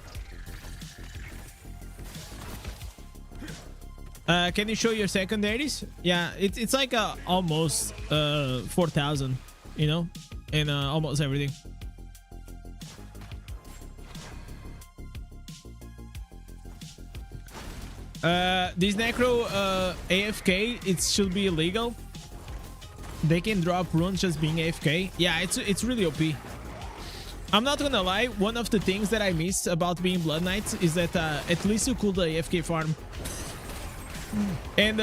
Can you show your secondaries? Yeah, it's like almost 4,000, you know, and almost everything. This necro AFK, it should be illegal. They can drop runes just being AFK. Yeah, it's really OP. I'm not gonna lie, one of the things that I miss about being Blood Knights is that at least you could AFK farm. And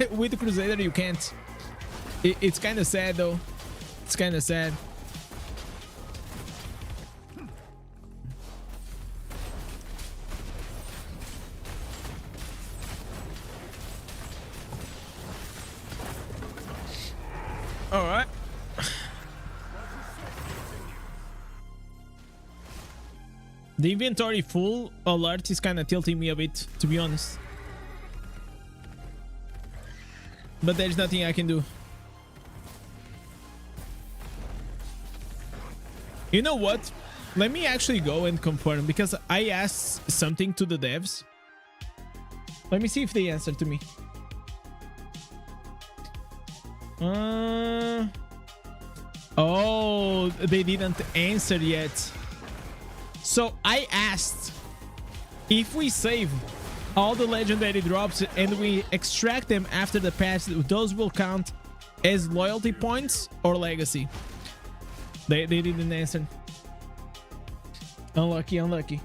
with the Crusader you can't. It's kind of sad though. It's kind of sad. All right. The inventory full alert is kind of tilting me a bit, to be honest. But there's nothing I can do. You know what? Let me actually go and confirm, because I asked something to the devs. Let me see if they answer to me. Oh, they didn't answer yet. So I asked if we save all the legendary drops and we extract them after the patch, those will count as loyalty points or legacy. They didn't answer. Unlucky, unlucky.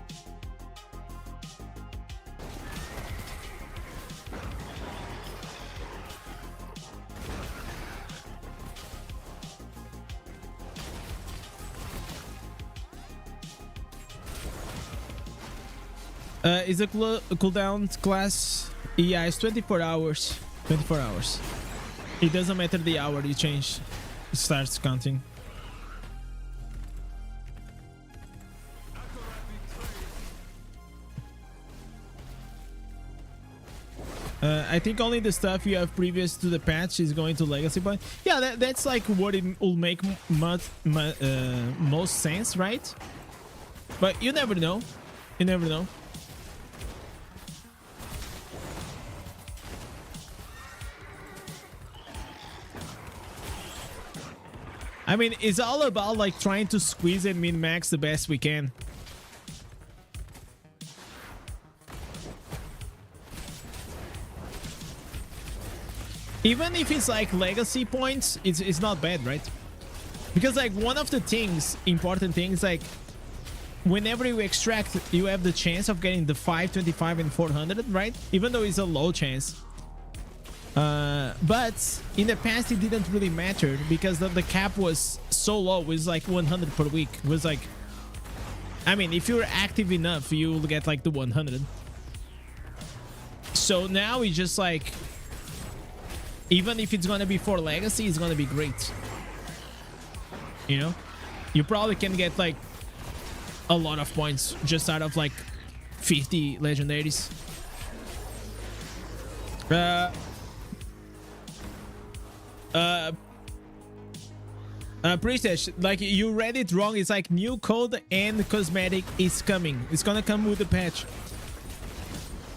Is the cooldown class? Yeah, it's 24 hours. 24 hours. It doesn't matter the hour you change. It starts counting. I think only the stuff you have previous to the patch is going to legacy point. Yeah, that's like what it will make most sense, right? But you never know. You never know. I mean, it's all about like trying to squeeze and min-max the best we can. Even if it's like legacy points, it's not bad, right? Because like one of the things, important things, like whenever you extract, you have the chance of getting the 525 and 400, right? Even though it's a low chance. But in the past it didn't really matter because the cap was so low. It was like 100 per week. It was like, I mean, if you're active enough, you will get like the 100. So now it's just like, even if it's gonna be for legacy, it's gonna be great. You know, you probably can get like a lot of points just out of like 50 legendaries. Priestess, like you read it wrong. It's like new code and cosmetic is coming. It's gonna come with the patch.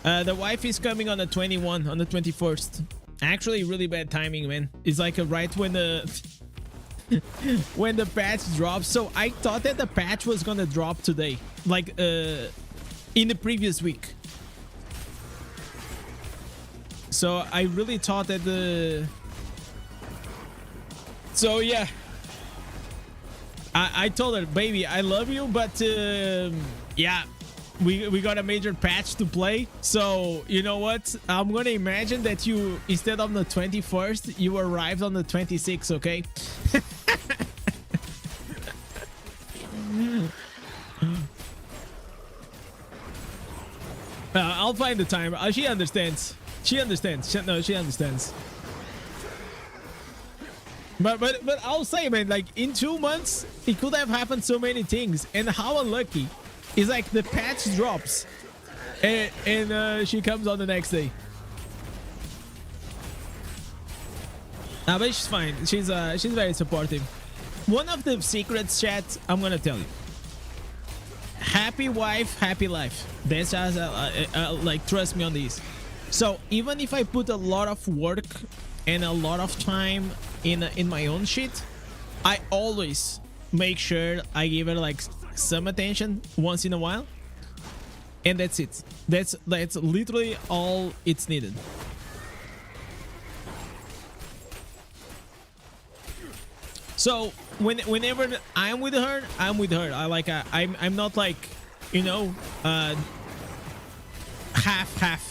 The wife is coming on the 21, on the 21st. Actually, really bad timing, man. It's like right when the when the patch drops. So I thought that the patch was gonna drop today, like in the previous week. So I really thought that the. So yeah, I told her, baby, I love you, but yeah, we got a major patch to play. So you know what? I'm gonna imagine that you, instead of the 21st, you arrived on the 26th, okay? I'll find the time. She understands. She understands. No, she understands. But I'll say, man, like in 2 months, it could have happened so many things. And how unlucky is like the patch drops and she comes on the next day. Nah, but she's fine. She's very supportive. One of the secrets, chat, I'm gonna tell you. Happy wife, happy life. That's just like, trust me on these. So even if I put a lot of work and a lot of time in my own shit, I always make sure I give her like some attention once in a while, and that's it. That's literally all it's needed. So whenever I'm with her, I'm with her. I'm not like, you know, half.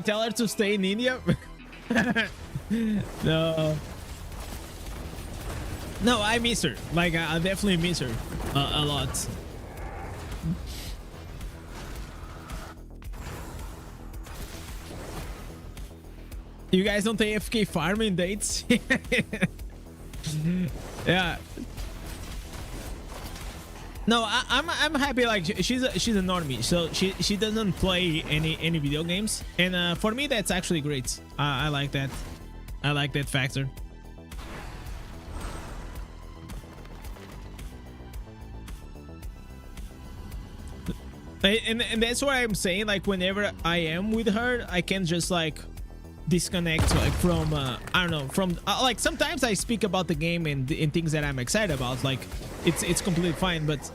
Tell her to stay in India. No, I miss her. Like I definitely miss her a lot. You guys don't AFK farming dates? Yeah. No, I'm happy. Like she's a normie, so she doesn't play any video games, and for me that's actually great. I like that. I like that factor. And that's why I'm saying, like, whenever I am with her, I can just like disconnect, like, from I don't know, from like sometimes I speak about the game and things that I'm excited about, like it's completely fine, but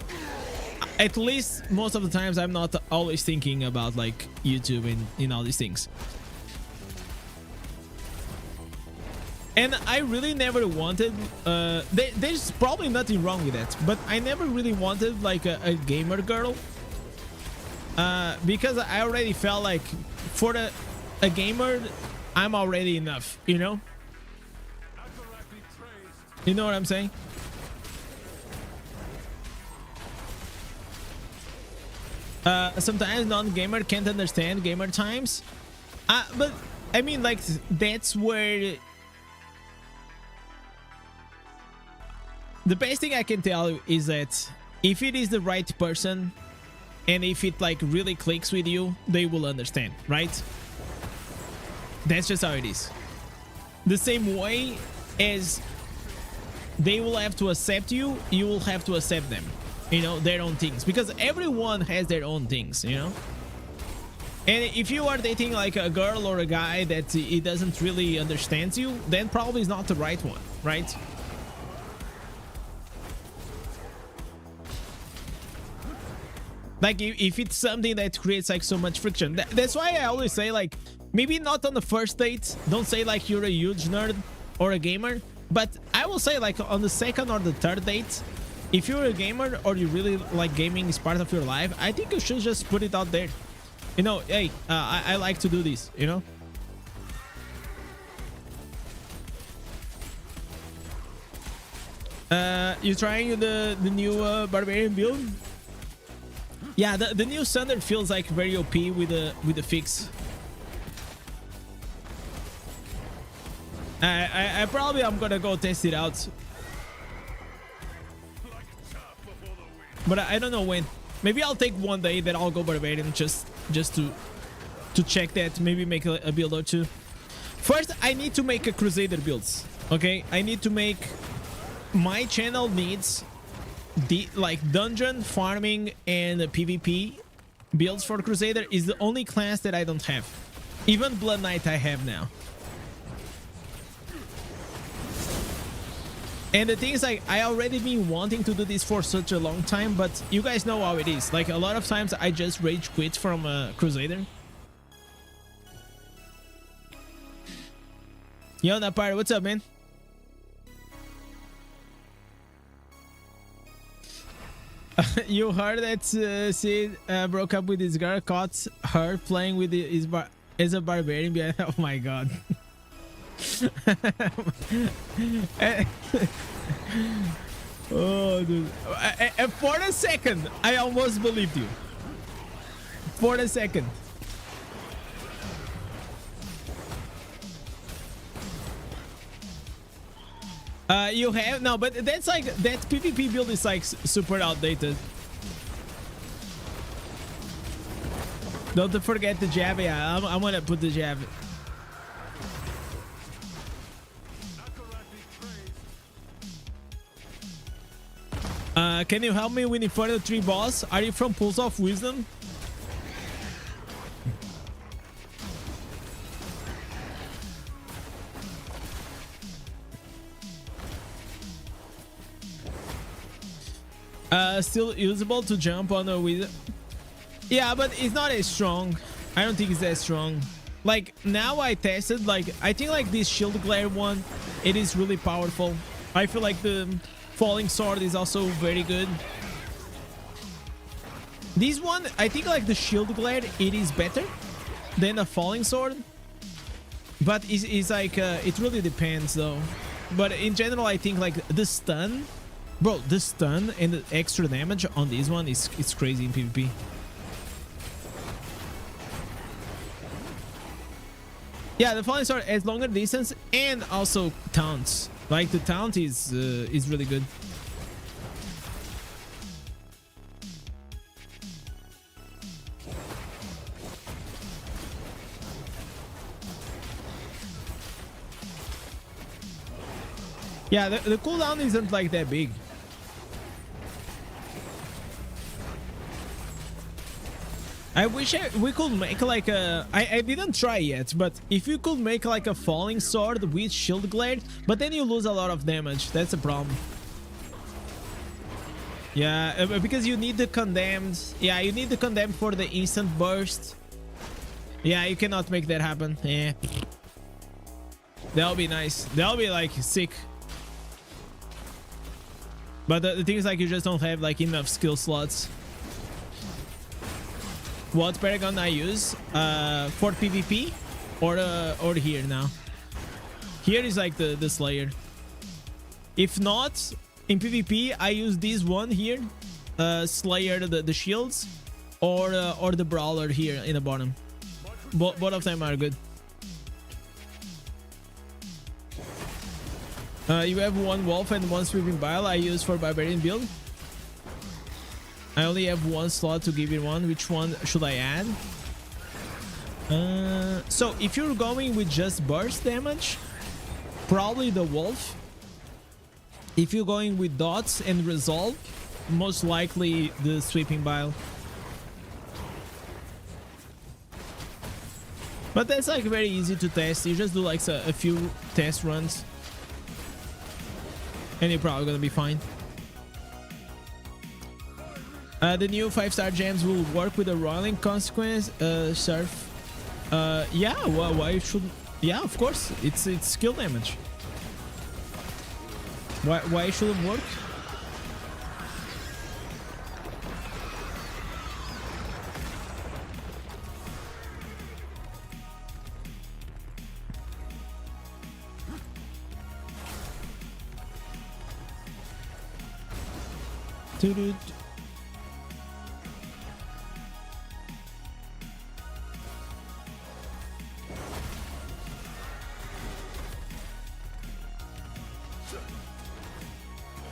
at least most of the times I'm not always thinking about like YouTube and all these things. And I really never wanted there's probably nothing wrong with that, but I never really wanted like a gamer girl, because I already felt like for a gamer I'm already enough, you know? You know what I'm saying? Sometimes non-gamer can't understand gamer times, but I mean, like, that's where the best thing I can tell you is that if it is the right person and if it like really clicks with you, they will understand, right? That's just how it is. The same way as they will have to accept you, you will have to accept them, you know, their own things, because everyone has their own things, you know. And if you are dating like a girl or a guy that it doesn't really understand you, then probably is not the right one, right? Like if it's something that creates like so much friction, that's why I always say, like, maybe not on the first date, don't say like you're a huge nerd or a gamer, but I will say like on the second or the third date, if you're a gamer or you really like gaming is part of your life, I think you should just put it out there, you know. Hey, I like to do this, you know. You trying the new barbarian build? Yeah, the new standard feels like very OP with the fix. I probably am gonna go test it out, but I don't know when. Maybe I'll take one day that I'll go barbarian just to check that. Maybe make a build or two. First, I need to make a crusader builds. Okay, I need to make my channel needs the like dungeon farming and PvP builds for crusader is the only class that I don't have. Even blood knight I have now. And the thing is, like, I already been wanting to do this for such a long time, but you guys know how it is. Like, a lot of times I just rage quit from crusader. Yo, Napar, what's up, man? You heard that Sid broke up with his girl, caught her playing with as a barbarian behind. Oh my god. Oh, dude. For a second, I almost believed you. For a second. You have no, but that's like that PvP build is like super outdated. Don't forget the jab. Yeah, I'm gonna put the jab. Can you help me win Inferno 3 boss? Are you from Pulse of Wisdom? Still usable to jump on a wizard. Yeah, but it's not as strong. I don't think it's that strong. Like now I tested, like I think like this shield glare one, it is really powerful. I feel like the falling sword is also very good. This one, I think like the shield glare, it is better than a falling sword. But it's like it really depends though. But in general, I think like the stun. Bro, the stun and the extra damage on this one is crazy in PvP. Yeah, the falling sword has longer distance and also taunts. Like the taunt is really good. Yeah, the cooldown isn't like that big. I wish we could make like a... I didn't try yet, but if you could make like a falling sword with shield glare, but then you lose a lot of damage. That's a problem. Yeah, because you need the condemned. Yeah, you need the condemned for the instant burst. Yeah, you cannot make that happen. Yeah. That'll be nice. That'll be like sick. But the thing is, like, you just don't have like enough skill slots. What Paragon I use for PvP or here now? Here is like the Slayer. If not in PvP, I use this one here, Slayer, the shields, or the Brawler here in the bottom. Both of them are good. You have one Wolf and one Sweeping Bile I use for Barbarian build. I only have one slot to give it one. Which one should I add? So if you're going with just burst damage, probably the Wolf. If you're going with dots and resolve, most likely the Sweeping Bile. But that's like very easy to test. You just do like a few test runs and you're probably gonna be fine. The new 5-star gems will work with a rolling consequence. Surf. Yeah, well, why should... Yeah, of course. It's skill damage. Why should it work? Dude.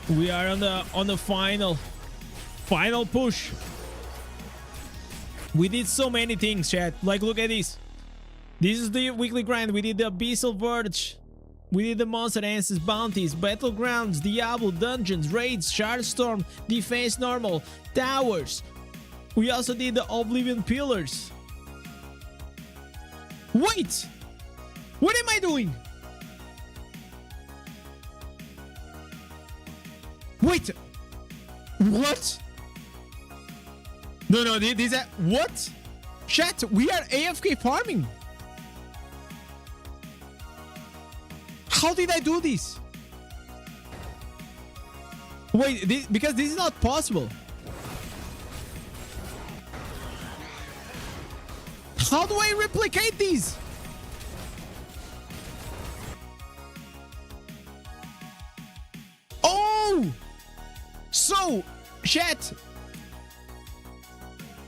We are on the final push. We did so many things, chat. Like, look at this. This is the weekly grind. We did the Abyssal Verge. We did the Monster Dances, Bounties, Battlegrounds, Diablo, Dungeons, Raids, Shardstorm, Defense Normal, Towers. We also did the Oblivion Pillars. Wait! What am I doing? Wait! What? No, these are... What? Chat, we are AFK farming. How did I do this? Wait, because this is not possible. How do I replicate these? Oh! So, chat.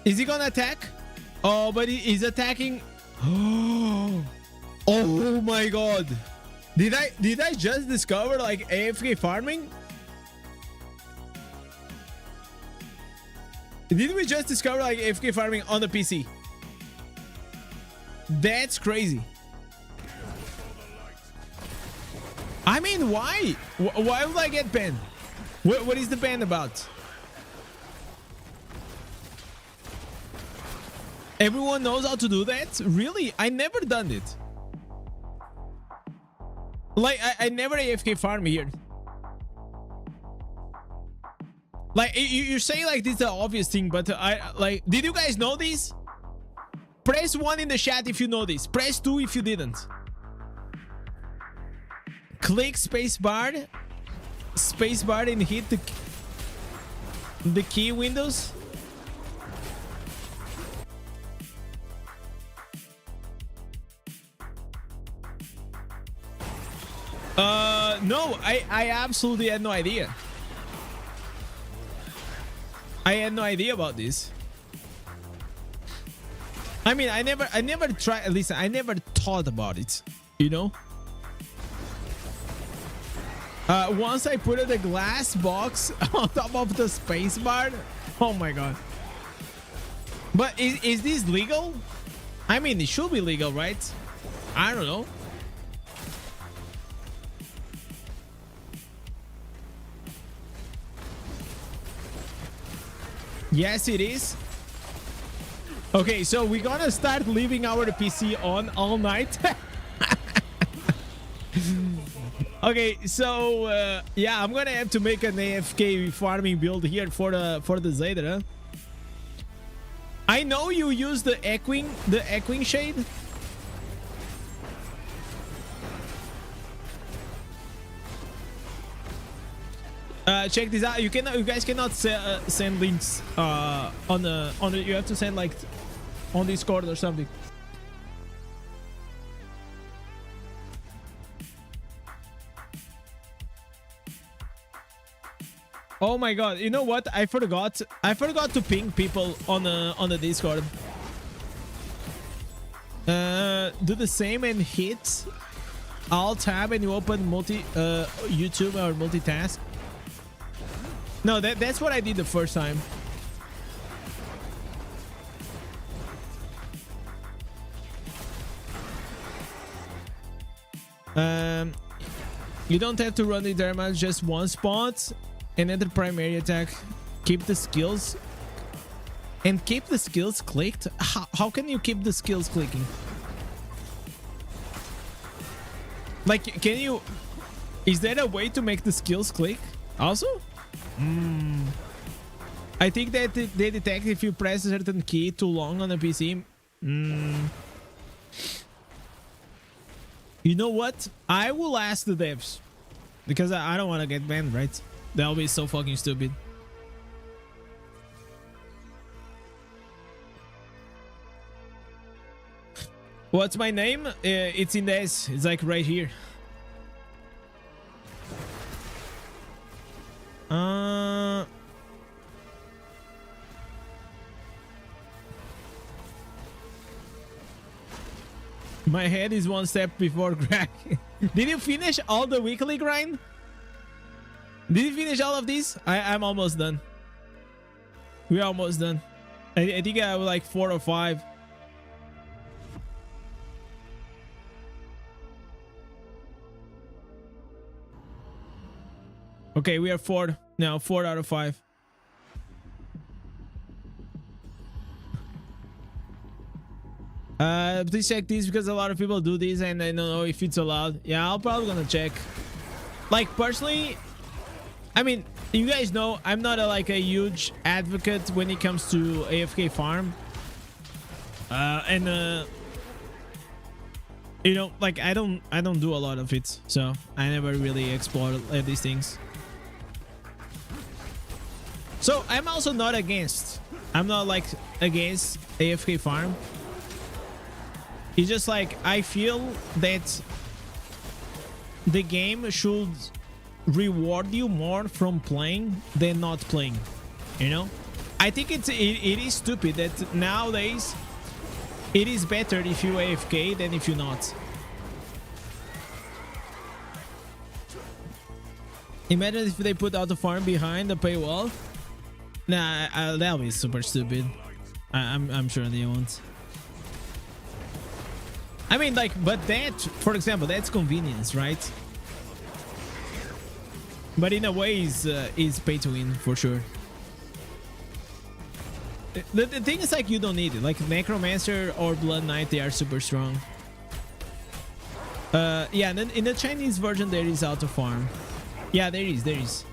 Is he gonna attack? Oh, but he's attacking. Oh my god. Did I just discover like AFK farming? Did we just discover like AFK farming on the PC? That's crazy. I mean, why? Why would I get banned? What is the ban about? Everyone knows how to do that? Really? I never done it. Like, I never AFK farm here. Like, you're saying like this is the obvious thing, but like, did you guys know this? Press 1 in the chat if you know this. Press 2 if you didn't. Click spacebar and hit the key windows. No, I absolutely had no idea. I had no idea about this. I mean, I never tried. At least I never thought about it. You know. Once I put the glass box on top of the space bar. Oh my god. But is this legal? I mean, it should be legal, right? I don't know. Yes, it is. Okay, so we're gonna start leaving our PC on all night. Okay, so yeah, I'm gonna have to make an AFK farming build here for the Zayder, huh? I know you use the echoing shade. Check this out. You guys cannot send links on the you have to send like on Discord or something. Oh my god, you know what? I forgot to ping people on the Discord. Do the same and hit Alt tab and you open YouTube or multitask. No, that's what I did the first time. You don't have to run the damage, just one spot and enter primary attack. Keep the skills and keep the skills clicked. How can you keep the skills clicking? Like, can you? Is there a way to make the skills click also? I think that they detect if you press a certain key too long on a PC. You know what? I will ask the devs because I don't want to get banned, right? That'll be so fucking stupid. What's my name? It's Indez. It's like right here. My head is one step before crack. Did you finish all the weekly grind? Did you finish all of these? I'm almost done. We're almost done. I think I have like 4 or 5. Okay, we are 4 now. 4 out of 5. Please check this because a lot of people do this and I don't know if it's allowed. Yeah, I'll probably gonna check. Like personally, I mean, you guys know I'm not like a huge advocate when it comes to AFK farm. You know, like I don't do a lot of it, so I never really explore these things. So I'm also not against. I'm not like against AFK farm. It's just like I feel that the game should reward you more from playing than not playing. You know, I think it is stupid that nowadays it is better if you AFK than if you not. Imagine if they put out the farm behind the paywall. Nah, that'll be super stupid. I'm sure they won't. I mean, like, but that, for example, that's convenience, right? But in a way, is pay to win for sure. The thing is, like, you don't need it. Like Necromancer or Blood Knight, they are super strong. Yeah, and then in the Chinese version, there is auto farm. Yeah, there is.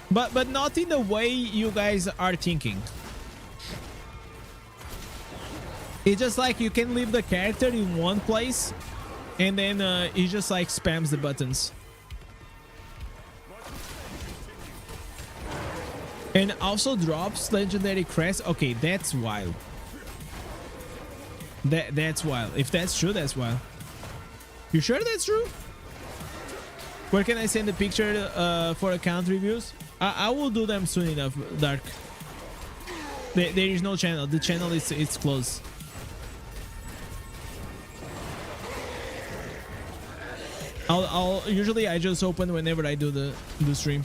But not in the way you guys are thinking. It's just like you can leave the character in one place and then it just like spams the buttons. And also drops legendary crest. Okay, that's wild. That's wild. If that's true, that's wild. You sure that's true? Where can I send the picture for account reviews? I will do them soon enough, Dark. There is no channel. The channel is it's closed. I'll usually I just open whenever I do the stream.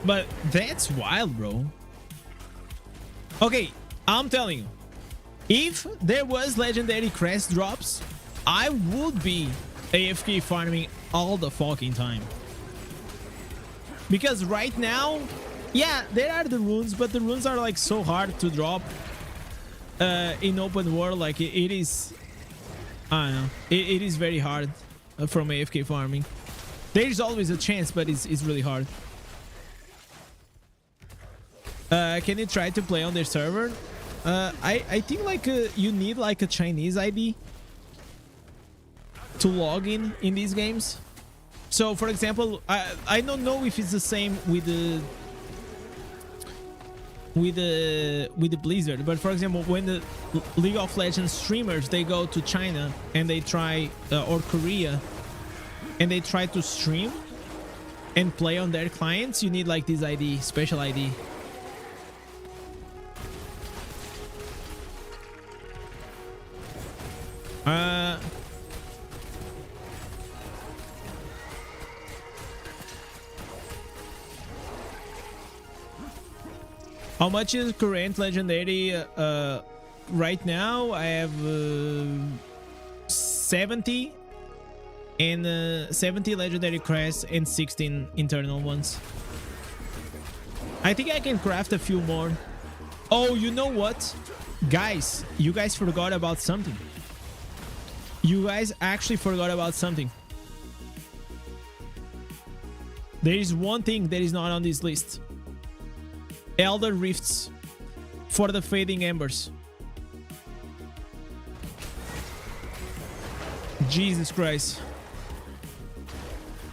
But that's wild, bro. Okay, I'm telling you, if there was legendary crest drops, I would be AFK farming all the fucking time. Because right now, yeah, there are the runes, but the runes are like so hard to drop in open world. Like it is, I don't know, it is very hard from AFK farming. There's always a chance, but it's really hard. Can you try to play on their server? I think like you need like a Chinese ID to log in these games. So for example, I don't know if it's the same with the Blizzard, but for example, when the League of Legends streamers, they go to China and they try or Korea and they try to stream and play on their clients, you need like this ID, special ID. How much is current legendary right now? I have 70 and 70 legendary crests and 16 internal ones. I think I can craft a few more. Oh, you know what? Guys, you guys forgot about something. You guys actually forgot about something. There is one thing that is not on this list. Elder Rifts for the Fading Embers. Jesus Christ.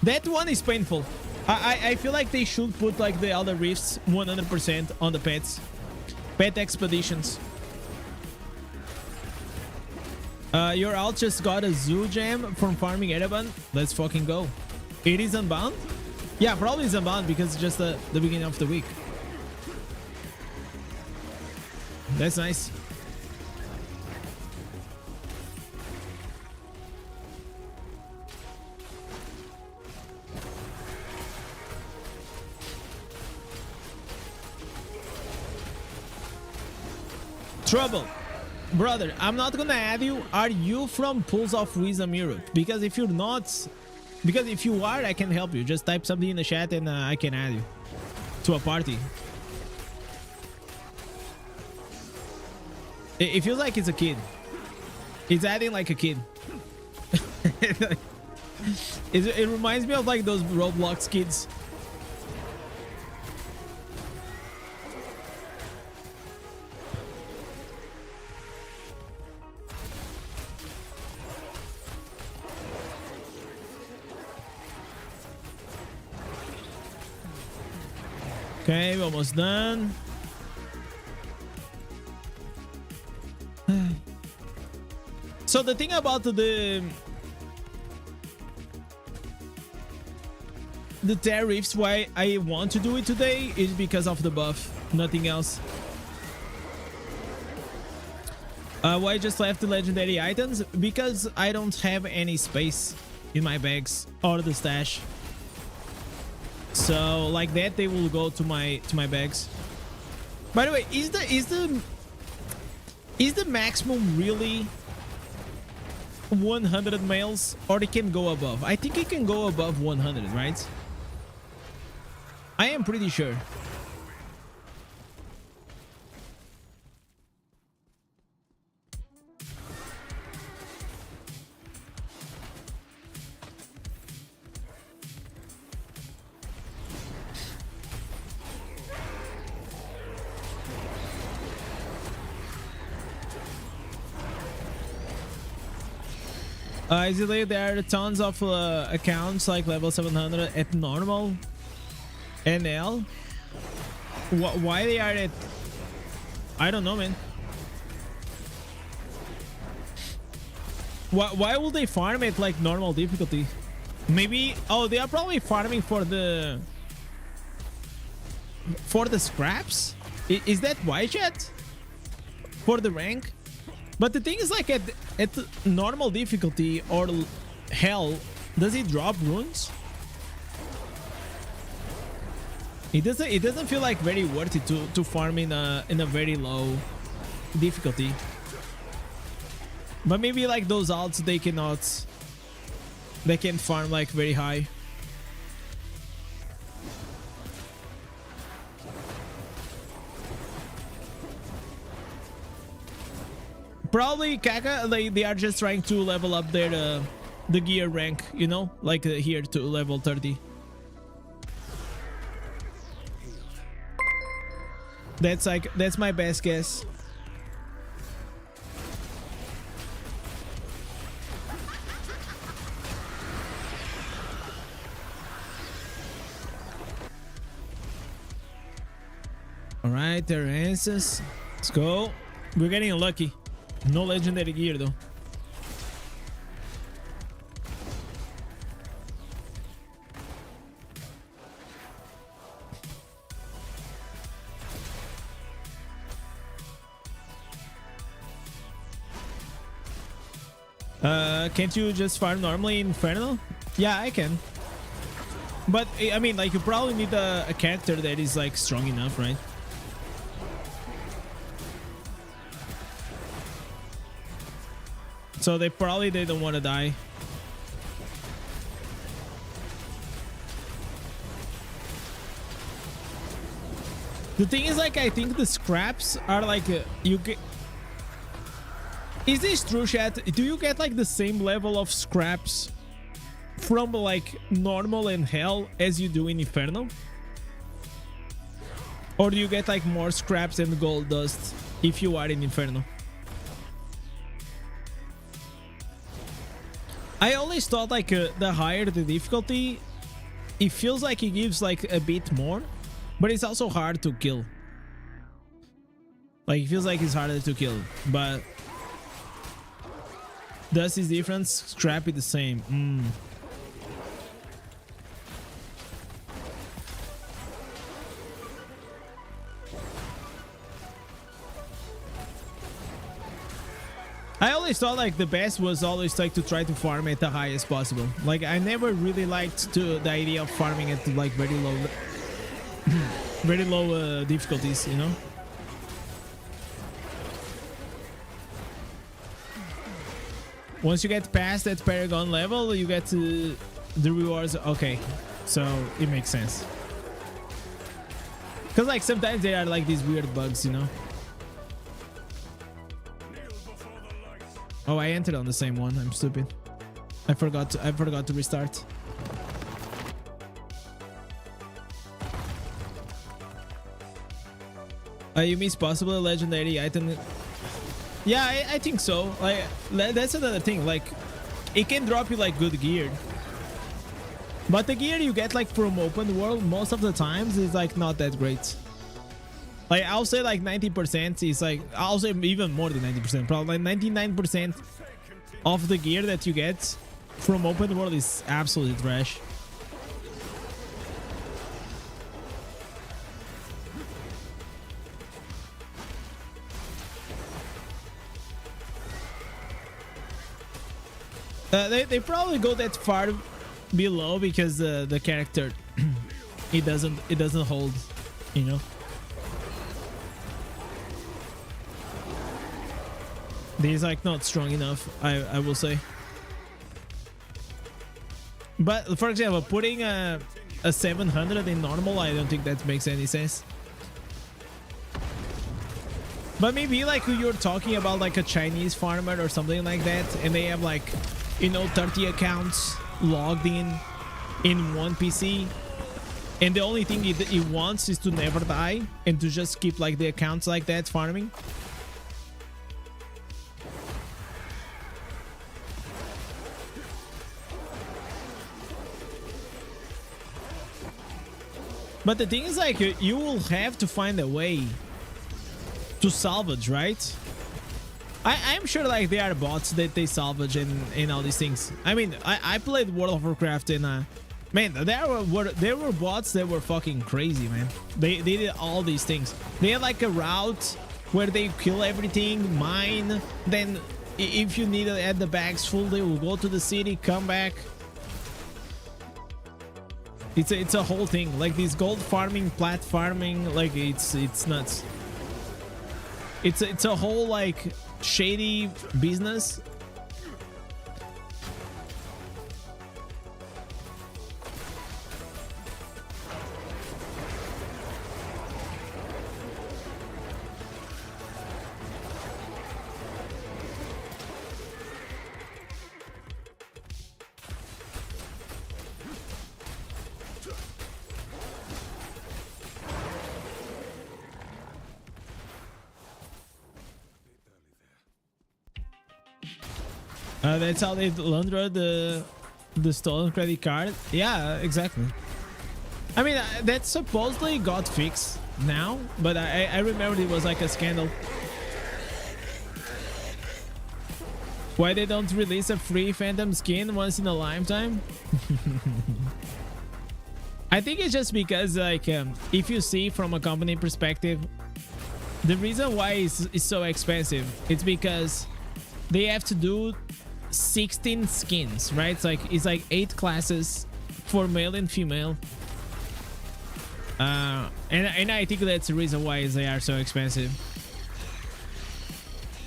That one is painful. I feel like they should put like the Elder Rifts 100% on the pets. Pet expeditions. Your alt just got a zoo gem from farming Ereban. Let's fucking go. It is unbound? Yeah, probably it's unbound because it's just the beginning of the week. That's nice. Trouble. Brother, I'm not gonna add you. Are you from Pools of Wisdom Europe? Because if you're not... Because if you are, I can help you. Just type something in the chat and I can add you to a party. It feels like it's a kid. It's adding like a kid. It reminds me of like those Roblox kids. Okay, we're almost done. So the thing about the tariffs, why I want to do it today is because of the buff, nothing else. Why I just left the legendary items? Because I don't have any space in my bags or the stash. So like that, they will go to my bags. By the way, is the maximum really 100 males, or it can go above? I think it can go above 100, right? I am pretty sure. Easily, there are tons of accounts like level 700 at normal NL. Why they are at... I don't know, man. Why will they farm at like normal difficulty? Maybe... Oh, they are probably farming for the scraps? Is that why, chat? For the rank? But the thing is, like, at normal difficulty or hell, does it drop runes? It doesn't feel like very worth it to farm in a very low difficulty. But maybe like those alts, they can farm like very high. Probably Kaka, they are just trying to level up their the gear rank, you know, like here to level 30. That's my best guess. All right, there are answers. Let's go. We're getting unlucky. No legendary gear though. Can't you just farm normally in Infernal? Yeah, I can. But I mean, like, you probably need a character that is like strong enough, right? So they don't want to die. The thing is, like, I think the scraps are like you get. Is this true, chat? Do you get like the same level of scraps from like normal and hell as you do in Inferno? Or do you get like more scraps and gold dust if you are in Inferno? I always thought like the higher the difficulty, it feels like it gives like a bit more, but it's also hard to kill. Like, it feels like it's harder to kill, but dust is different, scrap is the same. I always thought like the best was always like to try to farm at the highest possible. Like, I never really liked the idea of farming at like very low very low difficulties, you know. Once you get past that Paragon level, you get to the rewards. Okay, so it makes sense. Because like sometimes there are like these weird bugs, you know. Oh, I entered on the same one. I'm stupid. I forgot to restart. You miss possible legendary item. Yeah, I think so. Like, that's another thing. Like, it can drop you like good gear, but the gear you get like from open world most of the times is like not that great. Like, I'll say like 90% is like, I'll say even more than 90%, probably like 99% of the gear that you get from open world is absolutely trash. They probably go that far below because the character it doesn't hold, you know. He's like not strong enough, I will say. But for example, putting a 700 in normal, I don't think that makes any sense. But maybe like you're talking about like a Chinese farmer or something like that, and they have like, you know, 30 accounts logged in one PC, and the only thing he wants is to never die and to just keep like the accounts like that farming. But the thing is, like, you will have to find a way to salvage, right? I'm sure, like, there are bots that they salvage and all these things. I mean, I played World of Warcraft and man, there were bots that were fucking crazy, man. They did all these things. They had like a route where they kill everything, mine. Then if you need to add the bags full, they will go to the city, come back. It's a whole thing. Like this gold farming, plat farming, like it's nuts. It's a whole like shady business. That's how they launder the stolen credit card. Yeah, exactly. I mean, that supposedly got fixed now, but I remember it was like a scandal. Why they don't release a free Phantom skin once in a lifetime? I think it's just because, like, if you see from a company perspective, the reason why it's so expensive, it's because they have to do 16 skins, right? It's like 8 classes for male and female. And I think that's the reason why they are so expensive.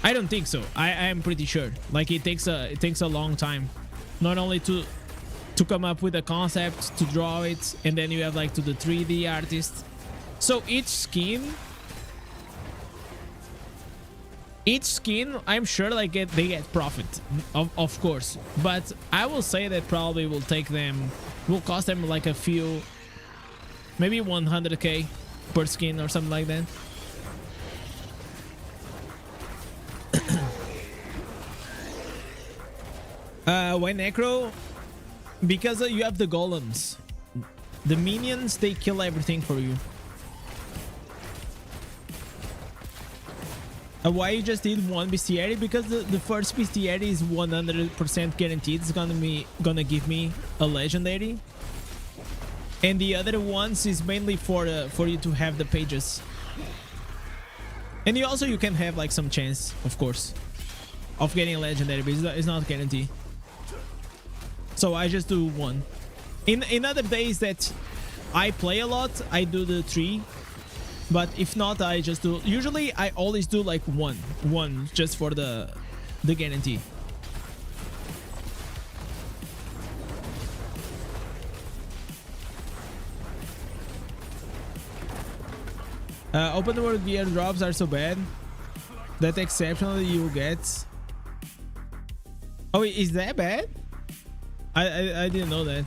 I don't think so. I am pretty sure. Like it takes a long time, not only to come up with a concept, to draw it, and then you have like to the 3D artist. So each skin, I'm sure like they get profit, of course, but I will say that probably will cost them like a few, maybe 100k per skin or something like that. Why Necro? Because you have the golems. The minions, they kill everything for you. Why you just did one bestiary? Because the first bestiary is 100% guaranteed. It's gonna give me a legendary, and the other ones is mainly for you to have the pages. And you can have like some chance, of course, of getting a legendary, but it's not guaranteed. So I just do one. In other days that I play a lot, I do the 3. But if not, I just do. Usually, I always do like one just for the guarantee. Open world gear drops are so bad that exceptionally you get. Oh, is that bad? I didn't know that.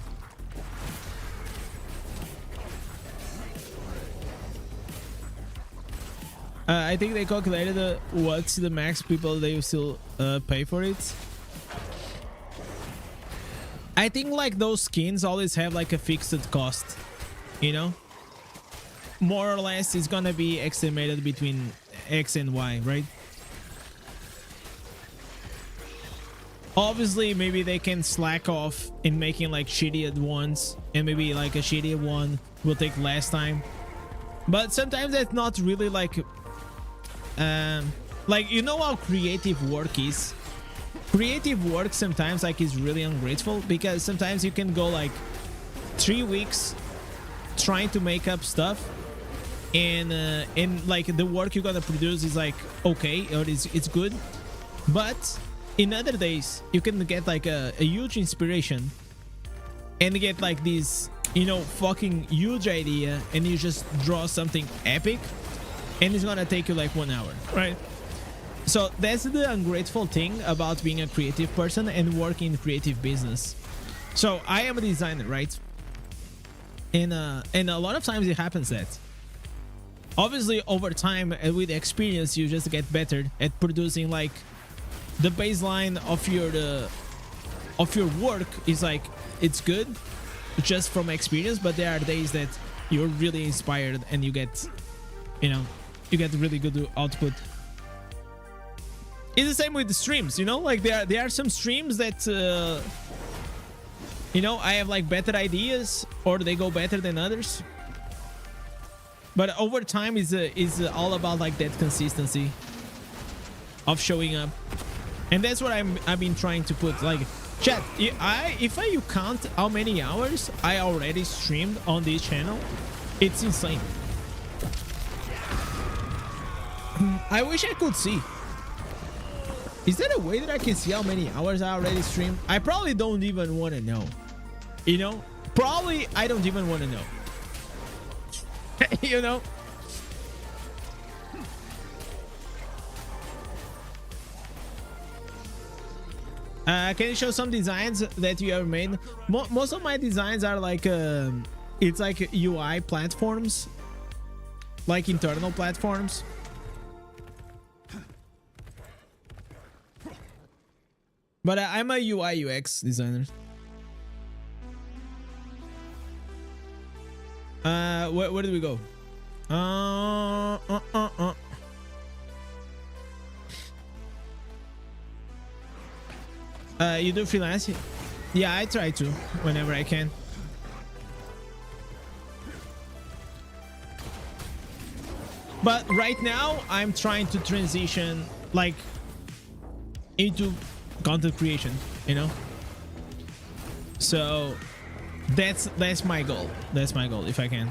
I think they calculated what's the max people they will still pay for it. I think like those skins always have like a fixed cost, you know? More or less it's gonna be estimated between X and Y, right? Obviously maybe they can slack off in making like shitty ones, and maybe like a shitty one will take less time. But sometimes that's not really like you know how creative work is. Creative work sometimes like is really ungrateful, because sometimes you can go like 3 weeks trying to make up stuff, and like the work you're gonna produce is like okay, or it's good, but in other days you can get like a huge inspiration and get like this, you know, fucking huge idea, and you just draw something epic, and it's gonna take you like 1 hour, right? So that's the ungrateful thing about being a creative person and working in creative business. So I am a designer, right? And a lot of times it happens that obviously over time and with experience you just get better at producing. Like the baseline of your work is like it's good just from experience, but there are days that you're really inspired and you get, you know, you get really good output. It's the same with the streams, you know, like there are some streams that you know, I have like better ideas or they go better than others, but over time is all about like that consistency of showing up. And that's what I've been trying to put. Like, chat, if you count how many hours I already streamed on this channel, it's insane. I wish I could see. Is there a way that I can see how many hours I already streamed? I probably don't even want to know. You know? Probably I don't even want to know. You know? Can you show some designs that you ever made? Most of my designs are like it's like UI platforms, like internal platforms. But I'm a UI UX designer. Where did we go? You do freelance? Yeah, I try to whenever I can. But right now I'm trying to transition like into content creation, you know? So that's my goal. That's my goal if I can.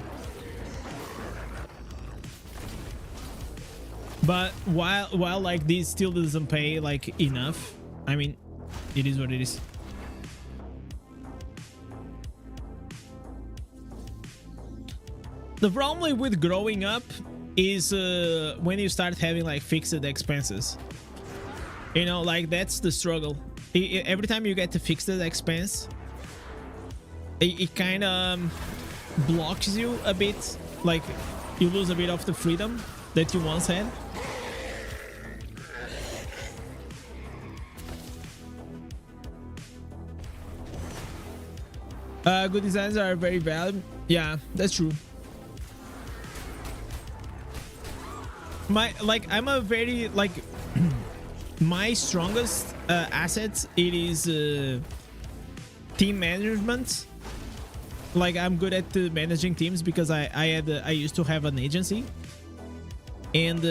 But while like this still doesn't pay like enough, I mean, it is what it is. The problem with growing up is when you start having like fixed expenses. You know, like that's the struggle. Every time you get to fix the expense, it kind of blocks you a bit. Like you lose a bit of the freedom that you once had. Good designs are very valid. Yeah, that's true. I'm a very like my strongest asset, it is team management. Like I'm good at managing teams because I used to have an agency and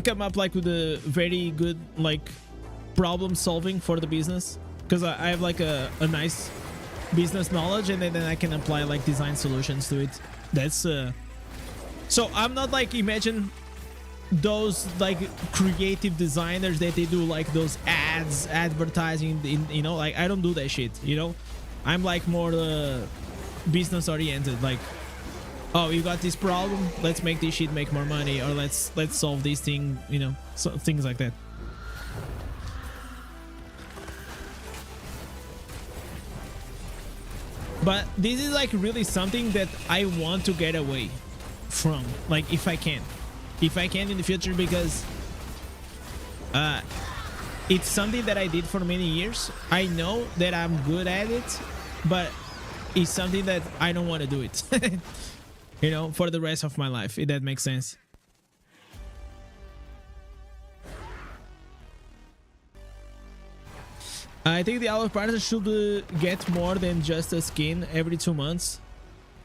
come up like with a very good like problem solving for the business, because I have like a nice business knowledge, and then I can apply like design solutions to it. That's so I'm not like, imagine those like creative designers that they do like those ads, advertising, you know, like I don't do that shit, you know. I'm like more business oriented, like, oh, you got this problem, let's make this shit make more money, or let's solve this thing, you know, so things like that. But this is like really something that I want to get away from, like if I can in the future, because it's something that I did for many years. I know that I'm good at it, but it's something that I don't want to do it, you know, for the rest of my life, if that makes sense. I think the Hour of Partners should get more than just a skin every 2 months.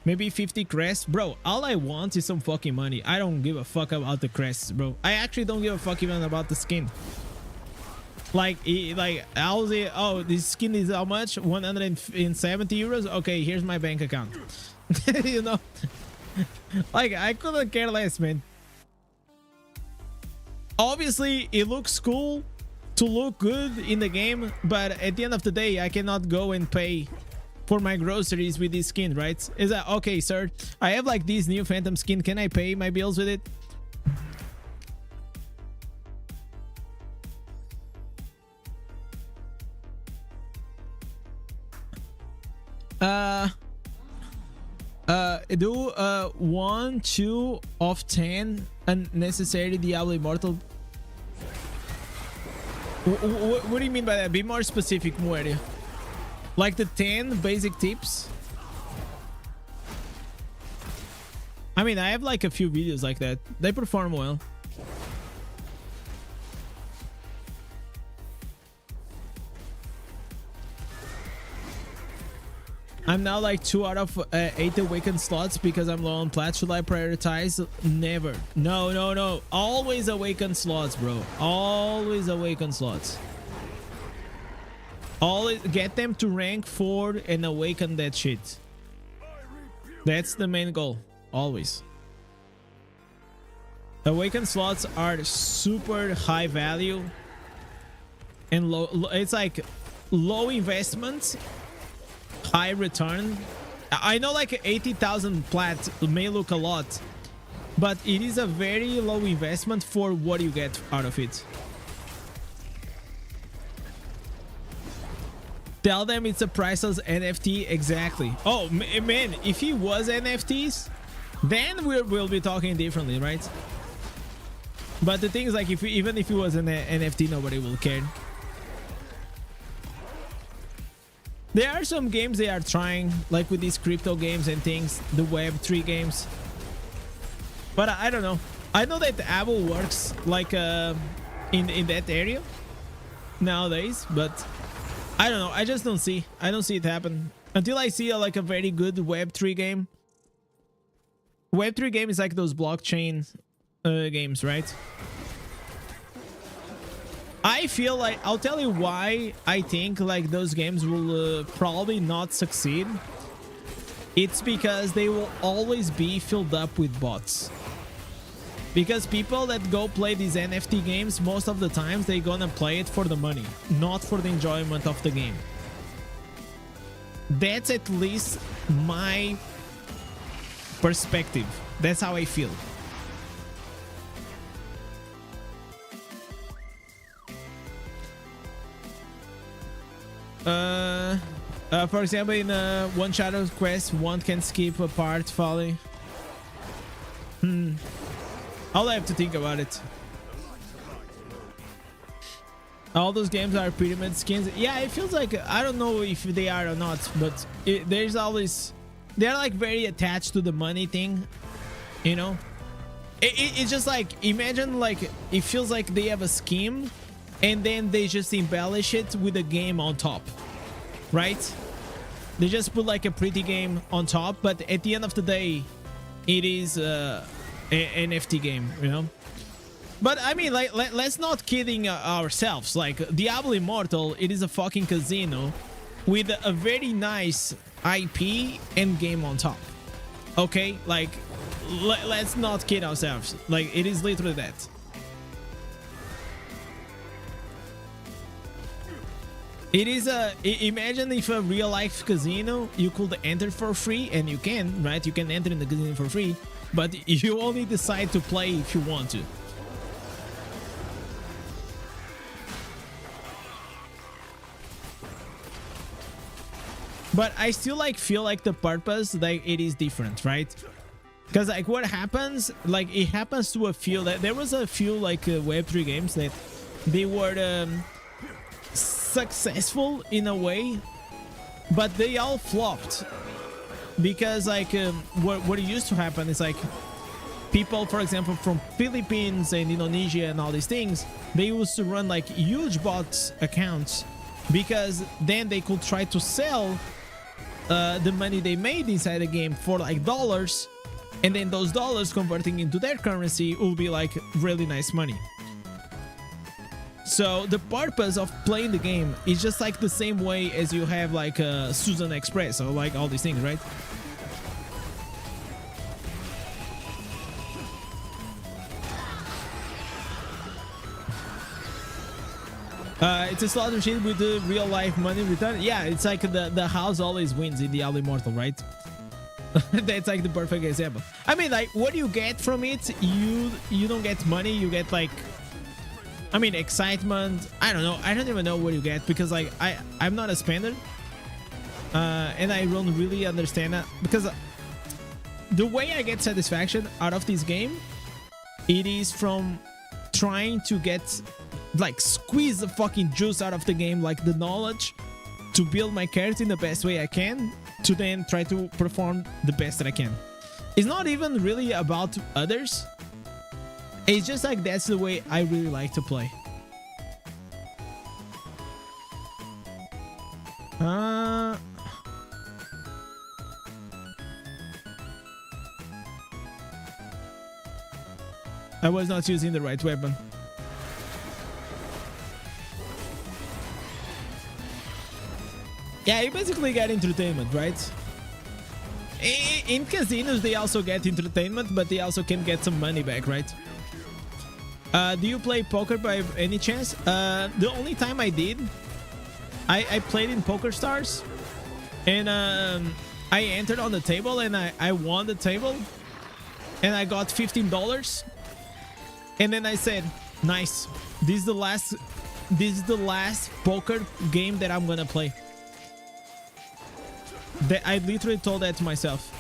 Maybe 50 crests. Bro, all I want is some fucking money. I don't give a fuck about the crests, bro. I actually don't give a fuck even about the skin. Like I'll say, oh, this skin is how much? 170 euros? Okay, here's my bank account. You know? Like, I couldn't care less, man. Obviously, it looks cool to look good in the game, but at the end of the day, I cannot go and pay for my groceries with this skin, right? Is that okay, sir? I have like this new Phantom skin. Can I pay my bills with it? Do 1, 2 of 10 unnecessary Diablo Immortal. What do you mean by that? Be more specific, Muere. Like the 10 basic tips? I mean, I have like a few videos like that. They perform well. I'm now like 2 out of 8 awakened slots because I'm low on plat. Should I prioritize? Never. No, no, no. Always awaken slots, bro. Always awaken slots. Always get them to rank 4 and awaken that shit. That's the main goal. Always. Awaken slots are super high value and low. It's like low investment, high return. I know like 80,000 plat may look a lot, but it is a very low investment for what you get out of it. Tell them it's a priceless NFT. Exactly. Oh man, if he was NFTs, then we'll be talking differently, right? But the thing is, like, even if it was an NFT, nobody will care. There are some games they are trying, like with these crypto games and things, the Web3 games. But I don't know. I know that Apple works like in that area nowadays, but I don't know. I just don't see. I don't see it happen until I see like a very good Web3 game. Web3 game is like those blockchain games, right? I feel like I'll tell you why I think like those games will probably not succeed. It's because they will always be filled up with bots. Because people that go play these NFT games, most of the times they're gonna play it for the money, not for the enjoyment of the game. That's at least my perspective. That's how I feel. For example, in one Shadow Quest, one can skip a part folly. I'll have to think about it. All those games are pyramid skins. Yeah, it feels like, I don't know if they are or not, but there's always, they're like very attached to the money thing, you know? It's just like, imagine like, it feels like they have a scheme and then they just embellish it with a game on top, right? They just put like a pretty game on top, but at the end of the day, it is an NFT game, you know? But I mean, like, let's not kidding ourselves. Like, Diablo Immortal, it is a fucking casino with a very nice IP and game on top. Okay? Like, let's not kid ourselves. Like, it is literally that. It is a... Imagine if a real-life casino, you could enter for free, and you can, right? You can enter in the casino for free, but you only decide to play if you want to. But I still like feel like the purpose, like, it is different, right? Because like what happens, like it happens to a few, that there was a few like Web3 games that they were successful in a way, but they all flopped because like what used to happen is like people, for example, from Philippines and Indonesia and all these things, they used to run like huge bot accounts because then they could try to sell the money they made inside the game for like dollars, and then those dollars converting into their currency will be like really nice money. So the purpose of playing the game is just like the same way as you have like Susan Express or like all these things, right? It's a slot machine with the real life money return. Yeah, it's like the house always wins in Diablo Immortal, right? That's like the perfect example. I mean, like, what you get from it, you don't get money, you get like, I mean, excitement. I don't know. I don't even know what you get because like I'm not a spender, and I don't really understand that because the way I get satisfaction out of this game, it is from trying to get, like, squeeze the fucking juice out of the game, like the knowledge to build my character in the best way I can, to then try to perform the best that I can. It's not even really about others. It's just like that's the way I really like to play. I was not using the right weapon. Yeah, you basically get entertainment, right? In casinos, they also get entertainment, but they also can get some money back, right? Do you play poker by any chance? The only time I did, I played in Poker Stars, and I entered on the table and I won the table, and I got $15. And then I said, nice. This is the last poker game that I'm gonna play. I literally told that to myself.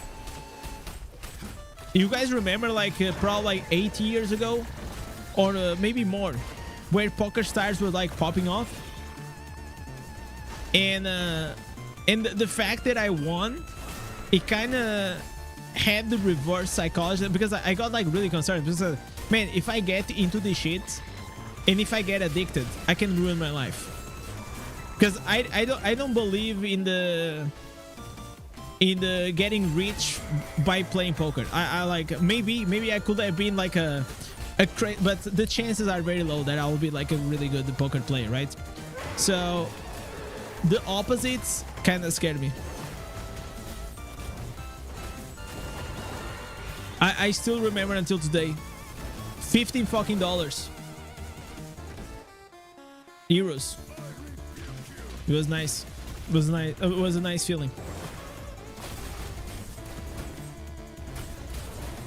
You guys remember like probably like 8 years ago, or maybe more, where Poker Stars was like popping off, and the fact that I won, it kind of had the reverse psychology, because I got like really concerned because man, if I get into the shit and if I get addicted, I can ruin my life. Because I don't believe in the getting rich by playing poker. I like maybe I could have been like but the chances are very low that I will be like a really good poker player, right? So the opposites kind of scared me. I still remember until today. $15 fucking euros. It was nice. It was nice. It was a nice feeling.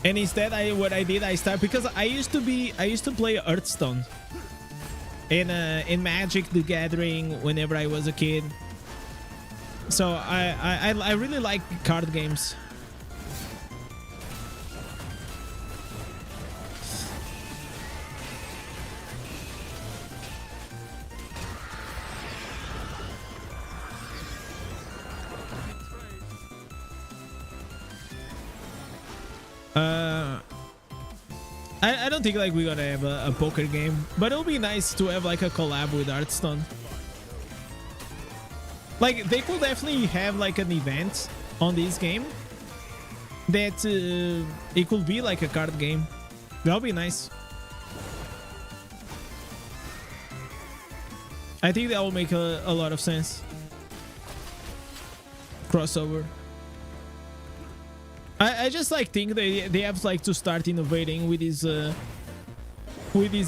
And instead, what I did, I started, because I used to play Hearthstone in Magic the Gathering whenever I was a kid. So I really like card games. I don't think like we're gonna have a poker game, but it'll be nice to have like a collab with Hearthstone. Like they could definitely have like an event on this game that it could be like a card game. That'll be nice. I think that will make a lot of sense. Crossover. I just like think they have like to start innovating with these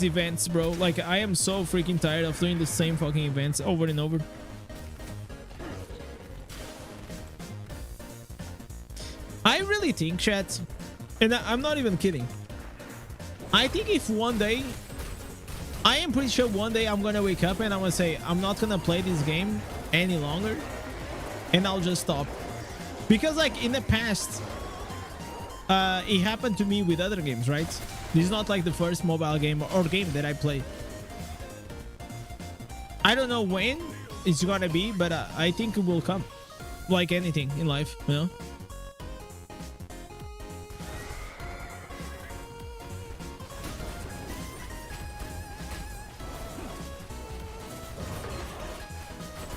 events, bro. Like I am so freaking tired of doing the same fucking events over and over. I really think, chat, and I'm not even kidding, I think if one day, I am pretty sure one day I'm gonna wake up and I'm gonna say I'm not gonna play this game any longer, and I'll just stop. Because like in the past, it happened to me with other games, right? This is not like the first mobile game or game that I play. I don't know when it's gonna be, but I think it will come. Like anything in life, you know?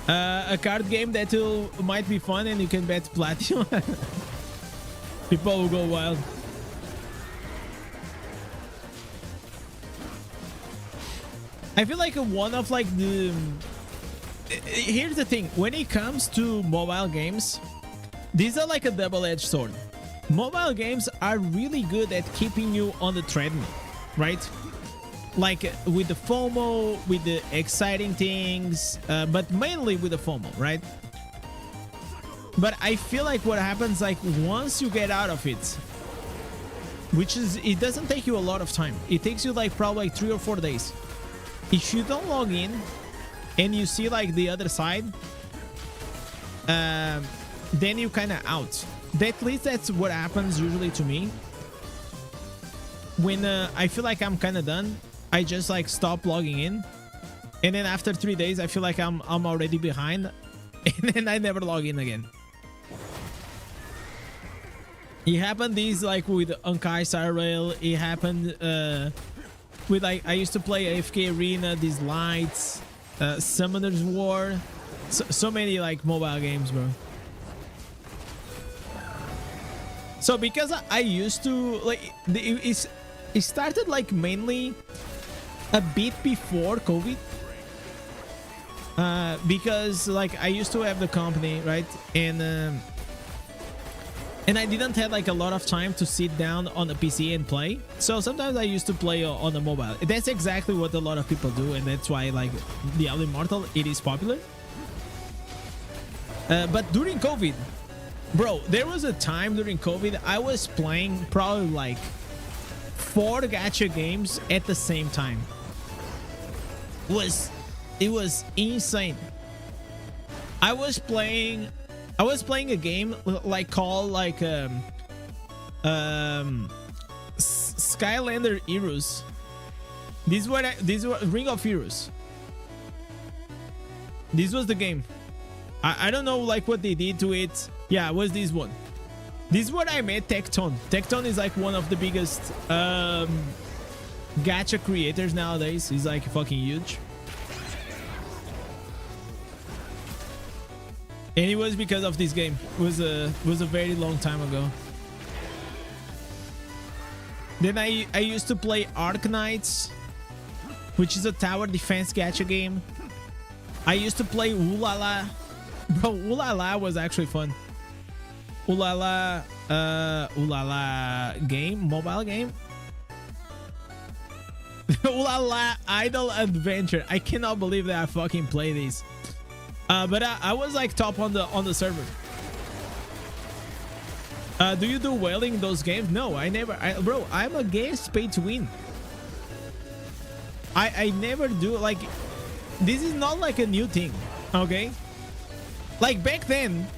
A card game that might be fun and you can bet platinum. People will go wild. I feel like one of like the... Here's the thing. When it comes to mobile games, these are like a double-edged sword. Mobile games are really good at keeping you on the treadmill, right? Like with the FOMO, with the exciting things, but mainly with the FOMO, right? But I feel like what happens, like once you get out of it, which is, it doesn't take you a lot of time. It takes you like probably like 3 or 4 days. If you don't log in and you see like the other side, then you kind of out. At least that's what happens usually to me. When I feel like I'm kind of done, I just like stop logging in, and then after 3 days I feel like I'm already behind, and then I never log in again. It happened these like with Unkai Star Rail. It happened with like I used to play AFK Arena, these lights, Summoner's War, so many like mobile games, bro. So because I used to like it started like mainly a bit before COVID, because like I used to have the company, right, and I didn't have like a lot of time to sit down on a PC and play. So sometimes I used to play on the mobile. That's exactly what a lot of people do, and that's why like Diablo Immortal, it is popular. But during COVID, bro, there was a time during COVID I was playing probably like 4 gacha games at the same time. It was insane. I was playing a game like called like Skylander Heroes. These were Ring of Heroes. This was the game. I don't know like what they did to it. Yeah, it was this one. This is what I met Tecton. Tecton is like one of the biggest gacha creators nowadays. He's like fucking huge. And it was because of this game. It was a very long time ago. Then I used to play Arc Knights, which is a tower defense gacha game. I used to play Ulala. Bro, Ulala was actually fun. Ulala game, mobile game. Ulala Idle Adventure. I cannot believe that I fucking play this. But I was like top on the server. Do you do whaling in those games? No, I never. Bro, I'm against pay to win. I never do. Like, this is not like a new thing, okay? Like back then,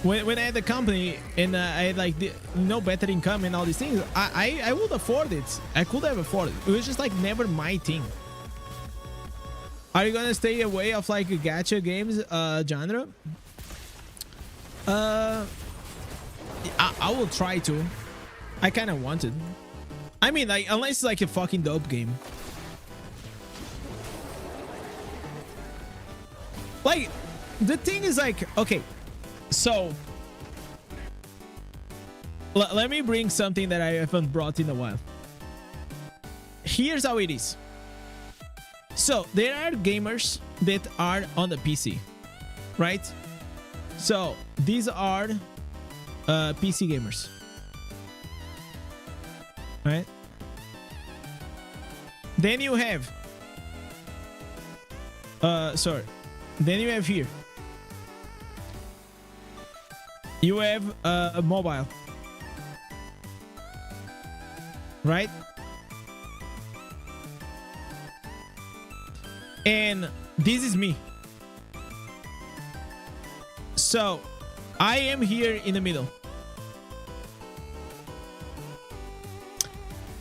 when I had the company and I had like no better income and all these things, I would afford it. I could have afforded it. It was just like never my thing. Are you gonna stay away of like gacha games genre? I will try to. I kind of wanted. I mean, like, unless it's like a fucking dope game. Like, the thing is like, okay, so let me bring something that I haven't brought in a while. Here's how it is. So there are gamers that are on the PC, right? So these are PC gamers, right? Then you have then you have here, you have a mobile, right? And this is me. So I am here in the middle.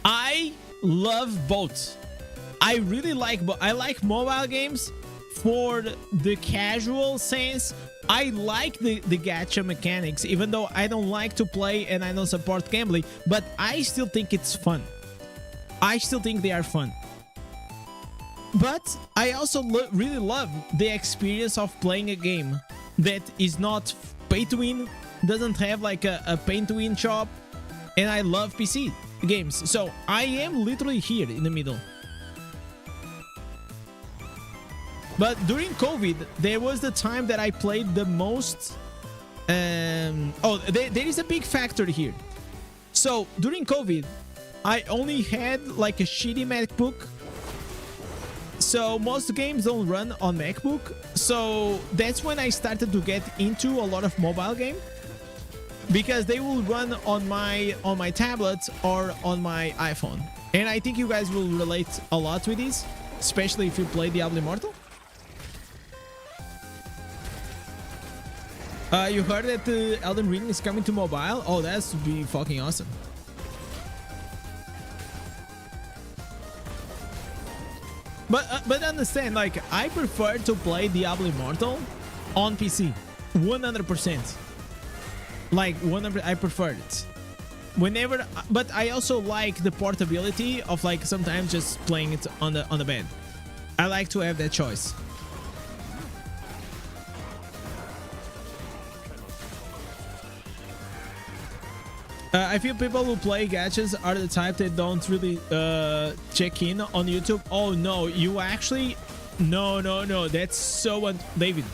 I love both. I really like I like mobile games for the casual sense. I like the gacha mechanics, even though I don't like to play and I don't support gambling, but I still think it's fun. I still think they are fun. But I also really love the experience of playing a game that is not pay to win, doesn't have like a pay to win shop, and I love PC games. So I am literally here in the middle. But during COVID, there was the time that I played the most. There is a big factor here. So during COVID, I only had like a shitty MacBook. So most games don't run on MacBook. So that's when I started to get into a lot of mobile game, because they will run on my tablet or on my iPhone. And I think you guys will relate a lot with this, especially if you play Diablo Immortal. You heard that the Elden Ring is coming to mobile? Oh, that's be fucking awesome. But understand, like, I prefer to play Diablo Immortal on PC, 100%. Like 100%, I prefer it. whenever, but I also like the portability of like sometimes just playing it on the bed. I like to have that choice. I feel people who play gachas are the type that don't really check in on YouTube. Oh no, you actually, no, that's so David.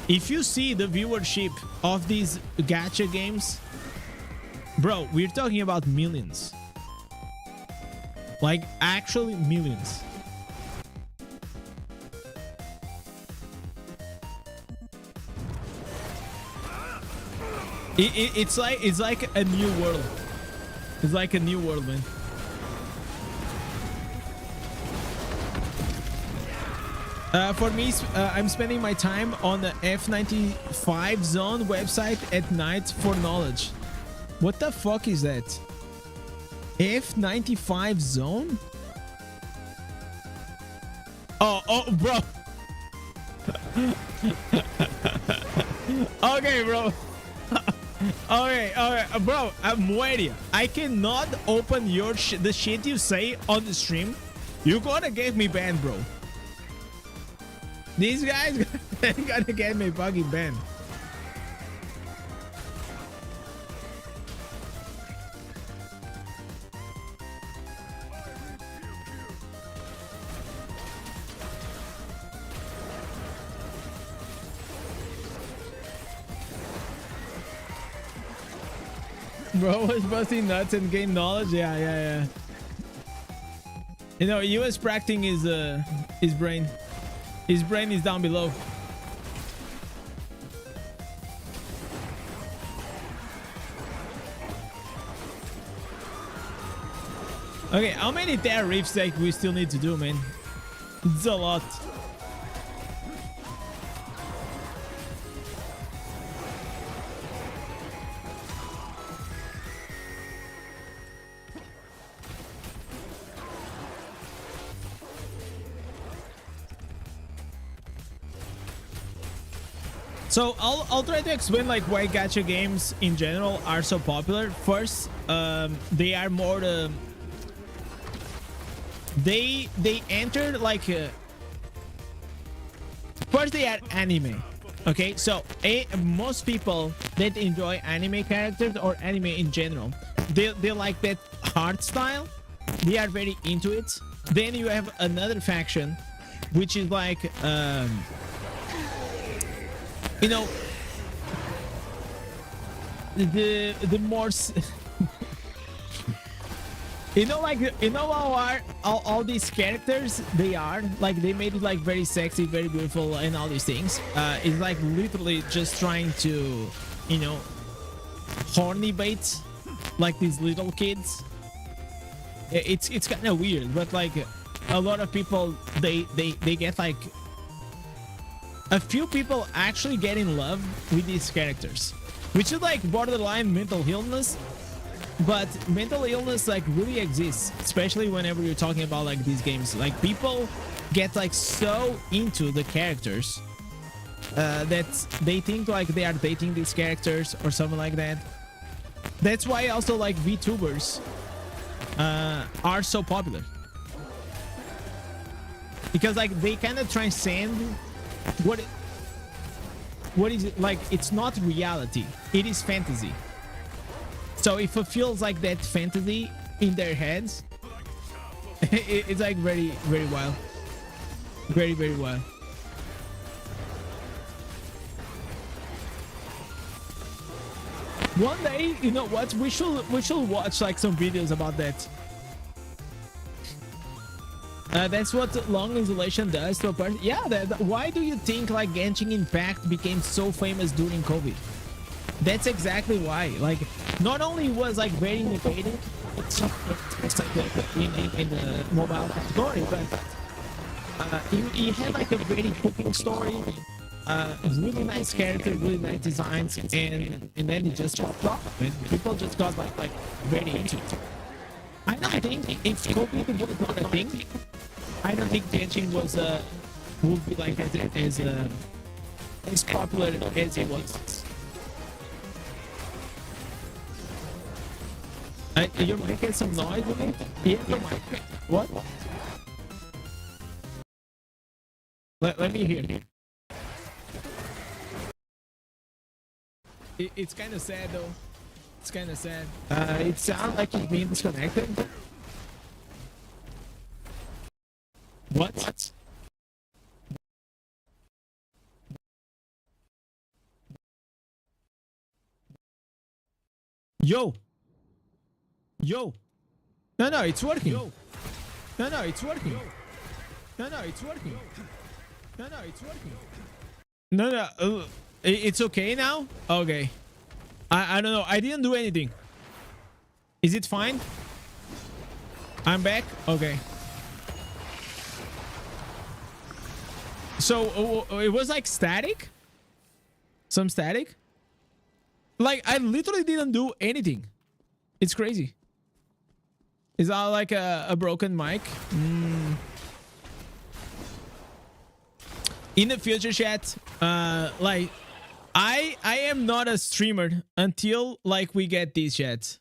If you see the viewership of these gacha games, bro, we're talking about millions. Like actually millions. It's like a new world. It's like a new world, man. For me, I'm spending my time on the F95 zone website at night for knowledge. What the fuck is that? F95 zone? Oh, bro. Okay, bro. Okay, bro, I'm waiting. I cannot open your the shit you say on the stream. You gotta get me banned, bro. These guys gotta get me fucking banned. Bro was busting nuts and gain knowledge. Yeah. You know, he was practicing his brain. His brain is down below. Okay, how many Terra Reefs like we still need to do, man? It's a lot. So I'll try to explain like why gacha games in general are so popular. First, they are more they entered like first they are anime. Okay, so most people that enjoy anime characters or anime in general, they like that art style. They are very into it. Then you have another faction, which is like you know, the more you know, like, you know how all these characters they are like, they made it like very sexy, very beautiful, and all these things. It's like literally just trying to, you know, horny bait like these little kids. It's kind of weird, but like a lot of people they get like, a few people actually get in love with these characters, which is like borderline mental illness. But mental illness like really exists, especially whenever you're talking about like these games. Like people get like so into the characters that they think like they are dating these characters or something like that. That's why also like VTubers are so popular, because like they kind of transcend what is it, like, it's not reality, it is fantasy. So if it feels like that fantasy in their heads, it's like very, very wild. Very, very wild. One day, you know what, we should watch like some videos about that. That's what long isolation does to a person. Yeah, why do you think like Genshin Impact became so famous during COVID? That's exactly why. Like, not only was like very innovative in the mobile category, but he had like a very cooking story, really nice character, really nice designs, and then it just popped off, and people just got like very into it. I don't think if COVID was not a thing, I don't think Genshin would be like as popular as it was. Your mic has some noise in it? Yeah, your mic. What? Let me hear. It's kind of sad though. It's kind of sad. It sounds like it's being disconnected. What? Yo. Yo. No, it's working. Yo. No, it's working. Yo. No, it's working. No, it's working. No, it's okay now? Okay. I don't know. I didn't do anything. Is it fine? I'm back? Okay. So, it was like static? Some static? Like, I literally didn't do anything. It's crazy. Is that like a broken mic? In the future, chat, like, I am not a streamer until like we get these chats.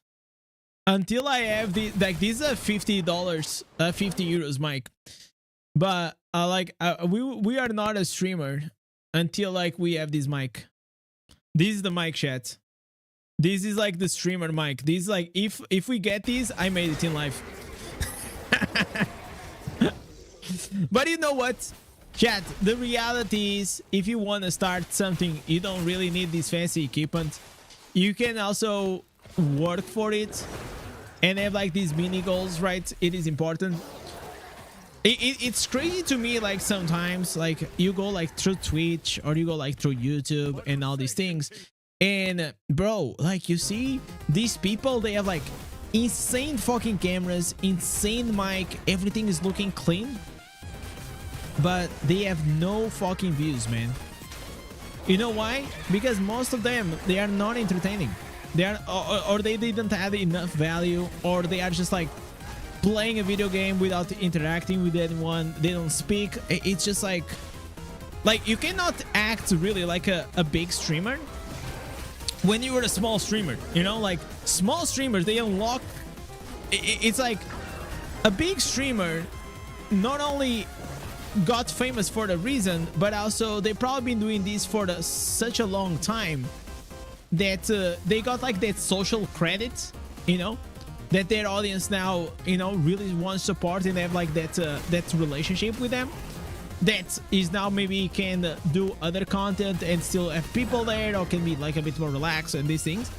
Until I have the like this is a $50, 50 euros mic, but we are not a streamer until like we have this mic. This is the mic, chat. This is like the streamer mic. This is like if we get these, I made it in life. But you know what? Chat, the reality is if you want to start something, you don't really need this fancy equipment. You can also work for it and have like these mini goals, right? It is important. It's crazy to me, like sometimes like you go like through Twitch or you go like through YouTube and all these things, and bro, like you see these people, they have like insane fucking cameras, insane mic, everything is looking clean, but they have no fucking views, man. You know why? Because most of them, they are not entertaining. They are or they didn't have enough value, or they are just like playing a video game without interacting with anyone. They don't speak. It's just like you cannot act really like a big streamer when you were a small streamer, you know? Like small streamers, they unlock, it's like a big streamer not only got famous for the reason, but also they probably been doing this for such a long time that they got like that social credit, you know, that their audience now, you know, really wants support and have like that relationship with them, that is now maybe can do other content and still have people there, or can be like a bit more relaxed and these things.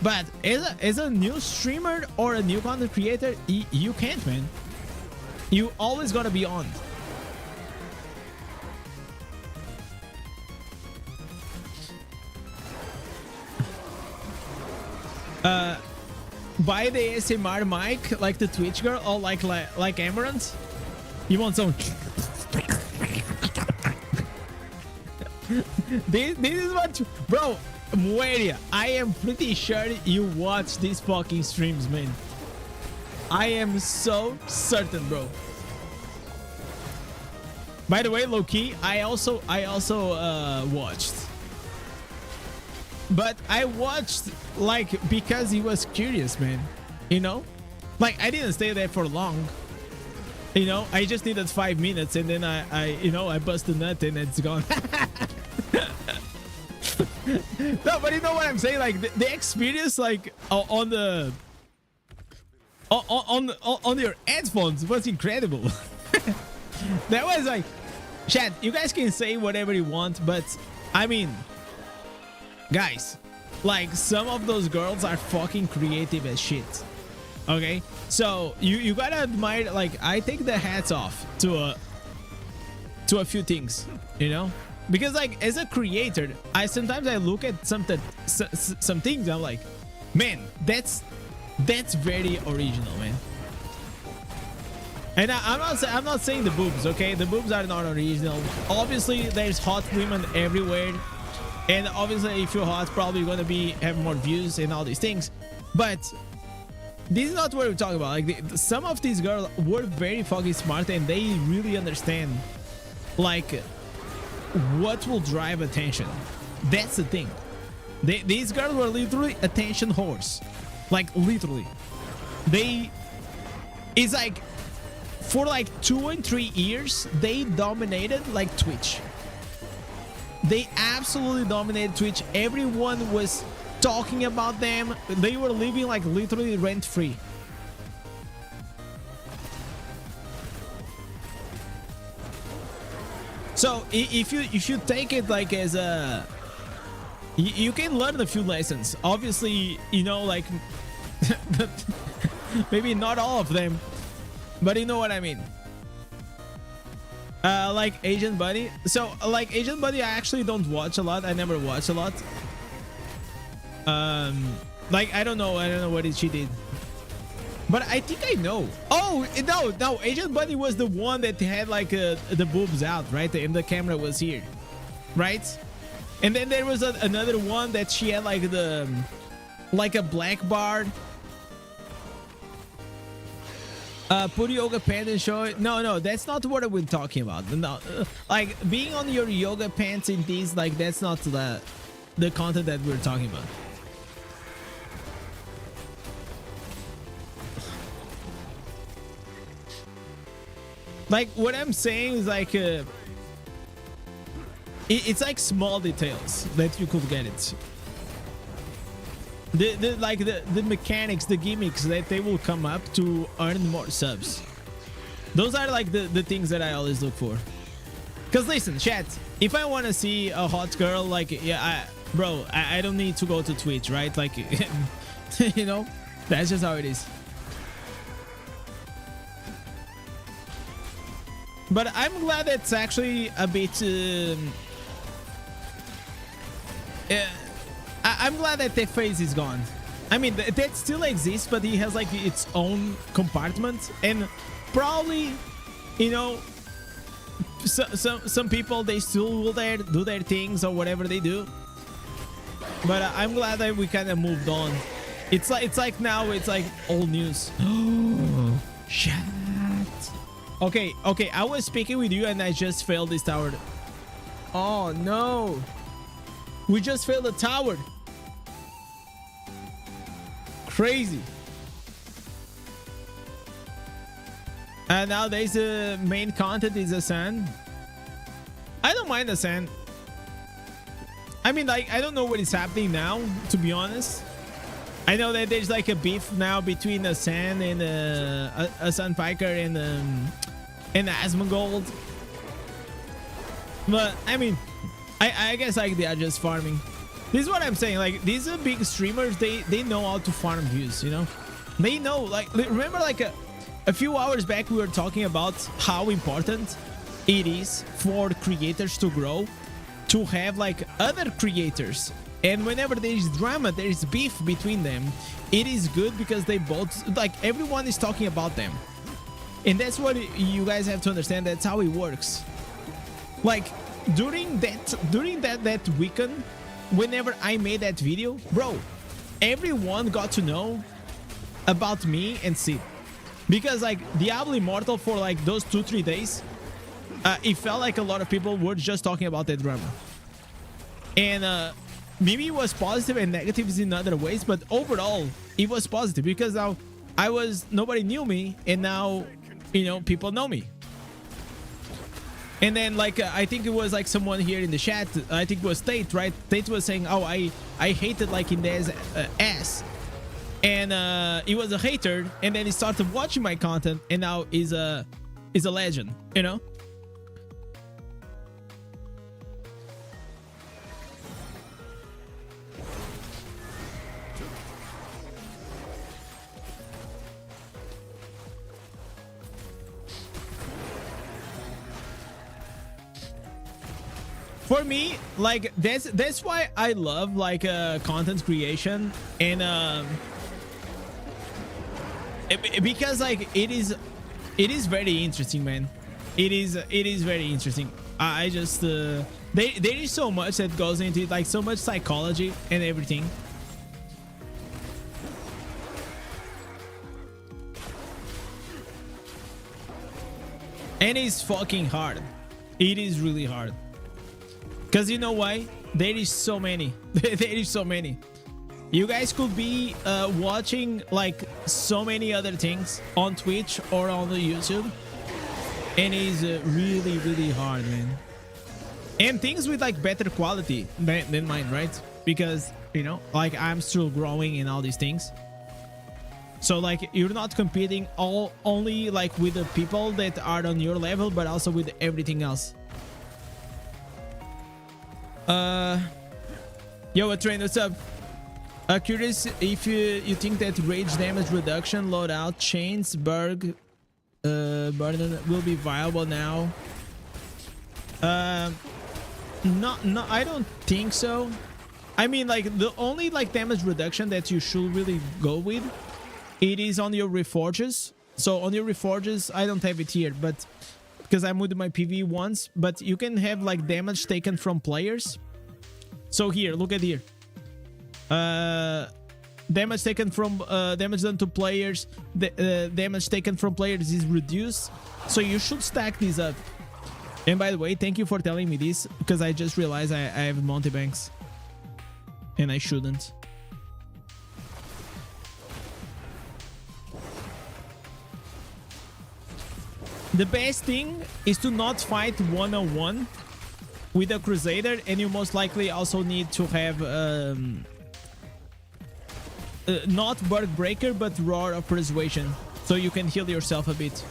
But as a new streamer or a new content creator, you can't, man. You always gotta be on. Buy the ASMR mic like the Twitch girl, or like Amaranth. You want some? This is what, bro. Mueria, I am pretty sure you watch these fucking streams, man. I am so certain, bro. By the way, low-key, I also watched. But I watched like because he was curious, man. You know? Like I didn't stay there for long. You know, I just needed 5 minutes and then I bust a nut and it's gone. No, but you know what I'm saying? Like the experience, like on your headphones was incredible. That was like, chat, you guys can say whatever you want, but I mean, guys, like some of those girls are fucking creative as shit. Okay, so you gotta admire. Like I take the hats off to a few things, you know, because like as a creator, I sometimes look at some things, I'm like, man, that's very original, man. And I'm not saying the boobs, okay? The boobs are not original. Obviously, there's hot women everywhere, and obviously, if you're hot, probably gonna have more views and all these things. But this is not what we're talking about. Like some of these girls were very fucking smart, and they really understand like what will drive attention. That's the thing. These girls were literally attention whores, like literally. They, it's like for like 2 and 3 years they dominated like Twitch. They absolutely dominated Twitch. Everyone was talking about them. They were living like literally rent free. So if you take it like as a, you can learn a few lessons. Obviously, you know, like maybe not all of them, but you know what I mean. Like Agent Buddy. So like Agent Buddy, I actually don't watch a lot. I never watch a lot. Like I don't know what she did, but I think I know. Oh no, Agent Buddy was the one that had like the boobs out, right? And the camera was here, right? And then there was another one that she had like the like a black bar. Put yoga pants and show it. No, that's not what we're talking about. No, like being on your yoga pants in these, like that's not the content that we're talking about. Like what I'm saying is like it's like small details that you could get it. The mechanics, the gimmicks that they will come up to earn more subs. Those are like the things that I always look for. Cause listen, chat, if I want to see a hot girl, like yeah, I don't need to go to Twitch, right? Like you know, that's just how it is. But I'm glad it's actually a bit I'm glad that the phase is gone. I mean, that still exists, but it has like its own compartment, and probably, you know, some people, they still will do their things or whatever they do. But I'm glad that we kind of moved on. It's like now it's like old news. Oh, shit. Okay, I was speaking with you and I just failed this tower. Oh no, we just failed the tower. Crazy. And nowadays the main content is a sand. I don't mind the sand. I mean, like, I don't know what is happening now, to be honest. I know that there's like a beef now between a sand and a sandpiker and Asmongold. But I mean, I guess like they are just farming. This is what I'm saying. Like these are big streamers. They know how to farm views. You know, they know. Like remember, like a few hours back we were talking about how important it is for creators to grow, to have like other creators. And whenever there is drama, there is beef between them, it is good because they both, like, everyone is talking about them. And that's what you guys have to understand. That's how it works. Like during that weekend, whenever I made that video, bro, everyone got to know about me and Sid. Because like Diablo Immortal, for like those 2-3 days, it felt like a lot of people were just talking about that drama. And maybe it was positive and negatives in other ways, but overall it was positive because now nobody knew me, and now, you know, people know me. And then like I think it was like someone here in the chat, I think it was Tate, right? Tate was saying, oh, I hated like Indez ass, and he was a hater, and then he started watching my content, and now is a legend, you know. For me, like that's why I love like content creation, and because like it is very interesting, man. It is very interesting. I just there is so much that goes into it, like so much psychology and everything. And it's fucking hard. It is really hard. Because you know why? There is so many. There is so many. You guys could be watching like so many other things on Twitch or on the YouTube, and it's really, really hard, man. And things with like better quality than mine, right? Because, you know, like I'm still growing in all these things. So like you're not competing only like with the people that are on your level, but also with everything else. Yo, a train, what's up? Curious if you think that rage damage reduction loadout chains burden will be viable now. No, I don't think so. I mean, like the only like damage reduction that you should really go with, it is on your reforges. So on your reforges, I don't have it here, but because I'm with my PV once, but you can have like damage taken from players. So here, look at here. Damage taken from damage done to players. The damage taken from players is reduced. So you should stack these up. And by the way, thank you for telling me this, because I just realized I have Monty Banks. And I shouldn't. The best thing is to not fight one-on-one with a Crusader, and you most likely also need to have not Bird Breaker, but Roar of Persuasion, so you can heal yourself a bit.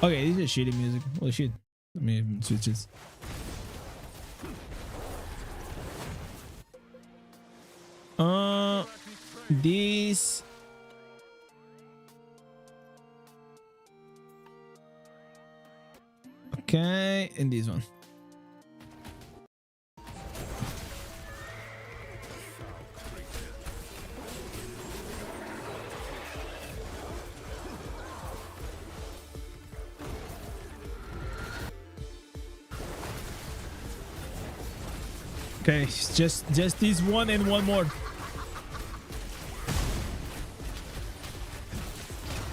Okay, this is shitty music. Holy shit. Let me switch this. This. Okay, and this one. Okay, just this one and one more.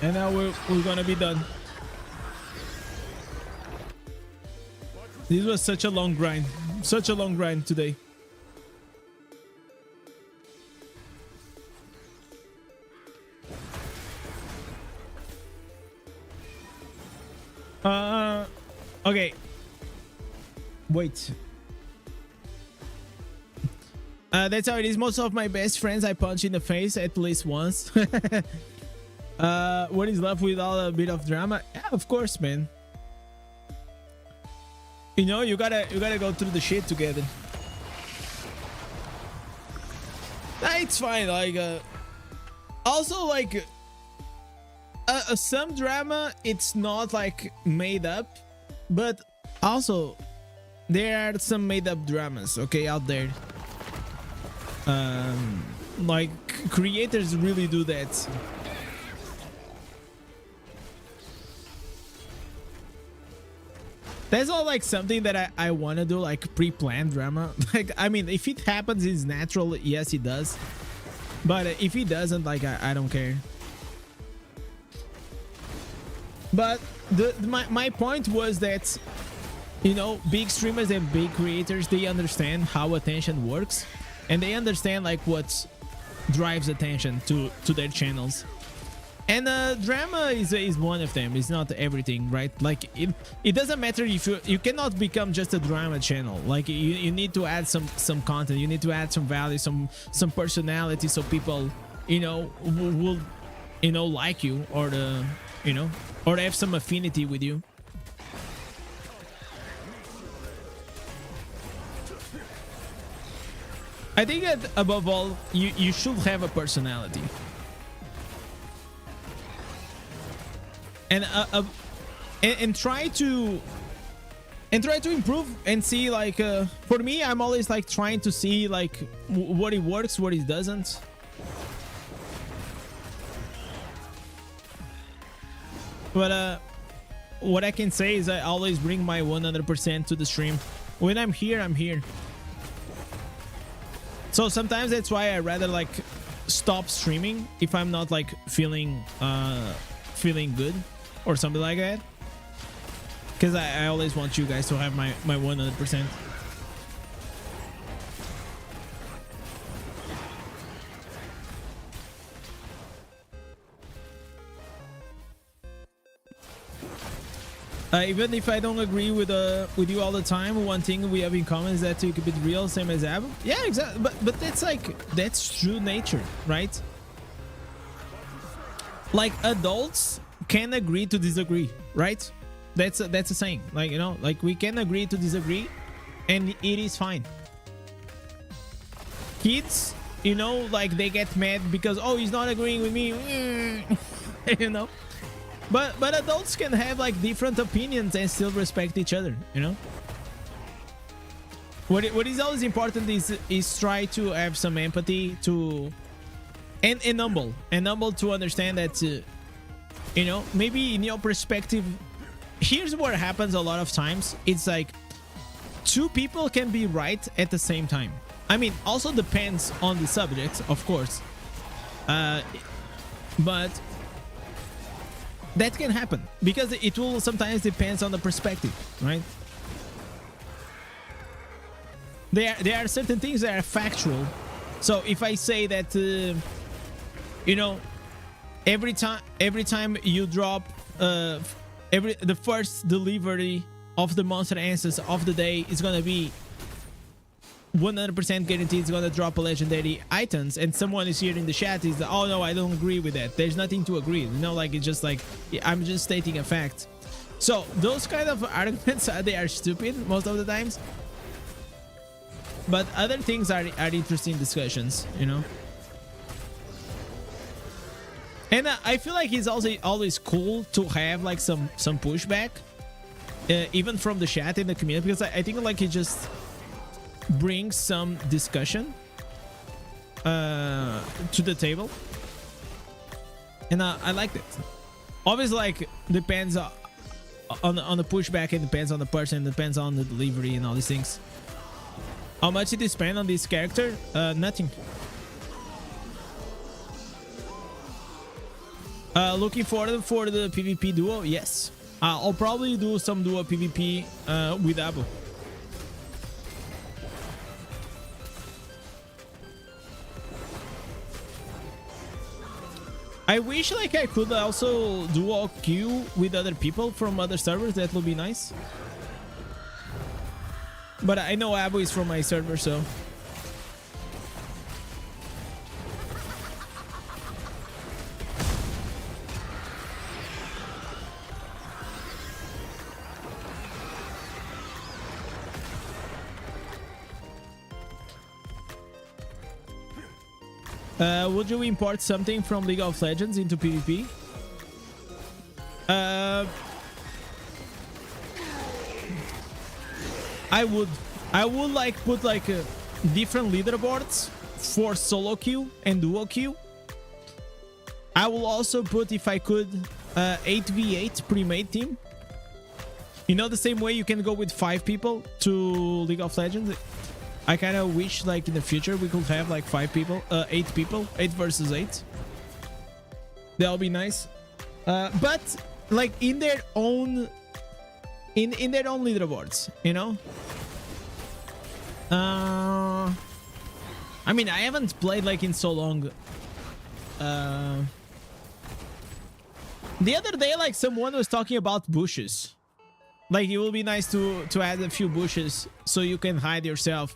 And now we're gonna be done. This was such a long grind. Such a long grind today. Okay. Wait. That's how it is. Most of my best friends I punch in the face at least once. What is love without a bit of drama? Yeah, of course, man. You know, you gotta go through the shit together. Nah, it's fine. Like, also like, some drama, it's not like made up, but also there are some made up dramas, okay, out there. Like creators really do that. That's not like something that I want to do, like pre-planned drama. Like, I mean, if it happens, it's natural. Yes, it does. But if it doesn't, like, I don't care. But my point was that, you know, big streamers and big creators, they understand how attention works, and they understand like what drives attention to their channels. And drama is one of them. It's not everything, right? Like it doesn't matter if you cannot become just a drama channel. Like you need to add some content. You need to add some value, some personality, so people, you know, will you know, like you, or the, you know, or have some affinity with you. I think that above all, you should have a personality. And try to improve and see, like, for me, I'm always like trying to see like what it works, what it doesn't. But what I can say is I always bring my 100% to the stream. When I'm here, I'm here. So sometimes that's why I rather like stop streaming if I'm not like feeling good or something like that. because I always want you guys to have my 100%. Even if I don't agree with you all the time, one thing we have in common is that you keep it real, same as Abu. Yeah, exactly. But that's true nature, right? Like adults can agree to disagree, right? That's a saying. Like, you know, like we can agree to disagree, and it is fine. Kids, you know, like they get mad because, oh, he's not agreeing with me, you know. But adults can have like different opinions and still respect each other, you know. What is always important is try to have some empathy to and humble to understand that you know, maybe in your perspective, here's what happens a lot of times. It's like two people can be right at the same time. I mean, also depends on the subject, of course, but that can happen because it will sometimes depends on the perspective, right? There are certain things that are factual. So if I say that you know, every time you drop the first delivery of the monster answers of the day is gonna be 100% guaranteed it's gonna drop a legendary items, and someone is here in the chat is like, oh no, I don't agree with that. There's nothing to agree, you know, like it's just like I'm just stating a fact. So those kind of arguments they are stupid most of the times, but other things are interesting discussions, you know. And I feel like it's also always cool to have like some pushback, even from the chat in the community, because I think like it just brings some discussion to the table, and I like that. Obviously, like depends on the pushback, it depends on the person, it depends on the delivery and all these things. How much did you spend on this character? Nothing. Looking forward for the PvP duo? Yes. I'll probably do some duo PvP with Abu. I wish like I could also duo queue with other people from other servers. That would be nice. But I know Abu is from my server, so. Would you import something from League of Legends into PvP? I would like put like different leaderboards for solo queue and duo queue. I will also put, if I could, 8v8 pre-made team. You know, the same way you can go with 5 people to League of Legends. I kind of wish like in the future we could have like 8 people, 8 versus 8. That'll be nice. But like in their own leaderboards, you know. I mean, I haven't played like in so long. The other day, like someone was talking about bushes. Like it will be nice to add a few bushes so you can hide yourself.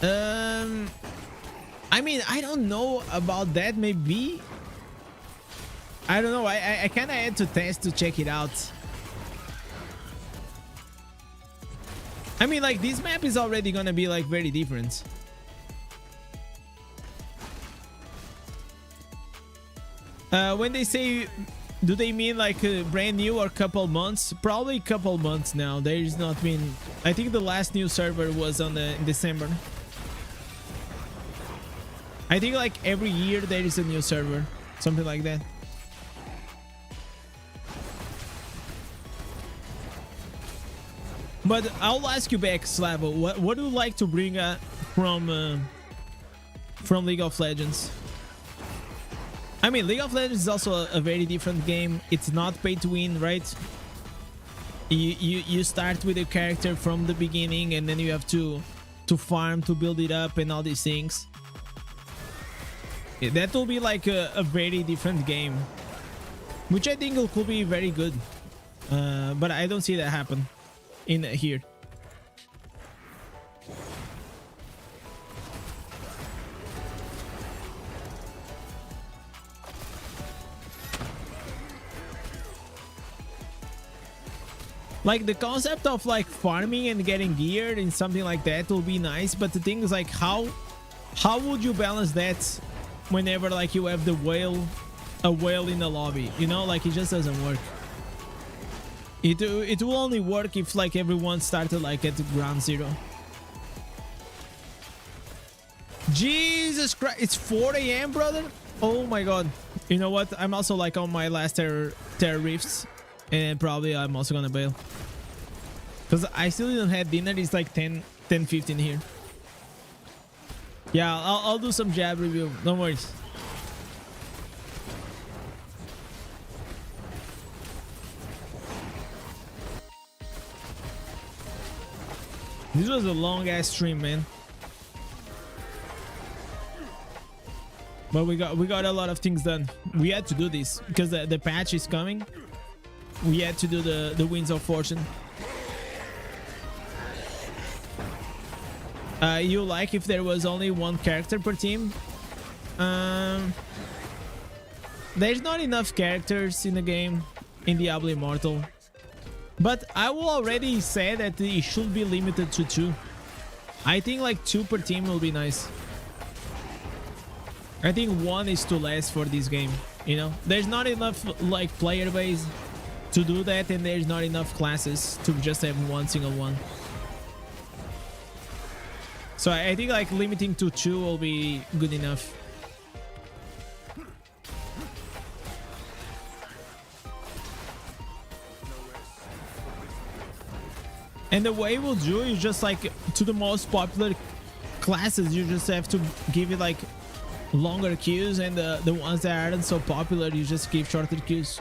I mean, I don't know about that. Maybe, I don't know. I kind of had to test to check it out. I mean, like this map is already gonna be like very different. When they say, do they mean like brand new or couple months? Probably a couple months now. There's not been. I think the last new server was on in December. I think like every year there is a new server, something like that. But I'll ask you back, Slavo. What do you like to bring from League of Legends? I mean, League of Legends is also a very different game. It's not pay to win, right? You start with a character from the beginning, and then you have to farm to build it up and all these things. Yeah, that will be like a very different game, which I think could be very good. But I don't see that happen in here. Like the concept of like farming and getting geared and something like that will be nice, but the thing is like how would you balance that whenever like you have a whale in the lobby, you know? Like it just doesn't work. It will only work if like everyone started like at ground zero. Jesus Christ, it's 4 a.m. brother. Oh my god. You know what, I'm also like on my last terror rifts, and probably I'm also gonna bail because I still didn't have dinner. It's like 10:15 here. Yeah, I'll do some jab review, no worries. This was a long ass stream, man. But we got a lot of things done. We had to do this because the patch is coming. We had to do the Winds of Fortune. You like if there was only one character per team? There's not enough characters in the game in Diablo Immortal. But I will already say that it should be limited to 2. I think like 2 per team will be nice. I think 1 is too less for this game, you know? There's not enough like player base to do that, and there's not enough classes to just have one single one. So I think like limiting to 2 will be good enough. And the way we'll do is just like to the most popular classes, you just have to give it like longer queues, and the ones that aren't so popular, you just give shorter queues.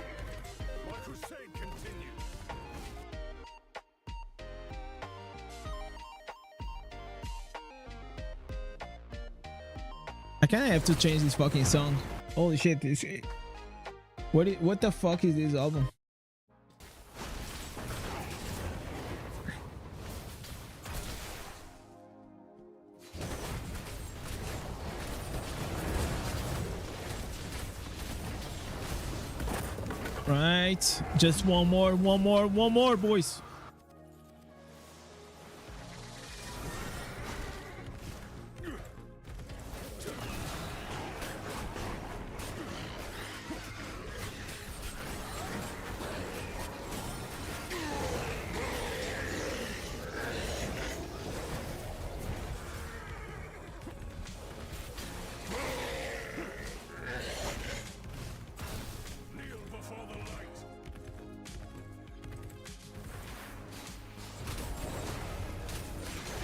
I kind of have to change this fucking song. Holy shit! What the fuck is this album? Right, just one more, boys.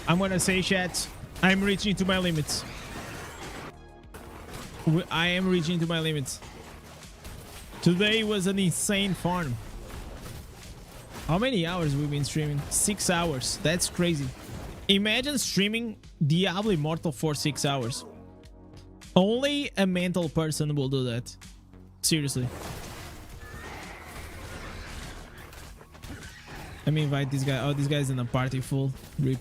I'm gonna say, chat, I'm reaching to my limits. I am reaching to my limits. Today was an insane farm. How many hours we've been streaming? 6 hours. That's crazy. Imagine streaming Diablo Immortal for 6 hours. Only a mental person will do that. Seriously. Let me invite this guy. Oh, this guy's in a party full. Rip.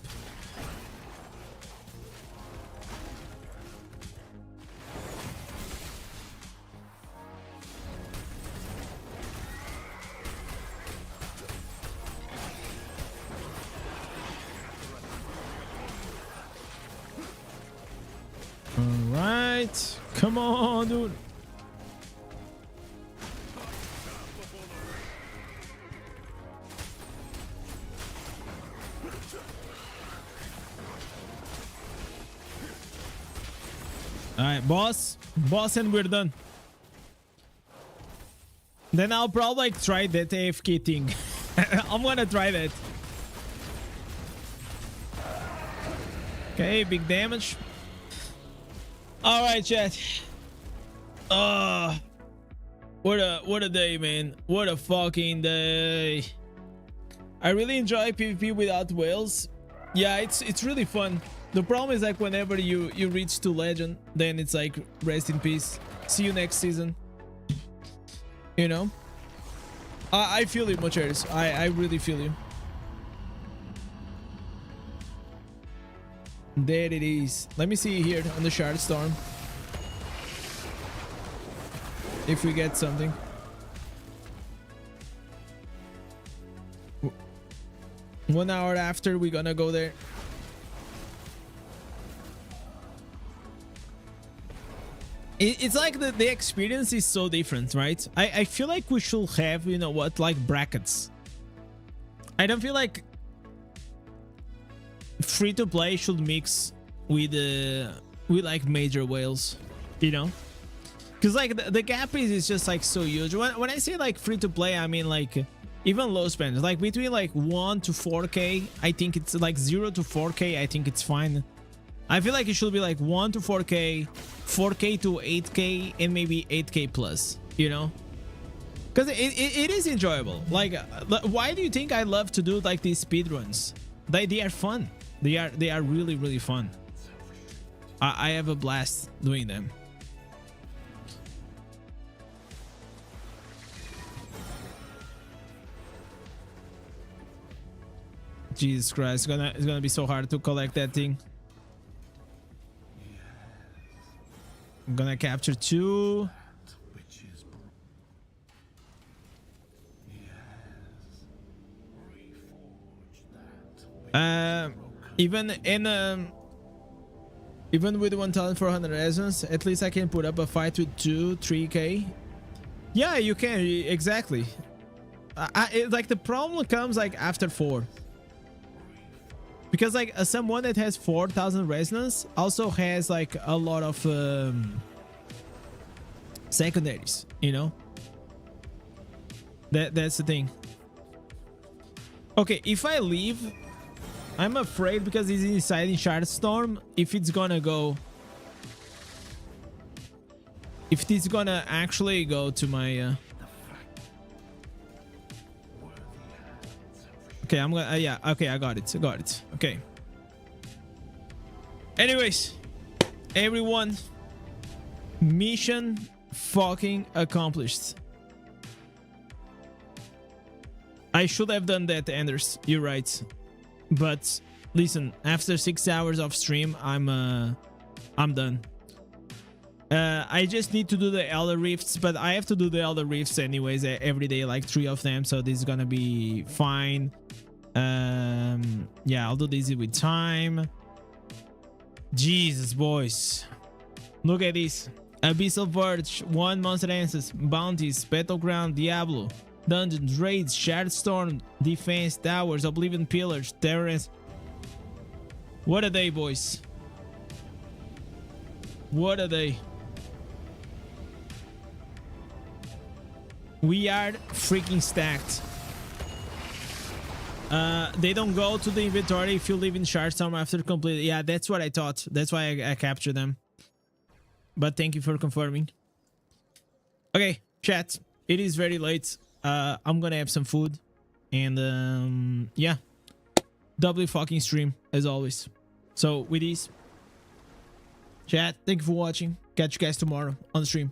Alright. Come on, dude. Alright, boss, and we're done. Then I'll probably like try that AFK thing. I'm gonna try that. Okay, big damage. Alright, chat. What a day, man. What a fucking day. I really enjoy PvP without whales. Yeah, it's really fun. The problem is like whenever you reach to legend, then it's like rest in peace. See you next season. You know? I feel you, Mocheris. I really feel you. There it is. Let me see here on the Shard Storm if we get something. 1 hour after, we're gonna go there. It's like the experience is so different, right? I feel like we should have, you know what, like brackets. I don't feel like free to play should mix with like major whales, you know, because like the gap is just like so huge. When I say like free to play, I mean like even low spend, like between like 1 to 4k. I think it's like 0 to 4k. I think it's fine. I feel like it should be like 1 to 4k, 4k to 8k, and maybe 8k plus, you know, because it is enjoyable. Like why do you think I love to do like these speed runs? They are fun. They are really, really fun. I have a blast doing them. Jesus Christ, it's gonna be so hard to collect that thing. I'm gonna capture 2. Even with 1,400 resonance, at least I can put up a fight with 3k. Yeah, you can, exactly. Like the problem comes like after 4, because like someone that has 4,000 resonance also has like a lot of secondaries, you know. That's the thing. Okay, if I leave, I'm afraid because he's inside in Shard Storm, if it's gonna go, if it's gonna actually go to my okay, I'm gonna yeah, okay, I got it. Okay, anyways, everyone, mission fucking accomplished. I should have done that, Anders, you're right. But listen, after 6 hours of stream, I'm done. I just need to do the Elder Rifts, but I have to do the Elder Rifts anyways every day, like 3 of them, so this is gonna be fine. Yeah, I'll do this with time. Jesus, boys, look at this. Abyssal Verge, 1 Monster Answers, Bounties, Battleground, Diablo, Dungeons, Raids, Shard Storm, Defense, Towers, Oblivion Pillars, Terrorist. What a day, boys. What a day. We are freaking stacked. They don't go to the inventory if you leave in Shard Storm after complete. Yeah, that's what I thought. That's why I captured them. But thank you for confirming. Okay, chat. It is very late. I'm gonna have some food, and yeah, doubly fucking stream as always. So with this, chat, thank you for watching. Catch you guys tomorrow on the stream.